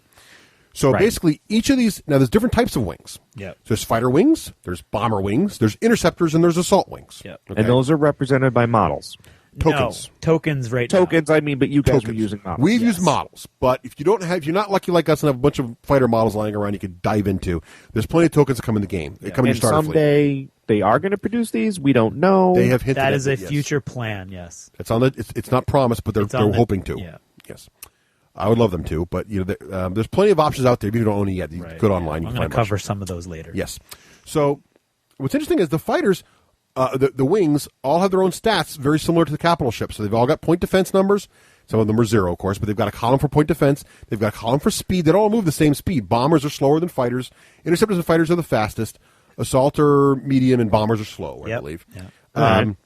So basically, each of these there's different types of wings. Yeah. So there's fighter wings, there's bomber wings, there's interceptors, and there's assault wings. Yeah. Okay? And those are represented by models. Tokens. No, tokens right Tokens, I mean, but you guys are using models. We've used models, but if you're not lucky like us and have a bunch of fighter models lying around you could dive into, there's plenty of tokens that come in the game. They come in your starter fleet. Someday they are going to produce these. We don't know. They have hinted That at is a it, yes. future plan, yes. It's on it's not promised, but they're hoping to. Yeah. Yes. I would love them to, but there's plenty of options out there. If you don't own it yet, you can go online. I'm going to cover some of those later. Yes. So what's interesting is the fighters, the wings, all have their own stats very similar to the capital ships. So they've all got point defense numbers. Some of them are 0, of course, but they've got a column for point defense. They've got a column for speed. They don't all move the same speed. Bombers are slower than fighters. Interceptors and fighters are the fastest. Assault are medium, and bombers are slow, I believe. Yep.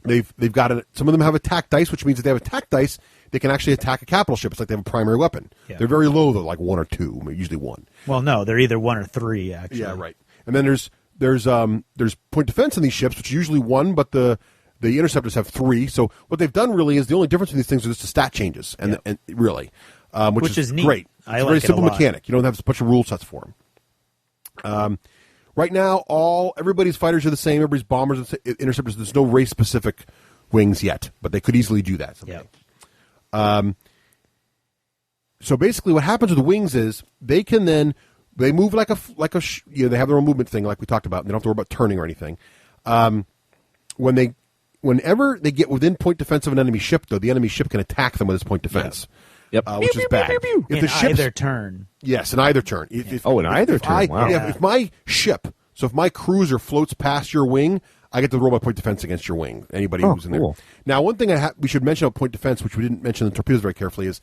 They've got some of them have attack dice, which means if they have attack dice, they can actually attack a capital ship. It's like they have a primary weapon. Yeah. They're very low, though, like 1 or 2, usually 1. Well, no, they're either 1 or 3, actually. Yeah, right. And then there's point defense in these ships, which is usually 1, but the interceptors have 3. So what they've done really is the only difference in these things is just the stat changes, and really, which is neat. Great. I it's a like very it a simple lot. mechanic. You don't have a bunch of rule sets for them. Right now, everybody's fighters are the same. Everybody's bombers, and interceptors. There's no race specific wings yet, but they could easily do that someday. So basically, what happens with the wings is they move they have their own movement thing, like we talked about. And they don't have to worry about turning or anything. Whenever they get within point defense of an enemy ship, though, the enemy ship can attack them with its point defense. Yep. Which is bad. In either turn. Yes, in either turn. In either turn. Wow. If my ship So if my cruiser floats past your wing, I get to roll my point defense against your wing. Anybody who's in there. Now, one thing we should mention about point defense, which we didn't mention in the torpedoes very carefully, is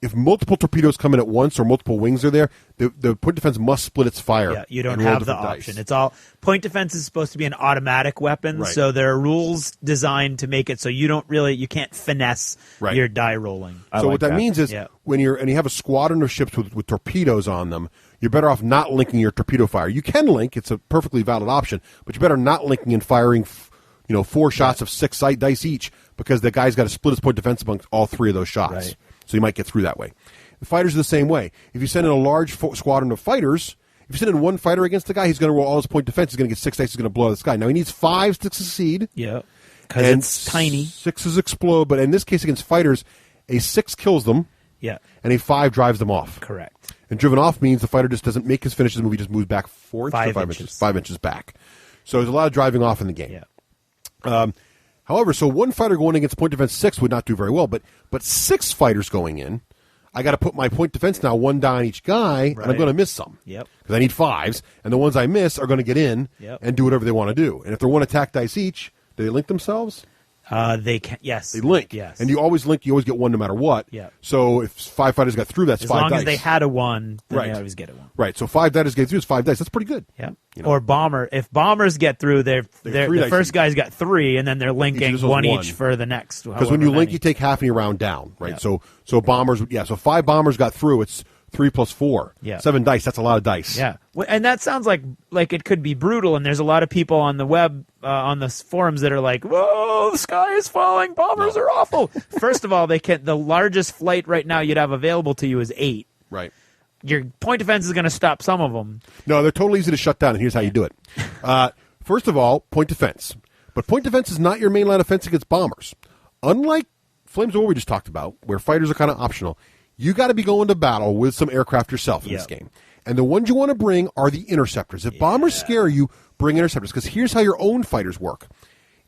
if multiple torpedoes come in at once or multiple wings are there, the point defense must split its fire. Yeah, you don't have the option. It's all point defense is supposed to be an automatic weapon, so there are rules designed to make it so you can't finesse your die rolling. So what that means is when you have a squadron of ships with torpedoes on them, you're better off not linking your torpedo fire. You can link; it's a perfectly valid option, but you're better not linking and firing, 4 shots of 6 dice each, because the guy's got to split his point defense amongst all 3 of those shots. Right. So you might get through that way. The fighters are the same way. If you send in a large squadron of fighters, if you send in one fighter against the guy, he's going to roll all his point defense. He's going to get 6 dice. He's going to blow this guy. Now he needs 5s to succeed. Yeah, because it's tiny. 6s explode, but in this case against fighters, a 6 kills them. Yeah, and a 5 drives them off. Correct. And driven off means the fighter just doesn't make his finish. The movie just moves back 4 inches or 5 inches. 5 inches back. So there's a lot of driving off in the game. Yeah. However, so one fighter going against point defense 6 would not do very well, but 6 fighters going in, I got to put my point defense now 1 die on each guy, and I'm going to miss some. Yep. Because I need 5s, and the ones I miss are going to get in and do whatever they want to do. And if they're 1 attack dice each, do they link themselves? They can. Yes, they link. Yes, and you always link. You always get 1 no matter what. Yeah. So if 5 fighters got through, that's 5 dice. As long as they had a 1, then they always get a 1. Right. So 5 fighters get through is 5 dice. That's pretty good. Yeah. Or bomber. If bombers get through, the first guy's got 3, and then they're linking one each for the next. Because when you link, you take half and you round down. Right. Yeah. So bombers. Yeah. So 5 bombers got through. It's 3 plus 4. Yeah. 7 dice. That's a lot of dice. Yeah. And that sounds like it could be brutal. And there's a lot of people on the web, on the forums that are like, "Whoa, the sky is falling. Bombers are awful." First of all, the largest flight right now you'd have available to you is 8. Right. Your point defense is going to stop some of them. No, they're totally easy to shut down, and here's how you do it. First of all, point defense. But point defense is not your main line of defense against bombers. Unlike Flames of War we just talked about, where fighters are kind of optional, you got to be going to battle with some aircraft yourself in this game. And the ones you want to bring are the interceptors. If bombers scare you, bring interceptors, because here's how your own fighters work.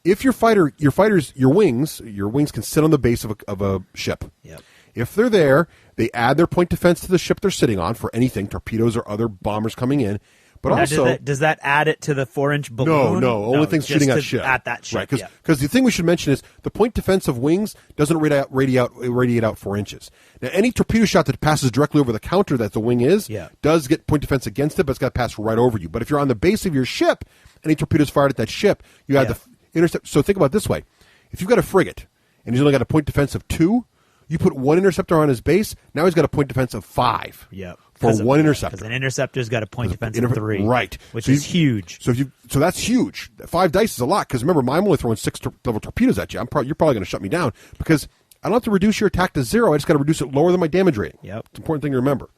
If your wings can sit on the base of a ship. Yep. If they're there, they add their point defense to the ship they're sitting on for anything, torpedoes or other bombers coming in. But now, also, does that add it to the 4-inch balloon? No, only things shooting at ship. At that ship, right? Because the thing we should mention is the point defense of wings doesn't radiate out 4 inches. Now, any torpedo shot that passes directly over the counter that the wing is does get point defense against it, but it's got to pass right over you. But if you're on the base of your ship, any torpedoes fired at that ship, you have the intercept. So think about it this way: if you've got a frigate and he's only got a point defense of 2. You put 1 interceptor on his base, now he's got a point defense of 5 for 1 interceptor. Because an interceptor's got a point defense of 3. Right. Which is huge. So that's huge. 5 dice is a lot, because remember, I'm only throwing 6 level torpedoes at you. You're probably going to shut me down, because I don't have to reduce your attack to 0. I just got to reduce it lower than my damage rating. Yep. It's an important thing to remember.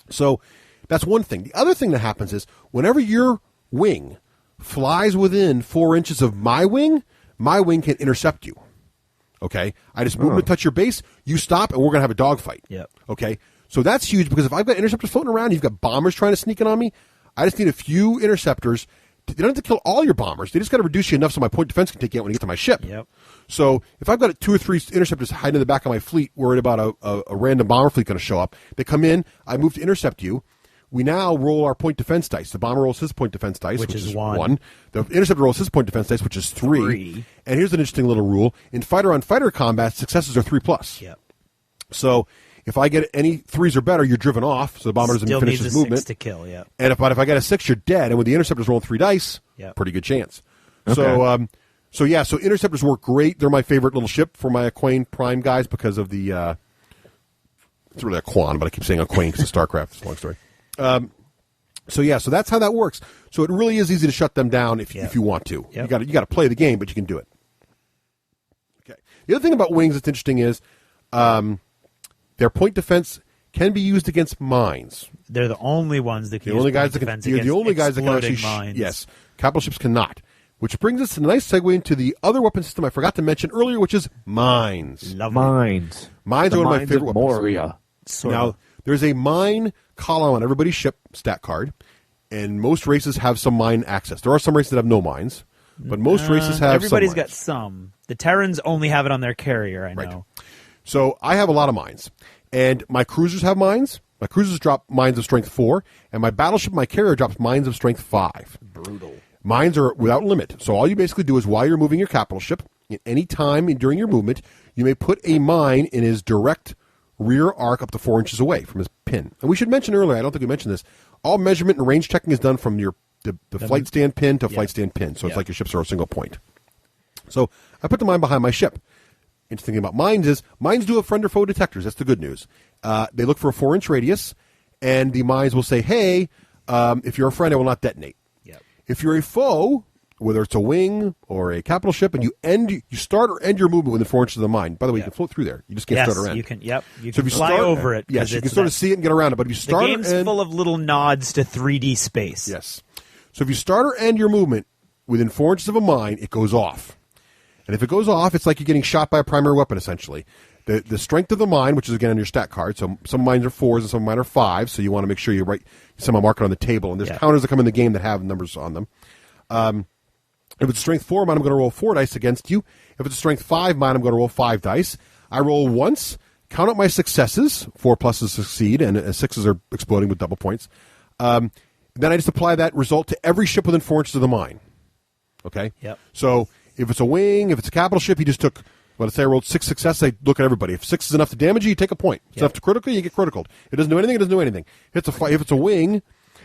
So that's one thing. The other thing that happens is whenever your wing flies within 4 inches of my wing can intercept you. Okay, I just move to touch your base, you stop, and we're going to have a dogfight. Yep. Okay, so that's huge, because if I've got interceptors floating around, you've got bombers trying to sneak in on me, I just need a few interceptors. They don't have to kill all your bombers. They just got to reduce you enough so my point defense can take you out when you get to my ship. Yep. So if I've got 2 or 3 interceptors hiding in the back of my fleet, worried about a random bomber fleet going to show up, they come in, I move to intercept you. We now roll our point defense dice. The bomber rolls his point defense dice, which is 1. The interceptor rolls his point defense dice, which is 3. And here's an interesting little rule. In fighter-on-fighter combat, successes are 3+. Yep. So if I get any 3s or better, you're driven off, so the bomber doesn't finish his movement. 6 to kill, yeah. And if I get a 6, you're dead. And with the interceptors rolling 3 dice, pretty good chance. Okay. So interceptors work great. They're my favorite little ship for my Aquane Prime guys because of the it's really a Quan, but I keep saying Aquane because it's StarCraft. It's a long story. So that's how that works. So it really is easy to shut them down if you want to. Yep. You got to play the game, but you can do it. Okay. The other thing about wings that's interesting is their point defense can be used against mines. They're the only ones that can use point defense against the only guys that can actually mines. Yes, capital ships cannot. Which brings us to a nice segue into the other weapon system I forgot to mention earlier, which is mines. Lovely. Mines. Mines are one of my favorite weapons. Moria. Now, there's a mine column on everybody's ship stat card, and most races have some mine access. There are some races that have no mines, but most races have everybody's some got some. The Terrans only have it on their carrier, I know. So I have a lot of mines, and my cruisers have mines, My cruisers drop mines of strength 4, and my battleship, my carrier, drops mines of strength 5. Brutal. Mines are without limit. So all you basically do is while you're moving your capital ship, at any time during your movement, you may put a mine in his direct rear arc up to 4 inches away from his pin. And we should mention earlier, I don't think we mentioned this, all measurement and range checking is done from the flight stand pin to flight stand pin. So it's like your ships are a single point. So I put the mine behind my ship. Interesting thing about mines is mines do have friend or foe detectors. That's the good news. They look for a 4-inch radius, and the mines will say, hey, if you're a friend, I will not detonate. Yep. If you're a foe, whether it's a wing or a capital ship, and you start or end your movement within 4 inches of the mine. By the way, you can float through there. You just can't start or end. You can. Yep. You so can if you fly start, over it. Yes, you can sort of see it and get around it. But if you start, the game's full of little nods to 3D space. Yes. So if you start or end your movement within 4 inches of a mine, it goes off. And if it goes off, it's like you're getting shot by a primary weapon, essentially. The strength of the mine, which is, again, on your stat card, so some mines are 4s and some mines are 5s, so you want to make sure you somehow mark it on the table. And there's counters that come in the game that have numbers on them. If it's strength 4 mine, I'm going to roll 4 dice against you. If it's a strength 5 mine, I'm going to roll 5 dice. I roll once, count up my successes. 4 pluses succeed, and 6s are exploding with double points. Then I just apply that result to every ship within 4 inches of the mine. Okay? Yep. So if it's a wing, if it's a capital ship, you just took, let's say I rolled 6 successes, I look at everybody. If 6 is enough to damage you take a point. If it's enough to critical you get criticaled. If it doesn't do anything, it doesn't do anything. If it's a wing,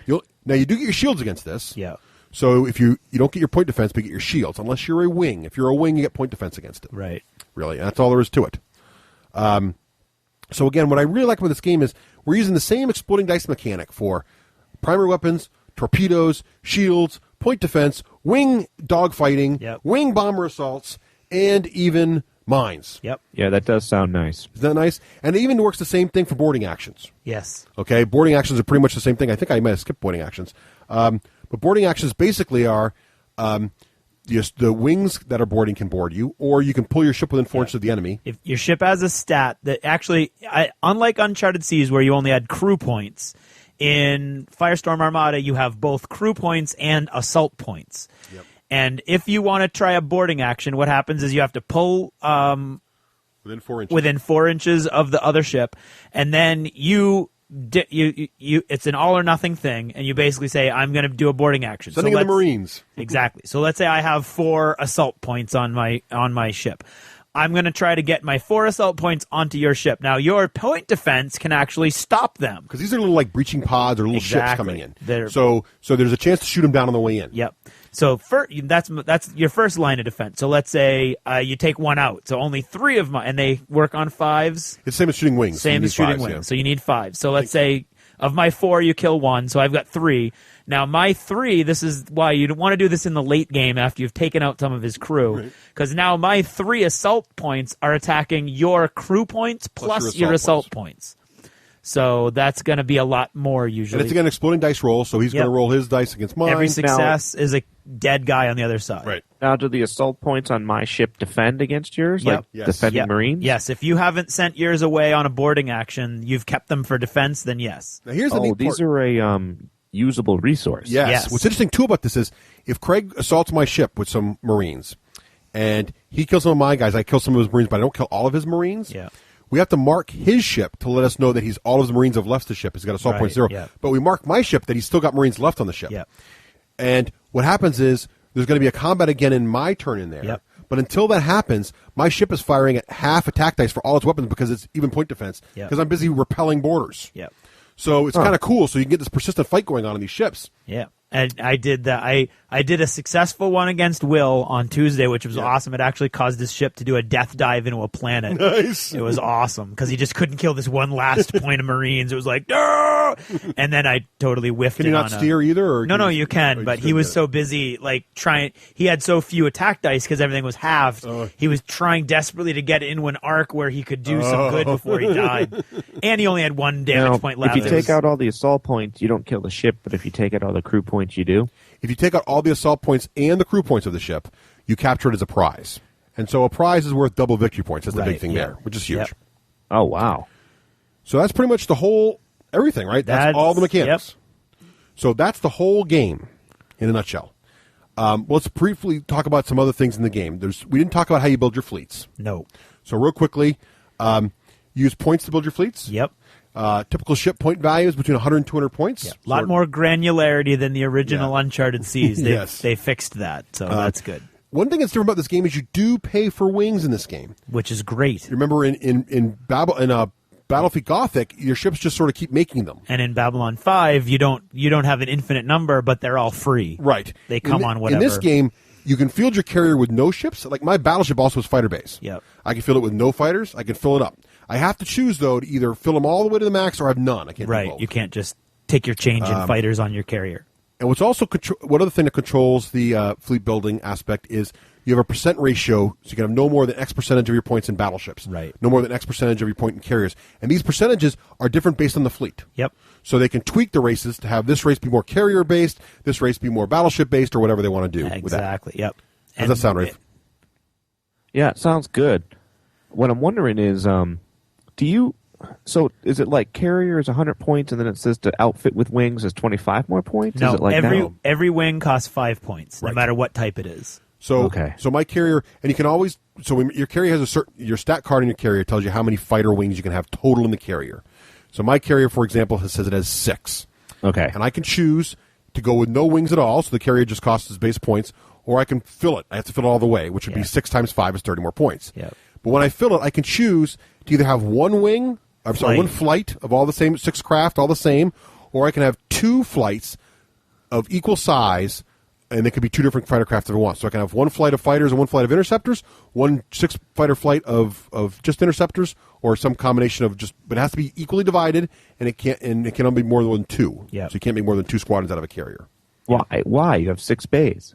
now you do get your shields against this. Yeah. So if you don't get your point defense, but you get your shields, unless you're a wing. If you're a wing, you get point defense against it. Right. Really, and that's all there is to it. So again, what I really like about this game is we're using the same exploding dice mechanic for primary weapons, torpedoes, shields, point defense, wing dogfighting, wing bomber assaults, and even mines. Yep. Yeah, that does sound nice. Isn't that nice? And it even works the same thing for boarding actions. Yes. Okay, boarding actions are pretty much the same thing. I think I might have skipped boarding actions. But boarding actions basically are the wings that are boarding can board you, or you can pull your ship within 4 inches of the enemy. If your ship has a stat that actually, unlike Uncharted Seas where you only had crew points, in Firestorm Armada you have both crew points and assault points. Yep. And if you want to try a boarding action, what happens is you have to pull within 4 inches. Within 4 inches of the other ship, and then you it's an all or nothing thing, and you basically say, I'm going to do a boarding action. Sending in the Marines. Exactly. So let's say I have 4 assault points on my ship. I'm going to try to get my 4 assault points onto your ship. Now, your point defense can actually stop them. Because these are little like breaching pods or little ships coming in. They're, so there's a chance to shoot them down on the way in. Yep. So that's your first line of defense. So let's say you take 1 out. So only 3 of and they work on 5s. It's the same as shooting wings. Same as shooting wings. Yeah. So you need 5. So let's say of my 4, you kill 1. So I've got 3. Now, my 3, this is why you don't want to do this in the late game after you've taken out some of his crew. Because now my 3 assault points are attacking your crew points plus your assault points. So that's going to be a lot more usually. And it's, again, exploding dice roll, so he's going to roll his dice against mine. Every success is a dead guy on the other side. Right. Now, do the assault points on my ship defend against yours? Like defending Marines? Yes. If you haven't sent yours away on a boarding action, you've kept them for defense, then yes. Now, here's the neat part. These are a usable resource. Yes. What's interesting, too, about this is if Craig assaults my ship with some Marines, and he kills some of my guys, I kill some of his Marines, but I don't kill all of his Marines. Yeah. We have to mark his ship to let us know that all of his Marines have left the ship. He's got assault point 0. Yeah. But we mark my ship that he's still got Marines left on the ship. Yeah. And what happens is there's going to be a combat again in my turn in there. Yep. But until that happens, my ship is firing at half attack dice for all its weapons because it's even point defense. Because I'm busy repelling borders. Yep. So it's kind of cool. So you can get this persistent fight going on in these ships. Yeah. And I did that. I did a successful one against Will on Tuesday, which was awesome. It actually caused his ship to do a death dive into a planet. Nice. It was awesome because he just couldn't kill this one last point of Marines. It was like, no! And then I totally whiffed it. Can you not steer either? Or No, you can. But he was so busy, like trying. He had so few attack dice because everything was halved. He was trying desperately to get into an arc where he could do some good before he died. And he only had 1 damage point left. If you take out all the assault points, you don't kill the ship. But if you take out all the crew points, you do. If you take out all the assault points and the crew points of the ship, you capture it as a prize. And so a prize is worth double victory points. That's the big thing there, which is huge. Yep. Oh, wow. So that's pretty much the whole everything, right? That's all the mechanics. Yep. So that's the whole game in a nutshell. Let's briefly talk about some other things in the game. We didn't talk about how you build your fleets. No. So real quickly, use points to build your fleets. Yep. Typical ship point values between 100 and 200 points. Yeah. A lot more granularity than the original Uncharted Seas. Yes. They fixed that, so that's good. One thing that's different about this game is you do pay for wings in this game, which is great. Remember in Battlefield Gothic, your ships just sort of keep making them. And in Babylon 5, you don't have an infinite number, but they're all free. Right. They come on whatever. In this game, you can field your carrier with no ships. Like my battleship also is fighter base. Yep. I can fill it with no fighters. I can fill it up. I have to choose, though, to either fill them all the way to the max or have none. I can't do both. You can't just take your change in fighters on your carrier. And what's also one other thing that controls the fleet building aspect is you have a percent ratio, so you can have no more than X percentage of your points in battleships. Right. No more than X percentage of your point in carriers. And these percentages are different based on the fleet. Yep. So they can tweak the races to have this race be more carrier-based, this race be more battleship-based, or whatever they want to do with that. Exactly, yep. How does that sound, Rafe? Yeah, it sounds good. What I'm wondering is, so is it like carrier is 100 points, and then it says to outfit with wings is 25 more points? No, is it like every wing costs 5 points, no matter what type it is. So my carrier, and you can always, so when your carrier has your stat card in your carrier tells you how many fighter wings you can have total in the carrier. So my carrier, for example, says it has 6. Okay. And I can choose to go with no wings at all, so the carrier just costs its base points, or I can fill it. I have to fill it all the way, which would be 6 times 5 is 30 more points. Yeah. But when I fill it, I can choose to either have one flight of all the same 6 craft, all the same, or I can have 2 flights of equal size, and they could be 2 different fighter craft if I want. So I can have 1 flight of fighters and 1 flight of interceptors, 1 6-fighter flight of just interceptors, or some combination of just. But it has to be equally divided, and it can only be more than 2. Yeah. So you can't make more than 2 squadrons out of a carrier. Why? Why? You have 6 bays.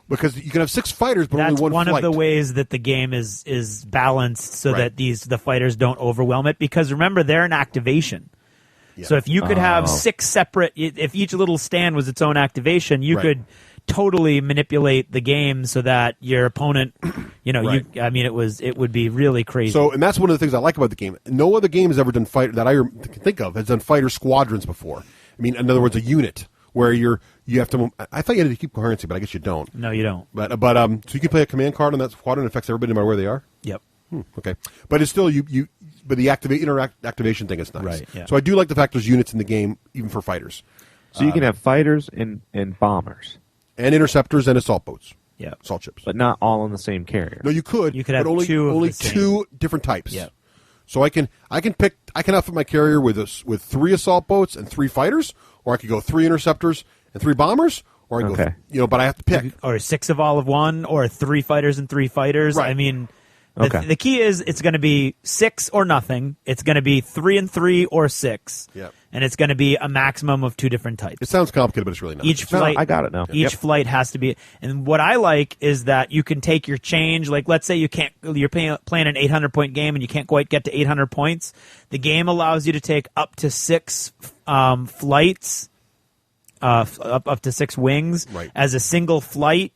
Because you can have 6 fighters, but That's only one flight. of the ways that the game is balanced so that the fighters don't overwhelm it. Because remember, they're an activation. Yeah. So if you could have 6 separate, if each little stand was its own activation, you could totally manipulate the game so that your opponent, it would be really crazy. So, and that's one of the things I like about the game. No other game has ever done that I can think of has done fighter squadrons before. I mean, in other words, a unit where you have to. I thought you had to keep coherency, but I guess you don't. No, you don't. But so you can play a command card on that squadron. It affects everybody no matter where they are. Yep. Okay, but it's still but the activation thing is nice. Right. Yeah. So I do like the fact there's units in the game even for fighters. So you can have fighters and bombers. And interceptors and assault boats. Yeah. Assault ships. But not all in the same carrier. No, you could. You could have but only 2 only 2 different types. Yeah. So I can outfit my carrier with 3 assault boats and 3 fighters, or I could go 3 interceptors and 3 bombers, or I go but I have to pick. Or 6 of all of one, or 3 fighters and 3 fighters. Right. I mean, the key is it's going to be 6 or nothing. It's going to be 3 and 3 or 6. Yep. And it's going to be a maximum of 2 different types. It sounds complicated, but it's really not. Each flight, I got it now. Each flight has to be, and what I like is that you can take your change. Like, let's say you're playing an 800-point game and you can't quite get to 800 points. The game allows you to take up to 6 flights, up to 6 wings as a single flight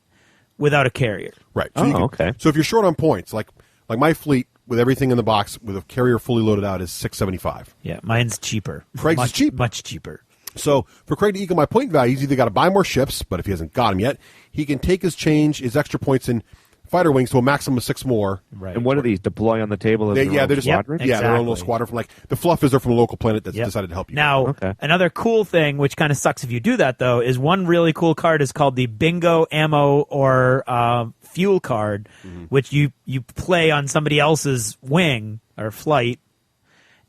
without a carrier. Right. So So if you're short on points, like my fleet with everything in the box with a carrier fully loaded out is 675. Yeah, mine's cheaper. Craig's is cheap. Much cheaper. So for Craig to equal my point value, he's either got to buy more ships, but if he hasn't got them yet, he can take his extra points in fighter wings to a maximum of 6 more. Right. And what are these? Deploy on the table as they're just squadron? Yeah, their own little squadron. From the fluff is they're from a local planet that's decided to help you. Now, another cool thing, which kind of sucks if you do that, though, is one really cool card is called the Bingo Ammo or Fuel card, which you play on somebody else's wing or flight,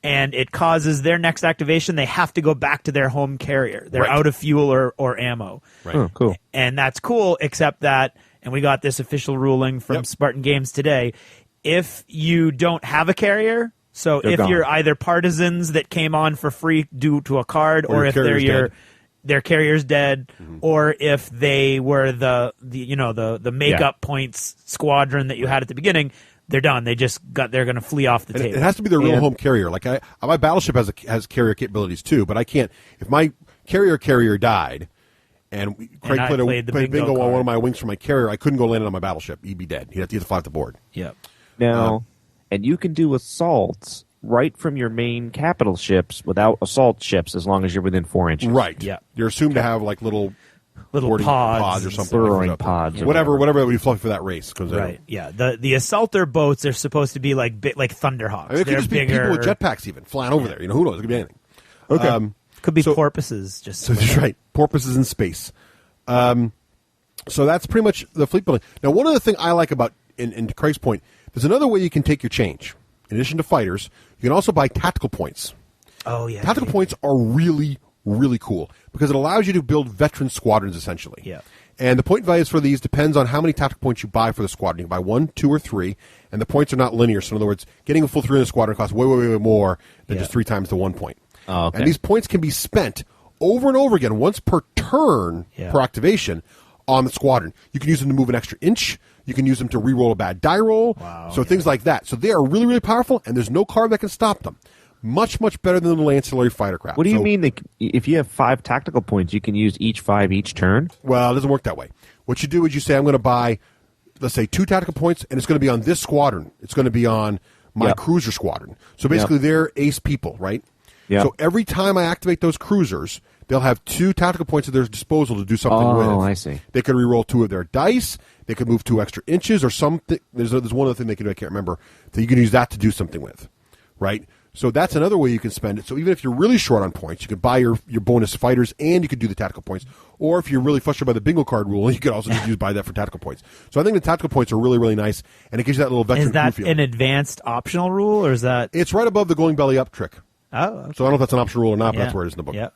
and it causes their next activation. They have to go back to their home carrier. They're out of fuel or ammo. Right. Oh, cool. And that's cool, except that, and we got this official ruling from Spartan Games today, if you don't have a carrier, so They're if gone. you're either partisans that came on for free due to a card, or if they're their carrier's dead, or if they were the makeup points squadron that you had at the beginning, they're done. They're going to flee off the table. It has to be their real home carrier. Like my battleship has carrier capabilities too, but I can't. If my carrier died, and Craig played bingo on one of my wings from my carrier, I couldn't go land it on my battleship. He'd be dead. He'd have to fly off the board. Yeah. Now, and you can do assaults right from your main capital ships without assault ships as long as you're within 4 inches. Right. Yeah. You're assumed to have like little little boarding pods or something. Burrowing pods. or Whatever would be fluffy for that race. Right. Yeah. The assaulter boats are supposed to be like Thunderhawks. I mean, it could They're just be bigger. people with jetpacks even flying over there. Who knows? It could be anything. Okay. Could be porpoises. So that's right. Porpoises in space. So that's pretty much the fleet building. Now, one other thing I like about, in Craig's point, there's another way you can take your change. In addition to fighters, you can also buy tactical points. Oh, yeah. Tactical points are really, really cool because it allows you to build veteran squadrons, essentially. Yeah. And the point values for these depends on how many tactical points you buy for the squadron. You can buy 1, 2, or 3, and the points are not linear. So, in other words, getting a full 3 in the squadron costs way more than just 3 times the 1 point. Oh, okay. And these points can be spent over and over again, once per turn per activation on the squadron. You can use them to move an extra inch. You can use them to re-roll a bad die roll. Wow, so things like that. So they are really, really powerful, and there's no card that can stop them. Much, much better than the little ancillary fighter crap. What do you mean? If you have 5 tactical points, you can use each 5 each turn? Well, it doesn't work that way. What you do is you say, I'm going to buy, let's say, 2 tactical points, and it's going to be on this squadron. It's going to be on my cruiser squadron. So basically, they're ace people, right? Yep. So every time I activate those cruisers, they'll have 2 tactical points at their disposal to do something with. Oh, I see. They could re-roll 2 of their dice. They could move 2 extra inches or something. There's one other thing they can do, I can't remember, that you can use that to do something with, right? So that's another way you can spend it. So even if you're really short on points, you could buy your bonus fighters and you could do the tactical points. Or if you're really frustrated by the bingo card rule, you could also just buy that for tactical points. So I think the tactical points are really, really nice, and it gives you that little veteran Is that crew feel. an advanced optional rule, or is that... It's right above the going belly up trick. Oh, okay. So I don't know if that's an optional rule or not, but that's where it is in the book. Yeah.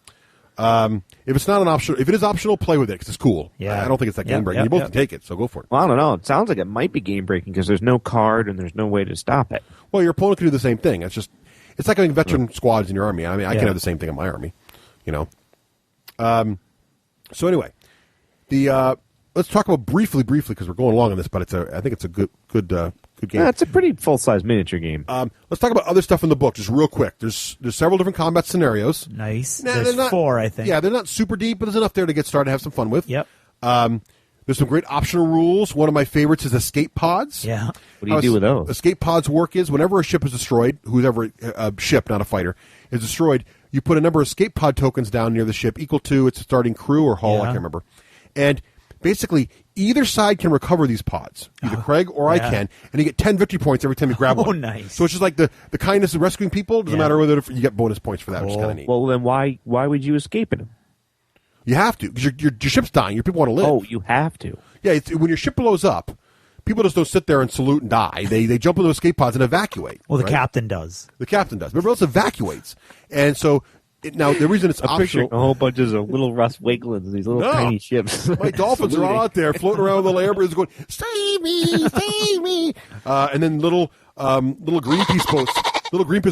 If it's not an option, if it is optional, play with it because it's cool. Yeah. I don't think it's that game breaking. You both can take it, so go for it. Well, I don't know. It sounds like it might be game breaking because there's no card and there's no way to stop it. Well, your opponent can do the same thing. It's like having veteran squads in your army. I mean, I can have the same thing in my army, So anyway, let's talk about briefly because we're going along on this, but I think it's a good game. Yeah, it's a pretty full size miniature game. Let's talk about other stuff in the book, just real quick. There's several different combat scenarios. Nice. Nah, There's 4, I think. Yeah, they're not super deep, but there's enough there to get started and have some fun with. Yep. There's some great optional rules. One of my favorites is escape pods. Yeah. What do you do with those? Escape pods work is whenever a ship is destroyed, a ship, not a fighter, is destroyed, you put a number of escape pod tokens down near the ship equal to its starting crew or hull, I can't remember. And basically, either side can recover these pods. Either Craig or I can, and you get 10 victory points every time you grab one. Oh, nice. So it's just like the kindness of rescuing people. Doesn't matter whether you get bonus points for that, which is kind of neat. Well, then why would you escape in them? You have to, because your ship's dying. Your people want to live. Oh, you have to. Yeah, when your ship blows up, people just don't sit there and salute and die. They jump into escape pods and evacuate. Well, the right? captain does. The captain does. Everybody else evacuates. And so, now, the reason it's I'm picturing optional... a whole bunch of little Russ Wiglins, these little tiny ships. My dolphins are all out there floating around with the Lamborghinis going, save me, save me. And then little Greenpeace boats.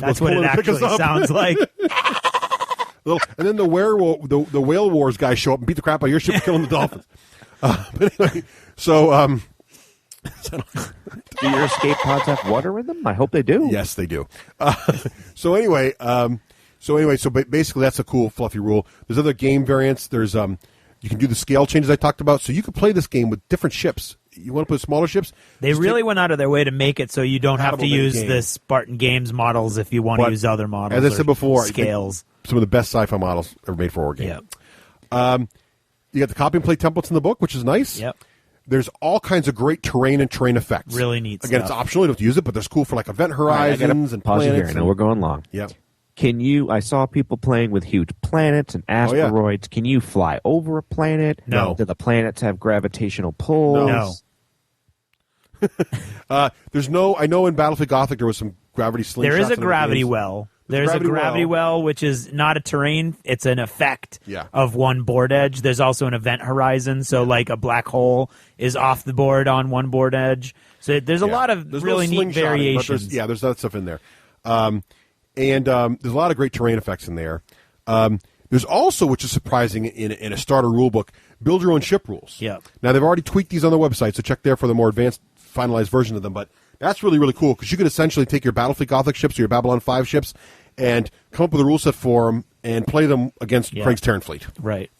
That's what it actually sounds like. And then the whale wars guys show up and beat the crap out of your ship, killing the dolphins. But anyway, so do your escape pods have water in them? I hope they do. Yes, they do. So basically, that's a cool, fluffy rule. There's other game variants. There's you can do the scale changes I talked about, so you can play this game with different ships. You want to put smaller ships? They really went out of their way to make it so you don't have to use the Spartan Games models if you want to use other models. As I said before, scales. Some of the best sci-fi models ever made for a war game. Yeah. You got the copy and play templates in the book, which is nice. Yep. There's all kinds of great terrain and terrain effects. Really neat Again, stuff. it's optional. You don't have to use it, but there's cool for like event horizons and pause planets. here. Now we're going long. Yeah. I saw people playing with huge planets and asteroids. Can you fly over a planet? No. Do the planets have gravitational pulls? No. There's no. I know in Battlefield Gothic there was some gravity slingshots. There is a in the gravity games. well. There's a gravity well, which is not a terrain. It's an effect of one board edge. There's also an event horizon. So like a black hole is off the board on one board edge. So there's a lot of really neat variations. There's that stuff in there. And there's a lot of great terrain effects in there. There's also, which is surprising in a starter rule book, build your own ship rules. Yeah. Now, they've already tweaked these on their website, so check there for the more advanced, finalized version of them. But that's really, really cool because you could essentially take your Battlefield Gothic ships or your Babylon 5 ships and come up with a rule set for them and play them against Craig's Terran fleet. Right.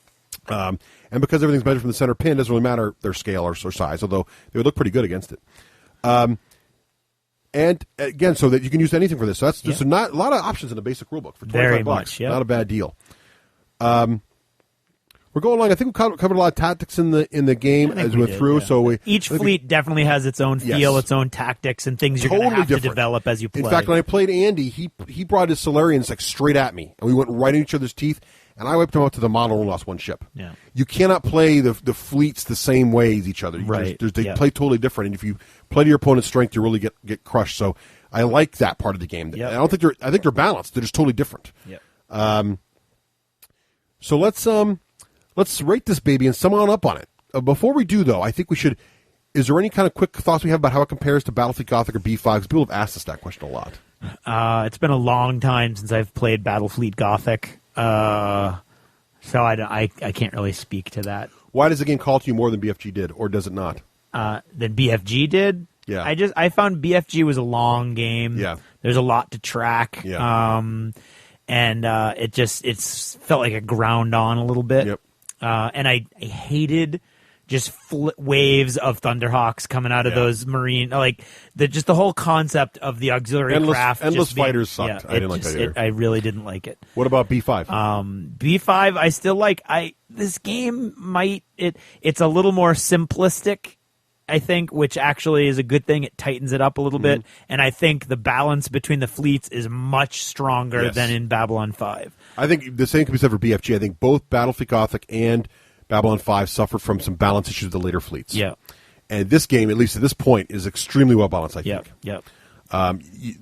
And because everything's measured from the center pin, it doesn't really matter their scale or size, although they would look pretty good against it. And again, so that you can use anything for this. So that's just not a lot of options in the basic rulebook for $25. Very much, yeah. Not a bad deal. We're We're going along. I think we covered a lot of tactics in the game as we went through. Yeah. So each fleet definitely has its own feel, its own tactics, and things you're going to have to develop as you play. In fact, when I played Andy, he brought his Solarians like straight at me, and we went right in each other's teeth. And I wiped him out to the model and lost one ship. Yeah. You cannot play the fleets the same way as each other. Right. They play totally different, and if you play to your opponent's strength, you really get crushed. So I like that part of the game. Yep. I think they're balanced. They're just totally different. Yep. So let's rate this baby and sum on up on it. Before we do, though, I think we should. Is there any kind of quick thoughts we have about how it compares to Battlefleet Gothic or B5? Because people have asked us that question a lot. It's been a long time since I've played Battlefleet Gothic. So I can't really speak to that. Why does the game call to you more than BFG did, or does it not? Than BFG did? Yeah. I found BFG was a long game. Yeah. There's a lot to track. Yeah. And it's felt like it ground on a little bit. Yep. And I hated just waves of Thunderhawks coming out of those marine, like the whole concept of the auxiliary craft. Endless fighters sucked. I didn't like that either. I really didn't like it. What about B5? B5, I still like. This game it's a little more simplistic, I think, which actually is a good thing. It tightens it up a little bit, and I think the balance between the fleets is much stronger than in Babylon 5. I think the same can be said for BFG. I think both Battlefield Gothic and Babylon 5 suffered from some balance issues with the later fleets. Yeah. And this game, at least at this point, is extremely well balanced, I think. Yep.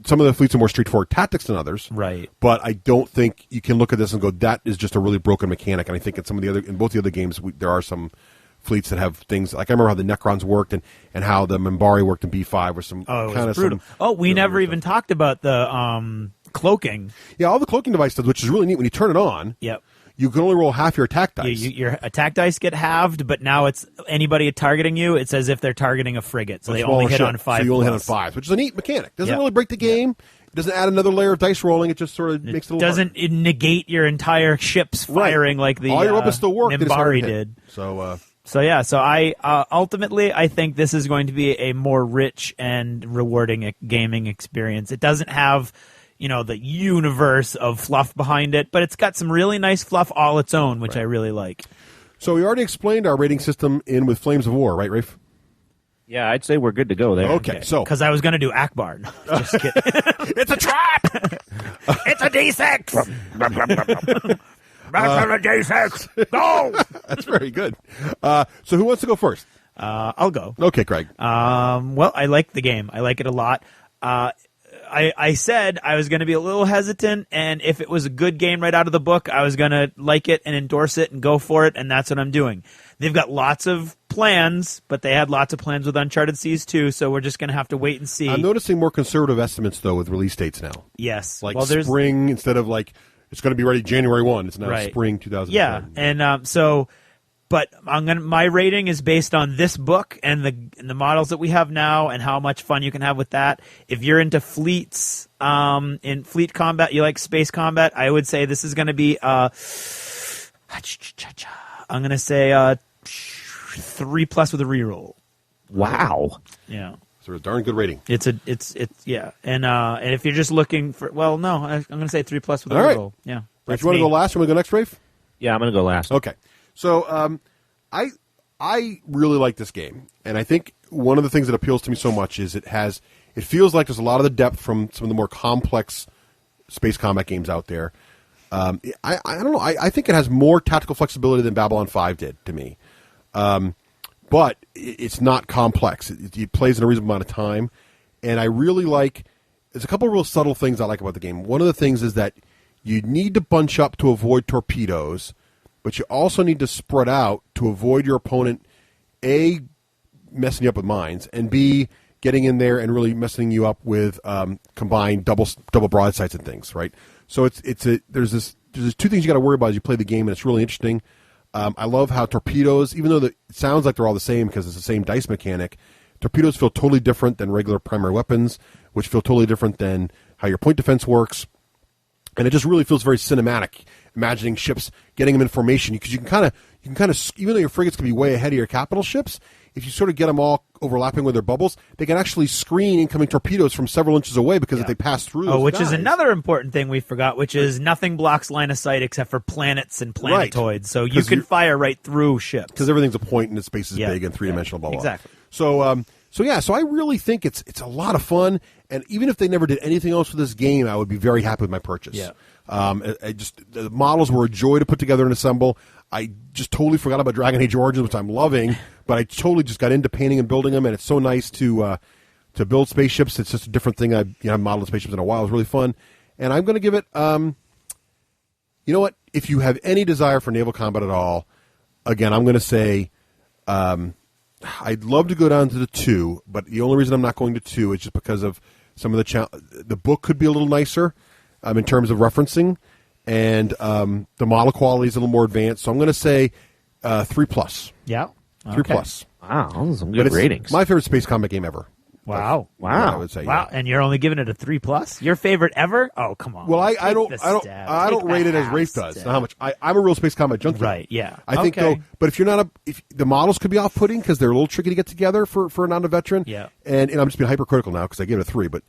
Some of the fleets are more straightforward tactics than others. Right. But I don't think you can look at this and go, that is just a really broken mechanic. And I think in both the other games, there are some fleets that have things like I remember how the Necrons worked and how the Minbari worked in B5 with some kind of brutal. We never even talked about the cloaking. Yeah, all the cloaking device does, which is really neat. When you turn it on, you can only roll half your attack dice. Your attack dice get halved, but now it's anybody targeting you. It's as if they're targeting a frigate, so they only hit on 5. So you only hit on 5, which is a neat mechanic. Doesn't really break the game. It doesn't add another layer of dice rolling. It just sort of makes it a little doesn't negate your entire ship's firing like the all your weapons still work. Minbari did. So I ultimately I think this is going to be a more rich and rewarding gaming experience. It doesn't have the universe of fluff behind it, but it's got some really nice fluff all its own, which I really like. So we already explained our rating system with Flames of War, right, Rafe? Yeah, I'd say we're good to go there. Okay. So because I was going to do Akbar. No, just kidding. It's a trap. It's a D6. Battle of D6. Go. That's very good. So who wants to go first? I'll go. Okay, Craig. Well, I like the game. I like it a lot. I said I was going to be a little hesitant, and if it was a good game right out of the book, I was going to like it and endorse it and go for it, and that's what I'm doing. They've got lots of plans, but they had lots of plans with Uncharted Seas too, so we're just going to have to wait and see. I'm noticing more conservative estimates, though, with release dates now. Yes. Like spring instead of it's going to be ready January 1. It's now spring 2010. Yeah, and but my rating is based on this book and the models that we have now and how much fun you can have with that. If you're into fleets, in fleet combat, you like space combat, I would say this is going to be I'm going to say 3+ with a reroll. Wow. Yeah. So a darn good rating. It's yeah. And if you're just looking for I'm going to say 3+ with a reroll. Yeah. Rafe, you want to go last? You want to go next, Rafe? Yeah, I'm going to go last. Okay. So I really like this game, and I think one of the things that appeals to me so much is it feels like there's a lot of the depth from some of the more complex space combat games out there. I don't know. I think it has more tactical flexibility than Babylon 5 did to me, but it's not complex. It plays in a reasonable amount of time, and I really like. There's a couple of real subtle things I like about the game. One of the things is that you need to bunch up to avoid torpedoes. But you also need to spread out to avoid your opponent, A, messing you up with mines, and B, getting in there and really messing you up with combined double broadsides and things, right? So there's two things you got to worry about as you play the game, and it's really interesting. I love how torpedoes, even though it sounds like they're all the same because it's the same dice mechanic, torpedoes feel totally different than regular primary weapons, which feel totally different than how your point defense works. And it just really feels very cinematic, imagining ships, getting them in formation, because you can kind of, even though your frigates can be way ahead of your capital ships, if you sort of get them all overlapping with their bubbles, they can actually screen incoming torpedoes from several inches away because if they pass through those which guys, is another important thing we forgot, which is nothing blocks line of sight except for planets and planetoids. So you can fire right through ships. Because everything's a point and the space is big and three-dimensional, blah, blah, blah. Exactly. So I really think it's a lot of fun, and even if they never did anything else for this game, I would be very happy with my purchase. Yeah. The models were a joy to put together and assemble. I just totally forgot about Dragon Age Origins, which I'm loving, but I totally just got into painting and building them, and it's so nice to build spaceships. It's just a different thing. I haven't modeled spaceships in a while. It was really fun, and I'm going to give it. You know what? If you have any desire for naval combat at all, again, I'm going to say. I'd love to go down to the 2, but the only reason I'm not going to 2 is just because of some of the book could be a little nicer in terms of referencing, and the model quality is a little more advanced. So I'm going to say 3+. Yeah. 3+. Wow, those are some good ratings. My favorite space combat game ever. Wow. I would say. Wow. And you're only giving it a 3+? Your favorite ever? Oh, come on. Well, I don't rate it as Rafe does. How much? I'm a real space combat junkie. Right. Yeah. I think though, but if you're not if the models could be off-putting because they're a little tricky to get together for a non-veteran. Yeah. And I'm just being hypercritical now because I gave it a 3. But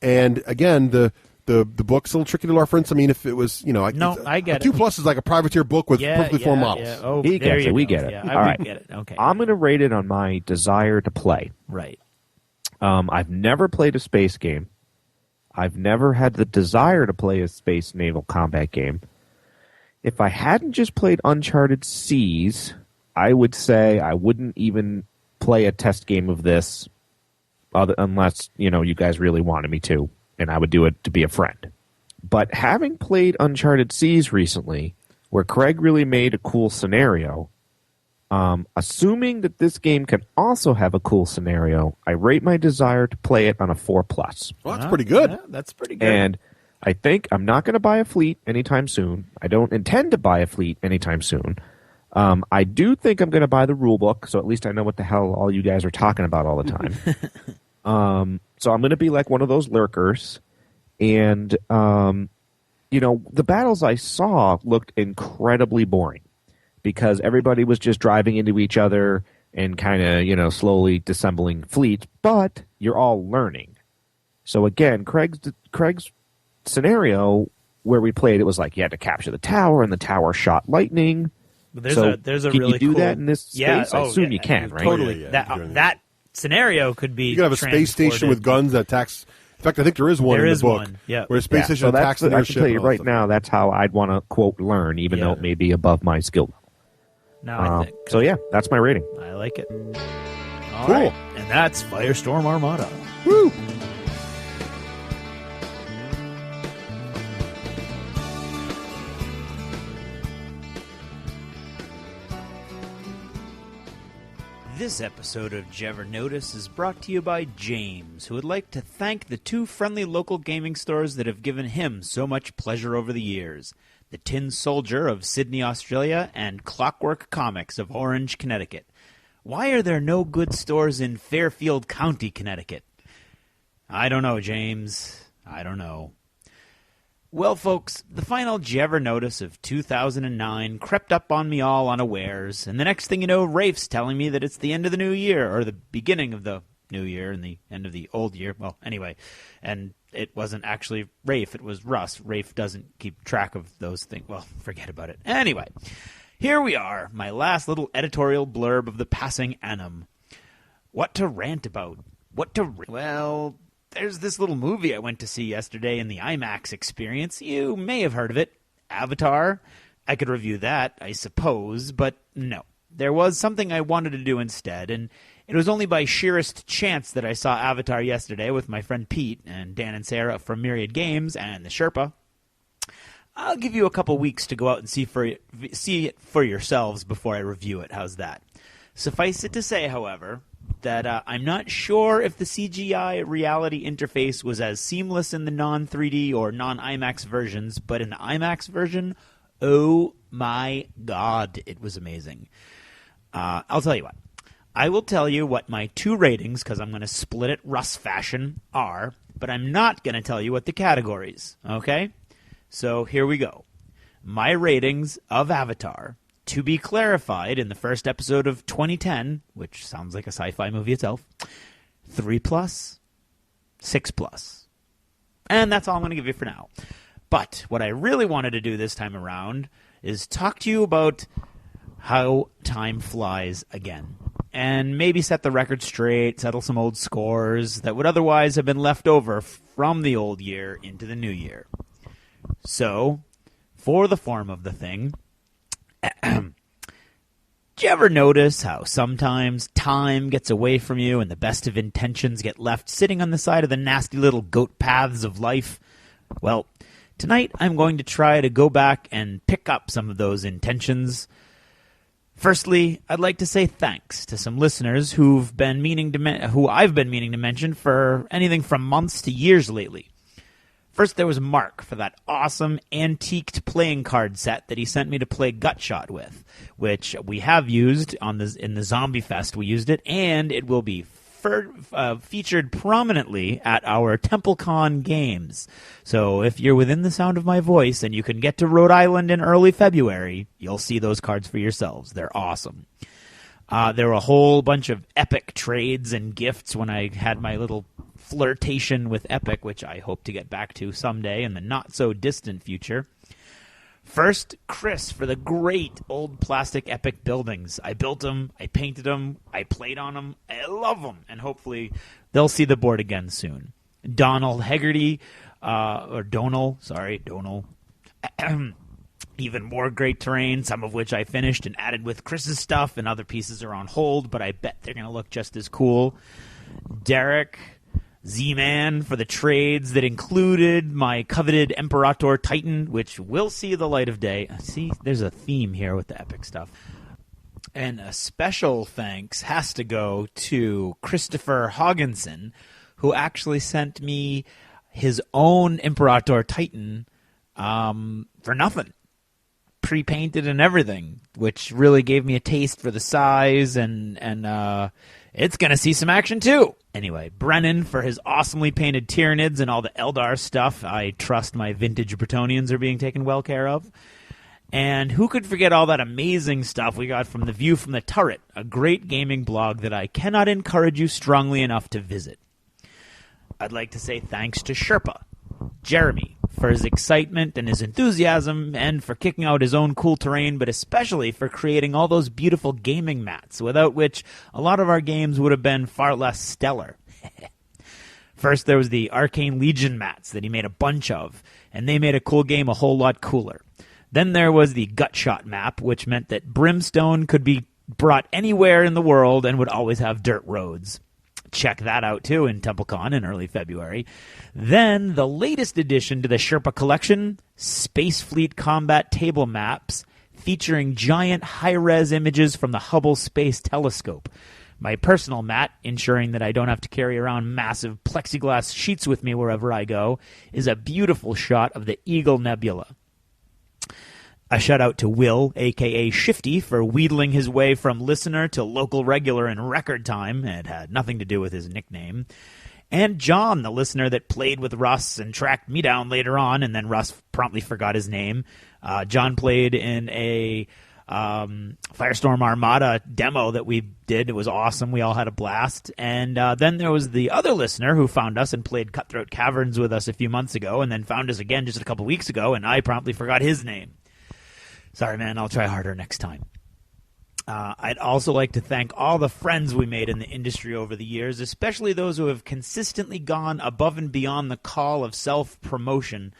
and again the book's a little tricky to reference. I mean, if it was I get it. 2+ is like a privateer book with perfectly formed models. Yeah. Oh, we get it. We get it. Yeah, all right. get it. Okay. I'm going to rate it on my desire to play. Right. I've never played a space game. I've never had the desire to play a space naval combat game. If I hadn't just played Uncharted Seas, I would say I wouldn't even play a test game of this unless, you guys really wanted me to, and I would do it to be a friend. But having played Uncharted Seas recently, where Craig really made a cool scenario, assuming that this game can also have a cool scenario, I rate my desire to play it on a 4+. Well, that's pretty good. Yeah, that's pretty good. And I think I'm not going to buy a fleet anytime soon. I don't intend to buy a fleet anytime soon. I do think I'm going to buy the rule book, so at least I know what the hell all you guys are talking about all the time. So I'm going to be like one of those lurkers. And, the battles I saw looked incredibly boring, because everybody was just driving into each other and kind of, slowly disassembling fleets, but you're all learning. So again, Craig's scenario where we played, it was like you had to capture the tower, and the tower shot lightning. There's a can really you do cool, that in this space? I assume you can, right? Totally. That scenario could be. You could have a space station with guns that attacks. In fact, I think there is one in the book. Yeah. Where a space station attacks the I can tell you right now, that's how I'd want to, quote, learn, even though it may be above my skill level. No, I think. So, yeah, that's my rating. I like it. All cool. Right. And that's Firestorm Armada. Woo! This episode of Jever Notice is brought to you by James, who would like to thank the 2 friendly local gaming stores that have given him so much pleasure over the years. The Tin Soldier of Sydney, Australia, and Clockwork Comics of Orange, Connecticut. Why are there no good stores in Fairfield County, Connecticut? I don't know, James. I don't know. Well, folks, the final Jever Notice of 2009 crept up on me all unawares, and the next thing you know, Rafe's telling me that it's the end of the new year, or the beginning of the new year and the end of the old year. Well, anyway, and it wasn't actually Rafe, it was Russ. Rafe doesn't keep track of those things. Well, forget about it. Anyway, here we are, my last little editorial blurb of the passing annum. What to rant about? Well, there's this little movie I went to see yesterday in the IMAX experience. You may have heard of it. Avatar. I could review that, I suppose, but no. There was something I wanted to do instead, and it was only by sheerest chance that I saw Avatar yesterday with my friend Pete and Dan and Sarah from Myriad Games and the Sherpa. I'll give you a couple weeks to go out and see it for yourselves before I review it. How's that? Suffice it to say, however, that I'm not sure if the CGI reality interface was as seamless in the non-3D or non-IMAX versions, but in the IMAX version, oh my God, it was amazing. I'll tell you what. I will tell you what my 2 ratings, because I'm going to split it Russ fashion, are, but I'm not going to tell you what the categories, okay? So here we go. My ratings of Avatar To be clarified, in the first episode of 2010, which sounds like a sci-fi movie itself, 3+, 6+. And that's all I'm going to give you for now. But what I really wanted to do this time around is talk to you about how time flies again. And maybe set the record straight, settle some old scores that would otherwise have been left over from the old year into the new year. So, for the form of the thing, do you ever notice how sometimes time gets away from you and the best of intentions get left sitting on the side of the nasty little goat paths of life? Well, tonight I'm going to try to go back and pick up some of those intentions. Firstly, I'd like to say thanks to some listeners who I've been meaning to mention for anything from months to years lately. First, there was Mark for that awesome antiqued playing card set that he sent me to play Gutshot with, which we have used in the Zombie Fest. We used it, and it will be featured prominently at our TempleCon games. So if you're within the sound of my voice and you can get to Rhode Island in early February, you'll see those cards for yourselves. They're awesome. There were a whole bunch of Epic trades and gifts when I had my little flirtation with Epic, which I hope to get back to someday in the not-so-distant future. First, Chris for the great old plastic Epic buildings. I built them, I painted them, I played on them, I love them, and hopefully they'll see the board again soon. Donald Hegarty, Donal. Even more great terrain, some of which I finished and added with Chris's stuff, and other pieces are on hold, but I bet they're going to look just as cool. Derek Z-Man for the trades that included my coveted Imperator Titan, which will see the light of day. See, there's a theme here with the Epic stuff. And a special thanks has to go to Christopher Hogginson, who actually sent me his own Imperator Titan for nothing. Pre-painted and everything, which really gave me a taste for the size, and it's going to see some action too. Anyway, Brennan for his awesomely painted Tyranids and all the Eldar stuff. I trust my vintage Bretonnians are being taken well care of. And who could forget all that amazing stuff we got from The View from the Turret, a great gaming blog that I cannot encourage you strongly enough to visit. I'd like to say thanks to Sherpa, Jeremy, for his excitement and his enthusiasm, and for kicking out his own cool terrain, but especially for creating all those beautiful gaming mats, without which a lot of our games would have been far less stellar. First, there was the Arcane Legion mats that he made a bunch of, and they made a cool game a whole lot cooler. Then there was the Gutshot map, which meant that Brimstone could be brought anywhere in the world and would always have dirt roads. Check that out, too, in TempleCon in early February. Then, the latest addition to the Sherpa collection, Space Fleet Combat Table Maps, featuring giant high-res images from the Hubble Space Telescope. My personal mat, ensuring that I don't have to carry around massive plexiglass sheets with me wherever I go, is a beautiful shot of the Eagle Nebula. A shout-out to Will, a.k.a. Shifty, for wheedling his way from listener to local regular in record time. It had nothing to do with his nickname. And John, the listener that played with Russ and tracked me down later on, and then Russ promptly forgot his name. John played in a Firestorm Armada demo that we did. It was awesome. We all had a blast. And then there was the other listener who found us and played Cutthroat Caverns with us a few months ago, and then found us again just a couple weeks ago, and I promptly forgot his name. Sorry, man, I'll try harder next time. I'd also like to thank all the friends we made in the industry over the years, especially those who have consistently gone above and beyond the call of self-promotion.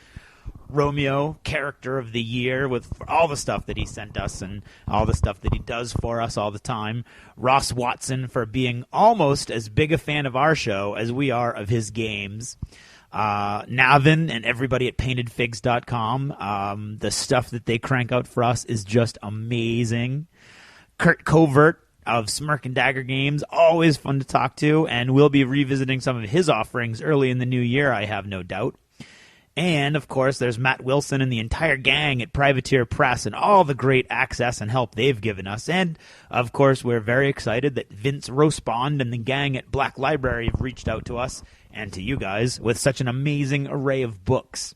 Romeo, Character of the Year, with all the stuff that he sent us and all the stuff that he does for us all the time. Ross Watson for being almost as big a fan of our show as we are of his games. Navin and everybody at paintedfigs.com. The stuff that they crank out for us is just amazing. Kurt Covert of Smirk and Dagger Games, always fun to talk to, and we'll be revisiting some of his offerings early in the new year, I have no doubt. And, of course, there's Matt Wilson and the entire gang at Privateer Press and all the great access and help they've given us. And, of course, we're very excited that Vince Rospond and the gang at Black Library have reached out to us and to you guys with such an amazing array of books.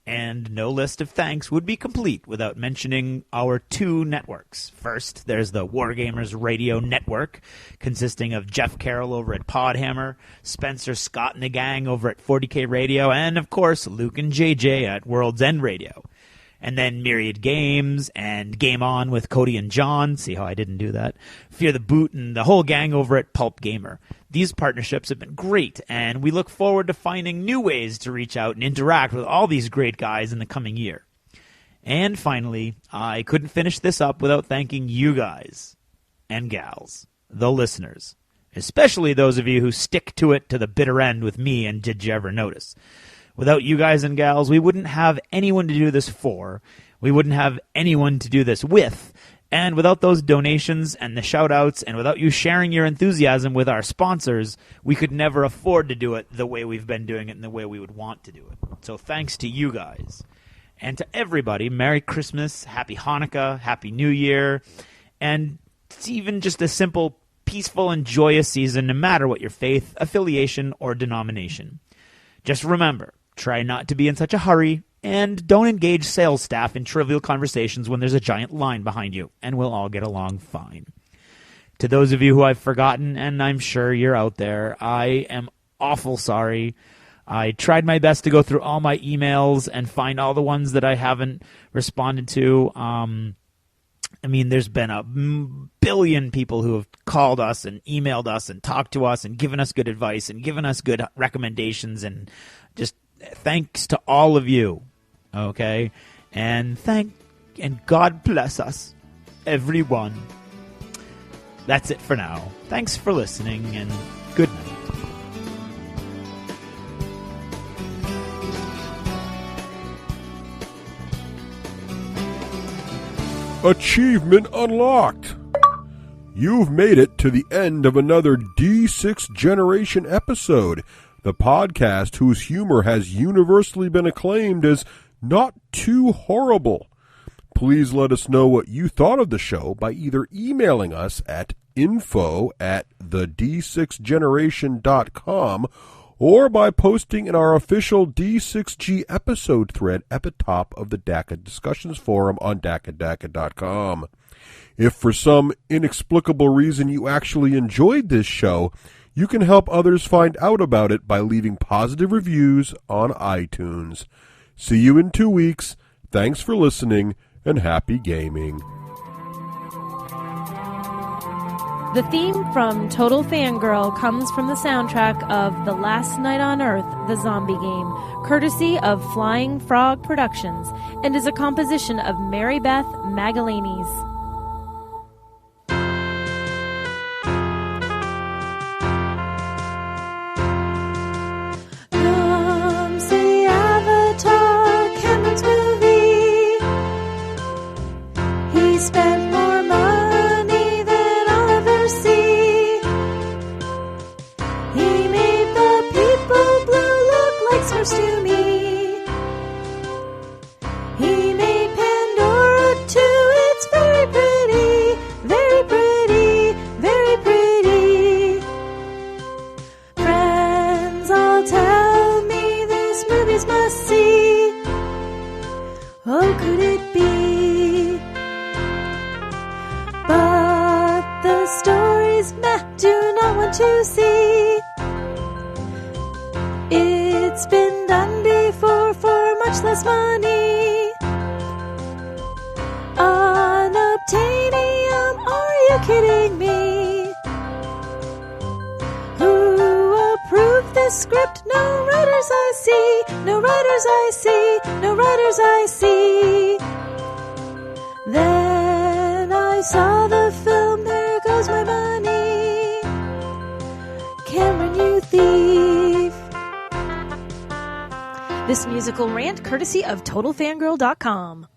And no list of thanks would be complete without mentioning our 2 networks. First, there's the Wargamers Radio Network, consisting of Jeff Carroll over at Podhammer, Spencer Scott and the gang over at 40K Radio, and, of course, Luke and JJ at World's End Radio. And then Myriad Games and Game On with Cody and John. See how I didn't do that? Fear the Boot and the whole gang over at Pulp Gamer. These partnerships have been great, and we look forward to finding new ways to reach out and interact with all these great guys in the coming year. And finally, I couldn't finish this up without thanking you guys and gals, the listeners, especially those of you who stick to it to the bitter end with me and Did You Ever Notice? Without you guys and gals, we wouldn't have anyone to do this for. We wouldn't have anyone to do this with. And without those donations and the shout-outs, and without you sharing your enthusiasm with our sponsors, we could never afford to do it the way we've been doing it and the way we would want to do it. So thanks to you guys. And to everybody, Merry Christmas, Happy Hanukkah, Happy New Year, and it's even just a simple, peaceful, and joyous season, no matter what your faith, affiliation, or denomination. Just remember, try not to be in such a hurry, and don't engage sales staff in trivial conversations when there's a giant line behind you, and we'll all get along fine. To those of you who I've forgotten, and I'm sure you're out there, I am awful sorry. I tried my best to go through all my emails and find all the ones that I haven't responded to. There's been a billion people who have called us and emailed us and talked to us and given us good advice and given us good recommendations, and just thanks to all of you, okay? And God bless us, everyone. That's it for now. Thanks for listening, and good night. Achievement unlocked! You've made it to the end of another D6 Generation episode, the podcast whose humor has universally been acclaimed as not too horrible. Please let us know what you thought of the show by either emailing us at info@the d6generation.com or by posting in our official D6G episode thread at the top of the DACA discussions forum on DACA.com. If for some inexplicable reason you actually enjoyed this show, you can help others find out about it by leaving positive reviews on iTunes. See you in 2 weeks. Thanks for listening, and happy gaming. The theme from Total Fangirl comes from the soundtrack of The Last Night on Earth, the zombie game, courtesy of Flying Frog Productions, and is a composition of Mary Beth Magalanes. Come see Avatar, Cameron's movie. He spent more money than I'll ever see. He made the people blue look like Smurfs to me. He made Pandora too. It's very pretty, very pretty, very pretty. Friends all tell me this movie's must see. Oh, could it be? But the stories Matt do not want to see. It's been done before for much less money. Unobtainium, are you kidding me? Who approved this script? No writers I see, no writers I see, no writers I see. Then I saw the film, there goes my money. Cameron, you thief. This musical rant courtesy of TotalFangirl.com.